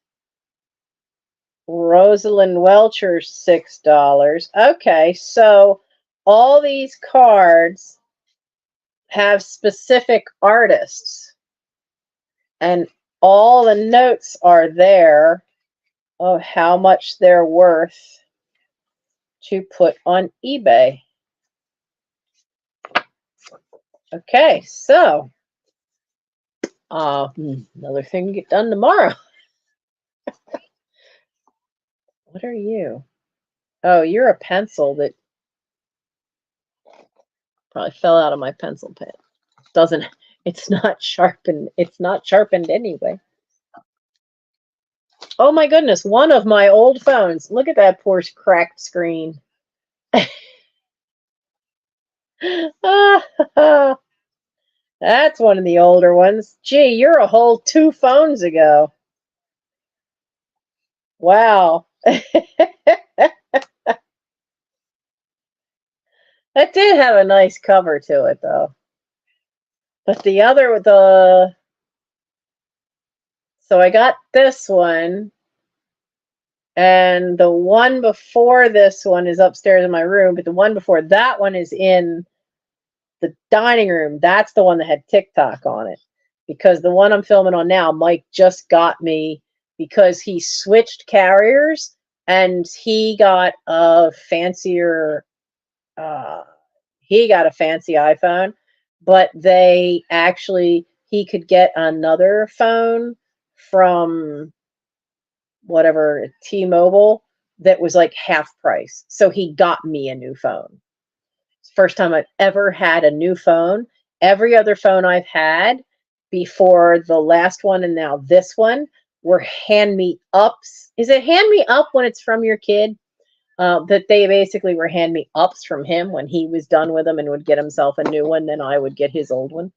Rosalind Welcher, $6. Okay, so all these cards have specific artists, and all the notes are there of how much they're worth to put on eBay. Okay, so another thing to get done tomorrow. What are you? Oh, you're a pencil that probably fell out of my pencil pen. It's not sharpened. It's not sharpened anyway. Oh my goodness, one of my old phones. Look at that poor cracked screen. That's one of the older ones. Gee, you're a whole 2 phones ago. Wow. That did have a nice cover to it, though. But the other, so I got this one, and the one before this one is upstairs in my room, but the one before that one is in the dining room. That's the one that had TikTok on it, because the one I'm filming on now, Mike just got me because he switched carriers and he got a fancier, he got a fancy iPhone, but they actually, he could get another phone from whatever, T-Mobile, that was like half price. So he got me a new phone. First time I've ever had a new phone. Every other phone I've had before the last one and now this one were hand me ups. Is it hand me up when it's from your kid? That they basically were hand me ups from him when he was done with them and would get himself a new one, then I would get his old one.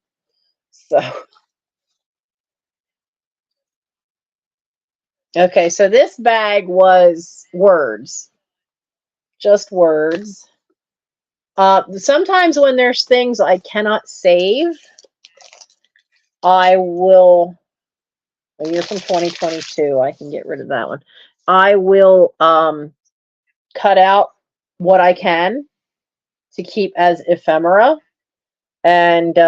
So, okay, so this bag was words, just words. Sometimes when there's things I cannot save, I will, a year from 2022, I can get rid of that one. I will cut out what I can to keep as ephemera. And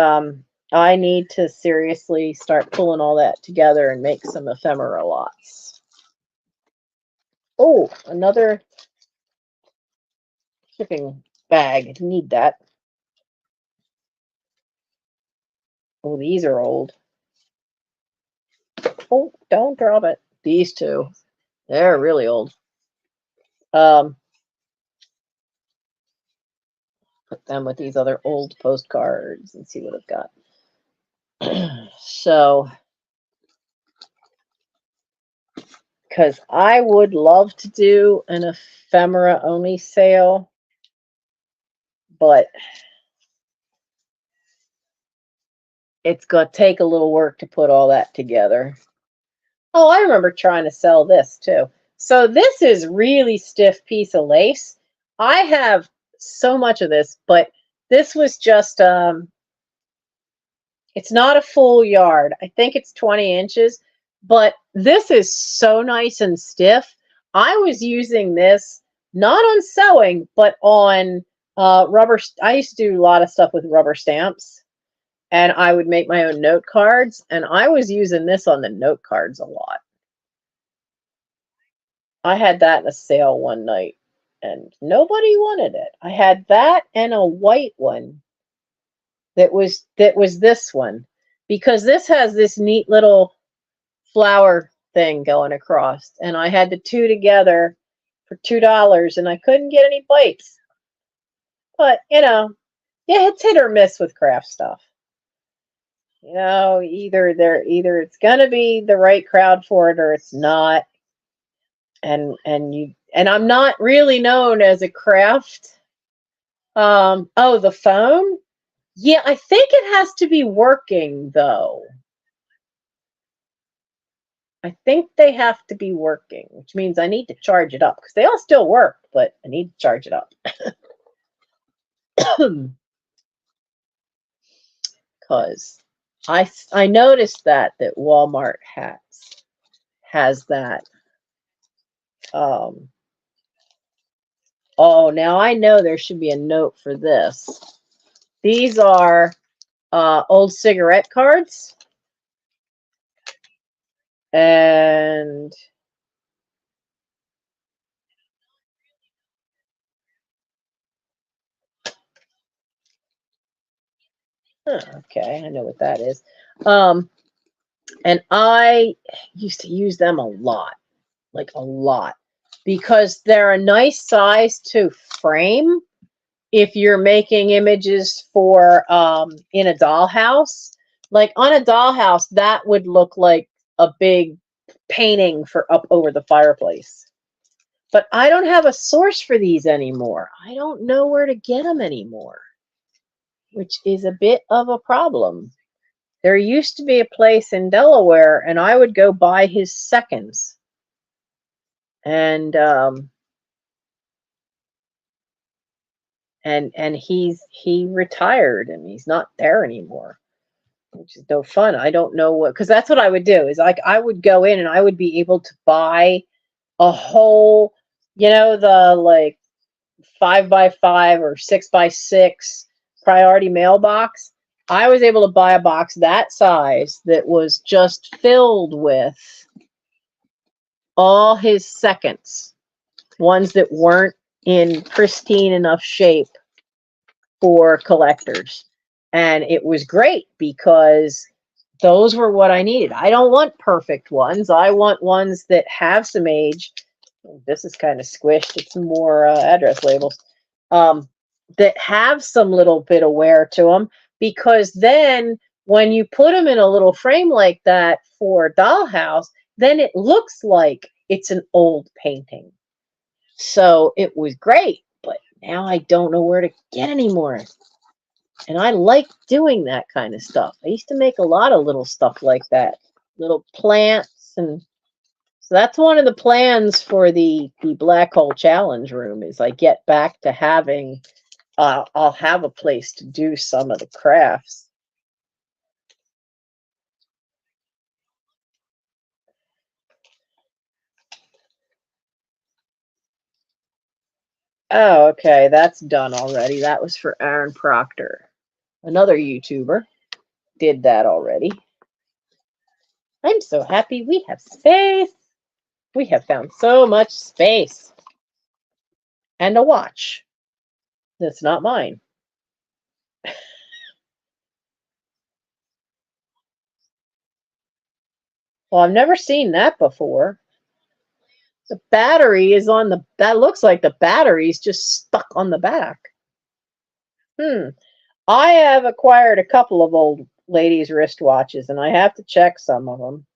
I need to seriously start pulling all that together and make some ephemera lots. Oh, another shipping bag. Need that. Oh, these are old. Oh, don't drop it. These two. They're really old. Put them with these other old postcards and see what I've got. So, because I would love to do an ephemera only sale, but it's going to take a little work to put all that together. Oh, I remember trying to sell this too. So this is really stiff piece of lace. I have so much of this, but this was just, it's not a full yard. I think it's 20 inches, but this is so nice and stiff. I was using this not on sewing, but on rubber. I used to do a lot of stuff with rubber stamps, and I would make my own note cards, and I was using this on the note cards a lot. I had that in a sale one night, and nobody wanted it. I had that and a white one that was this one, because this has this neat little flower thing going across, and I had the two together for $2, and I couldn't get any bites. But yeah, it's hit or miss with craft stuff. Either it's gonna be the right crowd for it or it's not. And I'm not really known as a craft. Oh, the phone? Yeah, I think it has to be working though. I think they have to be working, which means I need to charge it up because they all still work, but I need to charge it up. Because I noticed that Walmart has that. Oh, now I know there should be a note for this. These are old cigarette cards. And okay, I know what that is. And I used to use them a lot, like a lot, because they're a nice size to frame if you're making images for in a dollhouse. Like on a dollhouse, that would look like a big painting for up over the fireplace. But I don't have a source for these anymore. I don't know where to get them anymore, which is a bit of a problem. There used to be a place in Delaware, and I would go buy his seconds. And he retired, and he's not there anymore, which is no fun. I don't know what, because that's what I would do, is like I would go in and I would be able to buy a whole, the like 5x5 or 6x6 priority mailbox. I was able to buy a box that size that was just filled with all his seconds, ones that weren't in pristine enough shape for collectors. And it was great because those were what I needed. I don't want perfect ones. I want ones that have some age. This is kind of squished. It's more address labels that have some little bit of wear to them, because then when you put them in a little frame like that for a dollhouse, then it looks like it's an old painting. So it was great, but now I don't know where to get any more. And I like doing that kind of stuff. I used to make a lot of little stuff like that, little plants. And so that's one of the plans for the Black Hole Challenge room is I get back to having, I'll have a place to do some of the crafts. Oh, okay, that's done already. That was for Aaron Proctor, another YouTuber. Did that already. I'm so happy we have space. We have found so much space. And a watch. That's not mine. Well, I've never seen that before. The battery is on the, that looks like the battery's just stuck on the back. I have acquired a couple of old ladies' wristwatches, and I have to check some of them.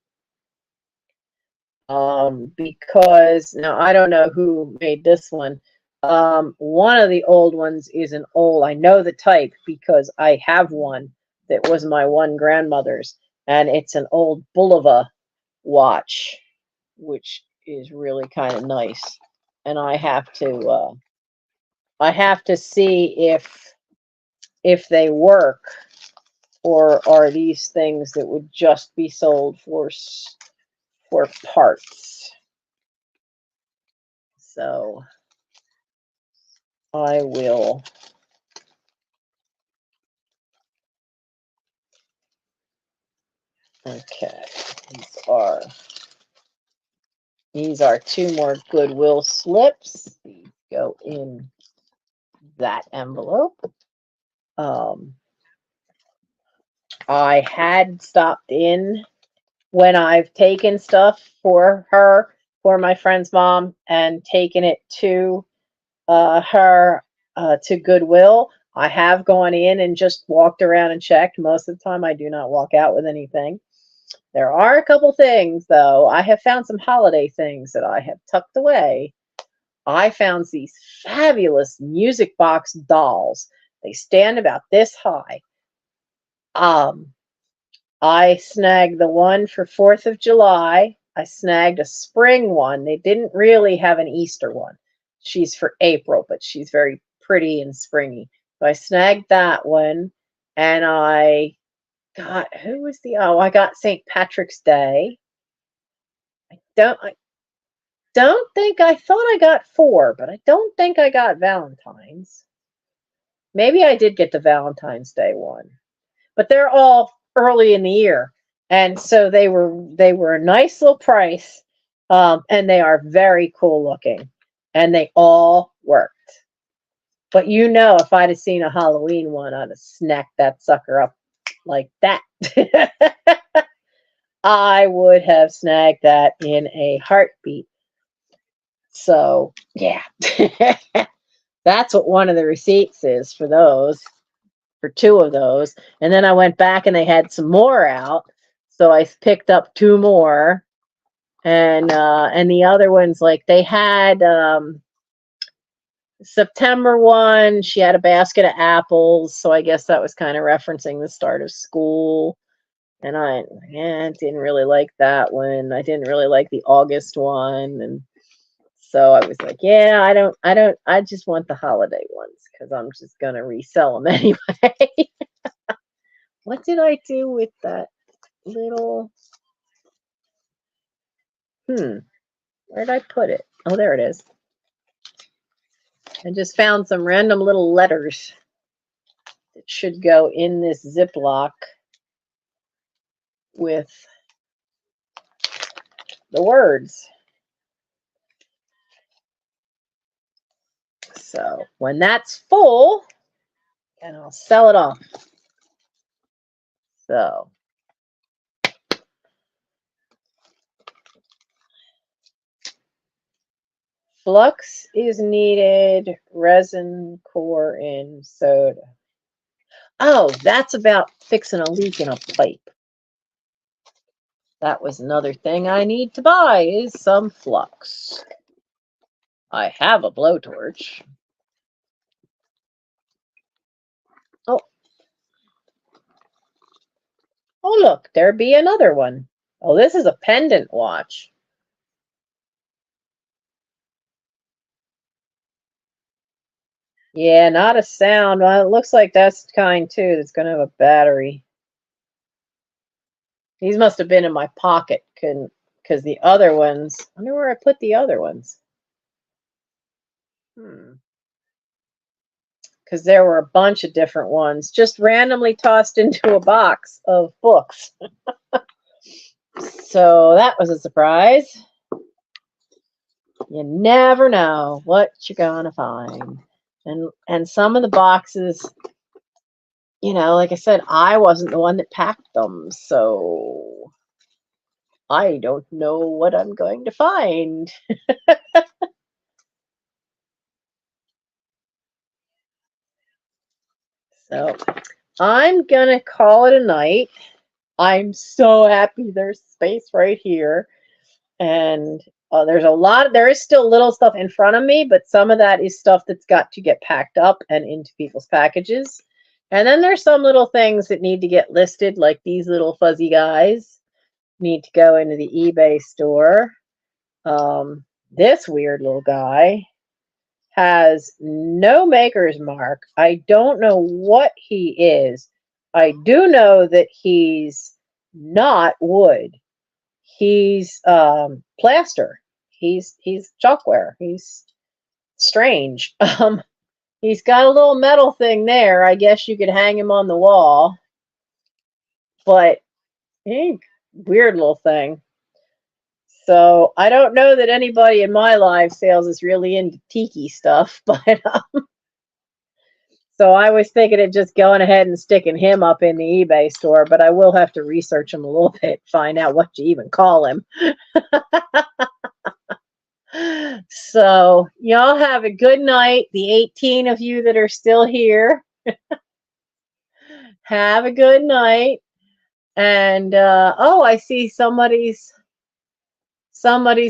Because now I don't know who made this one. One of the old ones is an old, I know the type because I have one that was my one grandmother's, and it's an old Bulova watch, which is really kind of nice. And I have to see if they work, or are these things that would just be sold for parts. So I will. Okay, these are two more Goodwill slips. These go in that envelope. I had stopped in when I've taken stuff for her, for my friend's mom, and taken it to her to Goodwill. I have gone in and just walked around and checked. Most of the time, I do not walk out with anything. There are a couple things, though. I have found some holiday things that I have tucked away. I found these fabulous music box dolls. They stand about this high. I snagged the one for 4th of July. I snagged a spring one. They didn't really have an Easter one. She's for April, but she's very pretty and springy. So I snagged that one, and I got, I got St. Patrick's Day. I don't think, I thought I got 4, but I don't think I got Valentine's. Maybe I did get the Valentine's Day one, but they're all early in the year, and so they were a nice little price, and they are very cool looking, and they all worked. But if I'd have seen a Halloween one, I'd have snacked that sucker up like that. I would have snagged that in a heartbeat. So yeah. That's what one of the receipts is for those, for 2 of those. And then I went back and they had some more out. So I picked up 2 more. And the other ones, like they had September one, she had a basket of apples. So I guess that was kind of referencing the start of school. And I didn't really like that one. I didn't really like the August one. And so I was like, yeah, I just want the holiday ones because I'm just going to resell them anyway. What did I do with that little, where did I put it? Oh, there it is. I just found some random little letters that should go in this Ziploc with the words. So when that's full, and I'll sell it off. So Flux is needed, resin core in soda. Oh, that's about fixing a leak in a pipe. That was another thing I need to buy is some flux. I have a blowtorch. Oh. Oh, look, there be another one. Oh, this is a pendant watch. Yeah, not a sound. Well, it looks like that's the kind too that's going to have a battery. These must have been in my pocket because the other ones, I wonder where I put the other ones. Because there were a bunch of different ones just randomly tossed into a box of books. So that was a surprise. You never know what you're gonna find. And some of the boxes, you know, like I said, I wasn't the one that packed them, so I don't know what I'm going to find. So I'm gonna call it a night. I'm so happy there's space right here. And there is still little stuff in front of me, but some of that is stuff that's got to get packed up and into people's packages. And then there's some little things that need to get listed, like these little fuzzy guys need to go into the eBay store. This weird little guy has no maker's mark. I don't know what he is. I do know that he's not wood. He's plaster. He's chalkware. He's strange. He's got a little metal thing there. I guess you could hang him on the wall. But weird little thing. So I don't know that anybody in my live sales is really into tiki stuff, but so I was thinking of just going ahead and sticking him up in the eBay store, but I will have to research him a little bit, find out what you even call him. So y'all have a good night. The 18 of you that are still here, have a good night. And oh, I see somebody's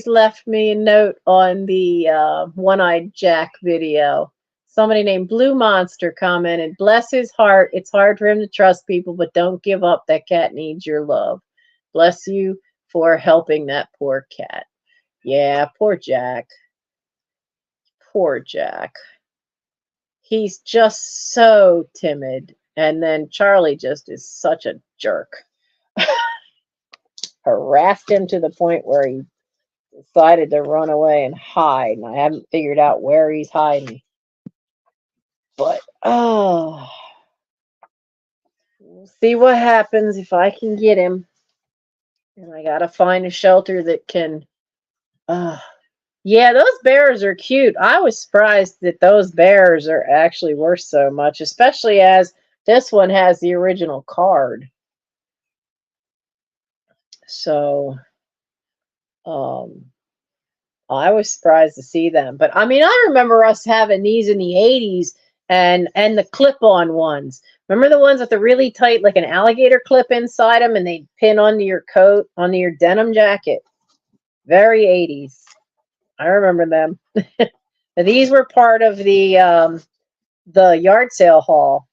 left me a note on the One-Eyed Jack video. Somebody named Blue Monster commented, "Bless his heart. It's hard for him to trust people, but don't give up. That cat needs your love. Bless you for helping that poor cat." Yeah, poor Jack. Poor Jack. He's just so timid. And then Charlie just is such a jerk. Harassed him to the point where he decided to run away and hide. And I haven't figured out where he's hiding. But, oh, we'll see what happens if I can get him. And I got to find a shelter that can, yeah, those bears are cute. I was surprised that those bears are actually worth so much, especially as this one has the original card. So, I was surprised to see them. But I mean, I remember us having these in the 80s and the clip-on ones. Remember the ones with the really tight, like an alligator clip inside them, and they'd pin onto your coat, onto your denim jacket? Very 80s. I remember them. These were part of the yard sale haul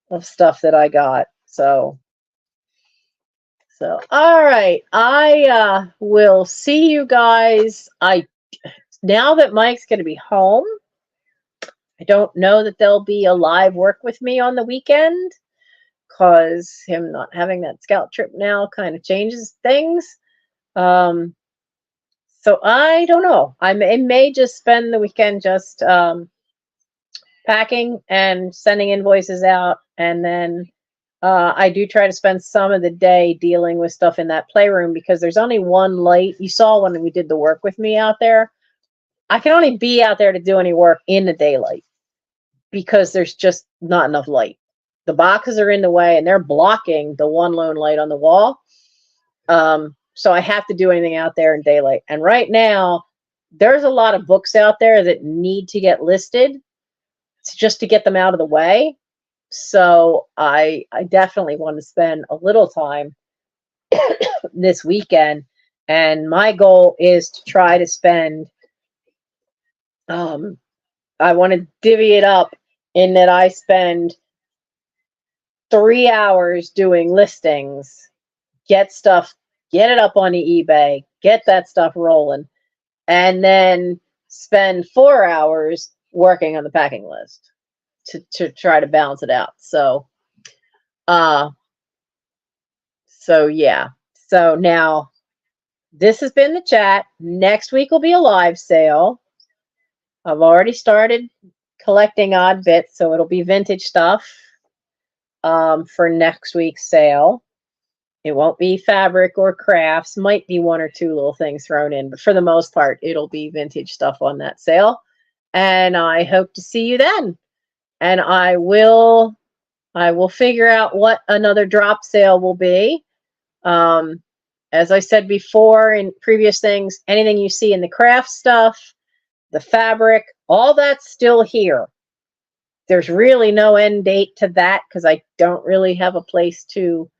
of stuff that I got. So all right. I will see you guys. Now that Mike's going to be home, I don't know that there'll be a live work with me on the weekend, because him not having that scout trip now kind of changes things. So I don't know. I may just spend the weekend just packing and sending invoices out, and then I do try to spend some of the day dealing with stuff in that playroom, because there's only one light. You saw when we did the work with me out there. I can only be out there to do any work in the daylight because there's just not enough light. The boxes are in the way and they're blocking the one lone light on the wall. So I have to do anything out there in daylight. And right now, there's a lot of books out there that need to get listed just to get them out of the way. So I definitely want to spend a little time this weekend, and my goal is to try to spend I want to divvy it up in that I spend 3 hours doing listings, get it up on the eBay, get that stuff rolling, and then spend 4 hours working on the packing list to try to balance it out. So yeah. So now this has been the chat. Next week will be a live sale. I've already started collecting odd bits, so it'll be vintage stuff for next week's sale. It won't be fabric or crafts, might be one or two little things thrown in, but for the most part, it'll be vintage stuff on that sale. And I hope to see you then. And I will figure out what another drop sale will be. As I said before in previous things, anything you see in the craft stuff, the fabric, all that's still here. There's really no end date to that because I don't really have a place to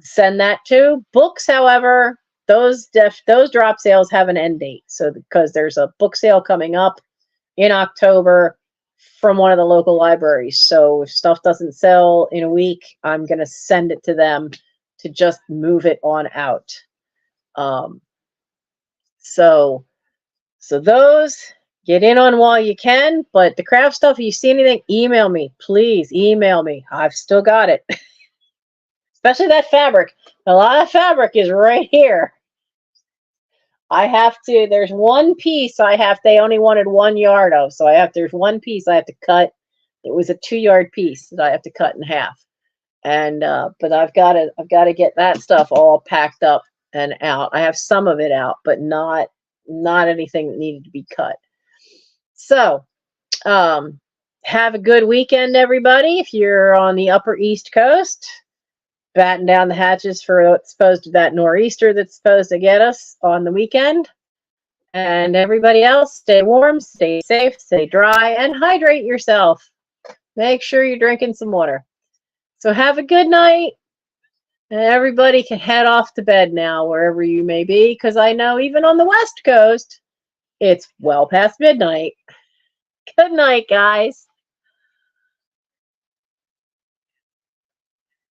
send that to. Books, however, those drop sales have an end date. So because there's a book sale coming up in October from one of the local libraries. So if stuff doesn't sell in a week, I'm going to send it to them to just move it on out. So those, get in on while you can, but the craft stuff, if you see anything, email me. Please email me. I've still got it. Especially that fabric. A lot of fabric is right here. There's one piece they only wanted 1 yard of. So there's one piece I have to cut. It was a 2-yard piece that I have to cut in half. And, but I've got to get that stuff all packed up and out. I have some of it out, but not anything that needed to be cut. So, have a good weekend, everybody. If you're on the upper East Coast, batten down the hatches for that nor'easter that's supposed to get us on the weekend. And everybody else, stay warm, stay safe, stay dry, and hydrate yourself. Make sure you're drinking some water. So have a good night. And everybody can head off to bed now, wherever you may be, because I know even on the West Coast, it's well past midnight. Good night, guys.